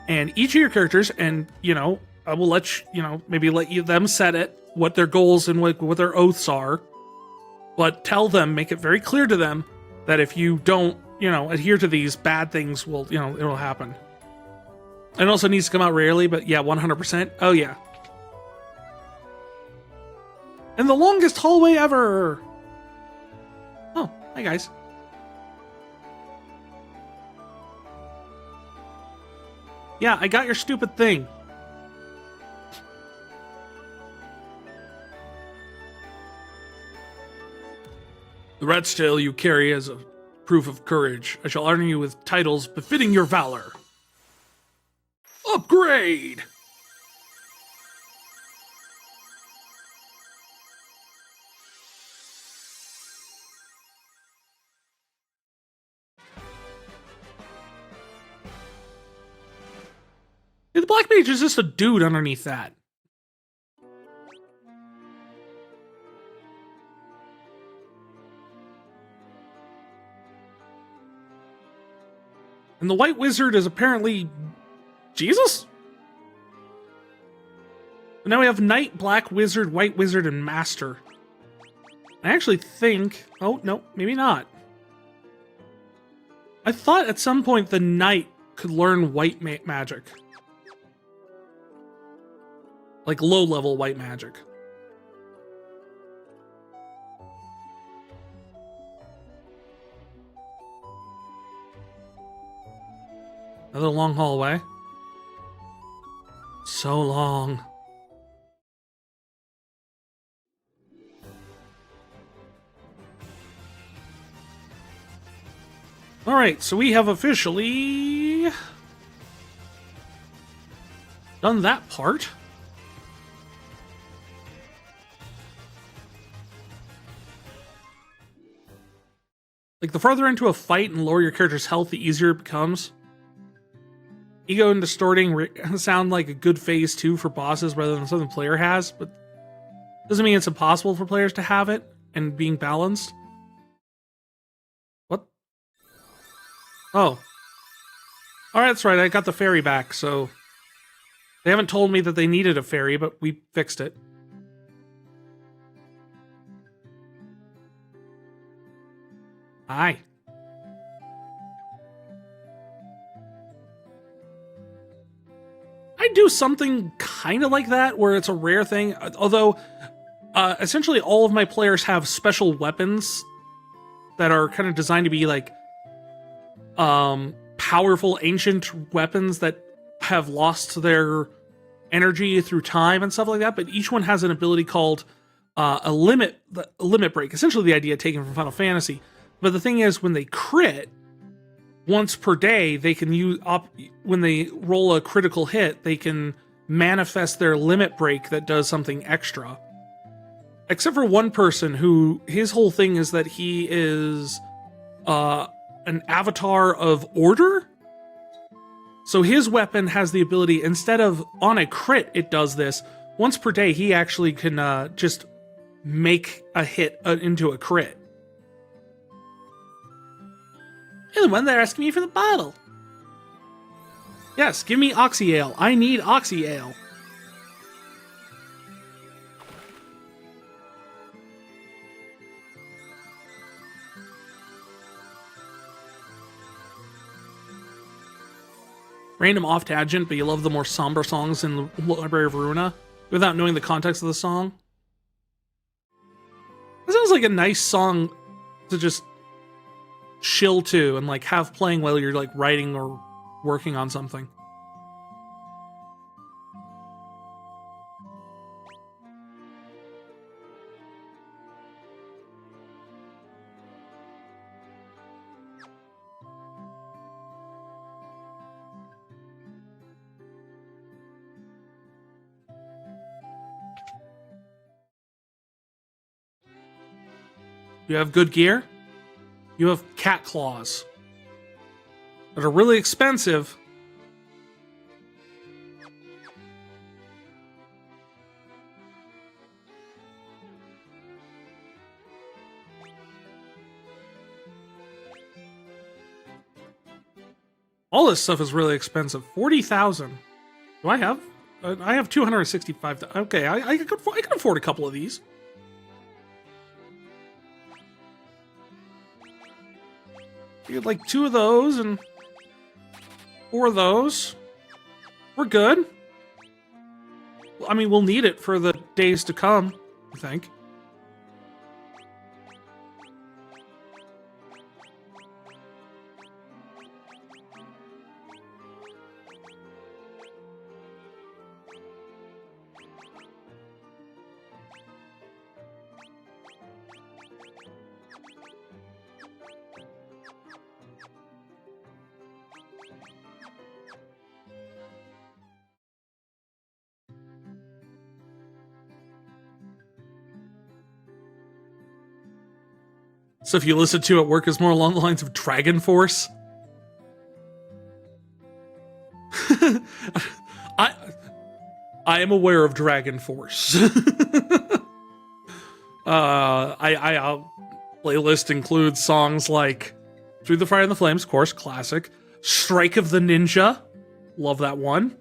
and each of your characters, and you know, I will let you, maybe let them set it, what their goals and what their oaths are, but tell them, make it very clear to them that if you don't, adhere to these, bad things will, it'll happen. It also needs to come out rarely, but yeah, 100%. Oh yeah. And the longest hallway ever. Oh, hi guys. Yeah, I got your stupid thing. The rat's tail you carry as a proof of courage. I shall honor you with titles befitting your valor. Upgrade! The Black Mage is just a dude underneath that. And the White Wizard is apparently Jesus? And now we have Knight, Black Wizard, White Wizard, and Master. I actually think... Oh, no, maybe not. I thought at some point the Knight could learn white magic. Like low-level white magic. Another long hallway. So long. Alright, so we have officially done that part. Like, the farther into a fight and lower your character's health, the easier it becomes. Ego and distorting sound like a good phase 2 for bosses rather than something the player has, but doesn't mean it's impossible for players to have it and being balanced. What? Oh. Alright, that's right, I got the fairy back, so... They haven't told me that they needed a fairy, but we fixed it. Hi. I do something kind of like that, where it's a rare thing, although essentially all of my players have special weapons that are kind of designed to be like powerful ancient weapons that have lost their energy through time and stuff like that, but each one has an ability called a limit break, essentially the idea taken from Final Fantasy. But the thing is, when they crit, once per day, they can use when they roll a critical hit, they can manifest their limit break that does something extra. Except for one person who, his whole thing is that he is an avatar of order. So his weapon has the ability, instead of on a crit, it does this. Once per day, he actually can just make a hit into a crit. You're the one that asking me for the bottle. Yes, give me Oxy Ale. I need Oxy Ale. Random off tangent, but you love the more somber songs in the Library of Ruina without knowing the context of the song. That sounds like a nice song to just chill to and like have playing while you're like writing or working on something. You have good gear. You have cat claws that are really expensive. All this stuff is really expensive. 40,000. Do I have? I have 265. Okay, I can afford a couple of these. You get like 2 of those and 4 of those. We're good. I mean, we'll need it for the days to come, I think. So if you listen to at work, is more along the lines of Dragon Force. I am aware of Dragon Force. Our playlist includes songs like Through the Fire and the Flames, of course, classic. Strike of the Ninja, love that one.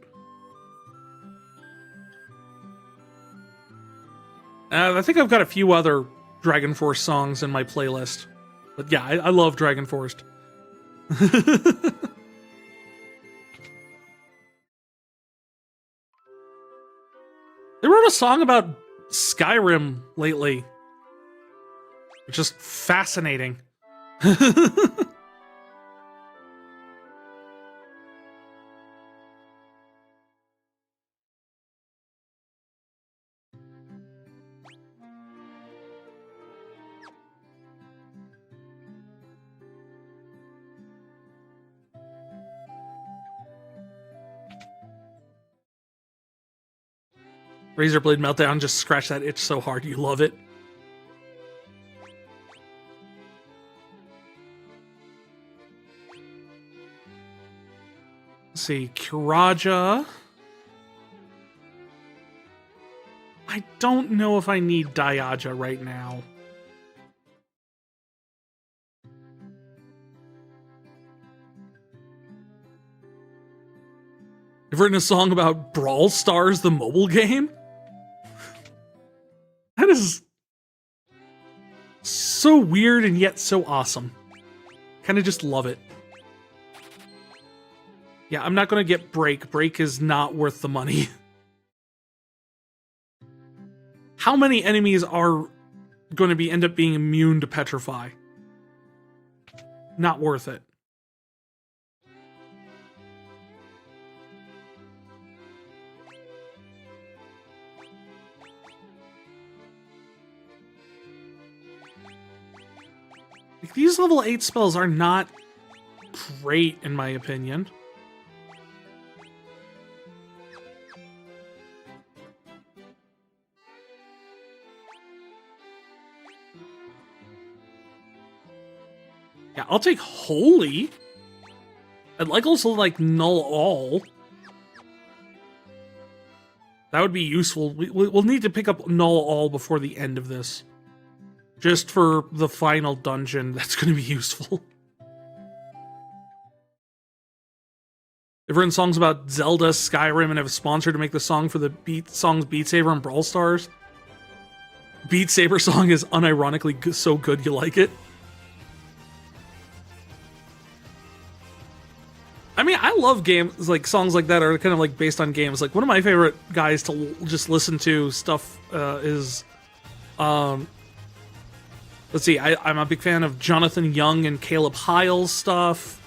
I think I've got a few other Dragon Force songs in my playlist. But yeah, I love Dragon Force. They wrote a song about Skyrim lately. It's just fascinating. Razor Blade Meltdown, just scratch that itch so hard, you love it. Let's see, Kiraja. I don't know if I need Diaja right now. I've written a song about Brawl Stars, the mobile game. That is so weird and yet so awesome. Kind of just love it. Yeah, I'm not going to get Break. Break is not worth the money. How many enemies are going to end up being immune to Petrify? Not worth it. Like, these level 8 spells are not great, in my opinion. Yeah, I'll take Holy. I'd also like Null All. That would be useful. We'll need to pick up Null All before the end of this. Just for the final dungeon, that's going to be useful. I've written songs about Zelda, Skyrim, and have sponsored to make the song for the Beat Saber and Brawl Stars. Beat Saber song is unironically so good you like it. I mean, I love games, like songs like that are kind of like based on games. Like one of my favorite guys to just listen to stuff is, let's see, I'm a big fan of Jonathan Young and Caleb Hyle's stuff,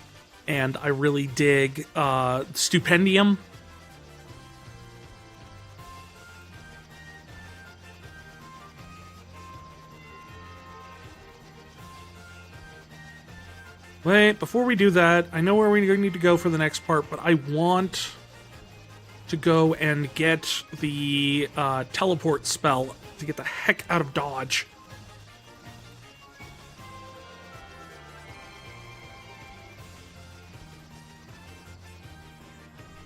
and I really dig Stupendium. Wait, before we do that, I know where we need to go for the next part, but I want to go and get the teleport spell to get the heck out of dodge.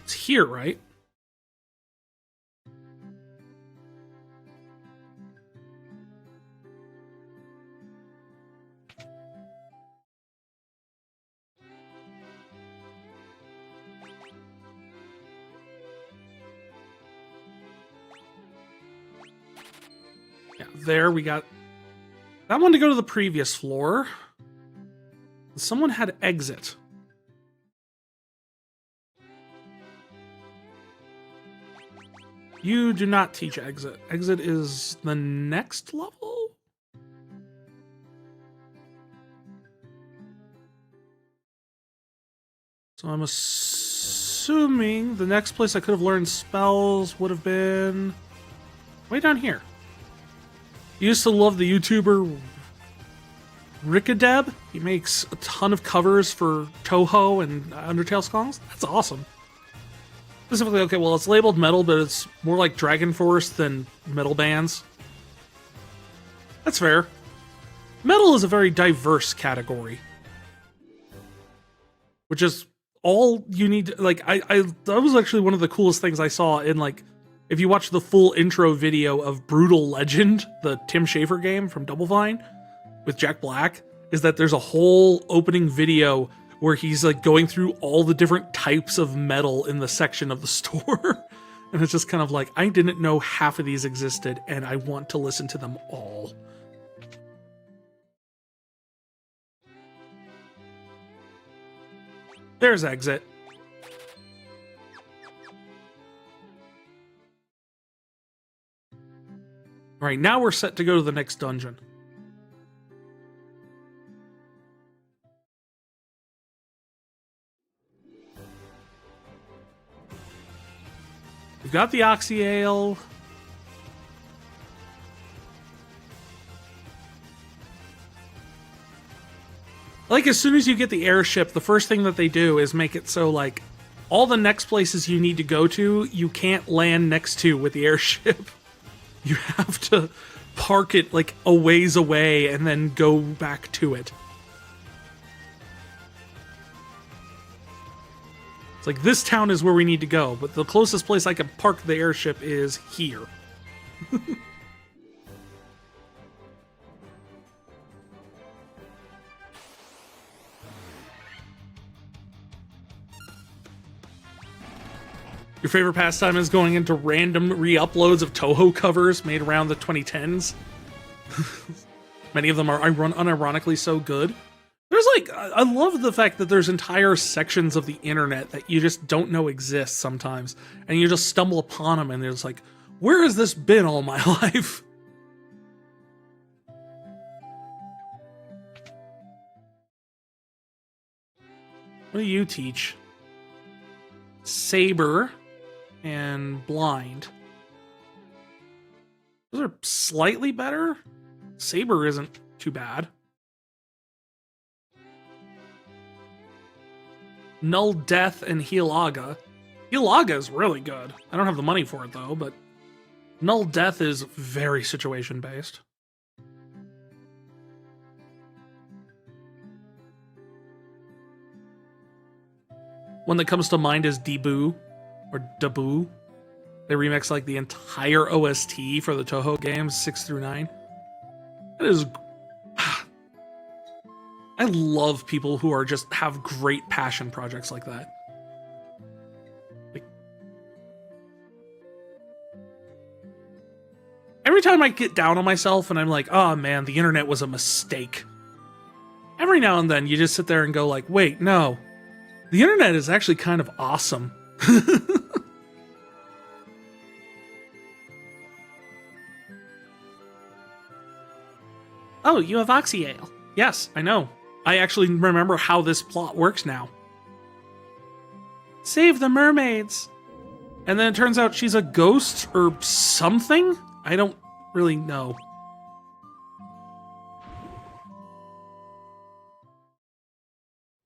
It's here, right? Yeah, there we got that one to go to the previous floor. Someone had exit. You do not teach exit. Exit is the next level? So I'm assuming the next place I could have learned spells would have been way down here. I used to love the YouTuber Rikadeb. He makes a ton of covers for Toho and Undertale songs. That's awesome. Specifically, okay, well, it's labeled metal, but it's more like Dragon Force than metal bands. That's fair. Metal is a very diverse category. Which is all you need to, like, that was actually one of the coolest things I saw in, like, if you watch the full intro video of Brutal Legend, the Tim Schafer game from Double Fine with Jack Black, is that there's a whole opening video where he's like going through all the different types of metal in the section of the store. And it's just kind of like, I didn't know half of these existed and I want to listen to them all. There's exit. All right, now we're set to go to the next dungeon. We've got the Oxy Ale. Like, as soon as you get the airship, the first thing that they do is make it so, like, all the next places you need to go to, you can't land next to with the airship. You have to park it like a ways away and then go back to it. It's like, this town is where we need to go, but the closest place I can park the airship is here. Your favorite pastime is going into random re-uploads of Toho covers made around the 2010s. Many of them are unironically so good. There's like, I love the fact that there's entire sections of the internet that you just don't know exist sometimes. And you just stumble upon them and it's like, where has this been all my life? What do you teach? Saber and blind. Those are slightly better. Saber isn't too bad. Null Death and Healaga. Healaga is really good. I don't have the money for it though, but Null Death is very situation based. One that comes to mind is Debut, or Debut. They remix like the entire OST for the Toho games 6 through 9. It is. I love people who are just have great passion projects like that. Like, every time I get down on myself and I'm like, oh man, the internet was a mistake. Every now and then you just sit there and go like, wait, no. The internet is actually kind of awesome. Oh, you have Oxyale. Yes, I know. I actually remember how this plot works now. Save the mermaids. And then it turns out she's a ghost or something? I don't really know.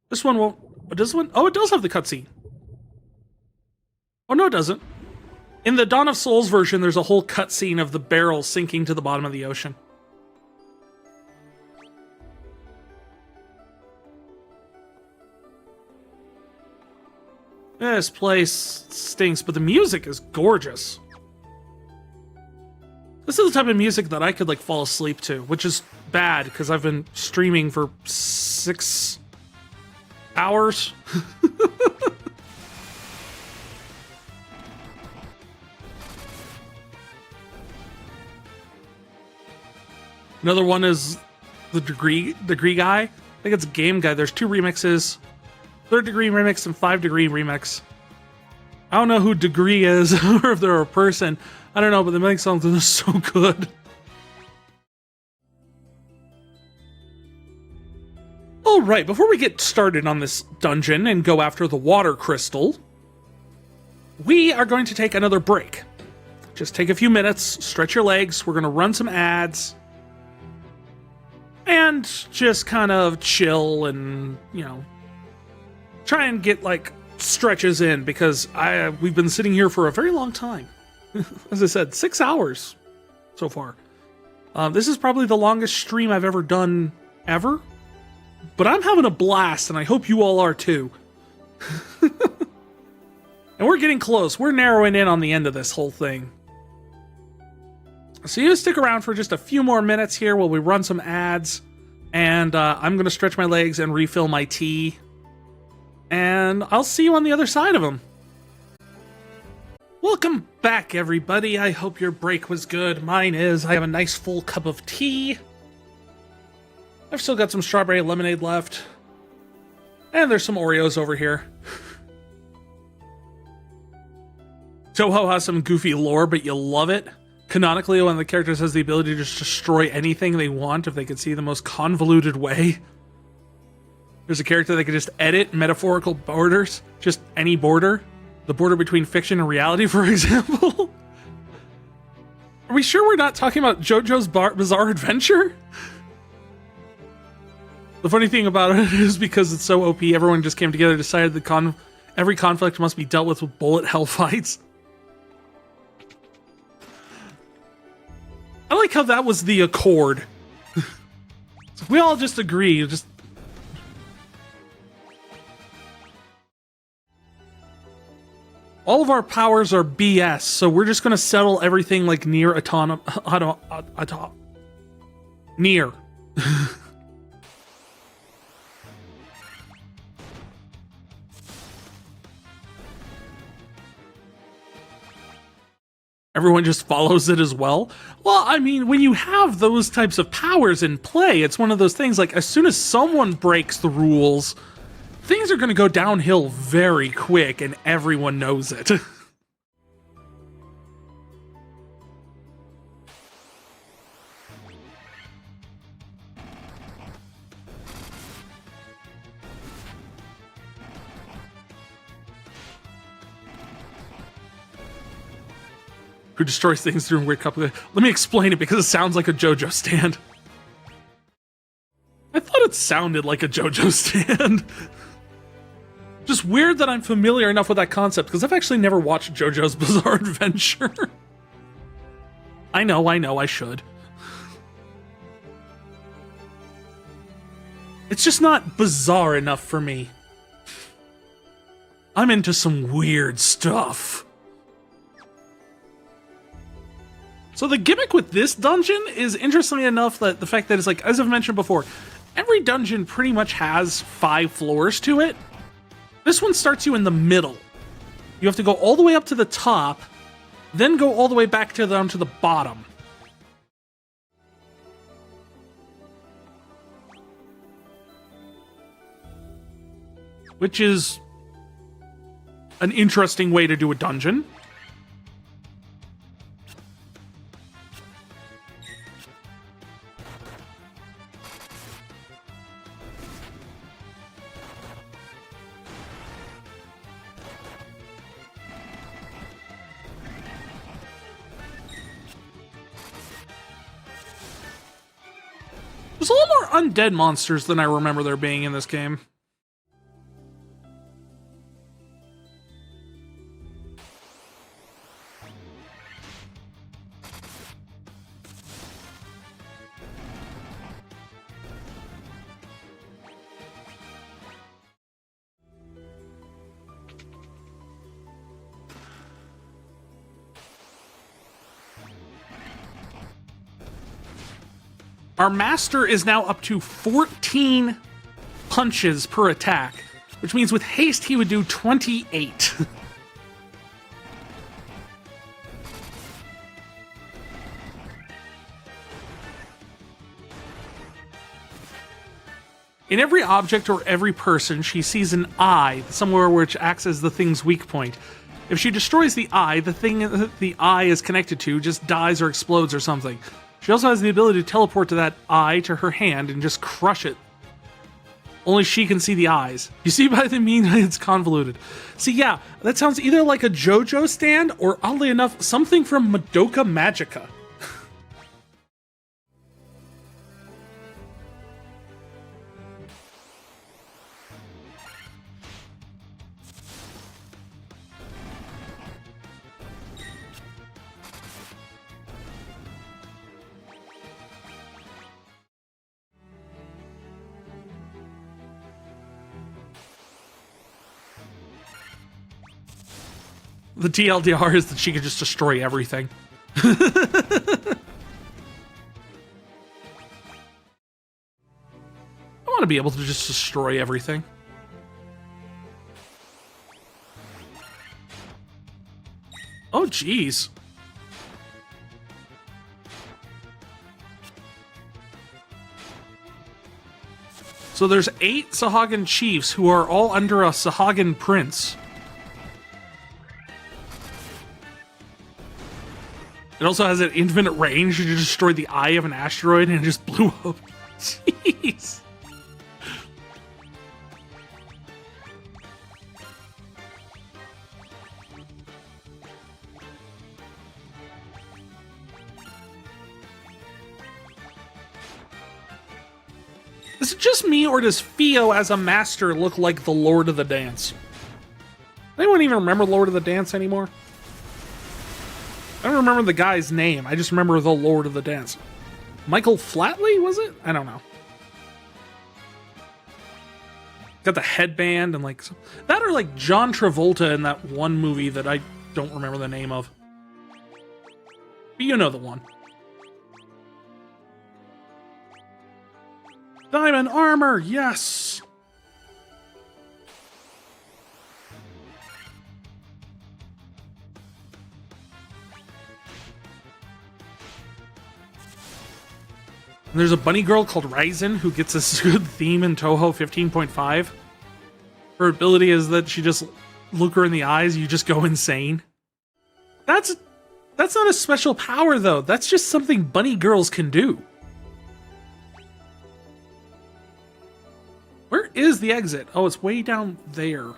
This one won't... Does one? Oh, it does have the cutscene. Oh, no, it doesn't. In the Dawn of Souls version, there's a whole cutscene of the barrel sinking to the bottom of the ocean. This place stinks, but the music is gorgeous. This is the type of music that I could, like, fall asleep to, which is bad, because I've been streaming for 6 hours. Another one is the degree guy. I think it's a game guy. There's 2 remixes. 3rd Degree remix and 5 Degree remix. I don't know who Degree is or if they're a person. I don't know, but they make songs that are so good. Alright, before we get started on this dungeon and go after the water crystal, we are going to take another break. Just take a few minutes, stretch your legs, we're going to run some ads, and just kind of chill and, you know, try and get, like, stretches in, because we've been sitting here for a very long time. As I said, 6 hours so far. This is probably the longest stream I've ever done, ever. But I'm having a blast, and I hope you all are too. And we're getting close. We're narrowing in on the end of this whole thing. So you stick around for just a few more minutes here while we run some ads. And I'm going to stretch my legs and refill my tea. And I'll see you on the other side of them. Welcome back, everybody. I hope your break was good. Mine is. I have a nice full cup of tea. I've still got some strawberry lemonade left. And there's some Oreos over here. Toho has some goofy lore, but you love it. Canonically, one of the characters has the ability to just destroy anything they want if they can see the most convoluted way. There's a character that can just edit metaphorical borders, just any border. The border between fiction and reality, for example. Are we sure we're not talking about JoJo's Bizarre Adventure? The funny thing about it is because it's so OP, everyone just came together, decided the Every conflict must be dealt with bullet hell fights. I like how that was the accord. So we all just agree, just... All of our powers are BS, so we're just gonna settle everything like near near. Everyone just follows it as well. Well, I mean, when you have those types of powers in play, it's one of those things like as soon as someone breaks the rules, things are going to go downhill very quick and everyone knows it. Who destroys things through a weird couple of... Let me explain it because it sounds like a JoJo stand. I thought it sounded like a JoJo stand. Just weird that I'm familiar enough with that concept because I've actually never watched JoJo's Bizarre Adventure. I know, I should. It's just not bizarre enough for me. I'm into some weird stuff. So the gimmick with this dungeon is, interestingly enough, that the fact that it's like, as I've mentioned before, every dungeon pretty much has 5 floors to it. This one starts you in the middle. You have to go all the way up to the top, then go all the way back down to the bottom. Which is an interesting way to do a dungeon. There's a lot more undead monsters than I remember there being in this game. Our master is now up to 14 punches per attack, which means with haste he would do 28. In every object or every person, she sees an eye, somewhere which acts as the thing's weak point. If she destroys the eye, the thing the eye is connected to just dies or explodes or something. She also has the ability to teleport to that eye to her hand and just crush it. Only she can see the eyes. You see by the mean it's convoluted. See, yeah, that sounds either like a JoJo stand or, oddly enough, something from Madoka Magica. The TLDR is that she could just destroy everything. I want to be able to just destroy everything. Oh, jeez. So there's 8 Sahagan chiefs who are all under a Sahagan prince. It also has an infinite range. You destroyed the eye of an asteroid and it just blew up. Jeez. Is it just me, or does Fio as a master look like the Lord of the Dance? even remember Lord of the Dance anymore. I don't remember the guy's name. I just remember the Lord of the Dance. Michael Flatley, was it? I don't know. Got the headband and like... That or like John Travolta in that one movie that I don't remember the name of. But you know the one. Diamond armor, yes! And there's a bunny girl called Ryzen who gets this good theme in Touhou 15.5. Her ability is that she just look her in the eyes, you just go insane. That's not a special power though. That's just something bunny girls can do. Where is the exit? Oh, it's way down there.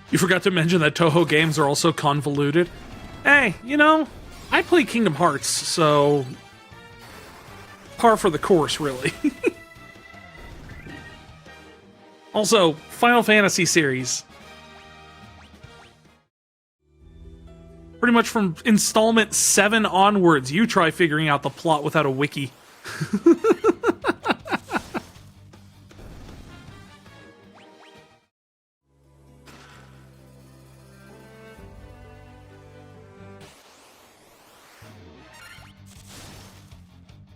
You forgot to mention that Touhou games are also convoluted. Hey, you know, I play Kingdom Hearts, so... par for the course, really. Also, Final Fantasy series. Pretty much from installment 7 onwards, you try figuring out the plot without a wiki.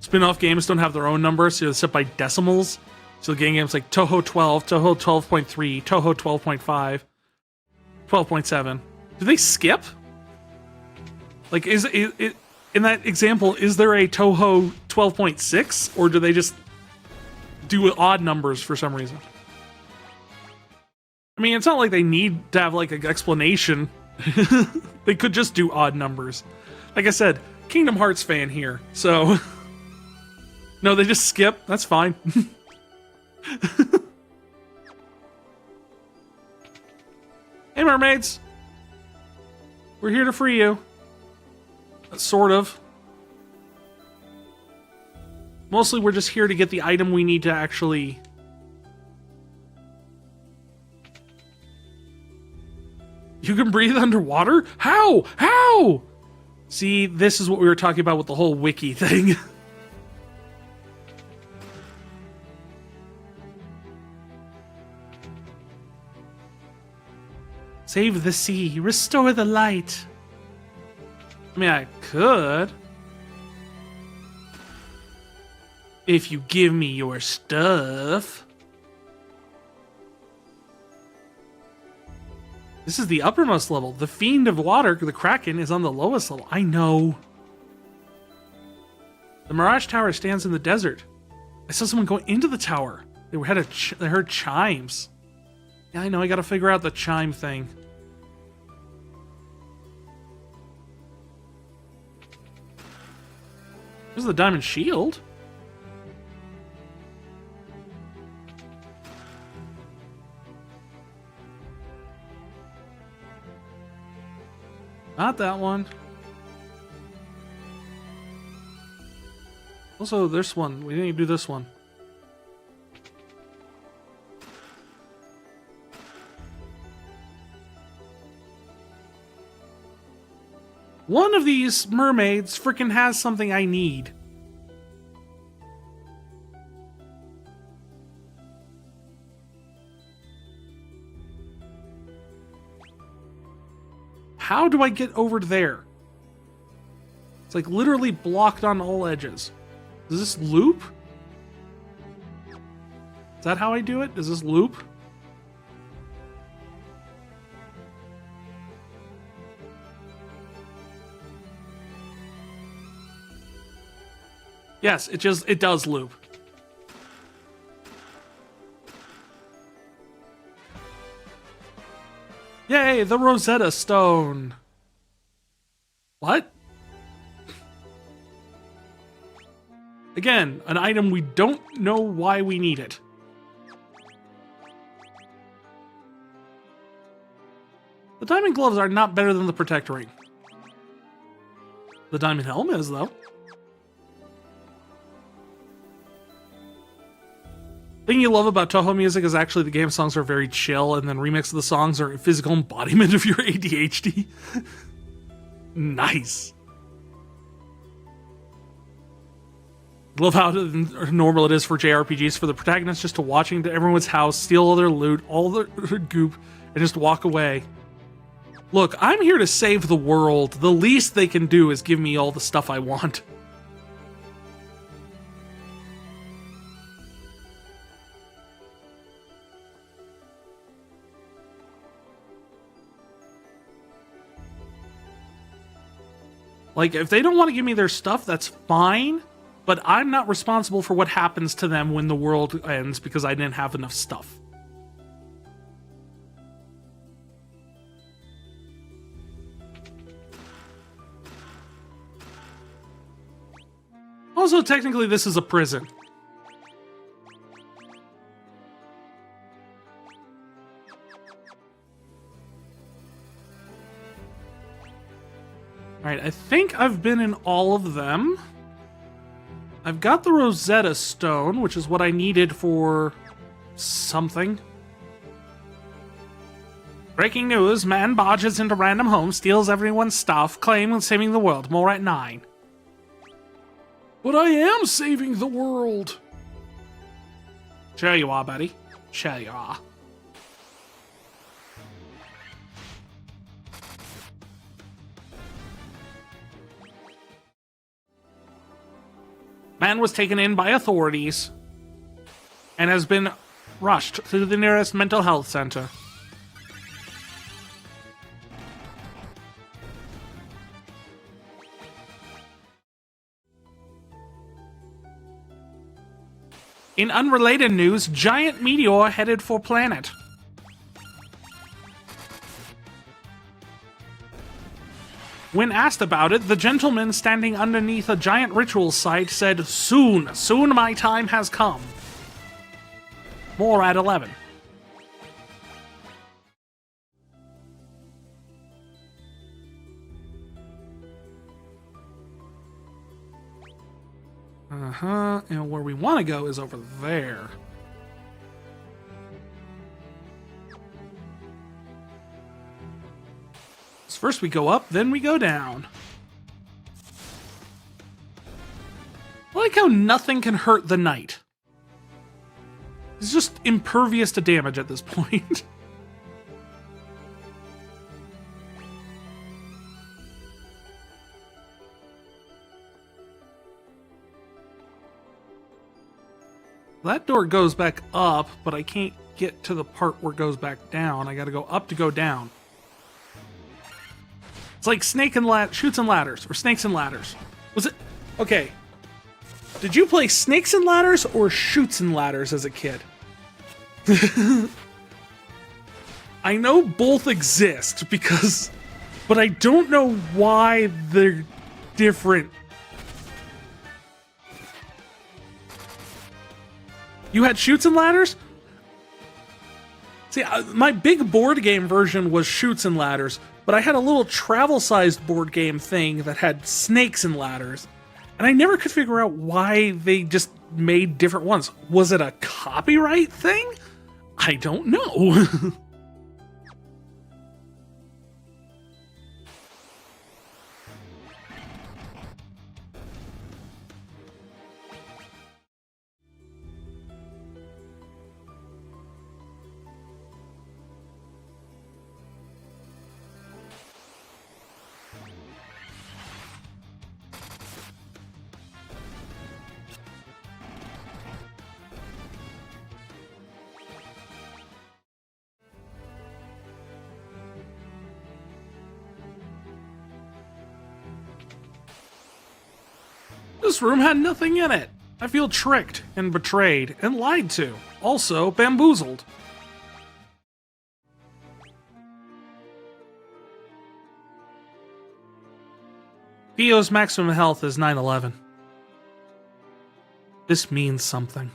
Spin-off games don't have their own numbers, so they're set by decimals. So getting games like Touhou 12, Touhou 12.3, Touhou 12.5, 12.7. Do they skip? Like, is it in that example, is there a Touhou 12.6, or do they just do odd numbers for some reason? I mean, it's not like they need to have like an explanation. They could just do odd numbers. Like I said, Kingdom Hearts fan here, so... No, they just skip. That's fine. Hey, mermaids. We're here to free you. Sort of. Mostly we're just here to get the item we need to actually... You can breathe underwater? How? How? See, this is what we were talking about with the whole wiki thing. Save the sea, restore the light. I mean, I could. If you give me your stuff. This is the uppermost level. The Fiend of Water, the Kraken, is on the lowest level. I know. The Mirage Tower stands in the desert. I saw someone go into the tower. They heard chimes. Yeah, I know. I gotta figure out the chime thing. There's the diamond shield. Not that one. Also, this one. We didn't even do this one. One of these mermaids freaking has something I need. How do I get over there? It's like literally blocked on all edges. Does this loop? Is that how I do it? Does this loop? Yes, it does loop. Yay, the Rosetta Stone. What? Again, an item we don't know why we need it. The diamond gloves are not better than the protector ring. The diamond helm is, though. The thing you love about Toho music is actually the game songs are very chill, and then remix of the songs are a physical embodiment of your ADHD. Nice. Love how normal it is for JRPGs for the protagonist just to walk into everyone's house, steal all their loot, all their goop, and just walk away. Look, I'm here to save the world. The least they can do is give me all the stuff I want. Like, if they don't want to give me their stuff, that's fine, but I'm not responsible for what happens to them when the world ends because I didn't have enough stuff. Also, technically, this is a prison. Alright, I think I've been in all of them. I've got the Rosetta Stone, which is what I needed for something. Breaking news, man barges into random homes, steals everyone's stuff, claiming saving the world. More at 9. But I am saving the world. Sure you are, buddy. Sure you are. Man was taken in by authorities and has been rushed to the nearest mental health center. In unrelated news, giant meteor headed for planet. When asked about it, the gentleman standing underneath a giant ritual site said, "Soon, soon my time has come." More at 11. And where we want to go is over there. So first we go up, then we go down. I like how nothing can hurt the knight. He's just impervious to damage at this point. That door goes back up, but I can't get to the part where it goes back down. I gotta go up to go down. It's like Chutes and Ladders, or Snakes and Ladders. Was it? Okay. Did you play Snakes and Ladders or Chutes and Ladders as a kid? I know both exist but I don't know why they're different. You had Chutes and Ladders? See, my big board game version was Chutes and Ladders, but I had a little travel-sized board game thing that had Snakes and Ladders, and I never could figure out why they just made different ones. Was it a copyright thing? I don't know. This room had nothing in it. I feel tricked and betrayed and lied to. Also bamboozled. Pio's maximum health is 911. This means something.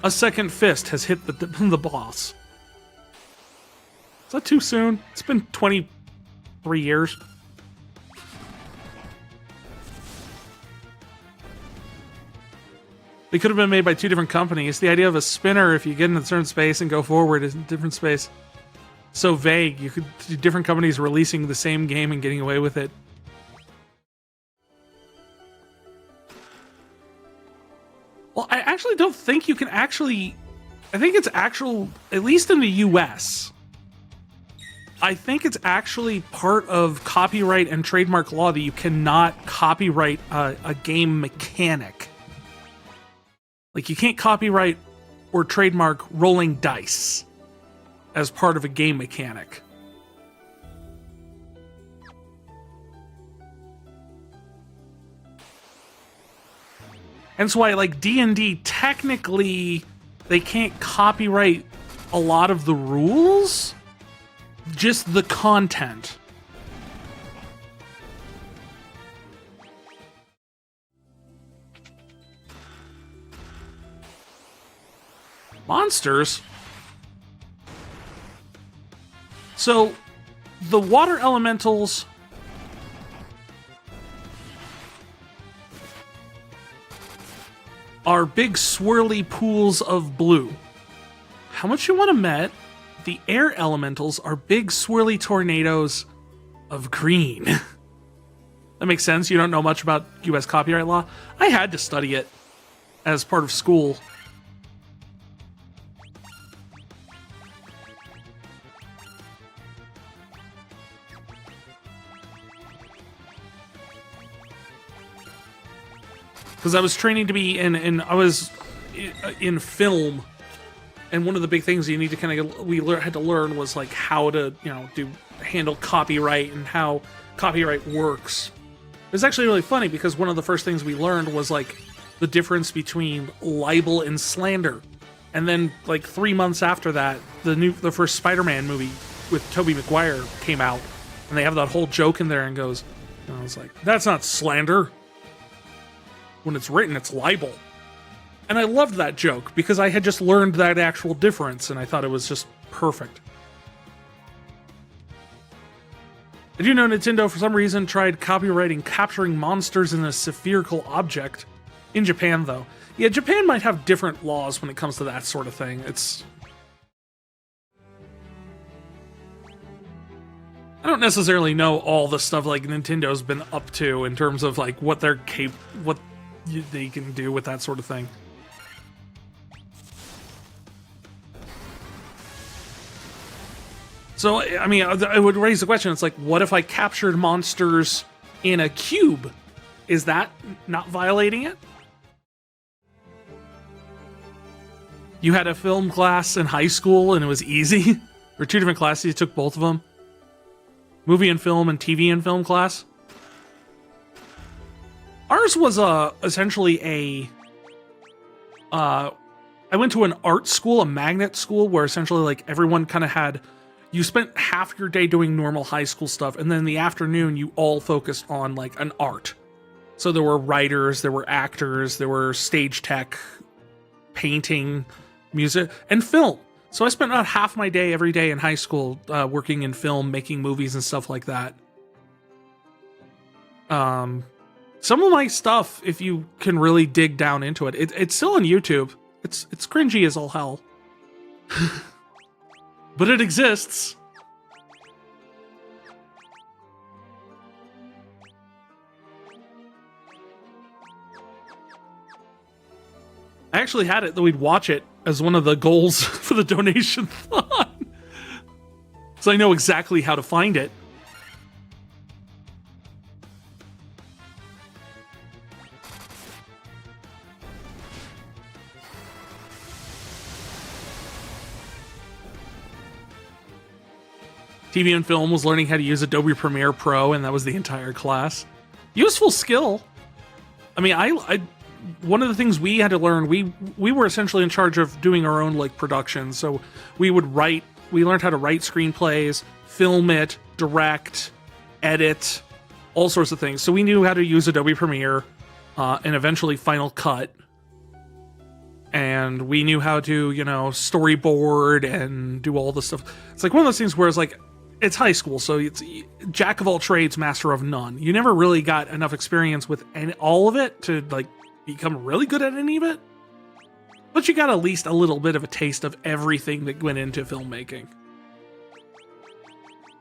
A second fist has hit the boss. Is that too soon? It's been 23 years. They could have been made by two different companies. The idea of a spinner, if you get in a certain space and go forward, is a different space. So vague. You could do different companies releasing the same game and getting away with it. Well, I actually don't think you can actually... I think it's actual... At least in the US. I think it's actually part of copyright and trademark law that you cannot copyright a game mechanic. Like, you can't copyright or trademark rolling dice as part of a game mechanic. And that's why, like, D&D, technically, they can't copyright a lot of the rules, just the content. Monsters? So, the water elementals are big swirly pools of blue. How much you want to bet the air elementals are big swirly tornadoes of green? That makes sense. You don't know much about US copyright law. I had to study it as part of school. Because I was training to be I was in film, and one of the big things you need to kind of had to learn was like how to handle copyright and how copyright works. It was actually really funny because one of the first things we learned was like the difference between libel and slander, and then like 3 months after that, the first Spider-Man movie with Tobey Maguire came out, and they have that whole joke in there and I was like, that's not slander. When it's written, it's libel. And I loved that joke because I had just learned that actual difference, and I thought it was just perfect. Did you know Nintendo, for some reason, tried copyrighting capturing monsters in a spherical object? In Japan, though. Yeah, Japan might have different laws when it comes to that sort of thing. I don't necessarily know all the stuff like Nintendo's been up to in terms of like what they can do with that sort of thing. So, I mean, I would raise the question, it's like, what if I captured monsters in a cube? Is that not violating it? You had a film class in high school and it was easy? Or two different classes, you took both of them? Movie and film and TV and film class? Ours was essentially I went to an art school, a magnet school, where essentially like everyone kind of had, you spent half your day doing normal high school stuff, and then in the afternoon you all focused on like an art. So there were writers, there were actors, there were stage tech, painting, music, and film. So I spent about half my day every day in high school working in film, making movies and stuff like that. Some of my stuff, if you can really dig down into it, it's still on YouTube. It's cringy as all hell. But it exists. I actually had it that we'd watch it as one of the goals for the donation thon. So I know exactly how to find it. TV and film was learning how to use Adobe Premiere Pro, and that was the entire class. Useful skill. I mean, I one of the things we had to learn, we were essentially in charge of doing our own like production. So we would write We learned how to write screenplays, film it, direct, edit, all sorts of things. So we knew how to use Adobe Premiere and eventually Final Cut. And we knew how to, you know, storyboard and do all this stuff. It's like one of those things where it's like, it's high school, so it's jack of all trades, master of none. You never really got enough experience with all of it to, like, become really good at any of it. But you got at least a little bit of a taste of everything that went into filmmaking.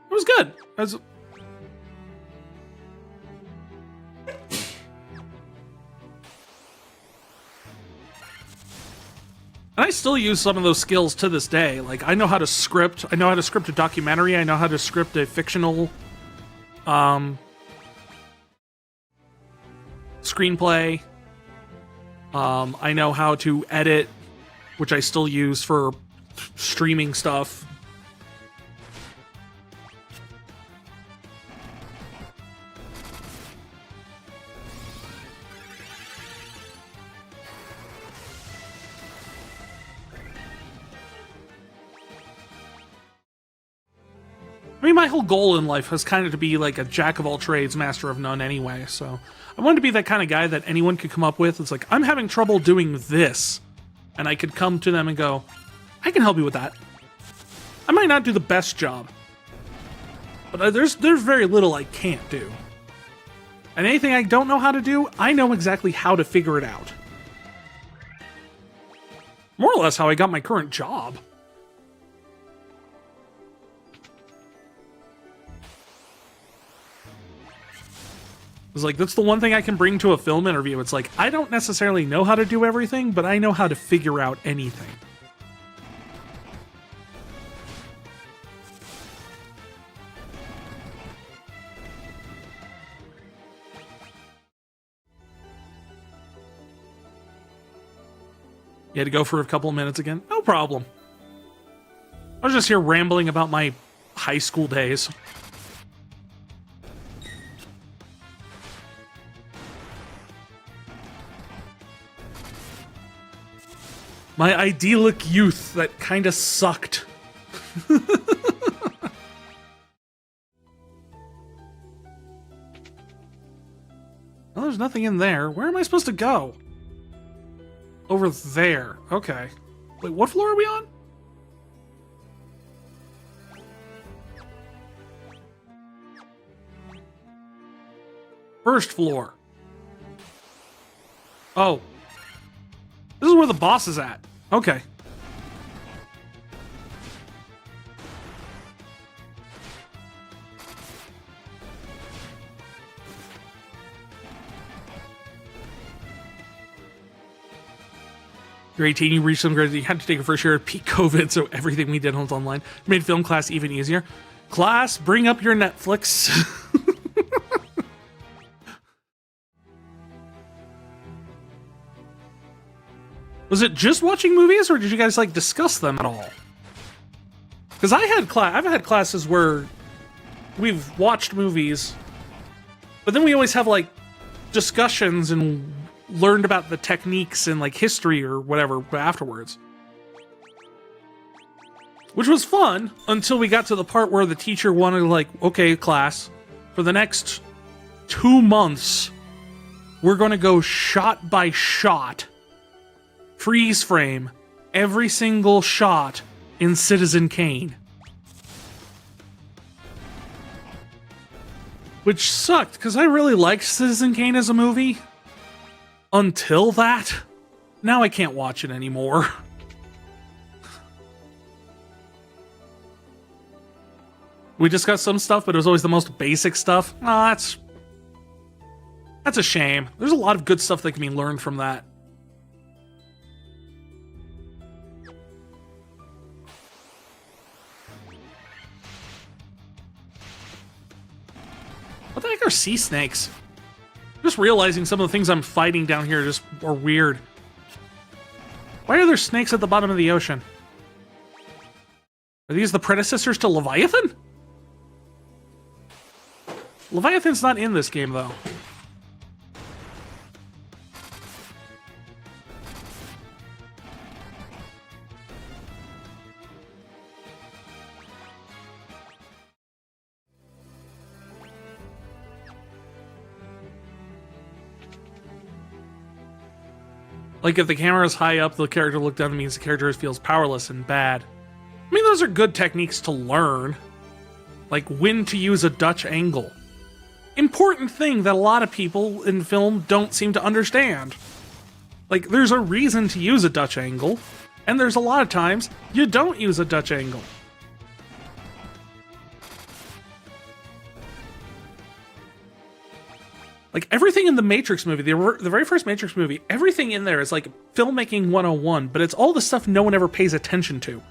It was good. And I still use some of those skills to this day. Like, I know how to script. I know how to script a documentary. I know how to script a fictional screenplay. I know how to edit, which I still use for streaming stuff. I mean, my whole goal in life was kind of to be like a jack of all trades, master of none anyway, so I wanted to be that kind of guy that anyone could come up with. It's like, I'm having trouble doing this, and I could come to them and go, I can help you with that. I might not do the best job, but there's very little I can't do. And anything I don't know how to do, I know exactly how to figure it out. More or less how I got my current job. It's like, that's the one thing I can bring to a film interview. It's like, I don't necessarily know how to do everything, but I know how to figure out anything. You had to go for a couple of minutes again? No problem. I was just here rambling about my high school days. My idyllic youth that kind of sucked. Oh, there's nothing in there. Where am I supposed to go? Over there. Okay. Wait, what floor are we on? First floor. Oh. This is where the boss is at. Okay. You're 18, you reached some grade, you had to take a first year of peak COVID, so everything we did was online. Made film class even easier. Class, bring up your Netflix. Was it just watching movies, or did you guys like discuss them at all? Because I've had classes where we've watched movies, but then we always have like discussions and learned about the techniques and like history or whatever afterwards. Which was fun until we got to the part where the teacher wanted, like, okay, class, for the next 2 months, we're going to go shot by shot, freeze frame, every single shot in Citizen Kane. Which sucked, because I really liked Citizen Kane as a movie. Until that. Now I can't watch it anymore. We discussed some stuff, but it was always the most basic stuff. Oh, that's a shame. There's a lot of good stuff that can be learned from that. What the heck are sea snakes? Just realizing some of the things I'm fighting down here just are weird. Why are there snakes at the bottom of the ocean? Are these the predecessors to Leviathan? Leviathan's not in this game, though. Like, if the camera is high up, the character look down means the character feels powerless and bad. I mean, those are good techniques to learn. Like, when to use a Dutch angle. Important thing that a lot of people in film don't seem to understand. Like, there's a reason to use a Dutch angle, and there's a lot of times you don't use a Dutch angle. Like, everything in the Matrix movie, the very first Matrix movie, everything in there is like filmmaking 101, but it's all the stuff no one ever pays attention to.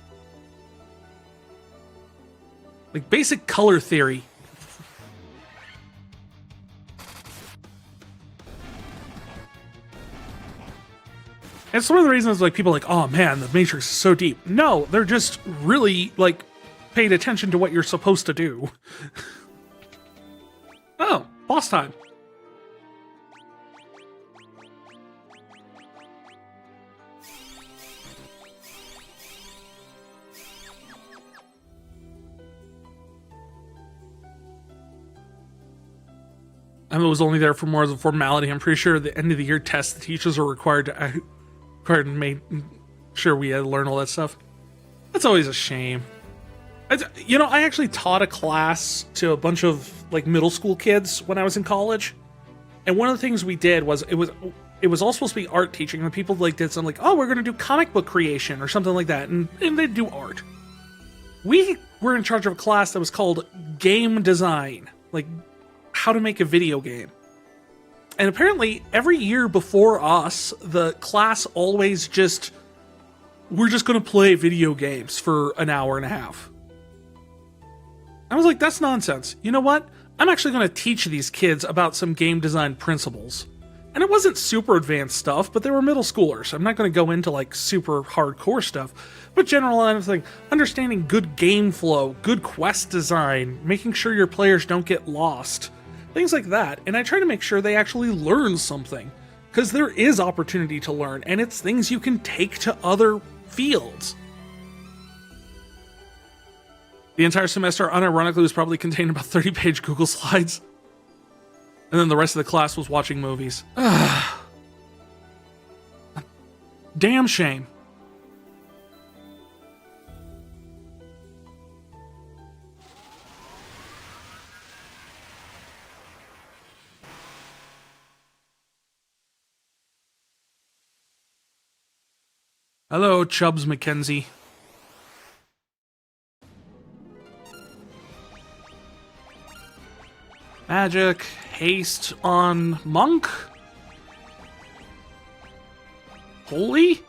Like, basic color theory. It's one of the reasons, like, people are like, oh man, the Matrix is so deep. No, they're just really, like, paid attention to what you're supposed to do. Oh, boss time. Emma was only there for more as a formality. I'm pretty sure at the end of the year test, the teachers are required to make sure we had to learn all that stuff. That's always a shame. You know, I actually taught a class to a bunch of like middle school kids when I was in college, and one of the things we did was it was all supposed to be art teaching, and people like did something like, oh, we're going to do comic book creation or something like that, and they'd do art. We were in charge of a class that was called game design, like how to make a video game. And apparently every year before us, the class always we're just going to play video games for an hour and a half. I was like, that's nonsense. You know what? I'm actually going to teach these kids about some game design principles. And it wasn't super advanced stuff, but they were middle schoolers. I'm not going to go into like super hardcore stuff, but general anything, understanding good game flow, good quest design, making sure your players don't get lost. Things like that, and I try to make sure they actually learn something, because there is opportunity to learn, and it's things you can take to other fields. The entire semester, unironically, was probably contained about 30-page Google Slides, and then the rest of the class was watching movies. Damn shame. Hello, Chubbs McKenzie. Magic, haste on monk? Holy?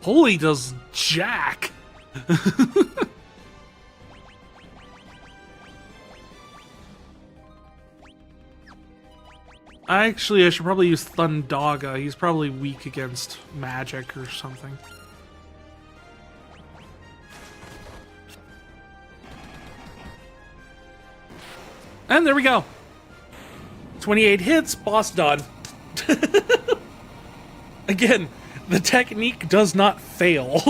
Holy does jack. I should probably use Thundaga. He's probably weak against magic or something. And there we go. 28 hits, boss done. Again, the technique does not fail.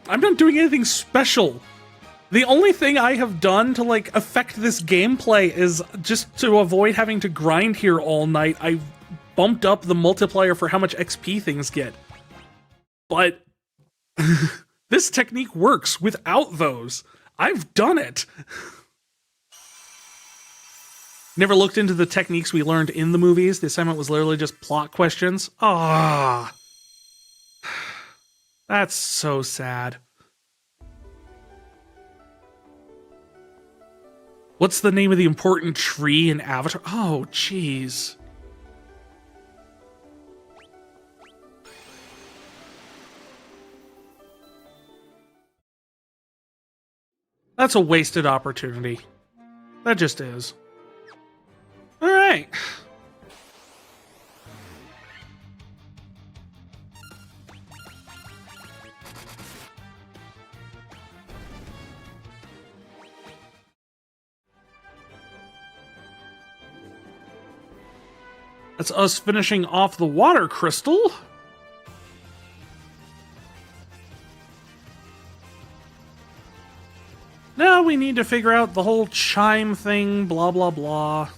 I'm not doing anything special. The only thing I have done to, like, affect this gameplay is just to avoid having to grind here all night. I bumped up the multiplier for how much XP things get. But this technique works without those. I've done it. Never looked into the techniques we learned in the movies. The assignment was literally just plot questions. Ah, that's so sad. What's the name of the important tree in Avatar? Oh, jeez. That's a wasted opportunity. That just is. All right. That's us finishing off the water crystal. Now we need to figure out the whole chime thing, blah, blah, blah.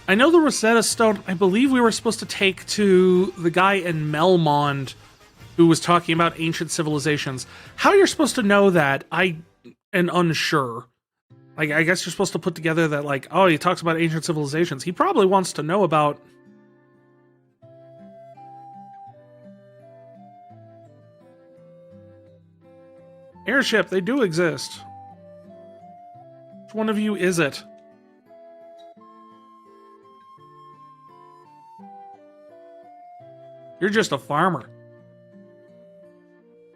I know the Rosetta Stone, I believe we were supposed to take to the guy in Melmond who was talking about ancient civilizations. How you're supposed to know that, I am unsure. Like, I guess you're supposed to put together that, like, oh, he talks about ancient civilizations. He probably wants to know about... Airship, they do exist. Which one of you is it? You're just a farmer.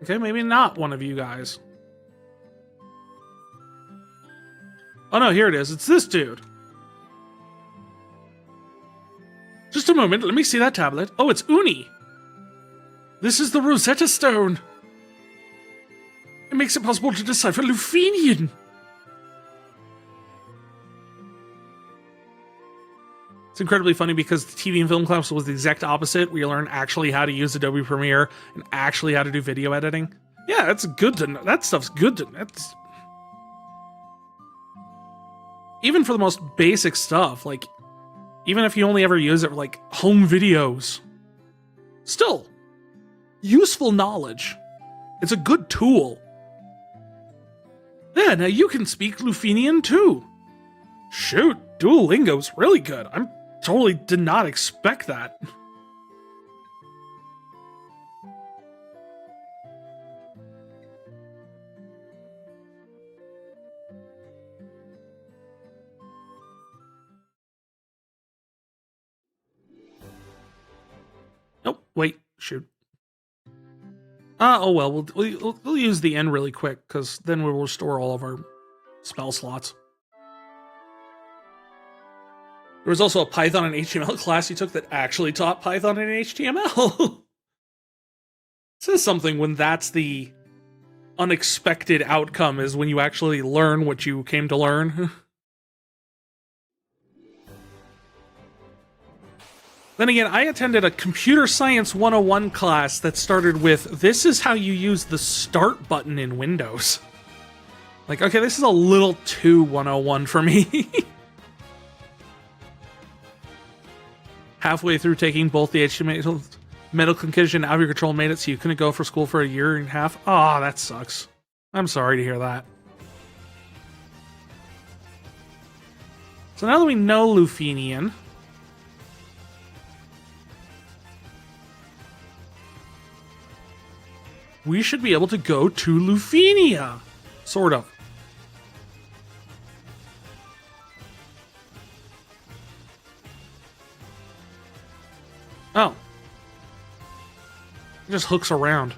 Okay, maybe not one of you guys. Oh no, here it is. It's this dude. Just a moment, let me see that tablet. Oh, it's Uni. This is the Rosetta Stone. It makes it possible to decipher Lufenian. It's incredibly funny because the TV and film class was the exact opposite. We learn actually how to use Adobe Premiere and actually how to do video editing. Yeah, that's good to know. That stuff's good to know. That's... Even for the most basic stuff, like, even if you only ever use it for, like, home videos, still, useful knowledge. It's a good tool. Yeah, now you can speak Lufenian too. Shoot, Duolingo's really good. I'm totally did not expect that. Nope, wait, shoot. Oh well, we'll use the end really quick, because then we'll restore all of our spell slots. There was also a Python and HTML class you took that actually taught Python and HTML. It says something when that's the unexpected outcome, is when you actually learn what you came to learn. Then again, I attended a Computer Science 101 class that started with, this is how you use the start button in Windows. Like, okay, this is a little too 101 for me. Halfway through taking both the HTML medical condition out of your control made it so you couldn't go for school for a year and a half. Ah, that sucks. I'm sorry to hear that. So now that we know Lufenian, we should be able to go to Lufenia. Sort of. Oh. It just hooks around.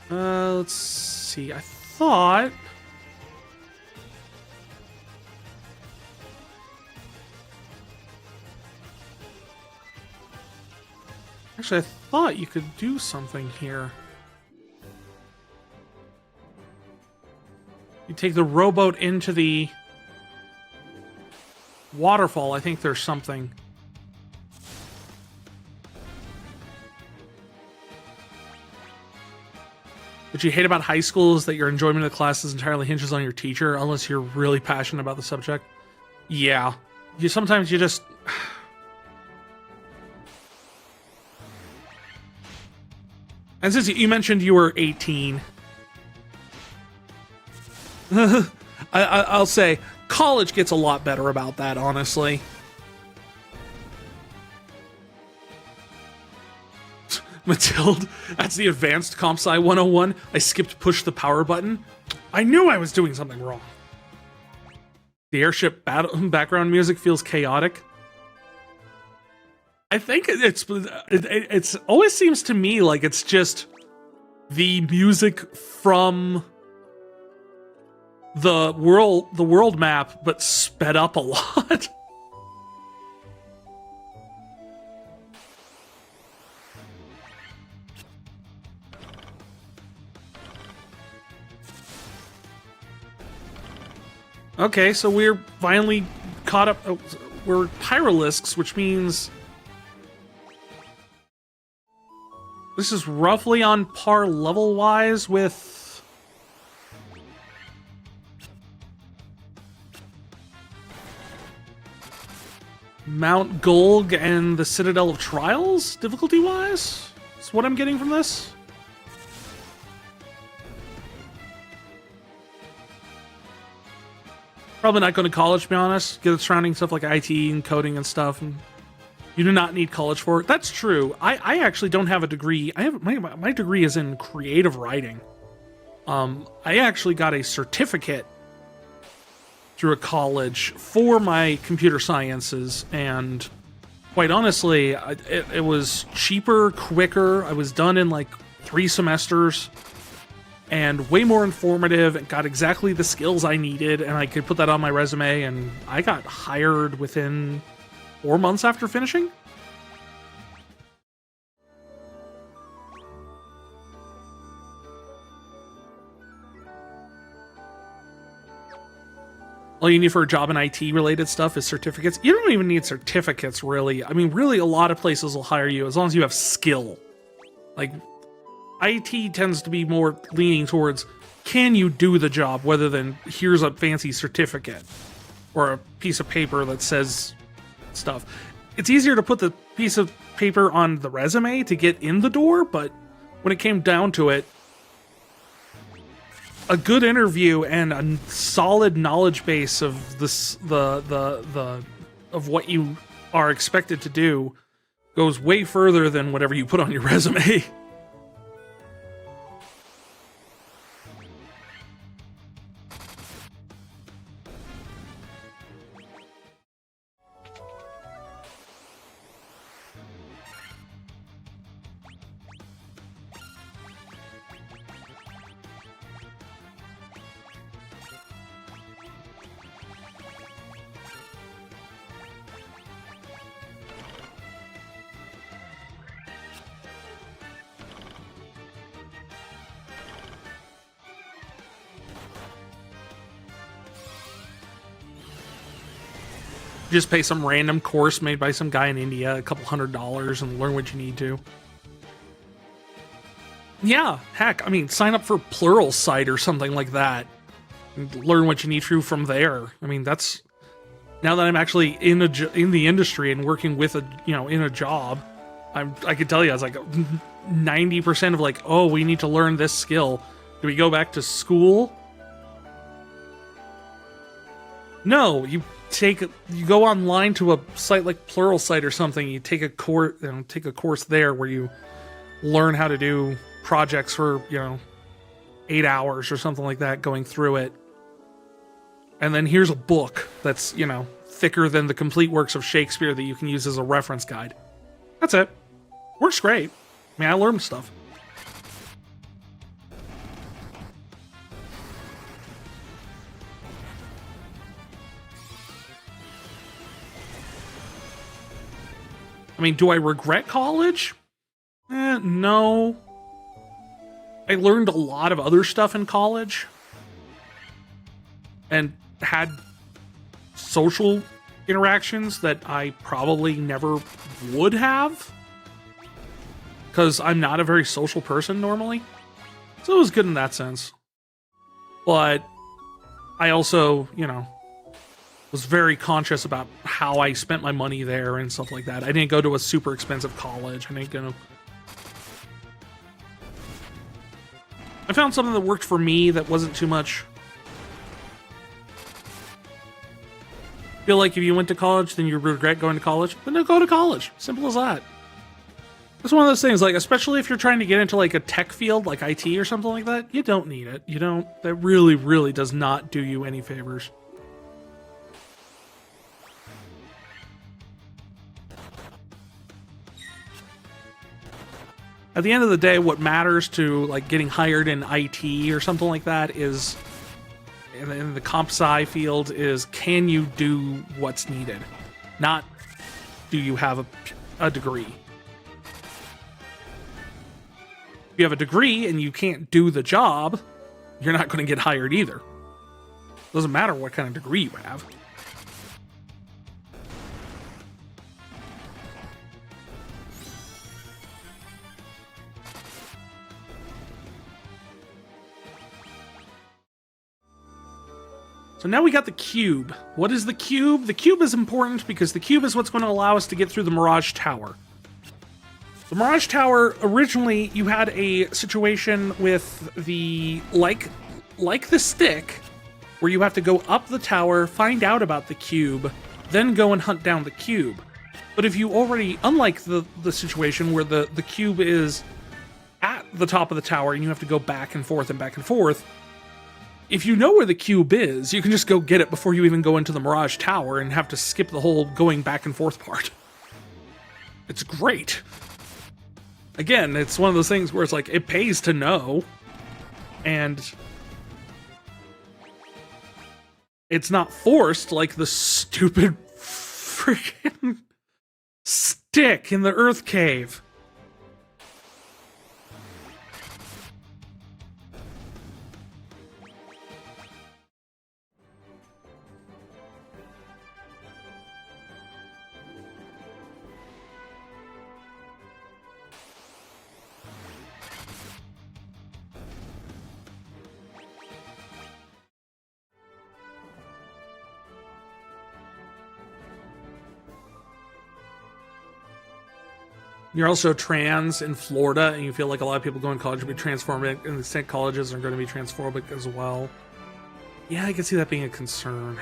Let's see. I thought... Actually, I thought you could do something here. You take the rowboat into the waterfall. I think there's something. What you hate about high school is that your enjoyment of the classes entirely hinges on your teacher, unless you're really passionate about the subject. Yeah. Sometimes you just... And since you mentioned you were 18, I'll say college gets a lot better about that, honestly. Matilde, that's the advanced comp sci 101. I skipped push the power button. I knew I was doing something wrong. The airship background music feels chaotic. I think it's always seems to me like it's just the music from the world map, but sped up a lot. Okay, so we're finally caught up. Oh, we're Pyralisks, which means this is roughly on par level-wise with Mount Gulg and the Citadel of Trials, difficulty-wise? That's what I'm getting from this. Probably not going to college, to be honest. Get the surrounding stuff like IT and coding and stuff. And you do not need college for it. That's true. I actually don't have a degree. I have my degree is in creative writing. I actually got a certificate through a college for my computer sciences, and quite honestly, it was cheaper, quicker. I was done in like 3 semesters. And way more informative, and got exactly the skills I needed, and I could put that on my resume, and I got hired within 4 months after finishing. All you need for a job in IT related stuff is certificates. You don't even need certificates, really. I mean, really, a lot of places will hire you as long as you have skill. Like, IT tends to be more leaning towards, can you do the job, rather than here's a fancy certificate or a piece of paper that says stuff. It's easier to put the piece of paper on the resume to get in the door, but when it came down to it, a good interview and a solid knowledge base of this, of what you are expected to do goes way further than whatever you put on your resume. Just pay some random course made by some guy in India, a couple $100, and learn what you need to. Yeah, heck, I mean, sign up for Pluralsight or something like that. And learn what you need to from there. I mean, that's... Now that I'm actually in the industry and working with in a job, I could tell you, I was like 90% of like, oh, we need to learn this skill. Do we go back to school? No, you go online to a site like Pluralsight or something. You take a course there where you learn how to do projects for 8 hours or something like that, going through it. And then here's a book that's thicker than the complete works of Shakespeare that you can use as a reference guide. That's it. Works great. I mean, I learned stuff. I mean, do I regret college? No. I learned a lot of other stuff in college. And had social interactions that I probably never would have. Because I'm not a very social person normally. So it was good in that sense. But I also, was very conscious about how I spent my money there and stuff like that. I didn't go to a super expensive college. I found something that worked for me that wasn't too much. Feel like if you went to college, then you regret going to college, then don't go to college. Simple as that. It's one of those things, like, especially if you're trying to get into like a tech field like IT or something like that, you don't need it. That really, really does not do you any favors. At the end of the day, what matters to like getting hired in IT or something like that is, in the comp sci field, is can you do what's needed? Not do you have a degree. If you have a degree and you can't do the job, you're not going to get hired either. Doesn't matter what kind of degree you have. So now we got the cube. What is the cube? The cube is important because the cube is what's going to allow us to get through the Mirage Tower. The Mirage Tower, originally, you had a situation with the, like the stick, where you have to go up the tower, find out about the cube, then go and hunt down the cube. But if you already, unlike the situation where the cube is at the top of the tower and you have to go back and forth, if you know where the cube is, you can just go get it before you even go into the Mirage Tower and have to skip the whole going back and forth part. It's great. Again, it's one of those things where it's like, it pays to know, and it's not forced like the stupid freaking stick in the Earth Cave. You're also trans in Florida, and you feel like a lot of people going to college will be transphobic, and the state colleges are going to be transphobic as well. Yeah, I can see that being a concern.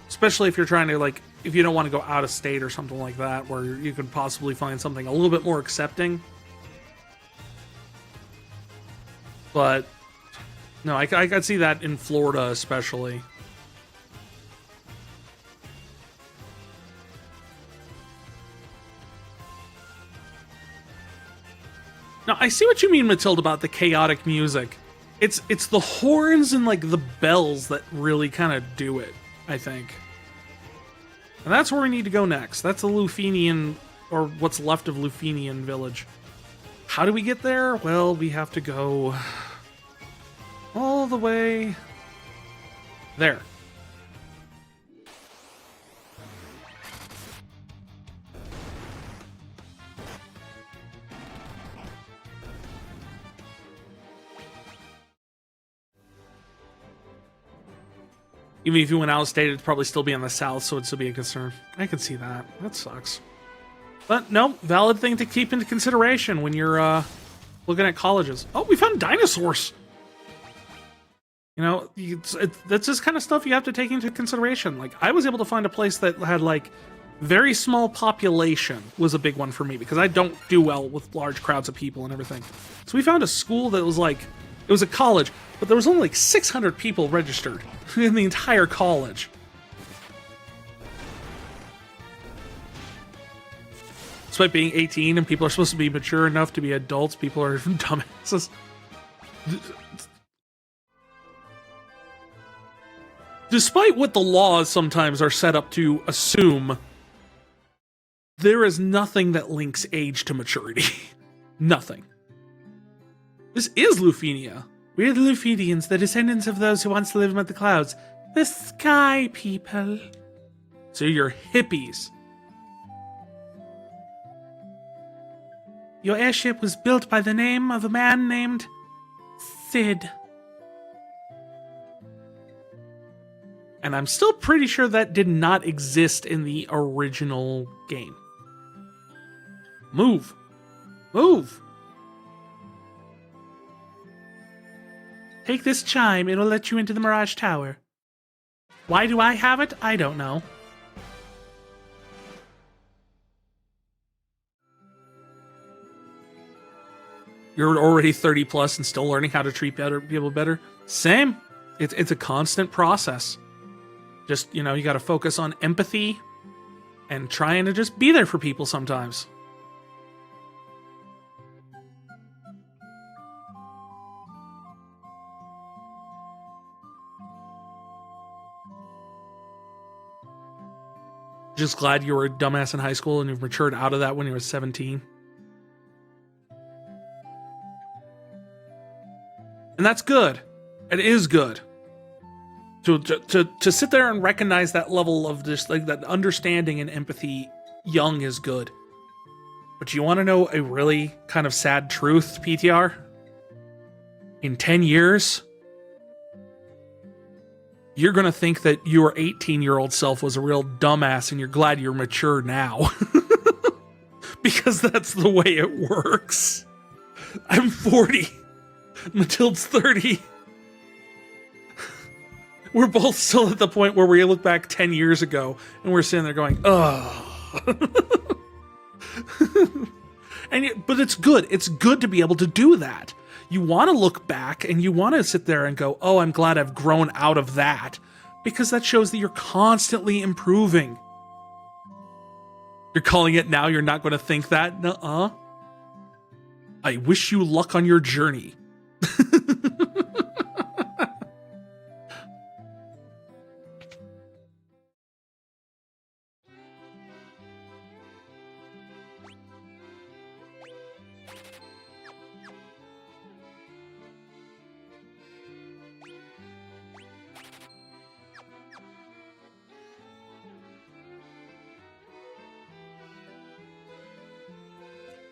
Especially if you're trying to, like, if you don't want to go out of state or something like that, where you could possibly find something a little bit more accepting. But no, I could see that in Florida especially. Now, I see what you mean, Matilda, about the chaotic music. It's the horns and, like, the bells that really kind of do it, I think. And that's where we need to go next. That's the Lufenian, or what's left of Lufenian village. How do we get there? Well, we have to go all the way there. Even if you went out of state, it'd probably still be in the south, so it'd still be a concern. I can see that. That sucks. But no, valid thing to keep into consideration when you're looking at colleges. Oh, we found dinosaurs! You know, that's just kind of stuff you have to take into consideration. Like, I was able to find a place that had, like, very small population was a big one for me, because I don't do well with large crowds of people and everything. So we found a school that was like, it was a college, but there was only like 600 people registered in the entire college. Despite being 18 and people are supposed to be mature enough to be adults, people are dumbasses. Despite what the laws sometimes are set up to assume, there is nothing that links age to maturity. Nothing. This is Lufenia. We're the Lufenians, the descendants of those who once lived among the clouds. The sky people. So you're hippies. Your airship was built by the name of a man named Sid. And I'm still pretty sure that did not exist in the original game. Move. Move. Take this chime, it'll let you into the Mirage Tower. Why do I have it? I don't know. You're already 30 plus and still learning how to treat people better? Same. It's a constant process. Just, you know, you gotta focus on empathy and trying to just be there for people sometimes. Just glad you were a dumbass in high school and you've matured out of that when you were 17. And that's good. It is good. To sit there and recognize that level of just like that understanding and empathy young is good. But you want to know a really kind of sad truth, PTR? In 10 years, you're going to think that your 18-year-old self was a real dumbass and you're glad you're mature now. Because that's the way it works. I'm 40. Matilda's 30. We're both still at the point where we look back 10 years ago and we're sitting there going, ugh. But it's good. It's good to be able to do that. You want to look back and you want to sit there and go, oh, I'm glad I've grown out of that. Because that shows that you're constantly improving. You're calling it now, you're not going to think that? Nuh-uh. I wish you luck on your journey.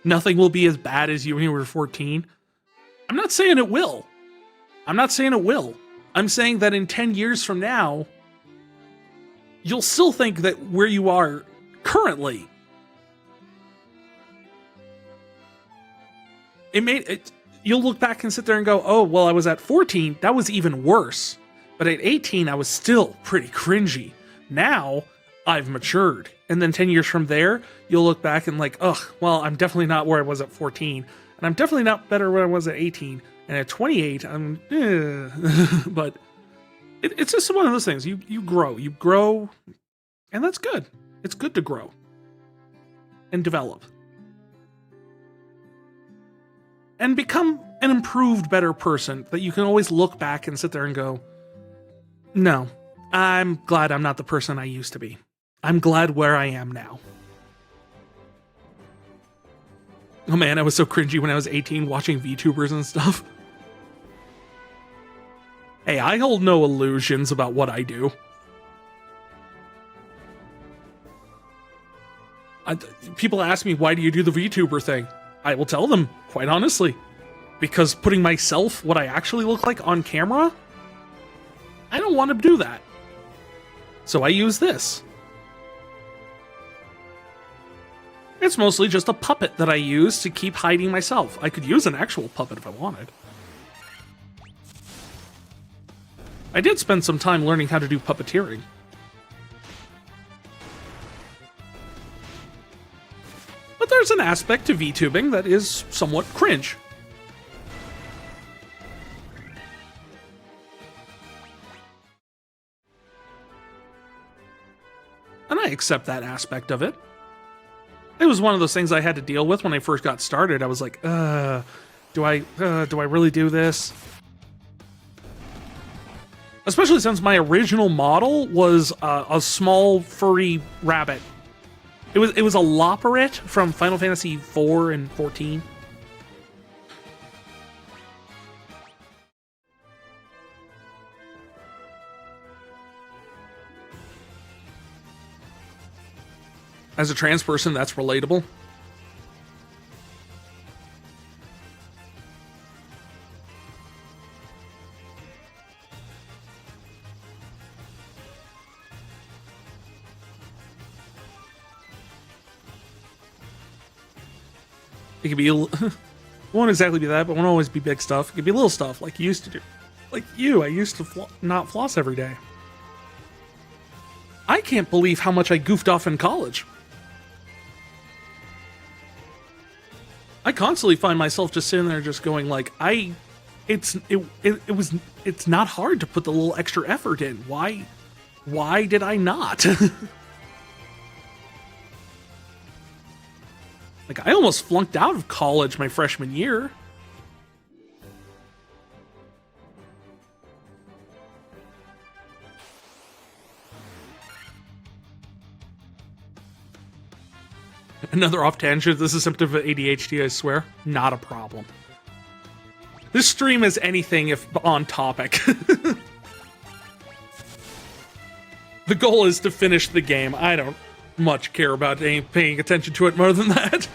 Nothing will be as bad as you when you were 14. I'm not saying it will. I'm not saying it will. I'm saying that in 10 years from now, you'll still think that where you are currently, you'll look back and sit there and go, oh, well, I was at 14. That was even worse. But at 18, I was still pretty cringy. Now, I've matured. And then 10 years from there, you'll look back and like, ugh, well, I'm definitely not where I was at 14. And I'm definitely not better where I was at 18. And at 28, I'm, but it's just one of those things. You grow, and that's good. It's good to grow and develop. And become an improved, better person that you can always look back and sit there and go, no, I'm glad I'm not the person I used to be. I'm glad where I am now. Oh man, I was so cringy when I was 18 watching VTubers and stuff. Hey, I hold no illusions about what I do. People ask me, why do you do the VTuber thing? I will tell them, quite honestly. Because putting myself, what I actually look like on camera, I don't want to do that. So I use this. It's mostly just a puppet that I use to keep hiding myself. I could use an actual puppet if I wanted. I did spend some time learning how to do puppeteering. But there's an aspect to VTubing that is somewhat cringe. And I accept that aspect of it. It was one of those things I had to deal with when I first got started. I was like, do I really do this? Especially since my original model was a small furry rabbit. It was a Loporrit from Final Fantasy 4 and 14. As a trans person, that's relatable. It could be, it won't exactly be that, but it won't always be big stuff. It could be little stuff like you used to do. Like you, I used to not floss every day. I can't believe how much I goofed off in college. I constantly find myself just sitting there just going like, it's not hard to put the little extra effort in. Why did I not? Like, I almost flunked out of college my freshman year. Another off tangent. This is a symptom of ADHD, I swear. Not a problem. This stream is anything if on topic. The goal is to finish the game. I don't much care about paying attention to it more than that.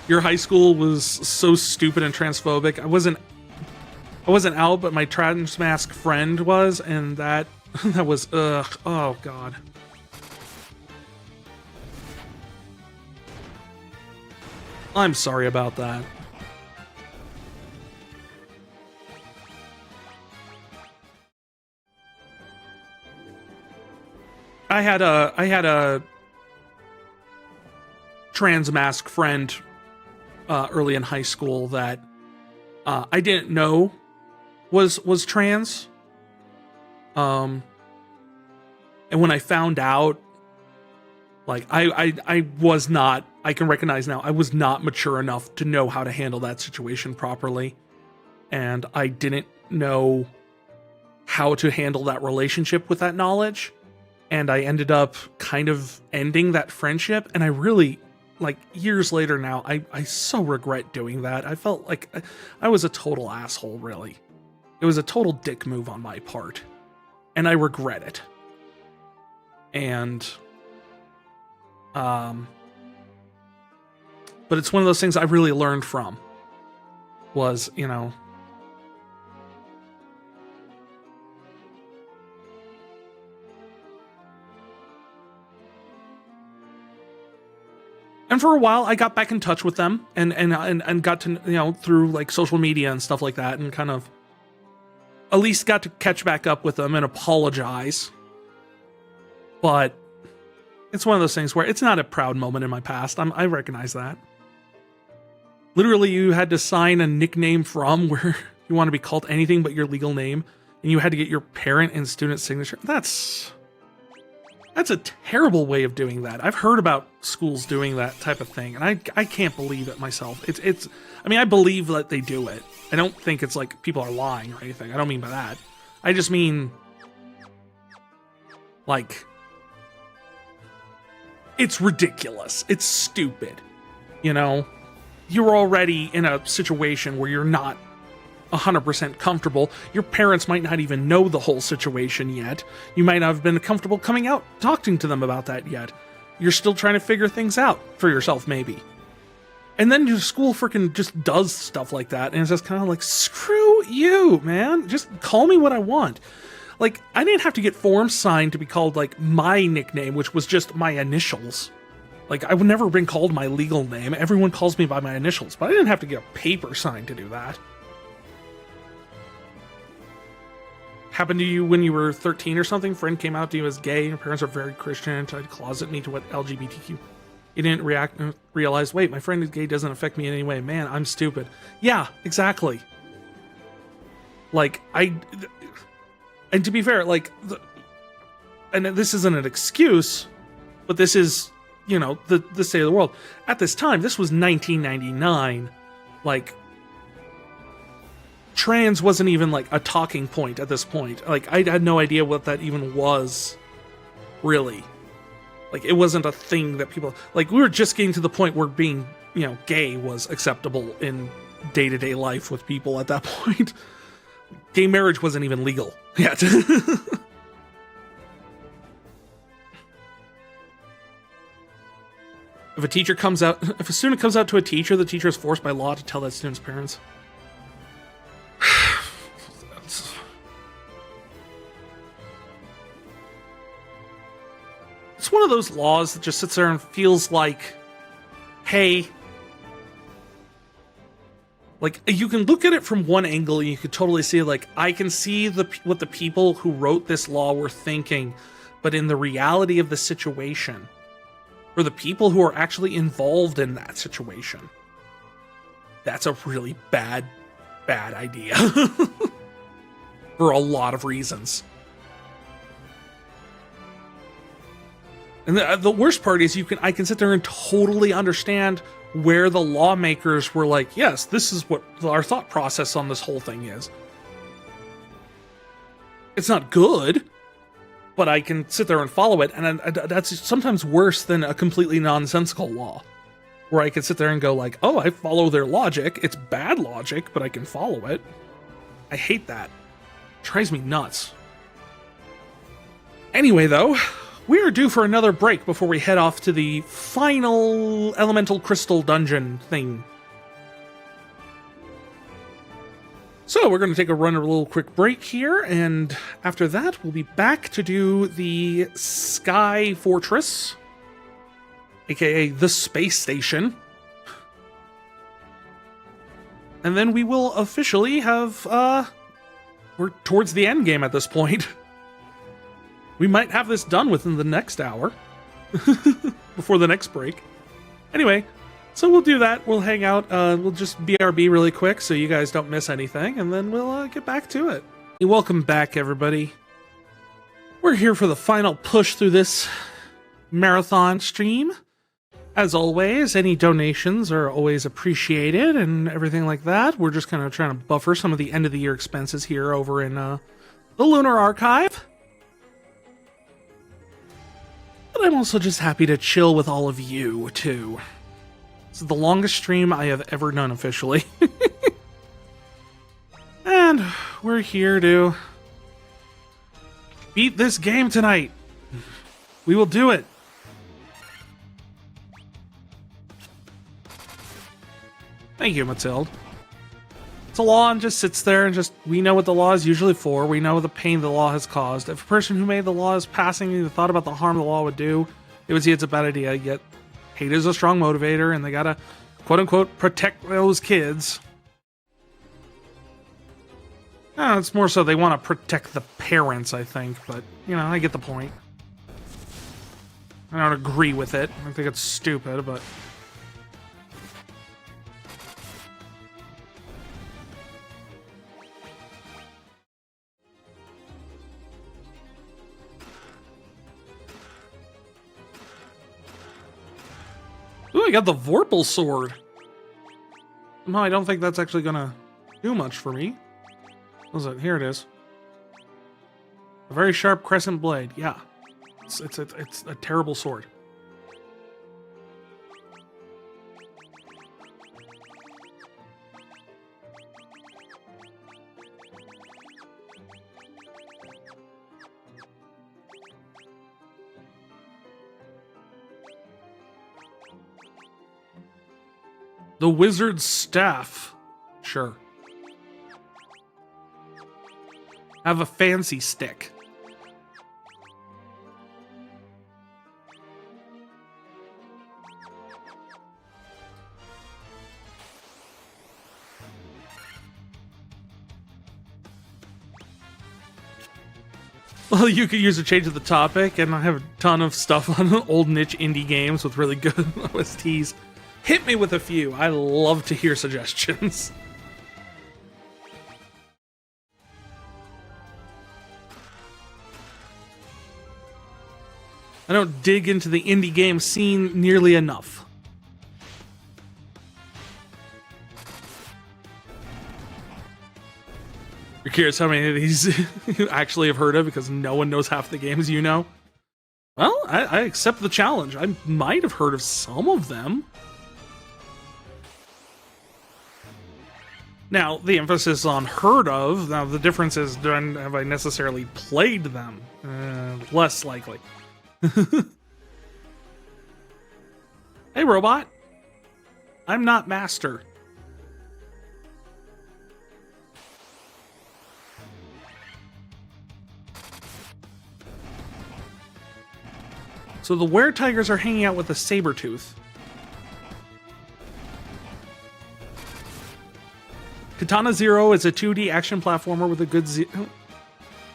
Your high school was so stupid and transphobic. I wasn't out, but my trans mask friend was, and that was ugh. Oh god. I'm sorry about that. I had a trans mask friend early in high school that I didn't know was trans. And when I found out, like I was not, I can recognize now, I was not mature enough to know how to handle that situation properly. And I didn't know how to handle that relationship with that knowledge. And I ended up kind of ending that friendship. And I really, like, years later now, I so regret doing that. I felt like I was a total asshole, really. It was a total dick move on my part. And I regret it. And, but it's one of those things I really learned from. Was, you know, and for a while, I got back in touch with them and got to, you know, through like social media and stuff like that, and kind of at least got to catch back up with them and apologize. But it's one of those things where it's not a proud moment in my past. I recognize that. Literally, you had to sign a nickname from where you want to be called anything but your legal name, and you had to get your parent and student signature. That's a terrible way of doing that. I've heard about schools doing that type of thing, and I can't believe it myself. It's I mean, I believe that they do it. I don't think it's like people are lying or anything. I don't mean by that. I just mean, like, it's ridiculous. It's stupid. You know? You're already in a situation where you're not 100% comfortable. Your parents might not even know the whole situation yet. You might not have been comfortable coming out, talking to them about that yet. You're still trying to figure things out for yourself, maybe. And then your school freaking just does stuff like that, and it's just kind of like, screw you, man. Just call me what I want. Like, I didn't have to get forms signed to be called, like, my nickname, which was just my initials. Like, I would never been called my legal name. Everyone calls me by my initials, but I didn't have to get a paper signed to do that. Happened to you when you were 13 or something? Friend came out to you as gay, your parents are very Christian, tried to closet me to what LGBTQ. You didn't realize, wait, my friend is gay doesn't affect me in any way. Man, I'm stupid. Yeah, exactly. Like, and to be fair, like, and this isn't an excuse, but this is, you know, the state of the world. At this time, this was 1999. Like, trans wasn't even like a talking point at this point. Like, I had no idea what that even was, really. Like, it wasn't a thing that people, like, we were just getting to the point where being, you know, gay was acceptable in day-to-day life with people at that point. Gay marriage wasn't even legal yet. If a student comes out to a teacher, the teacher is forced by law to tell that student's parents. It's one of those laws that just sits there and feels like, hey, like, you can look at it from one angle and you could totally see, like, I can see what the people who wrote this law were thinking, but in the reality of the situation, for the people who are actually involved in that situation, that's a really bad idea. For a lot of reasons. And the worst part is I can sit there and totally understand where the lawmakers were like, yes, this is what our thought process on this whole thing is. It's not good, but I can sit there and follow it, and that's sometimes worse than a completely nonsensical law, where I could sit there and go like, oh, I follow their logic. It's bad logic, but I can follow it. I hate that. It drives me nuts. Anyway, though, we are due for another break before we head off to the final elemental crystal dungeon thing. So we're going to take a little quick break here, and after that, we'll be back to do the Sky Fortress, aka the space station. And then we will officially have, we're towards the end game at this point. We might have this done within the next hour, before the next break. Anyway, so we'll do that. We'll hang out. We'll just BRB really quick so you guys don't miss anything, and then we'll get back to it. Welcome back, everybody. We're here for the final push through this marathon stream. As always, any donations are always appreciated and everything like that. We're just kind of trying to buffer some of the end-of-the-year expenses here over in the Lunar Archive. But I'm also just happy to chill with all of you, too. This is the longest stream I have ever done officially. And we're here to beat this game tonight. We will do it. Thank you, Mathilde. So law just sits there and we know what the law is usually for. We know the pain the law has caused. If a person who made the law is passing and thought about the harm the law would do, it would see it's a bad idea. Yet hate is a strong motivator, and they gotta, quote-unquote, protect those kids. It's more so they want to protect the parents, I think, but, you know, I get the point. I don't agree with it. I think it's stupid, but... Ooh, I got the Vorpal sword. No, I don't think that's actually gonna do much for me. What is it? Here it is. A very sharp crescent blade. Yeah, it's a terrible sword. The wizard's staff. Sure. Have a fancy stick. Well, you could use a change of the topic, and I have a ton of stuff on old niche indie games with really good OSTs. Hit me with a few. I love to hear suggestions. I don't dig into the indie game scene nearly enough. You're curious how many of these you actually have heard of because no one knows half the games you know? Well, I accept the challenge. I might have heard of some of them. Now, the emphasis on heard of, now the difference is, have I necessarily played them? Less likely. Hey, robot. I'm not master. So the were-tigers are hanging out with a saber-tooth. Katana Zero is a 2D action platformer with a good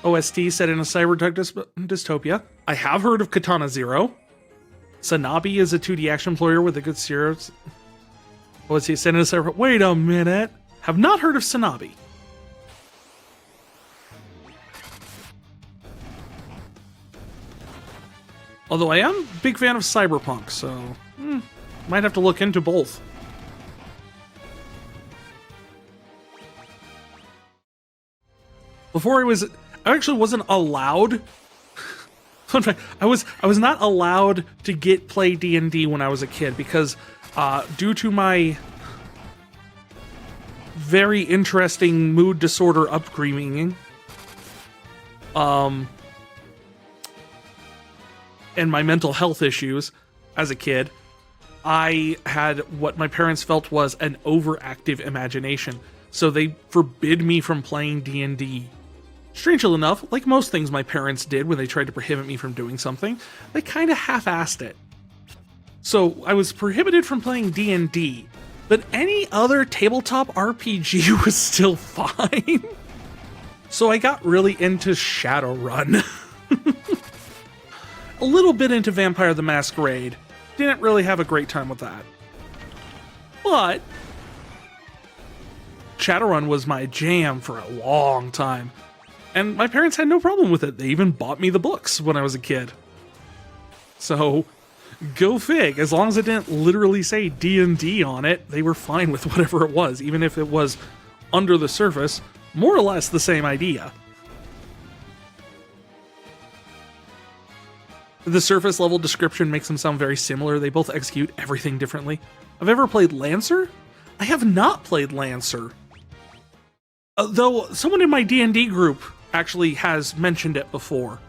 OST set in a cybertech dystopia. I have heard of Katana Zero. Sanabi is a 2D action player with a good series. OST set in a cyber... Wait a minute. Have not heard of Sanabi. Although I am a big fan of Cyberpunk, so... might have to look into both. Before I actually wasn't allowed. Fun fact, I was not allowed to play D&D when I was a kid because Due to my very interesting mood disorder upbringing, and my mental health issues as a kid, I had what my parents felt was an overactive imagination. So they forbid me from playing D&D. Strangely enough, like most things my parents did when they tried to prohibit me from doing something, they kind of half-assed it. So I was prohibited from playing D&D, but any other tabletop RPG was still fine. So I got really into Shadowrun. A little bit into Vampire the Masquerade. Didn't really have a great time with that. But Shadowrun was my jam for a long time. And my parents had no problem with it. They even bought me the books when I was a kid. So, go fig. As long as it didn't literally say D&D on it, they were fine with whatever it was, even if it was under the surface, more or less the same idea. The surface level description makes them sound very similar. They both execute everything differently. I've ever played Lancer? I have not played Lancer. Though someone in my D&D group actually has mentioned it before.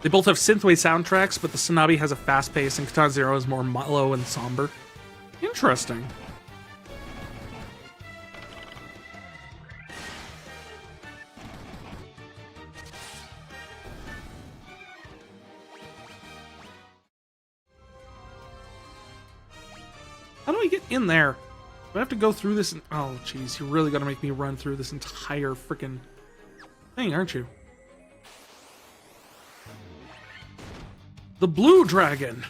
They both have synthwave soundtracks, but the Shinobi has a fast pace and Katana Zero is more mellow and somber. Interesting. How do I get in there? Do I have to go through this? Oh, jeez, you're really gonna make me run through this entire freaking thing, aren't you? The blue dragon.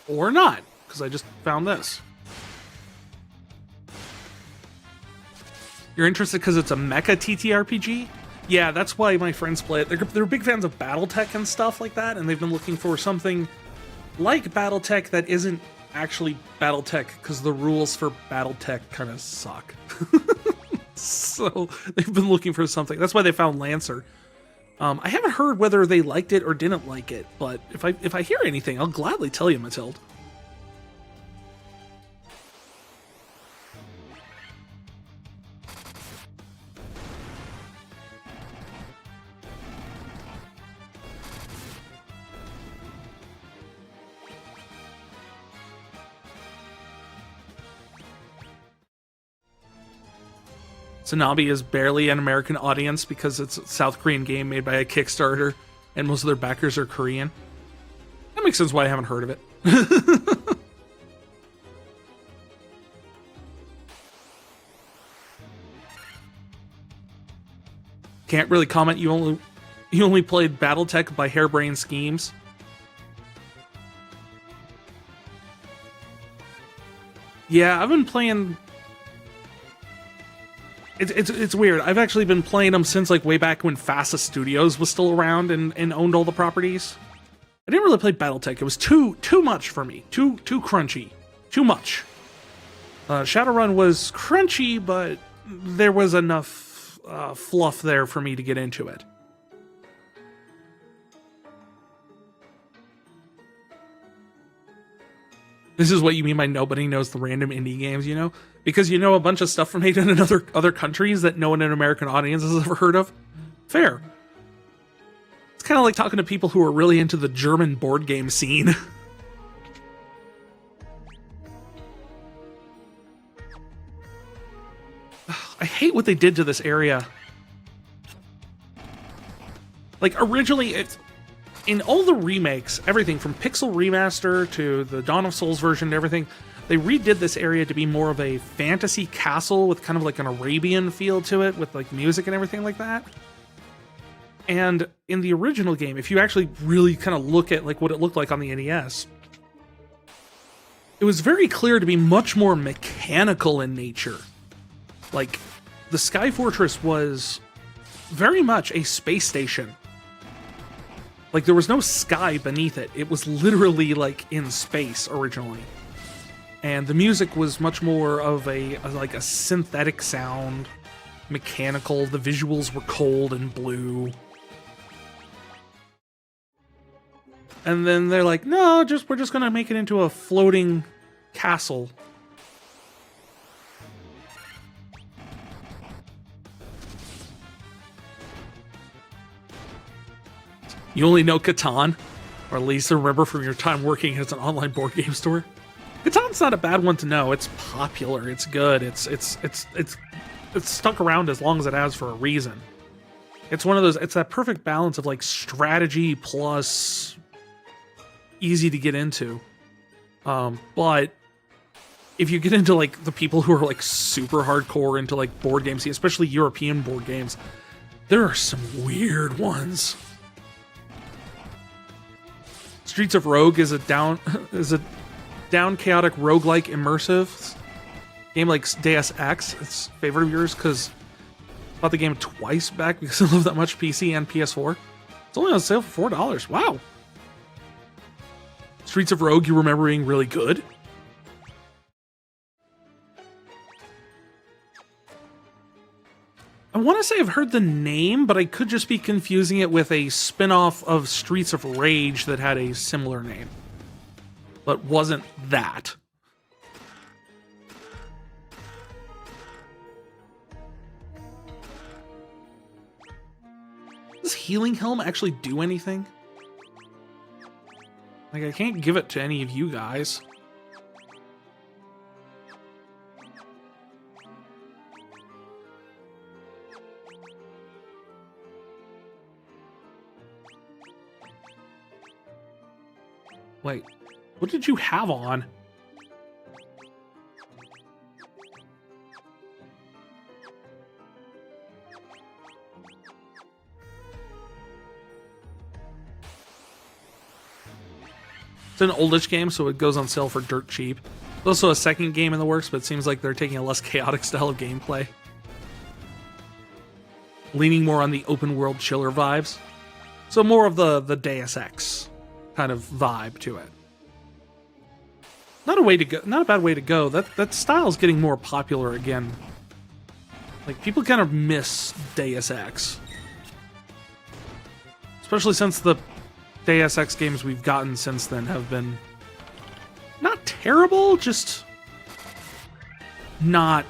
Or not, because I just found this. You're interested because it's a mecha TTRPG? Yeah, that's why my friends play it. They're big fans of BattleTech and stuff like that, and they've been looking for something like BattleTech that isn't actually BattleTech, because the rules for BattleTech kind of suck. So they've been looking for something. That's why they found Lancer. I haven't heard whether they liked it or didn't like it, but if I hear anything, I'll gladly tell you, Matilde. Shinobi is barely an American audience because it's a South Korean game made by a Kickstarter, and most of their backers are Korean. That makes sense why I haven't heard of it. Can't really comment. You only played BattleTech by Harebrained Schemes. Yeah, I've been playing. It's weird. I've actually been playing them since like way back when FASA Studios was still around and owned all the properties. I didn't really play BattleTech. It was too much for me. Too crunchy. Too much. Shadowrun was crunchy, but there was enough fluff there for me to get into it. This is what you mean by nobody knows the random indie games, you know? Because you know a bunch of stuff from made in other countries that no one in American audience has ever heard of? Fair. It's kind of like talking to people who are really into the German board game scene. I hate what they did to this area. Like, originally, it's... in all the remakes, everything from Pixel Remaster to the Dawn of Souls version and everything, they redid this area to be more of a fantasy castle with kind of like an Arabian feel to it, with like music and everything like that. And in the original game, if you actually really kind of look at like what it looked like on the NES, it was very clear to be much more mechanical in nature. Like, the Sky Fortress was very much a space station. Like, there was no sky beneath it. It was literally, like, in space originally. and the music was much more of like a synthetic sound, mechanical. The visuals were cold and blue. And then they're like, no, we're just gonna make it into a floating castle. You only know Catan, or at least remember from your time working as an online board game store. Catan's not a bad one to know. It's popular. It's good. It's stuck around as long as it has for a reason. It's one of those. It's that perfect balance of like strategy plus easy to get into. But if you get into like the people who are like super hardcore into like board games, especially European board games, there are some weird ones. Streets of Rogue is a down chaotic roguelike immersive game like Deus Ex. It's a favorite of yours because I bought the game twice back because I love that much PC and PS4. It's only on sale for $4. Wow. Streets of Rogue you remember being really good? I want to say I've heard the name, but I could just be confusing it with a spin-off of Streets of Rage that had a similar name. But wasn't that. Does Healing Helm actually do anything? Like, I can't give it to any of you guys. Wait, what did you have on? It's an oldish game, so it goes on sale for dirt cheap. There's also a second game in the works, but it seems like they're taking a less chaotic style of gameplay. Leaning more on the open world chiller vibes. So more of the Deus Ex kind of vibe to it. Not a bad way to go. That style is getting more popular again. Like, people kind of miss Deus Ex. Especially since the Deus Ex games we've gotten since then have been not terrible, just not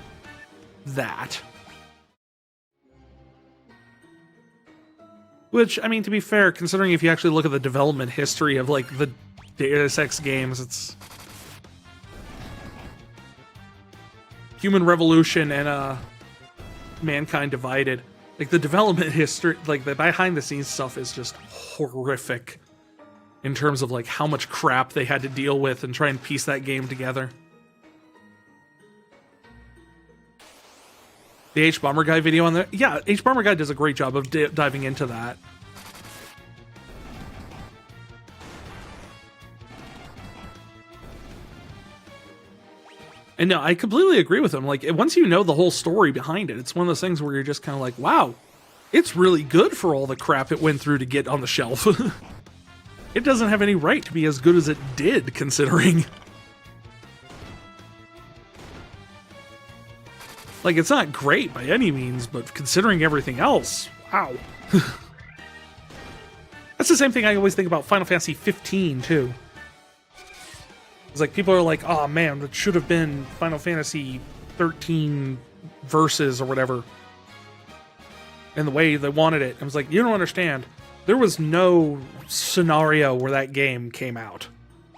that. Which, I mean, to be fair, considering if you actually look at the development history of, like, the Deus Ex games, it's Human Revolution and Mankind Divided. Like, the development history, like, the behind-the-scenes stuff is just horrific in terms of, like, how much crap they had to deal with and try and piece that game together. The H Bomber Guy video on there? Yeah, H Bomber Guy does a great job of diving into that. And no, I completely agree with him. Like, once you know the whole story behind it, it's one of those things where you're just kind of like, wow, it's really good for all the crap it went through to get on the shelf. It doesn't have any right to be as good as it did, considering. Like, it's not great by any means, but considering everything else, wow. That's the same thing I always think about Final Fantasy 15, too. It's like, people are like, oh man, that should have been Final Fantasy 13 Versus or whatever. And the way they wanted it. I was like, you don't understand. There was no scenario where that game came out.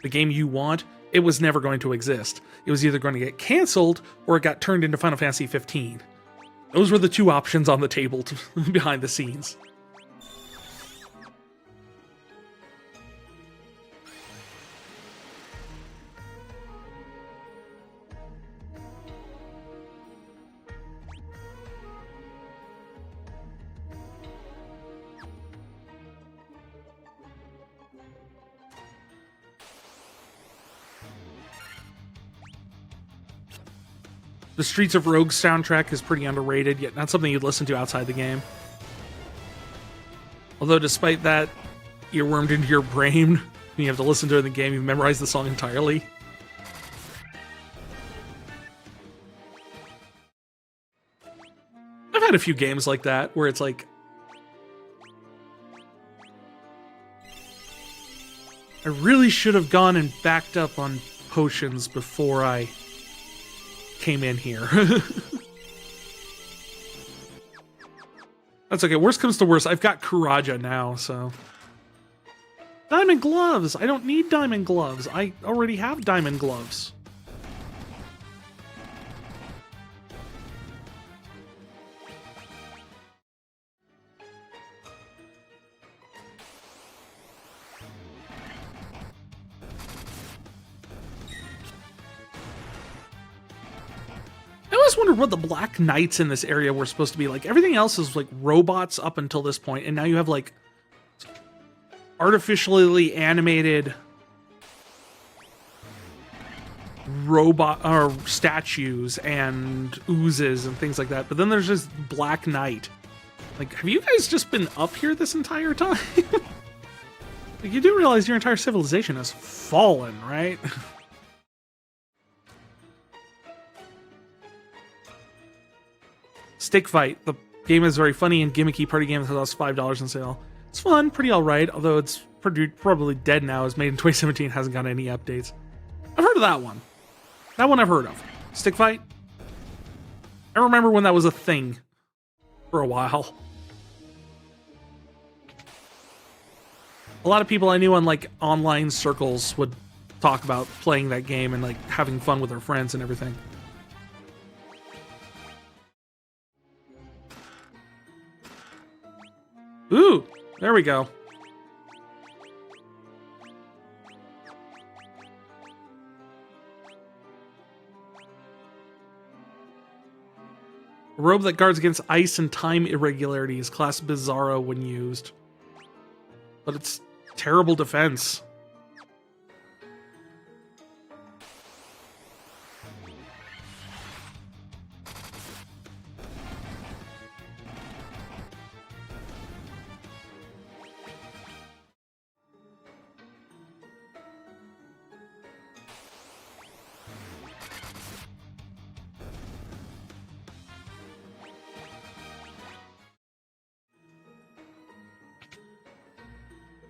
The game you want, it was never going to exist. It was either going to get canceled or it got turned into Final Fantasy 15. Those were the two options on the table behind the scenes. The Streets of Rogue soundtrack is pretty underrated, yet not something you'd listen to outside the game. Although despite that, earwormed into your brain, when you have to listen to it in the game, you've memorized the song entirely. had a few games like that where it's like, I really should have gone and backed up on potions before I came in here. That's okay. Worst comes to worst, I've got Kuraja now, so. Diamond gloves! I don't need diamond gloves. I already have diamond gloves. I always wondered what the Black Knights in this area were supposed to be like. Everything else is like robots up until this point, and now you have like artificially animated robot or statues and oozes and things like that. But then there's this Black Knight. Like, have you guys just been up here this entire time? Like, you do realize your entire civilization has fallen, right? Stick Fight. The game is very funny and gimmicky party game that costs $5 on sale. It's fun, pretty alright, although it's probably dead now. It was made in 2017, hasn't got any updates. I've heard of that one. That one I've heard of. Stick Fight? I remember when that was a thing for a while. A lot of people I knew on like online circles would talk about playing that game and like having fun with their friends and everything. Ooh, there we go. A robe that guards against ice and time irregularities, class Bizarro when used. But it's terrible defense.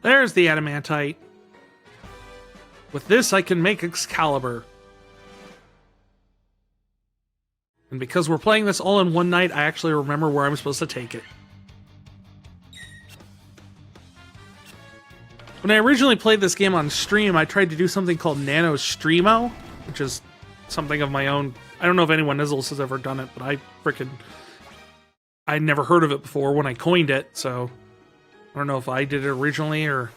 There's the adamantite. With this, I can make Excalibur. And because we're playing this all in one night, I actually remember where I'm supposed to take it. When I originally played this game on stream, I tried to do something called Nano Streamo, which is something of my own. I don't know if anyone else has ever done it, but I'd never heard of it before when I coined it, so I don't know if I did it originally or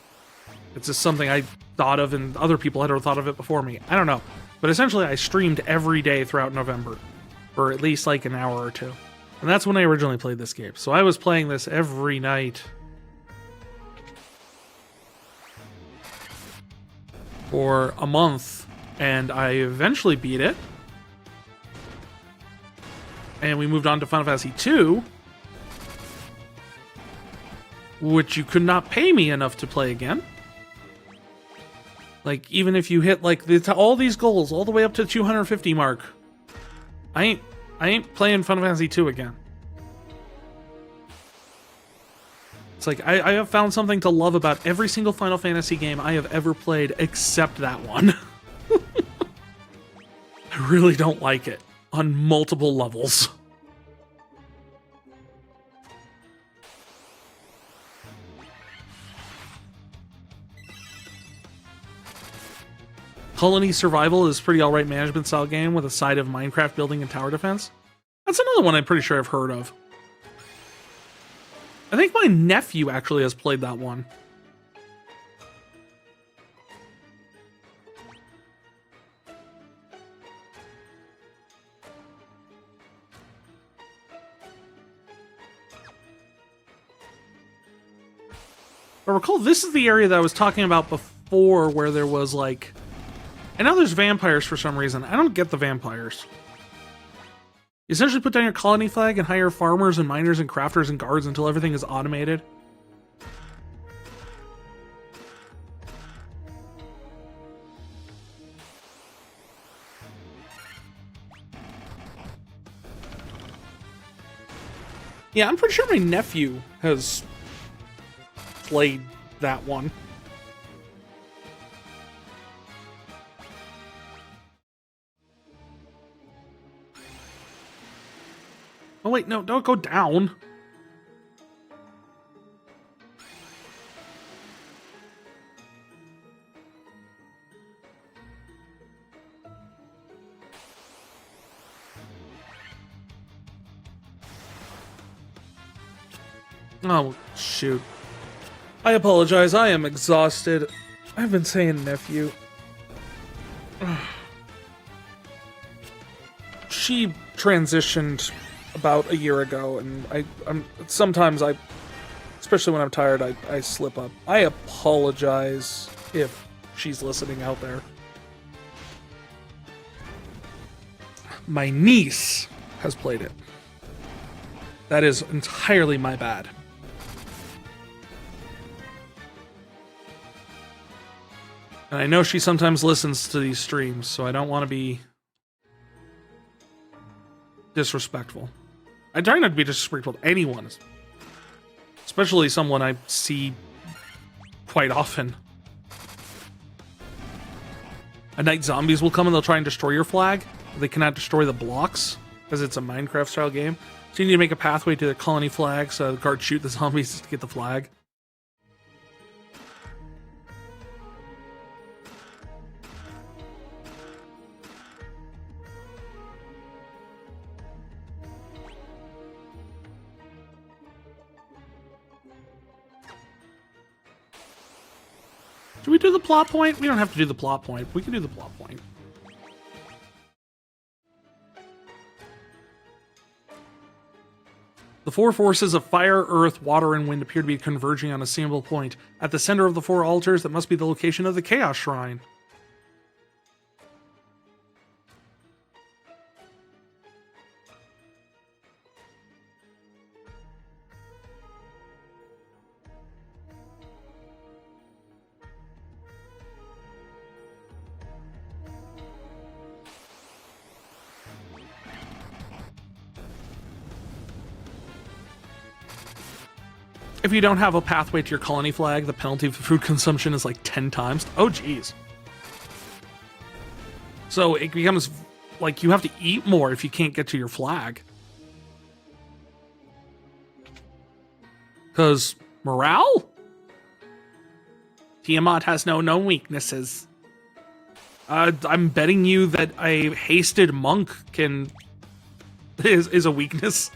it's just something I thought of and other people had thought of it before me. I don't know. But essentially, I streamed every day throughout November for at least like an hour or two. And that's when I originally played this game. So I was playing this every night for a month, and I eventually beat it. And we moved on to Final Fantasy II, which you could not pay me enough to play again. Like, even if you hit like all these goals all the way up to the 250 mark, I ain't playing Final Fantasy II again. It's like I have found something to love about every single Final Fantasy game I have ever played except that one. I really don't like it on multiple levels. Colony Survival is a pretty alright management style game with a side of Minecraft building and tower defense. That's another one I'm pretty sure I've heard of. I think my nephew actually has played that one. I recall this is the area that I was talking about before where there was like... And now there's vampires for some reason. I don't get the vampires. You essentially put down your colony flag and hire farmers and miners and crafters and guards until everything is automated. Yeah, I'm pretty sure my nephew has played that one. Oh wait, no, don't go down. Oh, shoot. I apologize, I am exhausted. I've been saying nephew. She transitioned about a year ago, and I'm sometimes especially when I'm tired, I slip up. I apologize if she's listening out there. My niece has played it. That is entirely my bad. And I know she sometimes listens to these streams, so I don't want to be disrespectful. I try not to be disrespectful to anyone, especially someone I see quite often. At night, zombies will come and they'll try and destroy your flag. They cannot destroy the blocks because it's a Minecraft-style game. So you need to make a pathway to the colony flag so the guards shoot the zombies to get the flag. Should we do the plot point? We don't have to do the plot point. We can do the plot point. The four forces of fire, earth, water, and wind appear to be converging on a single point. At the center of the four altars, that must be the location of the Chaos Shrine. If you don't have a pathway to your colony flag, the penalty for food consumption is like 10 times. Oh, geez. So it becomes like you have to eat more if you can't get to your flag. Because morale? Tiamat has no known weaknesses. I'm betting you that a hasted monk is a weakness.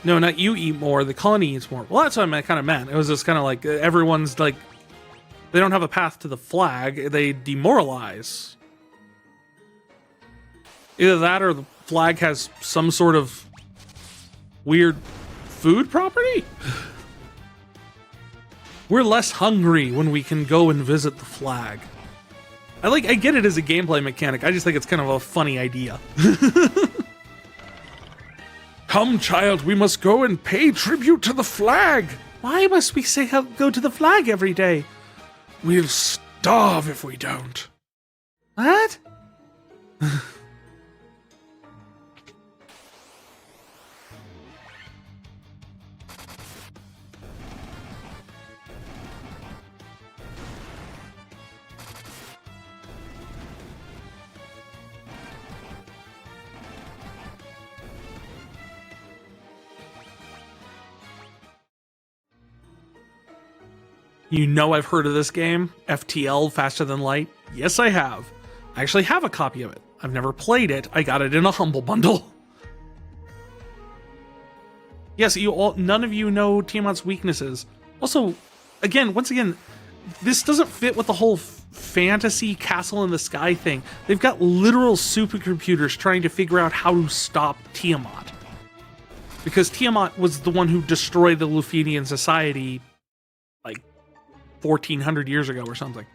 No, not you eat more, the colony eats more. Well, that's what I kind of meant. It was just kind of like, everyone's like, they don't have a path to the flag, they demoralize. Either that or the flag has some sort of weird food property? We're less hungry when we can go and visit the flag. I get it as a gameplay mechanic, I just think it's kind of a funny idea. Come, child, we must go and pay tribute to the flag. Why must we go to the flag every day? We'll starve if we don't. What? You know I've heard of this game, FTL, Faster Than Light? Yes, I have. I actually have a copy of it. I've never played it. I got it in a Humble Bundle. Yes, none of you know Tiamat's weaknesses. Also, once again, this doesn't fit with the whole fantasy castle in the sky thing. They've got literal supercomputers trying to figure out how to stop Tiamat. Because Tiamat was the one who destroyed the Lufenian society, like, 1400 years ago or something.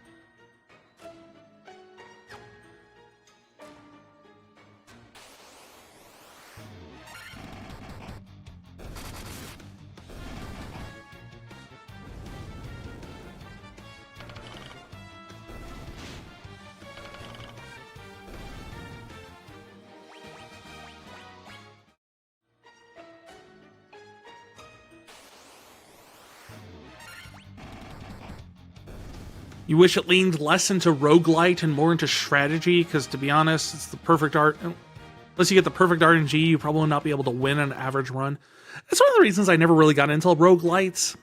You wish it leaned less into roguelite and more into strategy, because to be honest, it's the perfect art. Unless you get the perfect RNG, you probably will not be able to win an average run. That's one of the reasons I never really got into roguelites.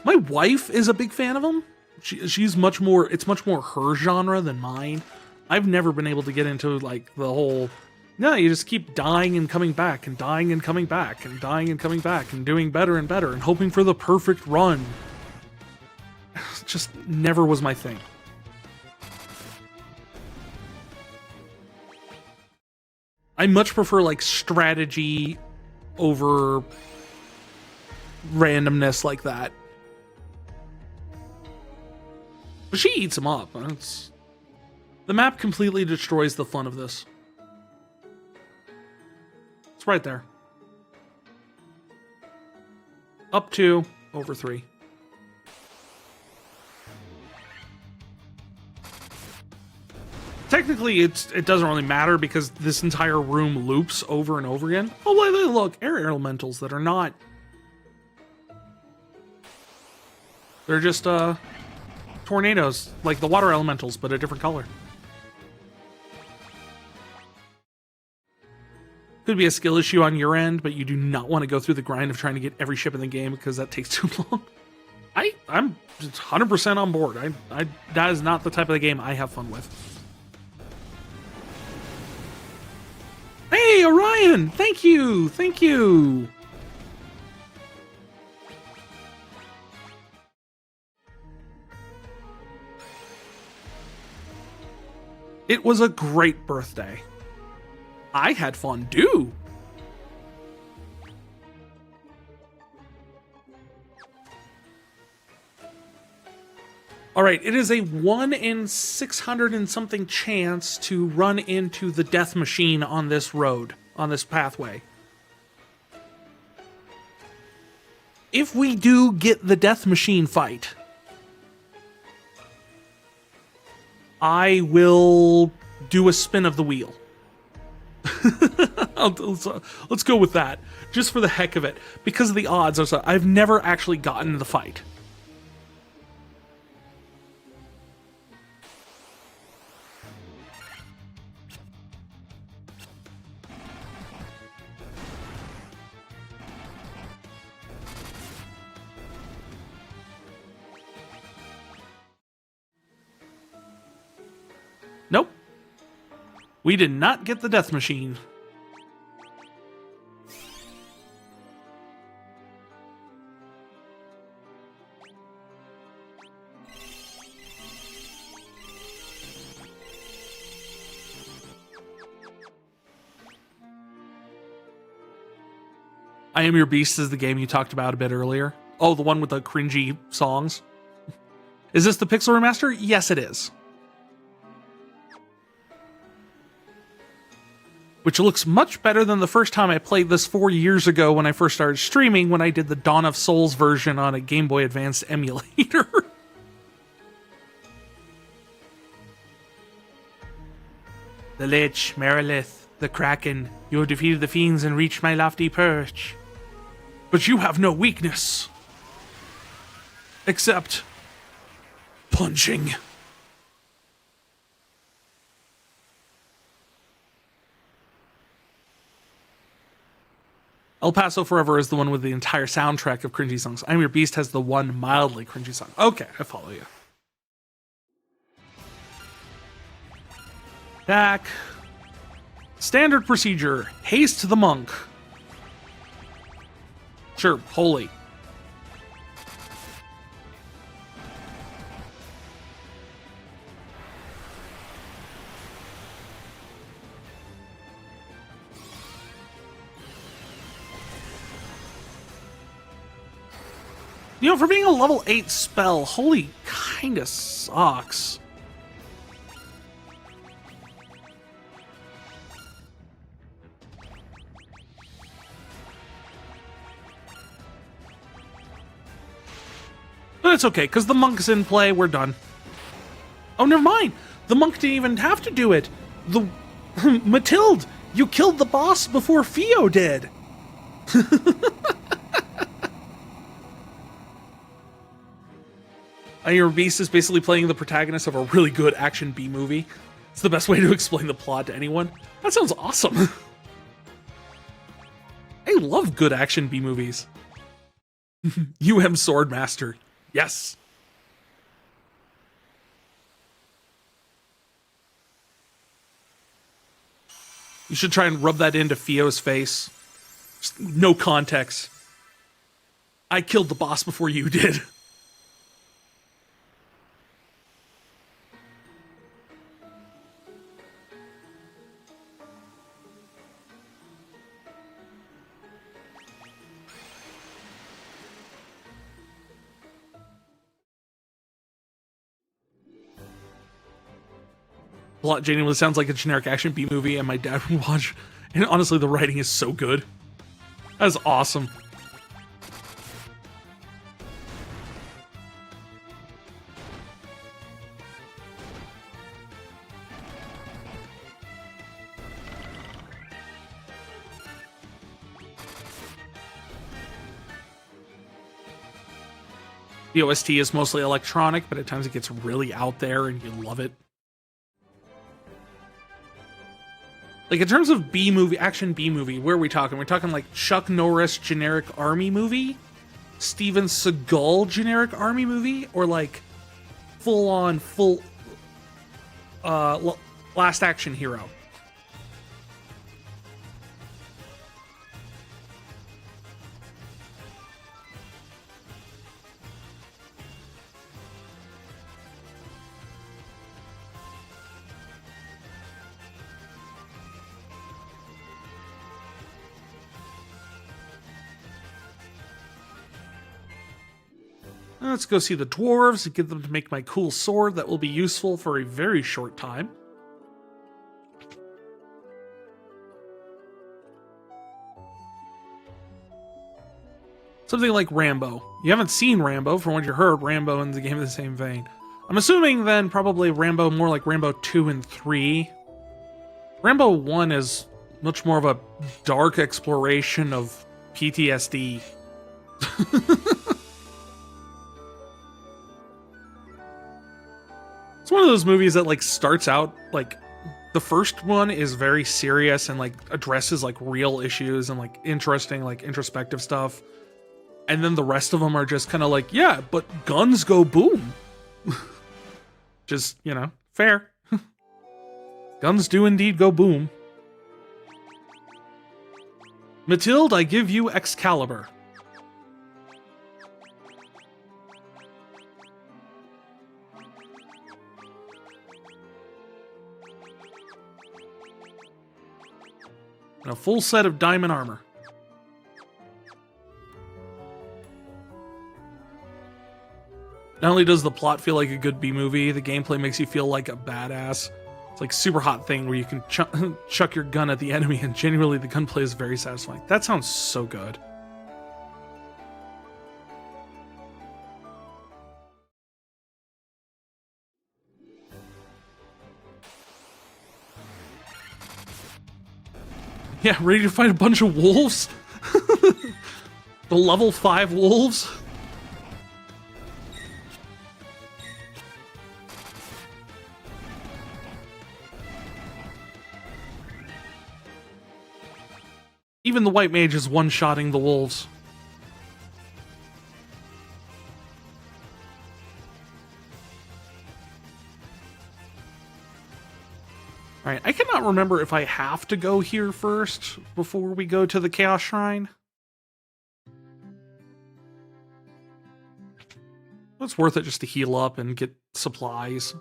My wife is a big fan of them. She's much more, it's much more her genre than mine. I've never been able to get into like the whole, no, you just keep dying and coming back and dying and coming back and dying and coming back and doing better and better and hoping for the perfect run. Just never was my thing. I much prefer like strategy over randomness like that. But she eats them up. The map completely destroys the fun of this. It's right there. Up 2, over 3. Technically, it doesn't really matter because this entire room loops over and over again. Oh, look, air elementals that are not... They're just, tornadoes, like the water elementals, but a different color. Could be a skill issue on your end, but you do not want to go through the grind of trying to get every ship in the game because that takes too long. I'm 100% on board. That is not the type of the game I have fun with. Hey, Orion! Thank you! Thank you! It was a great birthday. I had fondue. All right, it is a 1 in 600 and something chance to run into the death machine on this road, on this pathway. If we do get the death machine fight, I will do a spin of the wheel. Let's go with that, just for the heck of it. Because of the odds, I've never actually gotten the fight. Nope. We did not get the death machine. I Am Your Beast is the game you talked about a bit earlier. Oh, the one with the cringy songs. Is this the Pixel Remaster? Yes, it is. Which looks much better than the first time I played this 4 years ago when I first started streaming, when I did the Dawn of Souls version on a Game Boy Advance emulator. The Lich, Merilith, the Kraken, you have defeated the fiends and reached my lofty perch. But you have no weakness. Except... punching. El Paso Forever is the one with the entire soundtrack of cringy songs. I'm Your Beast has the one mildly cringy song. Okay, I follow you. Back. Standard procedure. Haste the monk. Sure, holy. You know, for being a level 8 spell, holy kinda sucks. But it's okay, because the monk's in play, we're done. Oh, never mind! The monk didn't even have to do it! The... Mathilde! You killed the boss before Fio did! Your Beast is basically playing the protagonist of a really good action B movie. It's the best way to explain the plot to anyone. That sounds awesome. I love good action B movies. Swordmaster. Yes. You should try and rub that into Fio's face. Just no context. I killed the boss before you did. Plot genuinely sounds like a generic action B movie, and my dad would watch. And honestly, the writing is so good. That's awesome. The OST is mostly electronic, but at times it gets really out there and you love it. Like, in terms of B movie, action B movie, where are we talking? We're talking like Chuck Norris generic army movie? Steven Seagal generic army movie? Or like full Last Action Hero? Let's go see the dwarves and get them to make my cool sword that will be useful for a very short time. Something like Rambo. You haven't seen Rambo. From what you heard, Rambo and the game in the same vein. I'm assuming then probably Rambo more like Rambo 2 and 3. Rambo 1 is much more of a dark exploration of PTSD. It's one of those movies that like starts out like the first one is very serious and like addresses like real issues and like interesting like introspective stuff. And then the rest of them are just kind of like, yeah, but guns go boom. Just, you know, fair. Guns do indeed go boom. Mathilde, I give you Excalibur. And a full set of diamond armor. Not only does the plot feel like a good B movie, the gameplay makes you feel like a badass. It's like super hot thing where you can chuck your gun at the enemy and genuinely the gunplay is very satisfying. That sounds so good. Yeah, ready to fight a bunch of wolves? The level 5 wolves? Even the white mage is one-shotting the wolves. Alright, I cannot remember if I have to go here first before we go to the Chaos Shrine. It's worth it just to heal up and get supplies.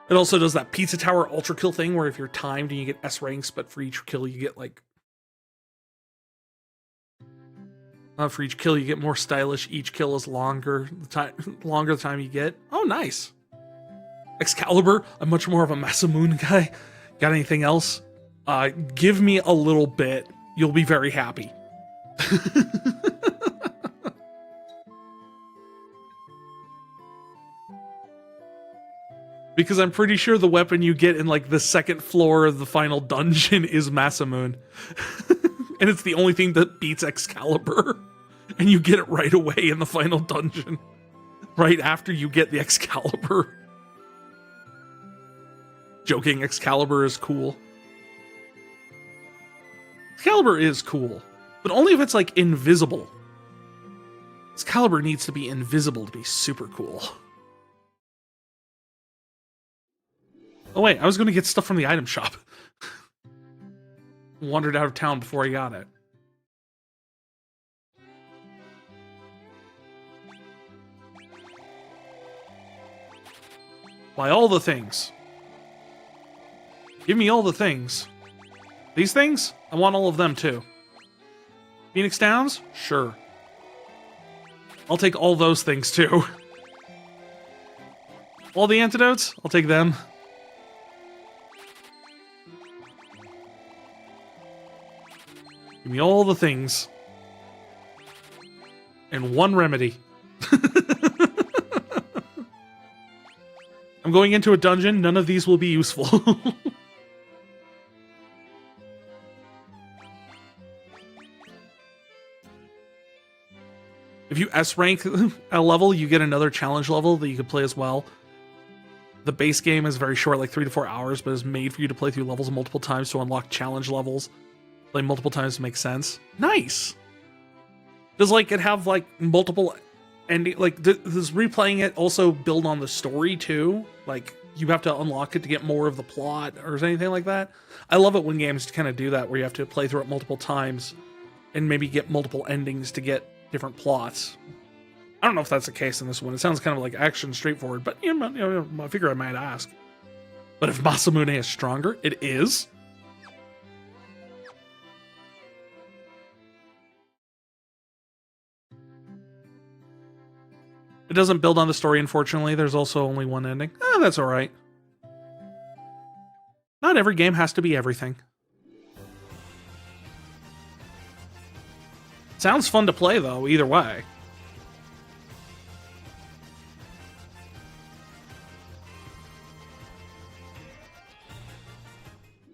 It also does that Pizza Tower Ultra Kill thing where if you're timed and you get S ranks, but for each kill you get like... for each kill you get more stylish, each kill is longer the time you get. Oh, nice. Excalibur, I'm much more of a Masamune guy. Got anything else? Give me a little bit. You'll be very happy. Because I'm pretty sure the weapon you get in like the second floor of the final dungeon is Masamune. And it's the only thing that beats Excalibur. And you get it right away in the final dungeon. Right after you get the Excalibur. Joking, Excalibur is cool. Excalibur is cool, but only if it's like invisible. Excalibur needs to be invisible to be super cool. Oh wait, I was going to get stuff from the item shop. Wandered out of town before I got it. Buy all the things. Give me all the things. These things? I want all of them too. Phoenix Downs? Sure. I'll take all those things too. All the antidotes? I'll take them. Give me all the things. And one remedy. I'm going into a dungeon. None of these will be useful. If you S rank a level, you get another challenge level that you can play as well. The base game is very short, like 3 to 4 hours, but is made for you to play through levels multiple times to unlock challenge levels. Play multiple times to make sense. Nice! Does like it have like multiple ending? Like does replaying it also build on the story too? Like you have to unlock it to get more of the plot or anything like that? I love it when games kind of do that, where you have to play through it multiple times and maybe get multiple endings to get different plots. I don't know if that's the case in this one. It sounds kind of like action straightforward, but you know, I figure I might ask. But if Masamune is stronger, it is. It doesn't build on the story, unfortunately. There's also only one ending. That's alright. Not every game has to be everything. Sounds fun to play, though, either way.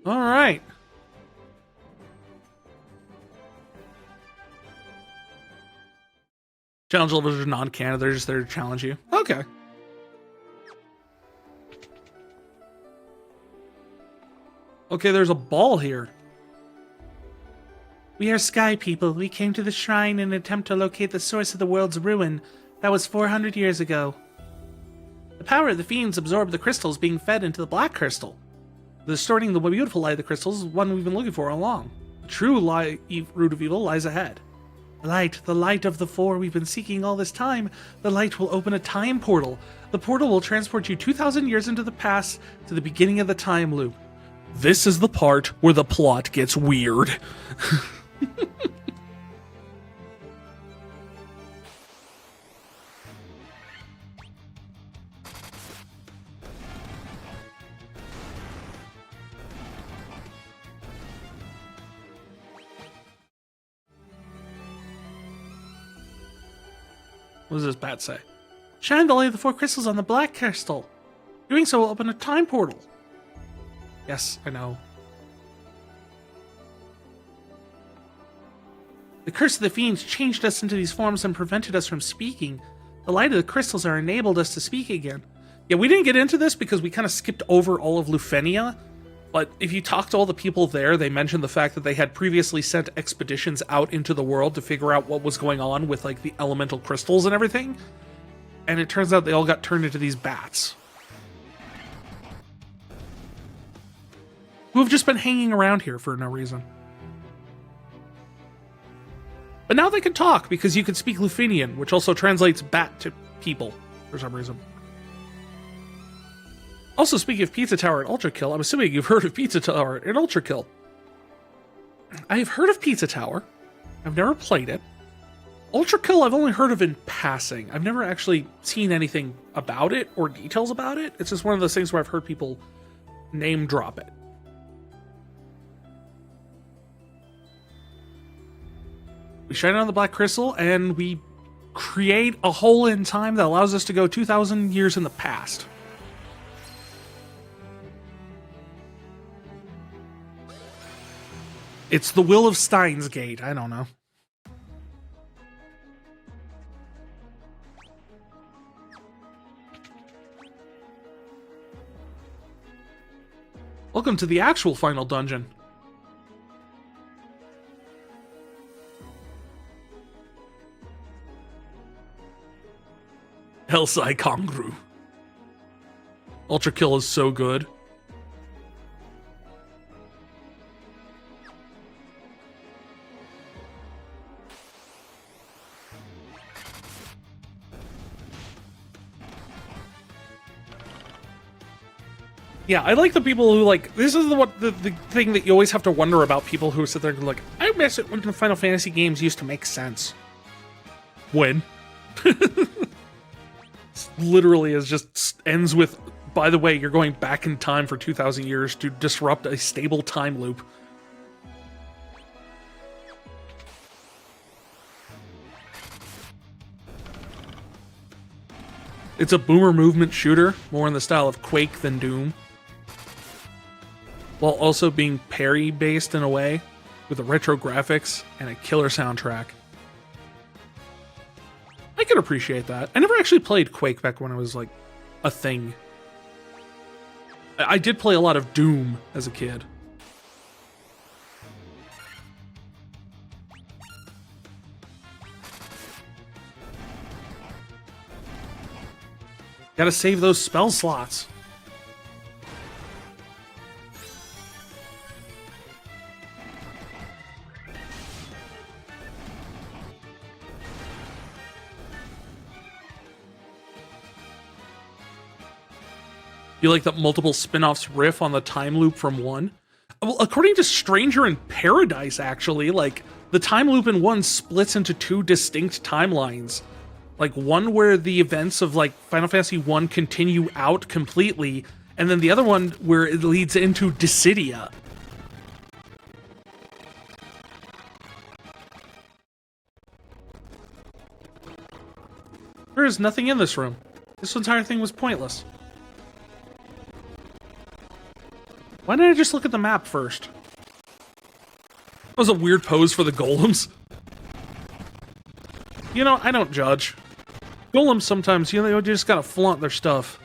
Alright. Challenge levels are non-canon, they're just there to challenge you. Okay. Okay, there's a ball here. We are sky people. We came to the shrine in an attempt to locate the source of the world's ruin. That was 400 years ago. The power of the fiends absorbed the crystals being fed into the black crystal. Distorting the beautiful light of the crystals is one we've been looking for all along. The true root of evil lies ahead. The light of the four we've been seeking all this time. The light will open a time portal. The portal will transport you 2,000 years into the past to the beginning of the time loop. This is the part where the plot gets weird. What does this bat say? Shine the light of the four crystals on the black crystal. Doing so will open a time portal. Yes, I know. The curse of the fiends changed us into these forms and prevented us from speaking. The light of the crystals are enabled us to speak again. Yeah, we didn't get into this because we kind of skipped over all of Lufenia. But if you talk to all the people there, they mentioned the fact that they had previously sent expeditions out into the world to figure out what was going on with like the elemental crystals and everything. And it turns out they all got turned into these bats. Who have just been hanging around here for no reason. But now they can talk because you can speak Lufenian, which also translates bat to people for some reason. Also, speaking of Pizza Tower and Ultra Kill, I'm assuming you've heard of Pizza Tower and Ultra Kill. I have heard of Pizza Tower. I've never played it. Ultra Kill I've only heard of in passing. I've never actually seen anything about it or details about it. It's just one of those things where I've heard people name drop it. We shine on the black crystal and we create a hole in time that allows us to go 2,000 years in the past. It's the will of Steins Gate. I don't know. Welcome to the actual final dungeon. Hellsai Kongru. Ultra Kill is so good. Yeah, I like the people who, like, this is the thing that you always have to wonder about people who sit there and go like, I miss it when the Final Fantasy games used to make sense. When? Literally is just ends with, by the way, you're going back in time for 2,000 years to disrupt a stable time loop. It's a boomer movement shooter, more in the style of Quake than Doom, while also being parry-based in a way, with the retro graphics and a killer soundtrack. I can appreciate that. I never actually played Quake back when it was, like, a thing. I did play a lot of Doom as a kid. Gotta save those spell slots. You like that multiple spin-offs riff on the time loop from 1? Well, according to Stranger in Paradise, actually, like, the time loop in 1 splits into 2 distinct timelines. Like, one where the events of, like, Final Fantasy 1 continue out completely, and then the other one where it leads into Dissidia. There is nothing in this room. This entire thing was pointless. Why didn't I just look at the map first? That was a weird pose for the golems. You know, I don't judge. Golems sometimes, you know, they just gotta flaunt their stuff.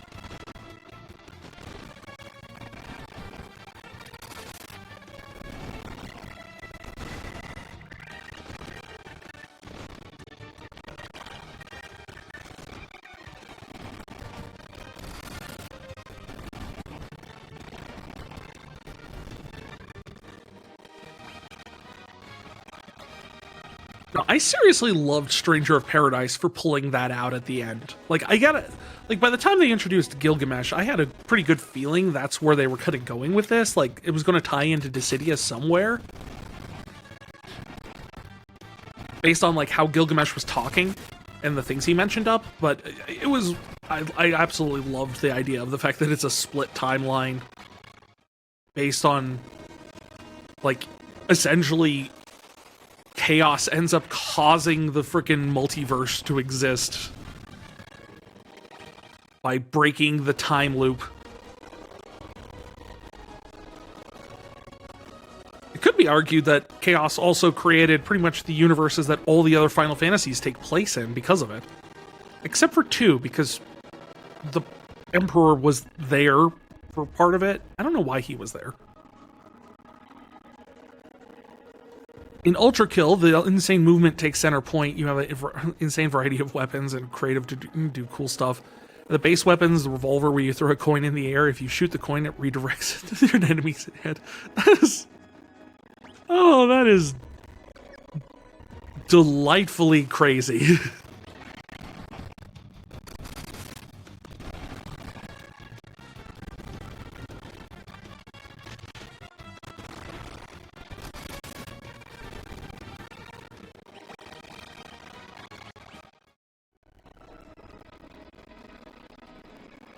No, I seriously loved Stranger of Paradise for pulling that out at the end. Like, by the time they introduced Gilgamesh, I had a pretty good feeling that's where they were kind of going with this. Like, it was going to tie into Dissidia somewhere. Based on, like, how Gilgamesh was talking and the things he mentioned up. But it was... I absolutely loved the idea of the fact that it's a split timeline based on, like, essentially... Chaos ends up causing the frickin' multiverse to exist by breaking the time loop. It could be argued that Chaos also created pretty much the universes that all the other Final Fantasies take place in because of it. Except for 2, because the Emperor was there for part of it. I don't know why he was there. In Ultra Kill, the insane movement takes center point. You have an insane variety of weapons and creative to do cool stuff. The base weapons, the revolver where you throw a coin in the air. If you shoot the coin, it redirects it to an enemy's head. That is delightfully crazy.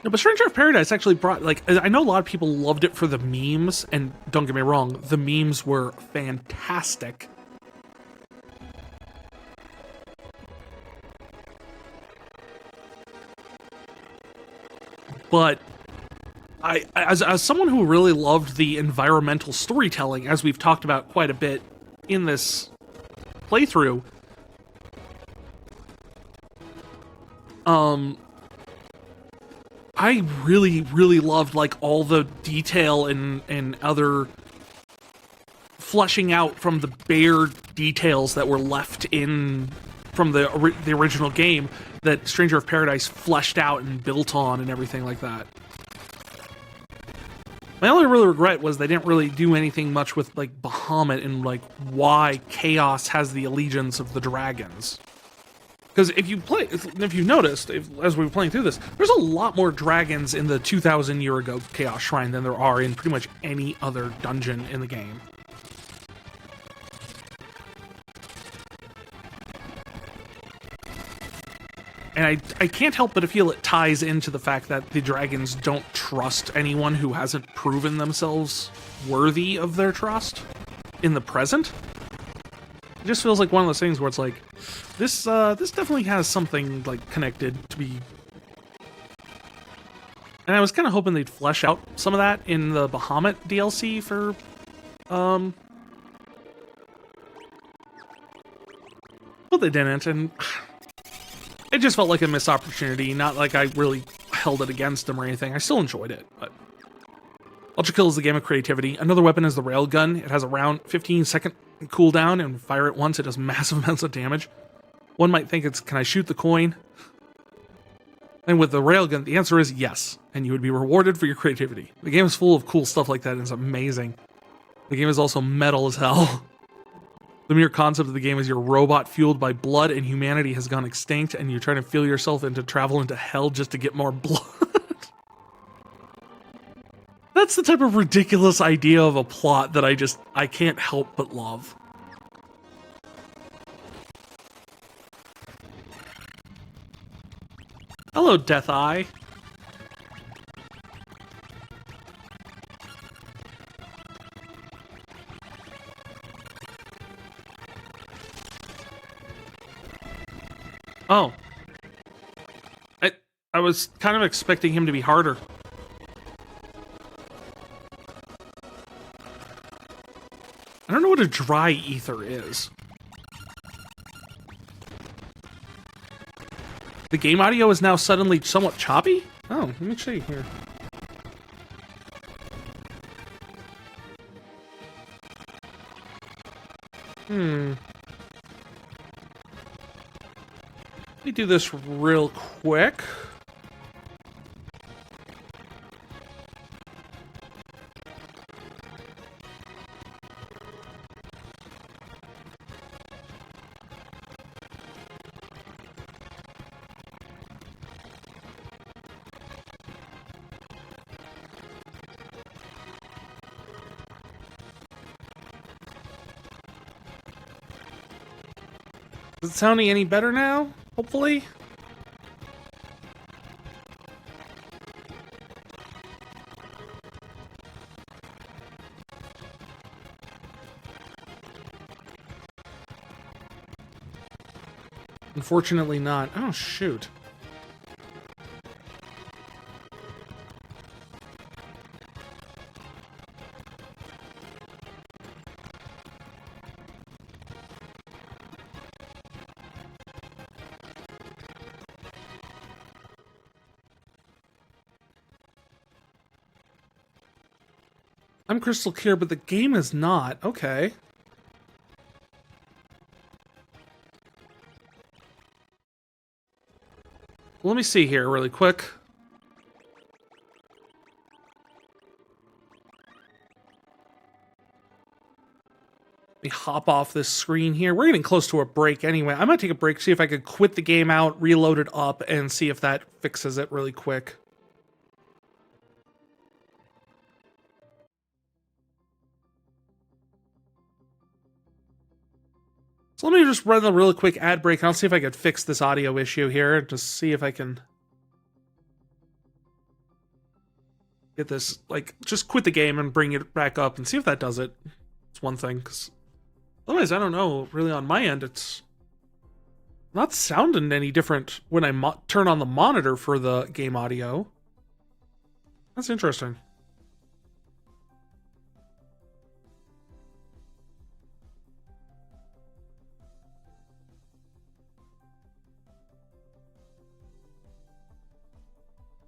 No, but Stranger of Paradise actually brought, like, I know a lot of people loved it for the memes, and don't get me wrong, the memes were fantastic. But as someone who really loved the environmental storytelling, as we've talked about quite a bit in this playthrough, I really, really loved like all the detail and other fleshing out from the bare details that were left in from the original game that Stranger of Paradise fleshed out and built on and everything like that. My only real regret was they didn't really do anything much with like Bahamut and like why Chaos has the allegiance of the dragons. Because if you've noticed, as we were playing through this, there's a lot more dragons in the 2,000 year ago Chaos Shrine than there are in pretty much any other dungeon in the game. And I can't help but feel it ties into the fact that the dragons don't trust anyone who hasn't proven themselves worthy of their trust in the present. It just feels like one of those things where it's like, this definitely has something like connected to be. And I was kind of hoping they'd flesh out some of that in the Bahamut DLC for, but they didn't, and it just felt like a missed opportunity, not like I really held it against them or anything. I still enjoyed it, but Ultra Kill is the game of creativity. Another weapon is the railgun. It has a round 15-second cooldown, and fire it once, it does massive amounts of damage. One might think it's, can I shoot the coin? And with the railgun, the answer is yes, and you would be rewarded for your creativity. The game is full of cool stuff like that, and it's amazing. The game is also metal as hell. The mere concept of the game is you're a robot fueled by blood and humanity has gone extinct and you're trying to feel yourself into travel into hell just to get more blood. That's the type of ridiculous idea of a plot that I can't help but love. Hello, Death Eye. Oh. I was kind of expecting him to be harder. I don't know what a dry ether is. The game audio is now suddenly somewhat choppy? Oh, let me see here. Let me do this real quick. Is it sounding any better now? Hopefully? Unfortunately not. Oh, shoot. I'm crystal clear, but the game is not. Okay. Let me see here really quick. Let me hop off this screen here. We're getting close to a break anyway. I might take a break, see if I could quit the game out, reload it up, and see if that fixes it really quick. So let me just run a really quick ad break, and I'll see if I can fix this audio issue here. Just see if I can get this, like, just quit the game and bring it back up and see if that does it. It's one thing, because otherwise, I don't know. Really, on my end, it's not sounding any different when I turn on the monitor for the game audio. That's interesting.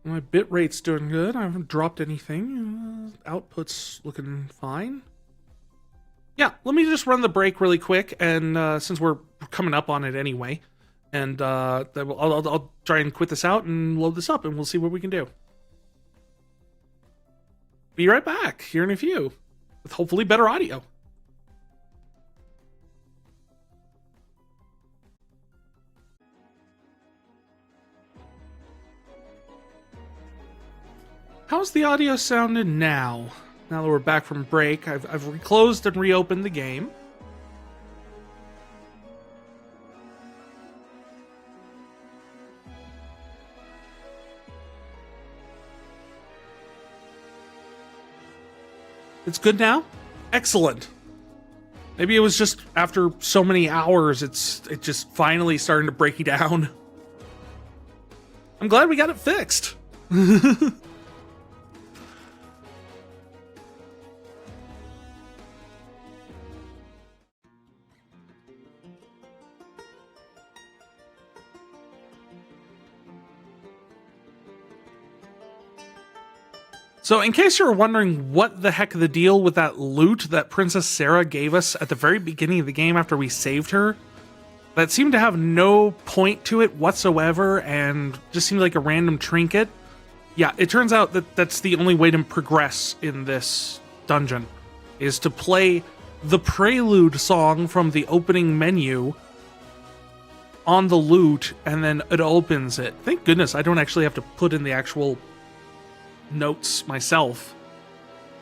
My bit rate's doing good. I haven't dropped anything. Output's looking fine. Yeah, let me just run the break really quick, and since we're coming up on it anyway, and I'll try and quit this out and load this up, and we'll see what we can do. Be right back here in a few, with hopefully better audio. How's the audio sounding now? Now that we're back from break, I've reclosed and reopened the game. It's good now? Excellent. Maybe it was just after so many hours, it just finally starting to break you down. I'm glad we got it fixed. So in case you were wondering what the heck the deal with that loot that Princess Sarah gave us at the very beginning of the game after we saved her, that seemed to have no point to it whatsoever and just seemed like a random trinket. Yeah, it turns out that that's the only way to progress in this dungeon, is to play the prelude song from the opening menu on the loot, and then it opens it. Thank goodness I don't actually have to put in the actual notes myself,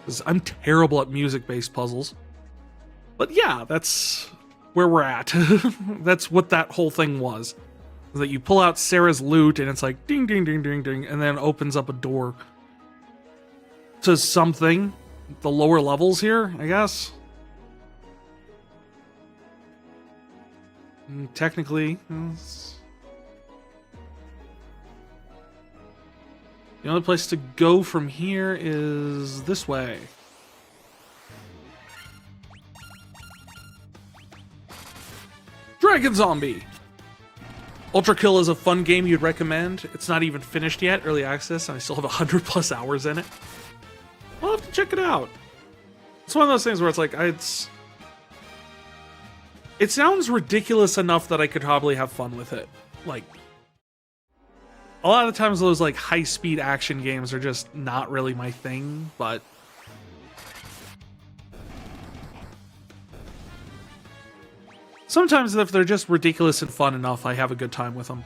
because I'm terrible at music-based puzzles. But yeah, that's where we're at. That's what that whole thing was. Is that you pull out Sarah's loot and it's like ding ding ding ding ding, and then it opens up a door to something. The lower levels here, I guess. And technically, the only place to go from here is this way. Dragon Zombie! Ultra Kill is a fun game you'd recommend. It's not even finished yet, early access, and I still have 100+ hours in it. I'll have to check it out. It's one of those things where it's like, it sounds ridiculous enough that I could probably have fun with it. Like, a lot of the times those like high-speed action games are just not really my thing, but sometimes if they're just ridiculous and fun enough, I have a good time with them.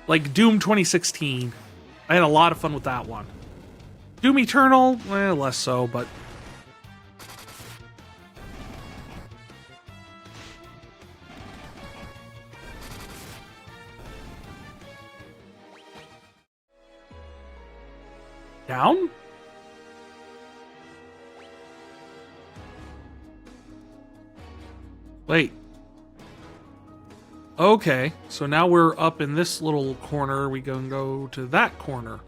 Like Doom 2016. I had a lot of fun with that one. Doom Eternal, less so, but down? Wait. Okay, so now we're up in this little corner. We can go to that corner.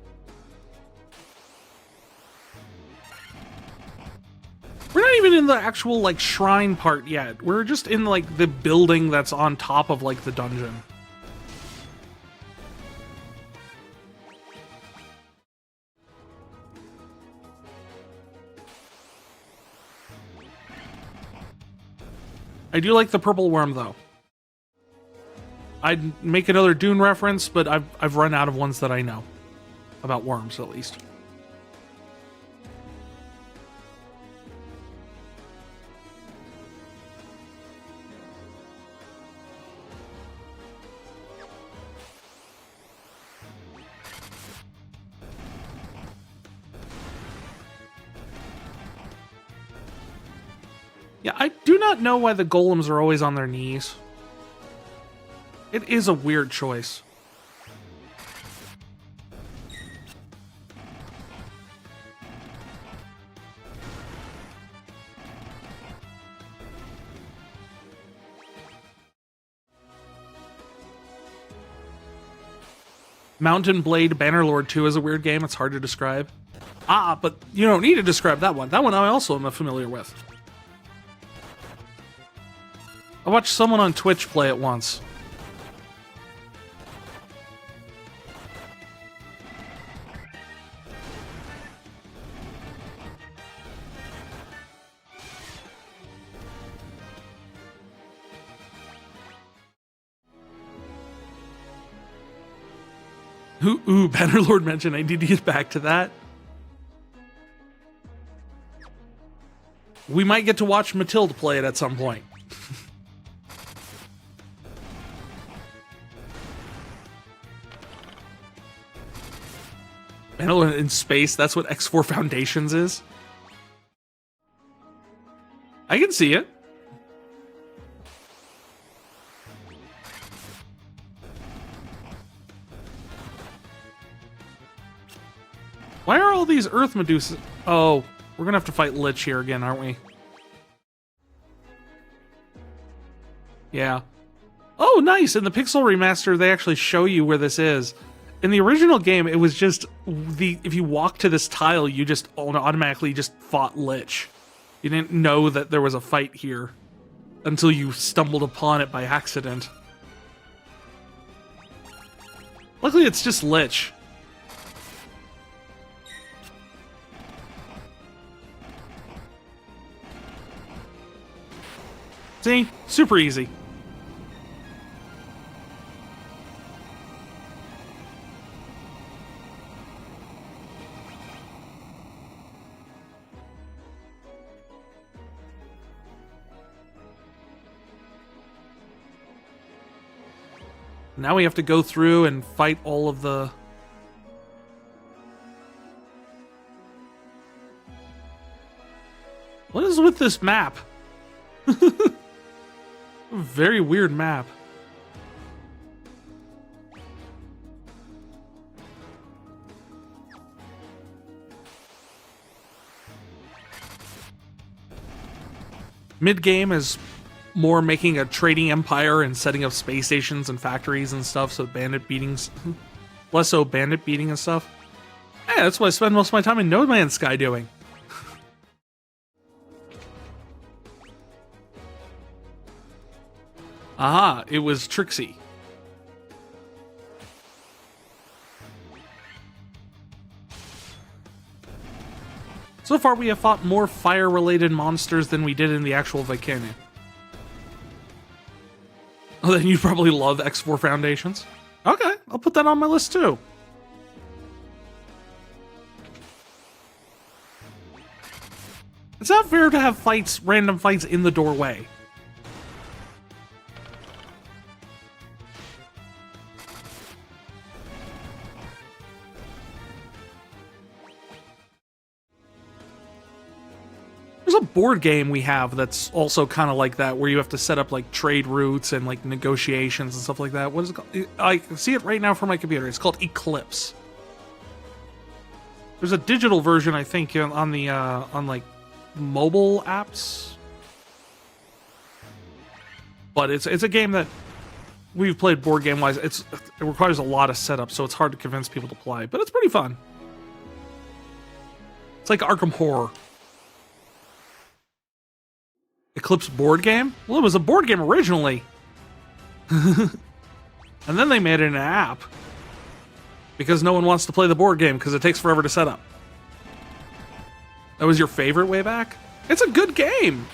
We're not even in the actual, like, shrine part yet. We're just in, like, the building that's on top of, like, the dungeon. I do like the purple worm, though. I'd make another Dune reference, but I've run out of ones that I know. About worms, at least. Yeah, I do not know why the golems are always on their knees. It is a weird choice. Mountain Blade Bannerlord 2 is a weird game. It's hard to describe. Ah, but you don't need to describe that one. That one I also am familiar with. I watched someone on Twitch play it once. Ooh, Bannerlord mentioned I need to get back to that. We might get to watch Matilda play it at some point. Bannerlord in space, that's what X4 Foundations is. I can see it. Why are all these Earth Medusas? Oh, we're gonna have to fight Lich here again, aren't we? Yeah. Oh, nice! In the Pixel Remaster, they actually show you where this is. In the original game, it was just if you walk to this tile, you just automatically just fought Lich. You didn't know that there was a fight here until you stumbled upon it by accident. Luckily, it's just Lich. See? Super easy. Now we have to go through and fight all of the... What is with this map? Very weird map. Mid-game is more making a trading empire and setting up space stations and factories and stuff, so bandit beatings... less so bandit beating and stuff. Yeah, that's what I spend most of my time in No Man's Sky doing. Aha, it was Trixie. So far we have fought more fire-related monsters than we did in the actual Vikene. Oh, then you probably love X4 Foundations. Okay, I'll put that on my list too. It's not fair to have fights, random fights in the doorway. There's a board game we have that's also kind of like that, where you have to set up like trade routes and like negotiations and stuff like that. What is it called? I can see it right now from my computer. It's called Eclipse. There's a digital version, I think, on the on like mobile apps, but it's a game that we've played board game wise. It requires a lot of setup, so it's hard to convince people to play, but it's pretty fun. It's like Arkham Horror. Eclipse board game? Well, it was a board game originally. And then they made it an app. Because no one wants to play the board game because it takes forever to set up. That was your favorite way back? It's a good game!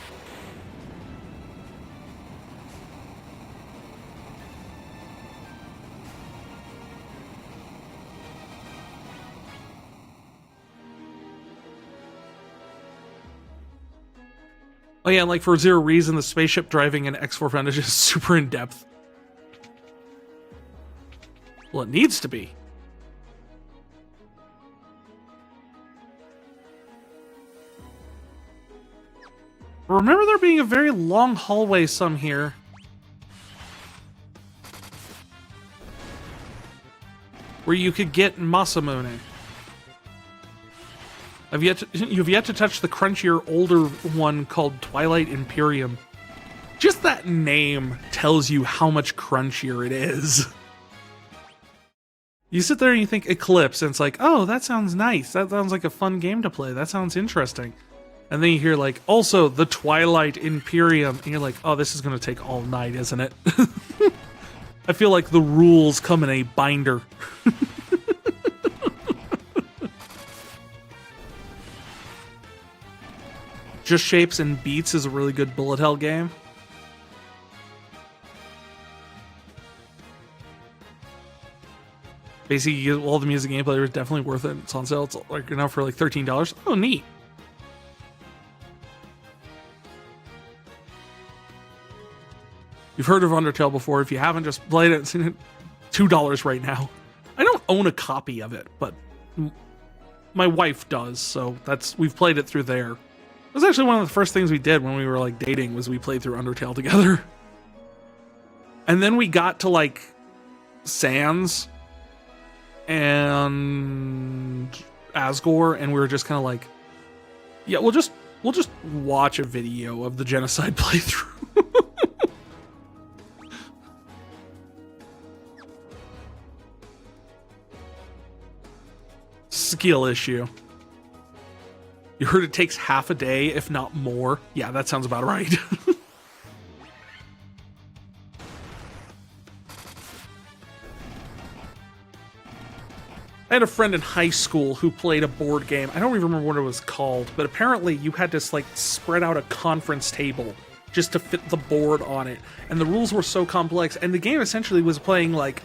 Oh yeah, and like for zero reason, the spaceship driving in X4 Foundation is super in-depth. Well, it needs to be. Remember there being a very long hallway some here. Where you could get Masamune. You've yet to touch the crunchier, older one called Twilight Imperium. Just that name tells you how much crunchier it is. You sit there and you think Eclipse, and it's like, oh, that sounds nice. That sounds like a fun game to play. That sounds interesting. And then you hear, like, also the Twilight Imperium, and you're like, oh, this is going to take all night, isn't it? I feel like the rules come in a binder. Just Shapes and Beats is a really good bullet hell game. Basically, you get all the music gameplay is definitely worth it. It's on sale. It's like now for like $13. Oh, neat. You've heard of Undertale before. If you haven't, just played it. It's $2 right now. I don't own a copy of it, but my wife does, so we've played it through there. It was actually one of the first things we did when we were like dating, was we played through Undertale together. And then we got to like Sans and Asgore, and we were just kind of like, yeah, we'll just watch a video of the genocide playthrough. Skill issue. You heard it takes half a day, if not more. Yeah, that sounds about right. I had a friend in high school who played a board game. I don't even remember what it was called, but apparently you had to like spread out a conference table just to fit the board on it. And the rules were so complex, and the game essentially was playing like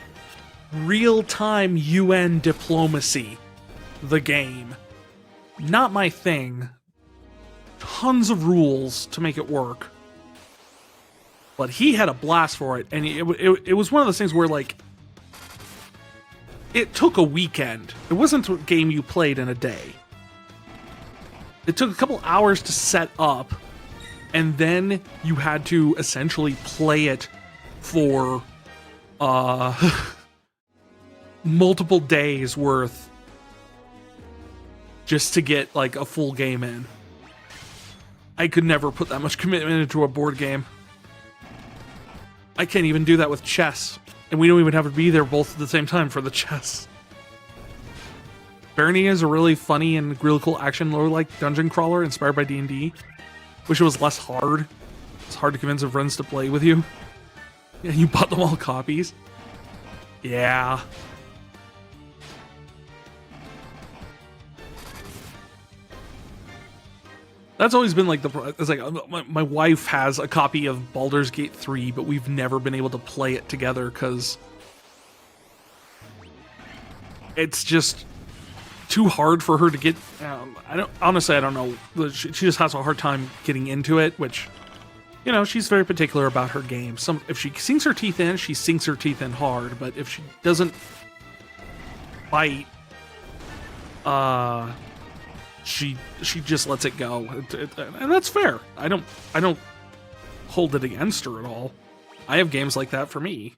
real-time UN diplomacy. The game. Not my thing. Tons of rules to make it work. But he had a blast for it, and it was one of those things where, like, it took a weekend. It wasn't a game you played in a day. It took a couple hours to set up, and then you had to essentially play it for multiple days worth just to get like a full game in. I could never put that much commitment into a board game. I can't even do that with chess, and we don't even have to be there both at the same time for the chess. Barony is a really funny and really cool action lore-like dungeon crawler inspired by D&D. Wish it was less hard. It's hard to convince our friends to play with you. Yeah, you bought them all copies. Yeah. That's always been like it's like my wife has a copy of Baldur's Gate 3, but we've never been able to play it together because it's just too hard for her to get. I don't know. She just has a hard time getting into it, which, you know, she's very particular about her game. If she sinks her teeth in, she sinks her teeth in hard, but if she doesn't bite, she just lets it go, and that's fair. I don't hold it against her at all. I have games like that for me.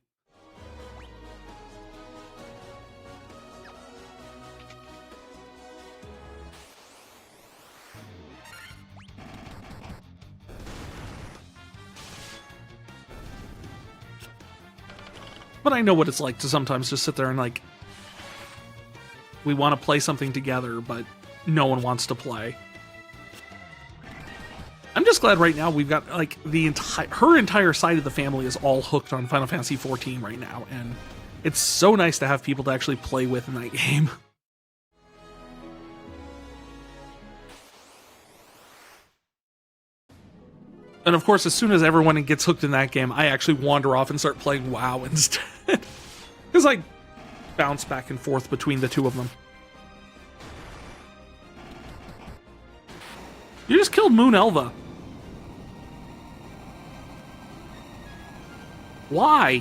But I know what it's like to sometimes just sit there and like, we want to play something together, but no one wants to play. I'm just glad right now we've got like her entire side of the family is all hooked on Final Fantasy XIV right now, and it's so nice to have people to actually play with in that game. And of course, as soon as everyone gets hooked in that game, I actually wander off and start playing WoW instead. Because I bounce back and forth between the two of them. You just killed Moon Elva. Why?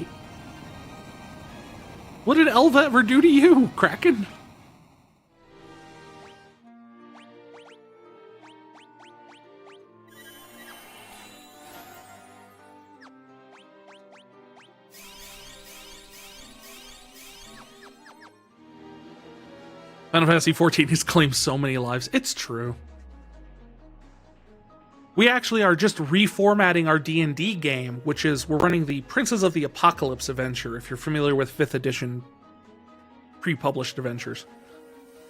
What did Elva ever do to you, Kraken? Final Fantasy XIV has claimed so many lives. It's true. We actually are just reformatting our D&D game, which is we're running the Princes of the Apocalypse adventure, if you're familiar with 5th edition pre-published adventures.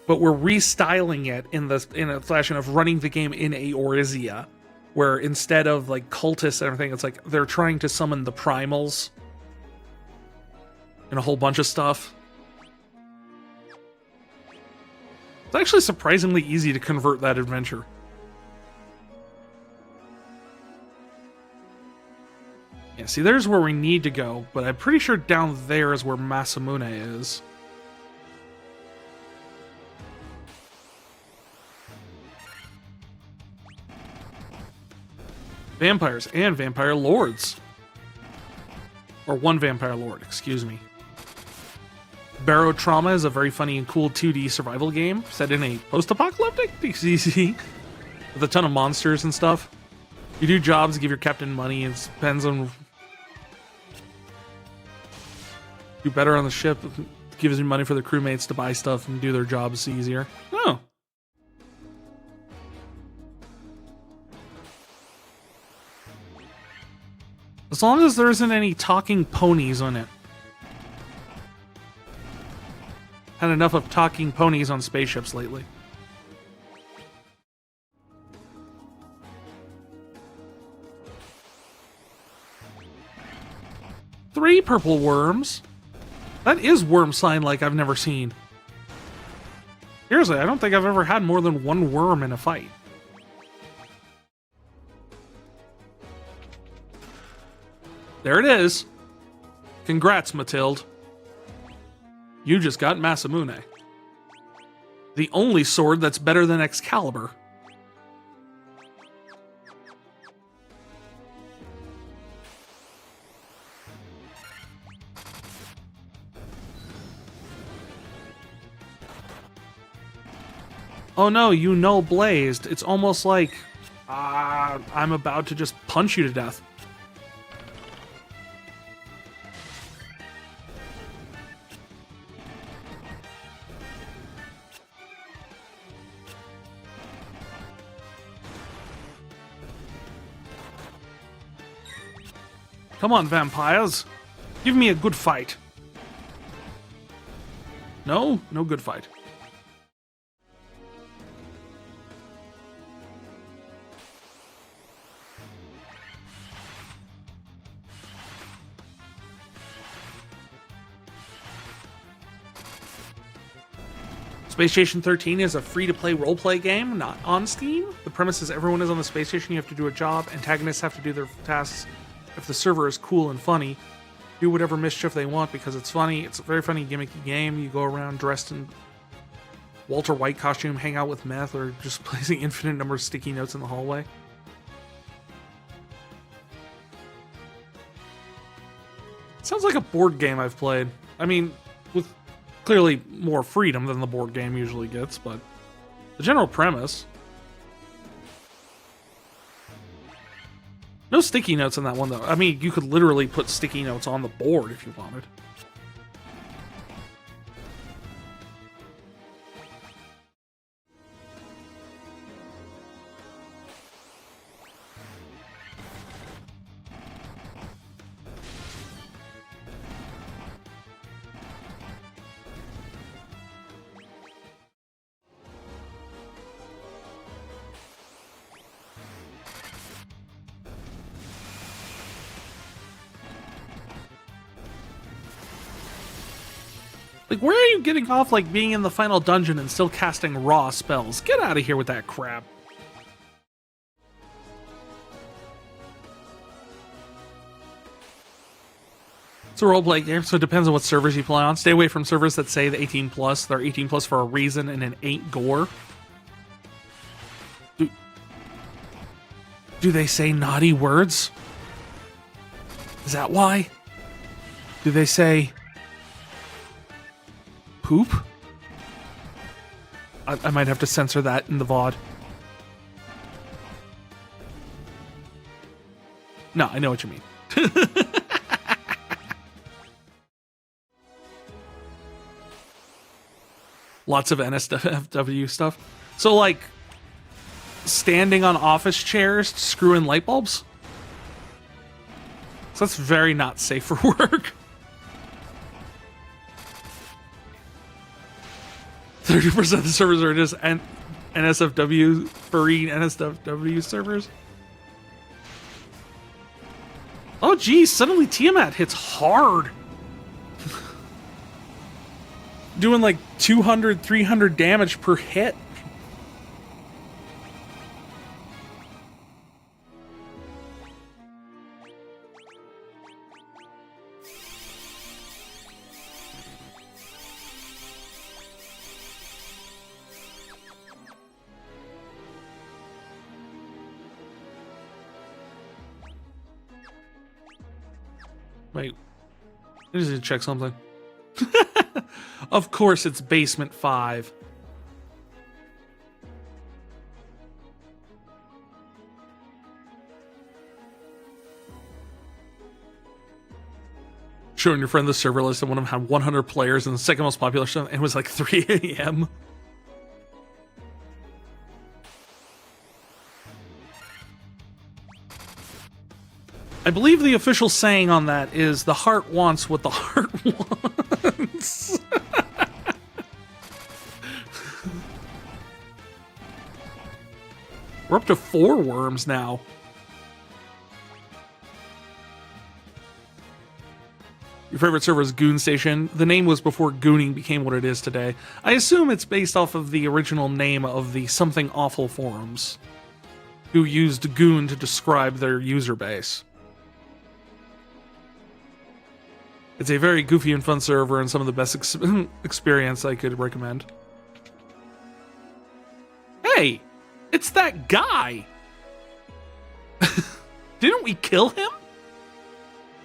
But we're restyling it in a fashion of running the game in Eorzea, where instead of like cultists and everything, it's like they're trying to summon the primals and a whole bunch of stuff. It's actually surprisingly easy to convert that adventure. Yeah, see, there's where we need to go, but I'm pretty sure down there is where Masamune is. Vampires and vampire lords. Or one vampire lord, excuse me. Barrow Trauma is a very funny and cool 2D survival game set in a post-apocalyptic DCC with a ton of monsters and stuff. You do jobs, give your captain money, and it depends on... Do better on the ship, gives you money for the crewmates to buy stuff and do their jobs easier. Oh. As long as there isn't any talking ponies on it. Had enough of talking ponies on spaceships lately. Three purple worms. That is worm sign like I've never seen. Seriously, I don't think I've ever had more than one worm in a fight. There it is. Congrats, Mathilde. You just got Masamune. The only sword that's better than Excalibur. Oh no, you know Blazed. It's almost like I'm about to just punch you to death. Come on, vampires. Give me a good fight. No? No good fight. Space Station 13 is a free-to-play role-play game, not on Steam. The premise is everyone is on the space station, you have to do a job, antagonists have to do their tasks. If the server is cool and funny, do whatever mischief they want because it's funny. It's a very funny, gimmicky game. You go around dressed in Walter White costume, hang out with meth, or just placing infinite number of sticky notes in the hallway. Sounds like a board game I've played. I mean, with clearly more freedom than the board game usually gets, but the general premise. No sticky notes in that one, though. I mean, you could literally put sticky notes on the board if you wanted. Like, where are you getting off, like, being in the final dungeon and still casting raw spells? Get out of here with that crap. It's a roleplay game, so it depends on what servers you play on. Stay away from servers that say the 18+. They're 18+ for a reason, and it ain't gore. Do they say naughty words? Is that why? Do they say... poop? I might have to censor that in the VOD. No, I know what you mean. Lots of NSFW stuff. So, like, standing on office chairs to screw in light bulbs? So that's very not safe for work. 30% of the servers are just NSFW, furry NSFW servers. Oh, geez, suddenly Tiamat hits hard. Doing like 200, 300 damage per hit. Wait. I just need to check something. Of course it's Basement 5. Showing your friend the server list, and one of them had 100 players, and the second most popular stuff, and it was like 3 a.m. I believe the official saying on that is the heart wants what the heart wants. We're up to 4 worms now. Your favorite server is Goon Station. The name was before gooning became what it is today. I assume it's based off of the original name of the Something Awful forums, who used Goon to describe their user base. It's a very goofy and fun server and some of the best experience I could recommend. Hey, it's that guy! Didn't we kill him?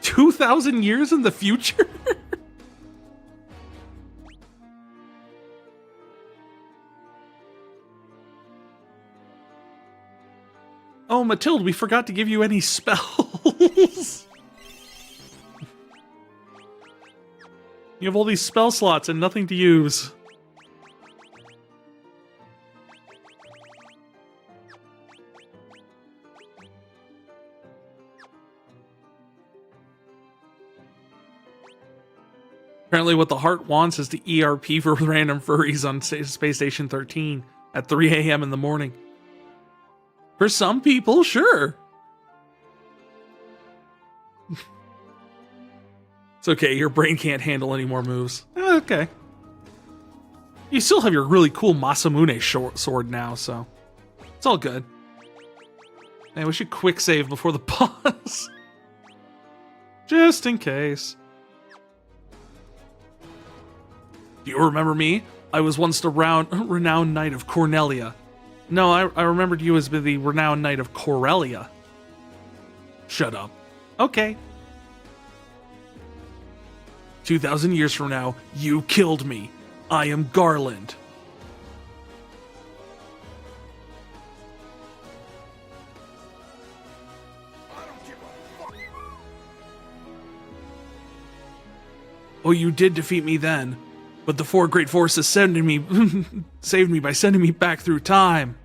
2,000 years in the future? Oh, Matilde, we forgot to give you any spells. You have all these spell slots and nothing to use. Apparently what the heart wants is the ERP for random furries on Space Station 13 at 3 a.m. in the morning. For some people, sure. It's okay, your brain can't handle any more moves. Okay. You still have your really cool Masamune sword now, so it's all good. Hey, we should quick save before the boss. Just in case. Do you remember me? I was once the renowned knight of Cornelia. No, I remembered you as the renowned knight of Corellia. Shut up. Okay. 2,000 years from now, you killed me. I am Garland. Oh, you did defeat me then. But the 4 great forces saved me by sending me back through time.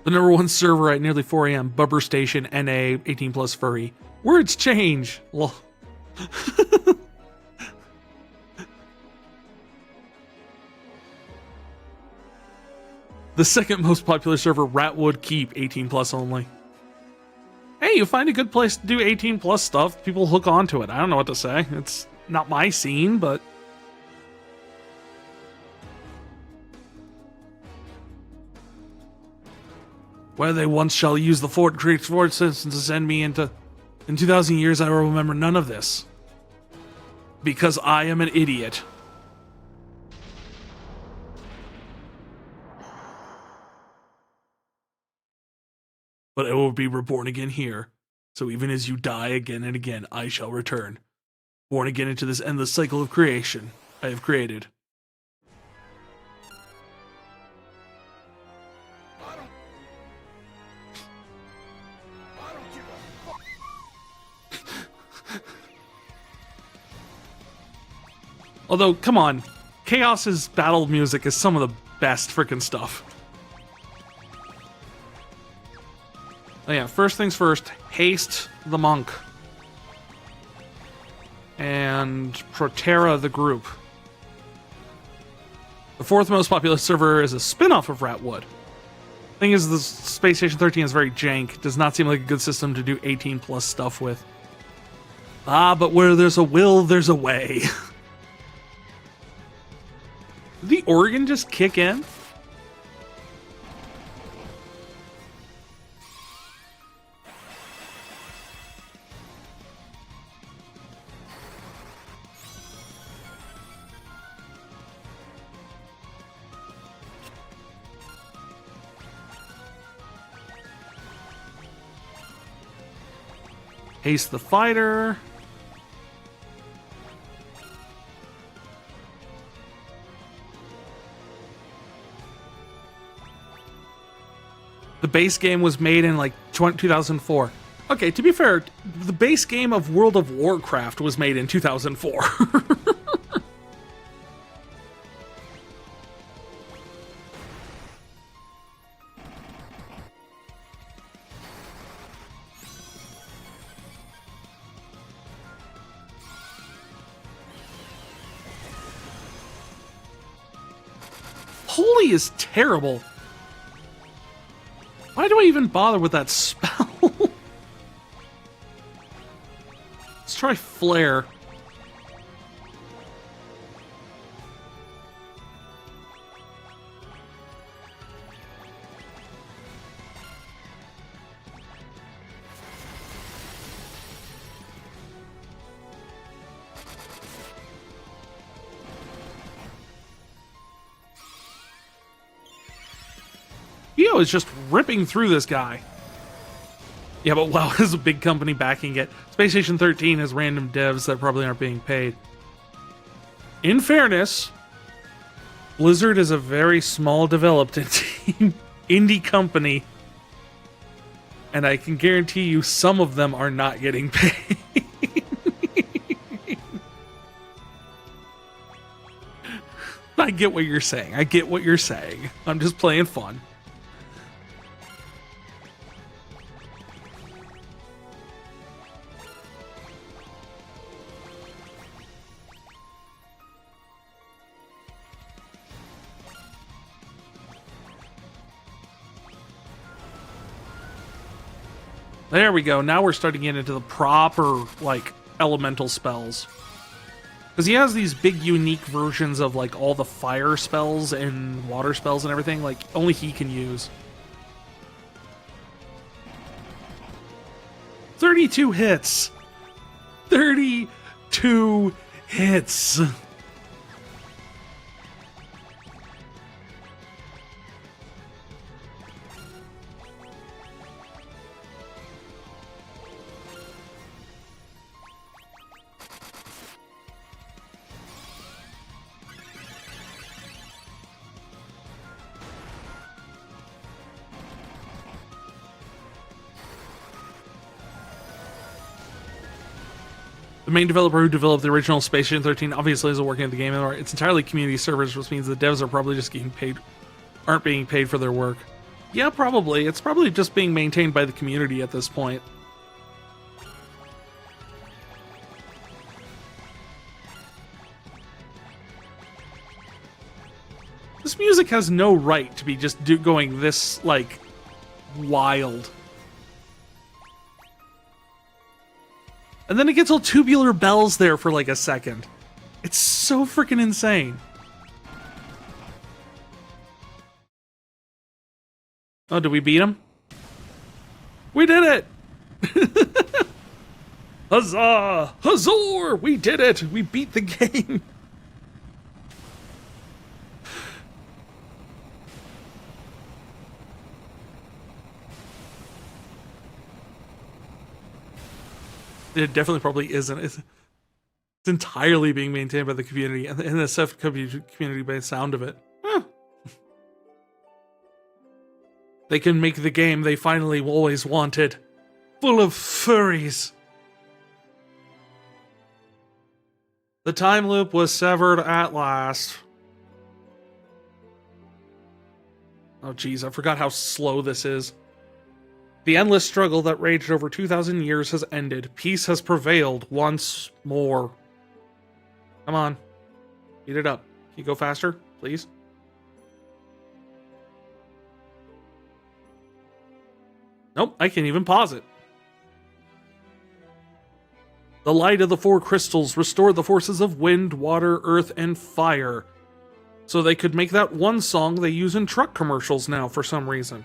The #1 server at nearly 4 a.m. Bubber Station NA 18+ furry. Words change. Lol. The second most popular server, Ratwood Keep, 18+ only. Hey, you find a good place to do 18+ stuff, people hook onto it. I don't know what to say. It's not my scene, but... Where they once shall use the Fort Great Forces to send me into... In 2,000 years, I will remember none of this. Because I am an idiot. But I will be reborn again here. So even as you die again and again, I shall return. Born again into this endless cycle of creation I have created. Although, come on, Chaos's battle music is some of the best freaking stuff. Oh yeah, first things first, haste the monk. And Protera the group. The 4th most popular server is a spin-off of Ratwood. Thing is, the Space Station 13 is very jank. Does not seem like a good system to do 18+ stuff with. Ah, but where there's a will, there's a way. Did the organ just kick in? Haste the fighter. The base game was made in like 2004. Okay, to be fair, the base game of World of Warcraft was made in 2004. Holy is terrible. Why do I even bother with that spell? Let's try Flare. Io is just ripping through this guy. Yeah, but WoW is a big company backing it. Space Station 13 has random devs that probably aren't being paid. In fairness, Blizzard is a very small developed indie company. And I can guarantee you some of them are not getting paid. I get what you're saying. I get what you're saying. I'm just playing fun. There we go. Now we're starting to get into the proper, like, elemental spells. Because he has these big, unique versions of, like, all the fire spells and water spells and everything. Like, only he can use. 32 hits! 32 hits! The main developer who developed the original Space Station 13 obviously isn't working at the game anymore. It's entirely community servers, which means the devs are probably just getting paid, aren't being paid for their work. Yeah, probably. It's probably just being maintained by the community at this point. This music has no right to be just going this, like, wild. And then it gets all tubular bells there for like a second. It's so freaking insane. Oh, did we beat him? We did it! Huzzah! Huzzor! We did it! We beat the game! It definitely probably isn't. It's entirely being maintained by the community and the SF community by the sound of it. Huh. They can make the game they finally always wanted. Full of furries. The time loop was severed at last. Oh geez, I forgot how slow this is. The endless struggle that raged over 2,000 years has ended. Peace has prevailed once more. Come on. Speed it up. Can you go faster, please? Nope, I can't even pause it. The light of the four crystals restored the forces of wind, water, earth, and fire. So they could make that one song they use in truck commercials now for some reason.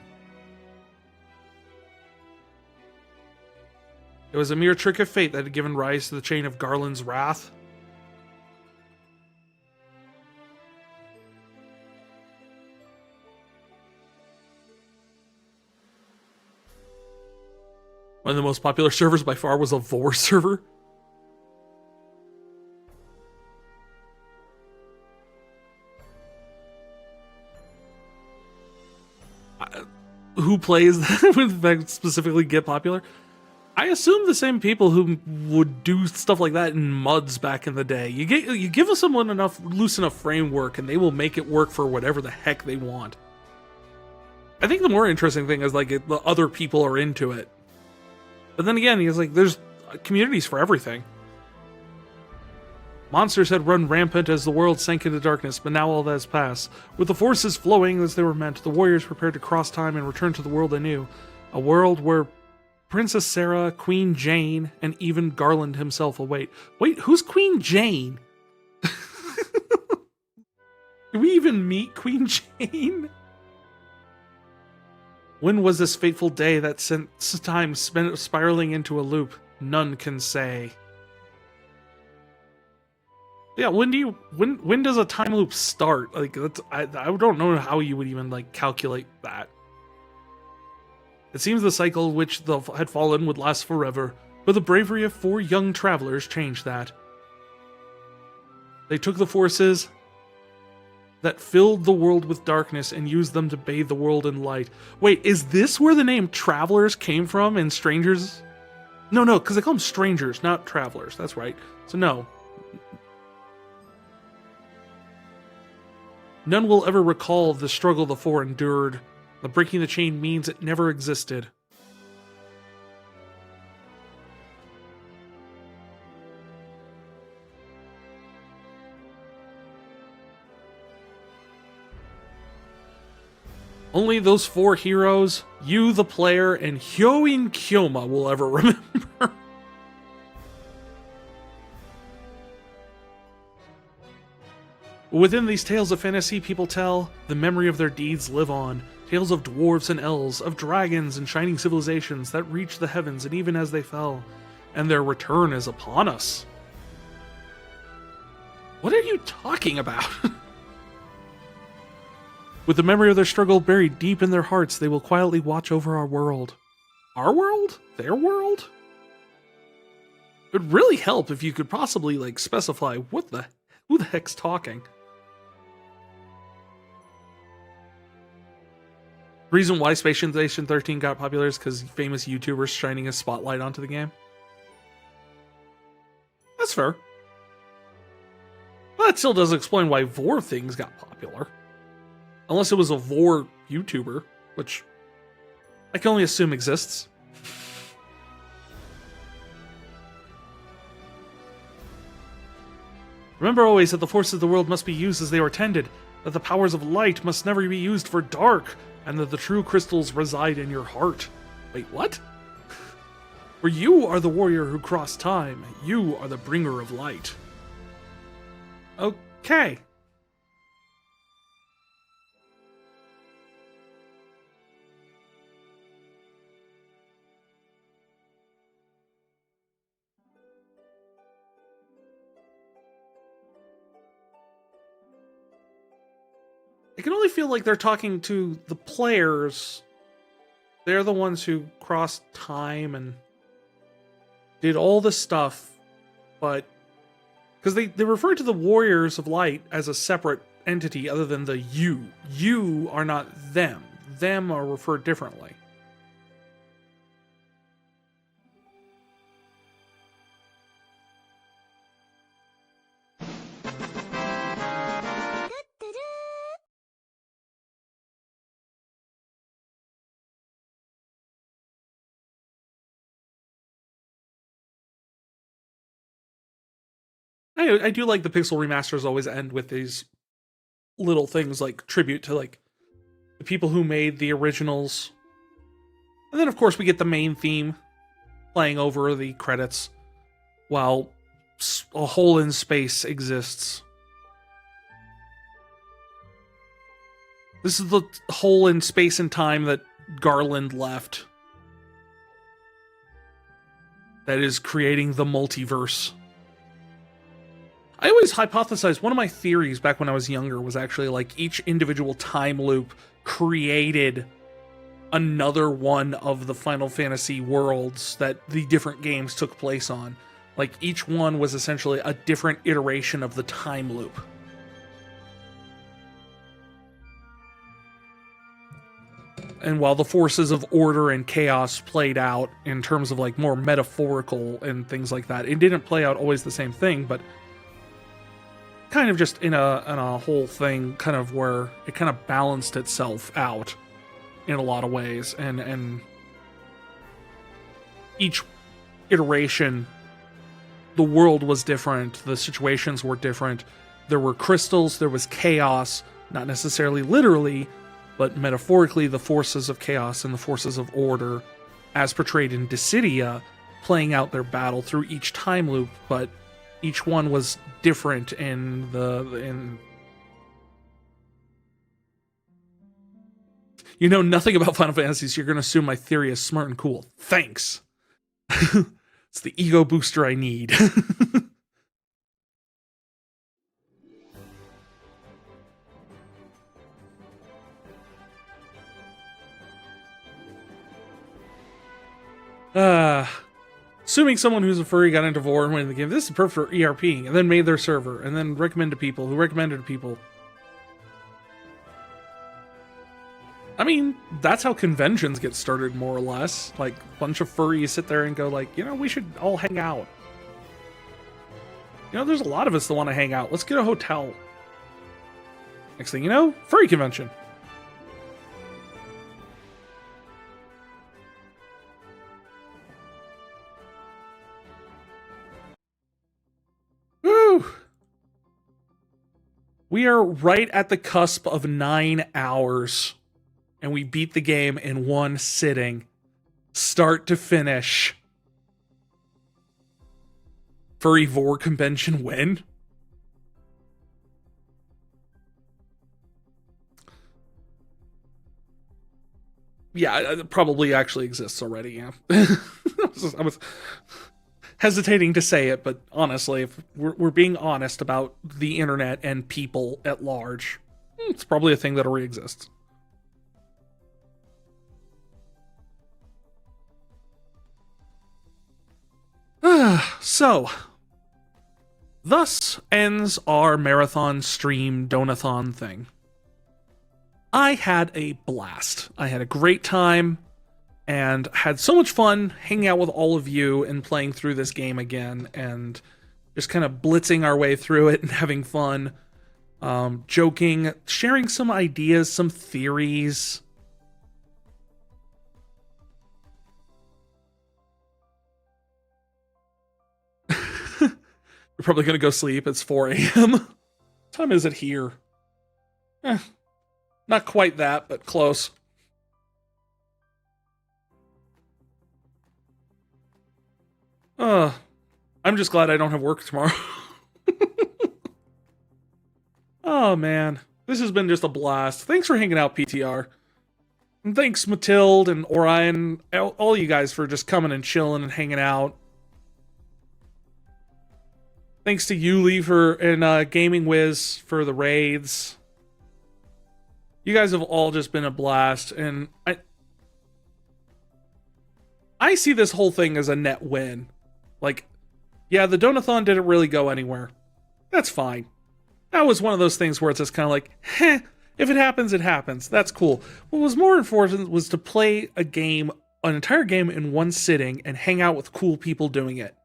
It was a mere trick of fate that had given rise to the chain of Garland's wrath. One of the most popular servers by far was a Vor server. Who plays that would specifically get popular? I assume the same people who would do stuff like that in MUDs back in the day. You give someone enough loose enough framework, and they will make it work for whatever the heck they want. I think the more interesting thing is like the other people are into it. But then again, he's like, there's communities for everything. Monsters had run rampant as the world sank into darkness, but now all that has passed. With the forces flowing as they were meant, the warriors prepared to cross time and return to the world they knew. A world where Princess Sarah, Queen Jane, and even Garland himself await. Wait, who's Queen Jane? Did we even meet Queen Jane? When was this fateful day that sent time spiraling into a loop? None can say. Yeah, when does a time loop start? Like I don't know how you would even like calculate that. It seems the cycle which had fallen would last forever, but the bravery of 4 young travelers changed that. They took the forces that filled the world with darkness and used them to bathe the world in light. Wait, is this where the name Travelers came from in Strangers? No, because they call them Strangers, not Travelers. That's right. So no. None will ever recall the struggle the 4 endured. The breaking the chain means it never existed. Only those 4 heroes, you the player, and Hyoin Kyoma will ever remember. Within these tales of fantasy people tell, the memory of their deeds live on. Tales of dwarves and elves, of dragons and shining civilizations that reached the heavens and even as they fell. And their return is upon us. What are you talking about? With the memory of their struggle buried deep in their hearts, they will quietly watch over our world. Our world? Their world? It would really help if you could possibly, like, specify who the heck's talking. Reason why Space Station 13 got popular is because famous YouTubers shining a spotlight onto the game. That's fair. But that still doesn't explain why Vor things got popular. Unless it was a Vor YouTuber, which I can only assume exists. Remember always that the forces of the world must be used as they are tended, that the powers of light must never be used for dark, and that the true crystals reside in your heart. Wait, what? For you are the warrior who crossed time, you are the bringer of light. Okay. I can only feel like they're talking to the players. They're the ones who crossed time and did all this stuff, but because they refer to the Warriors of Light as a separate entity other than the you. You are not them. Them are referred differently. I do like the Pixel remasters always end with these little things like tribute to like the people who made the originals. And then of course we get the main theme playing over the credits while a hole in space exists. This is the hole in space and time that Garland left. That is creating the multiverse. I always hypothesized, one of my theories back when I was younger was actually like each individual time loop created another one of the Final Fantasy worlds that the different games took place on. Like, each one was essentially a different iteration of the time loop. And while the forces of order and chaos played out in terms of like more metaphorical and things like that, it didn't play out always the same thing, but kind of just in a whole thing, kind of where it kind of balanced itself out in a lot of ways, and each iteration, the world was different, the situations were different. There were crystals, there was chaos, not necessarily literally, but metaphorically, the forces of chaos and the forces of order, as portrayed in Dissidia, playing out their battle through each time loop, but each one was different in You know nothing about Final Fantasy, so you're going to assume my theory is smart and cool. Thanks. It's the ego booster I need. Assuming someone who's a furry got into Vor and went in the game, this is perfect for ERP, and then made their server, and then recommended to people who recommended to people. I mean, that's how conventions get started, more or less. Like, a bunch of furries sit there and go like, you know, we should all hang out. You know, there's a lot of us that want to hang out. Let's get a hotel. Next thing you know, furry convention. Woo! We are right at the cusp of 9 hours. And we beat the game in one sitting. Start to finish. Furry Vor convention win? Yeah, it probably actually exists already, yeah. I was hesitating to say it, but honestly, if we're being honest about the internet and people at large, it's probably a thing that already exists. So, thus ends our marathon stream donathon thing. I had a blast. I had a great time and had so much fun hanging out with all of you and playing through this game again and just kind of blitzing our way through it and having fun, joking, sharing some ideas, some theories. You're probably going to go sleep. It's 4 a.m. What time is it here? Not quite that, but close. I'm just glad I don't have work tomorrow. Oh, man. This has been just a blast. Thanks for hanging out, PTR. And thanks, Matilde and Orion, all you guys for just coming and chilling and hanging out. Thanks to Yuli and Gaming Wiz for the raids. You guys have all just been a blast, and I see this whole thing as a net win. Like, yeah, the Donathon didn't really go anywhere. That's fine. That was one of those things where it's just kind of like, heh, if it happens, it happens. That's cool. What was more important was to play a game, an entire game in one sitting, and hang out with cool people doing it.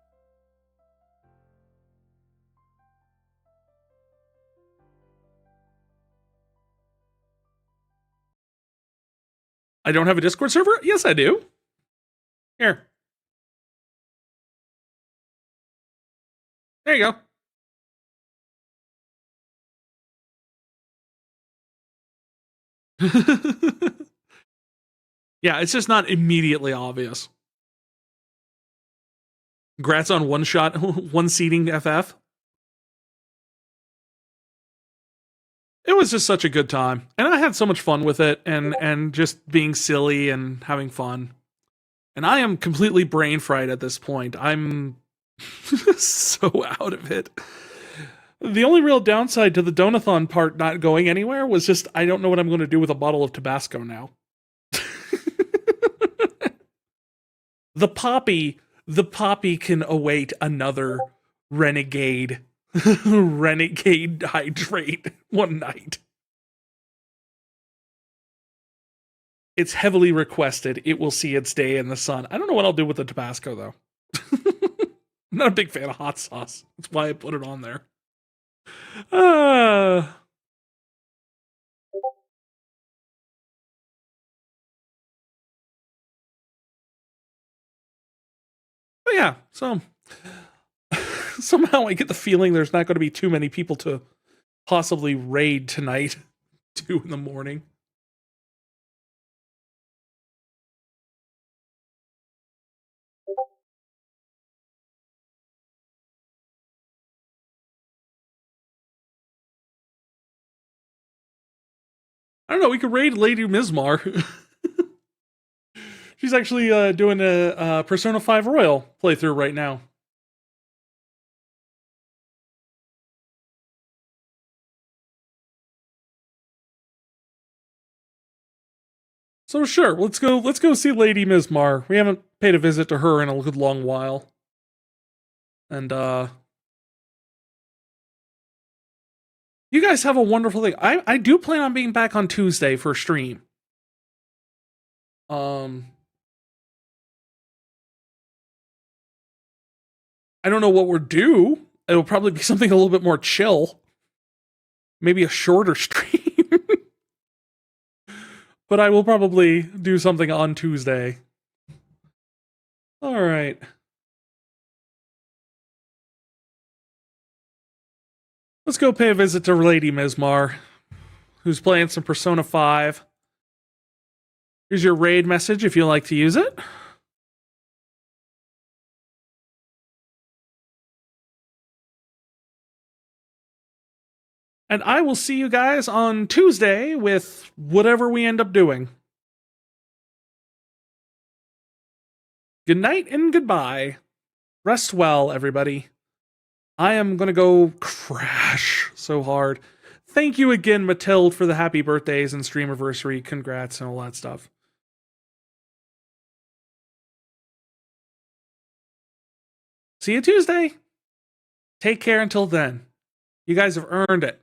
I don't have a Discord server? Yes, I do. Here. There you go. Yeah, it's just not immediately obvious. Congrats on one shot, one seating FF. It was just such a good time. And I had so much fun with it and just being silly and having fun. And I am completely brain fried at this point. I'm so out of it. The only real downside to the Donathon part not going anywhere was just I don't know what I'm going to do with a bottle of Tabasco now. The poppy can await another renegade renegade hydrate one night. It's heavily requested. It will see its day in the sun. I don't know what I'll do with the Tabasco though. I'm not a big fan of hot sauce. That's why I put it on there. But yeah, so somehow I get the feeling there's not going to be too many people to possibly raid tonight, 2 in the morning. I don't know, we could raid Lady Mizmar. She's actually doing a Persona 5 Royal playthrough right now. So sure, let's go see Lady Mizmar. We haven't paid a visit to her in a good long while. And you guys have a wonderful thing. I do plan on being back on Tuesday for a stream. I don't know what we're due. It'll probably be something a little bit more chill. Maybe a shorter stream. But I will probably do something on Tuesday. All right. Let's go pay a visit to Lady Mizmar, who's playing some Persona 5. Here's your raid message if you like to use it. And I will see you guys on Tuesday with whatever we end up doing. Good night and goodbye. Rest well, everybody. I am going to go crash so hard. Thank you again, Matilde, for the happy birthdays and Streamaversary. Congrats and all that stuff. See you Tuesday. Take care until then. You guys have earned it.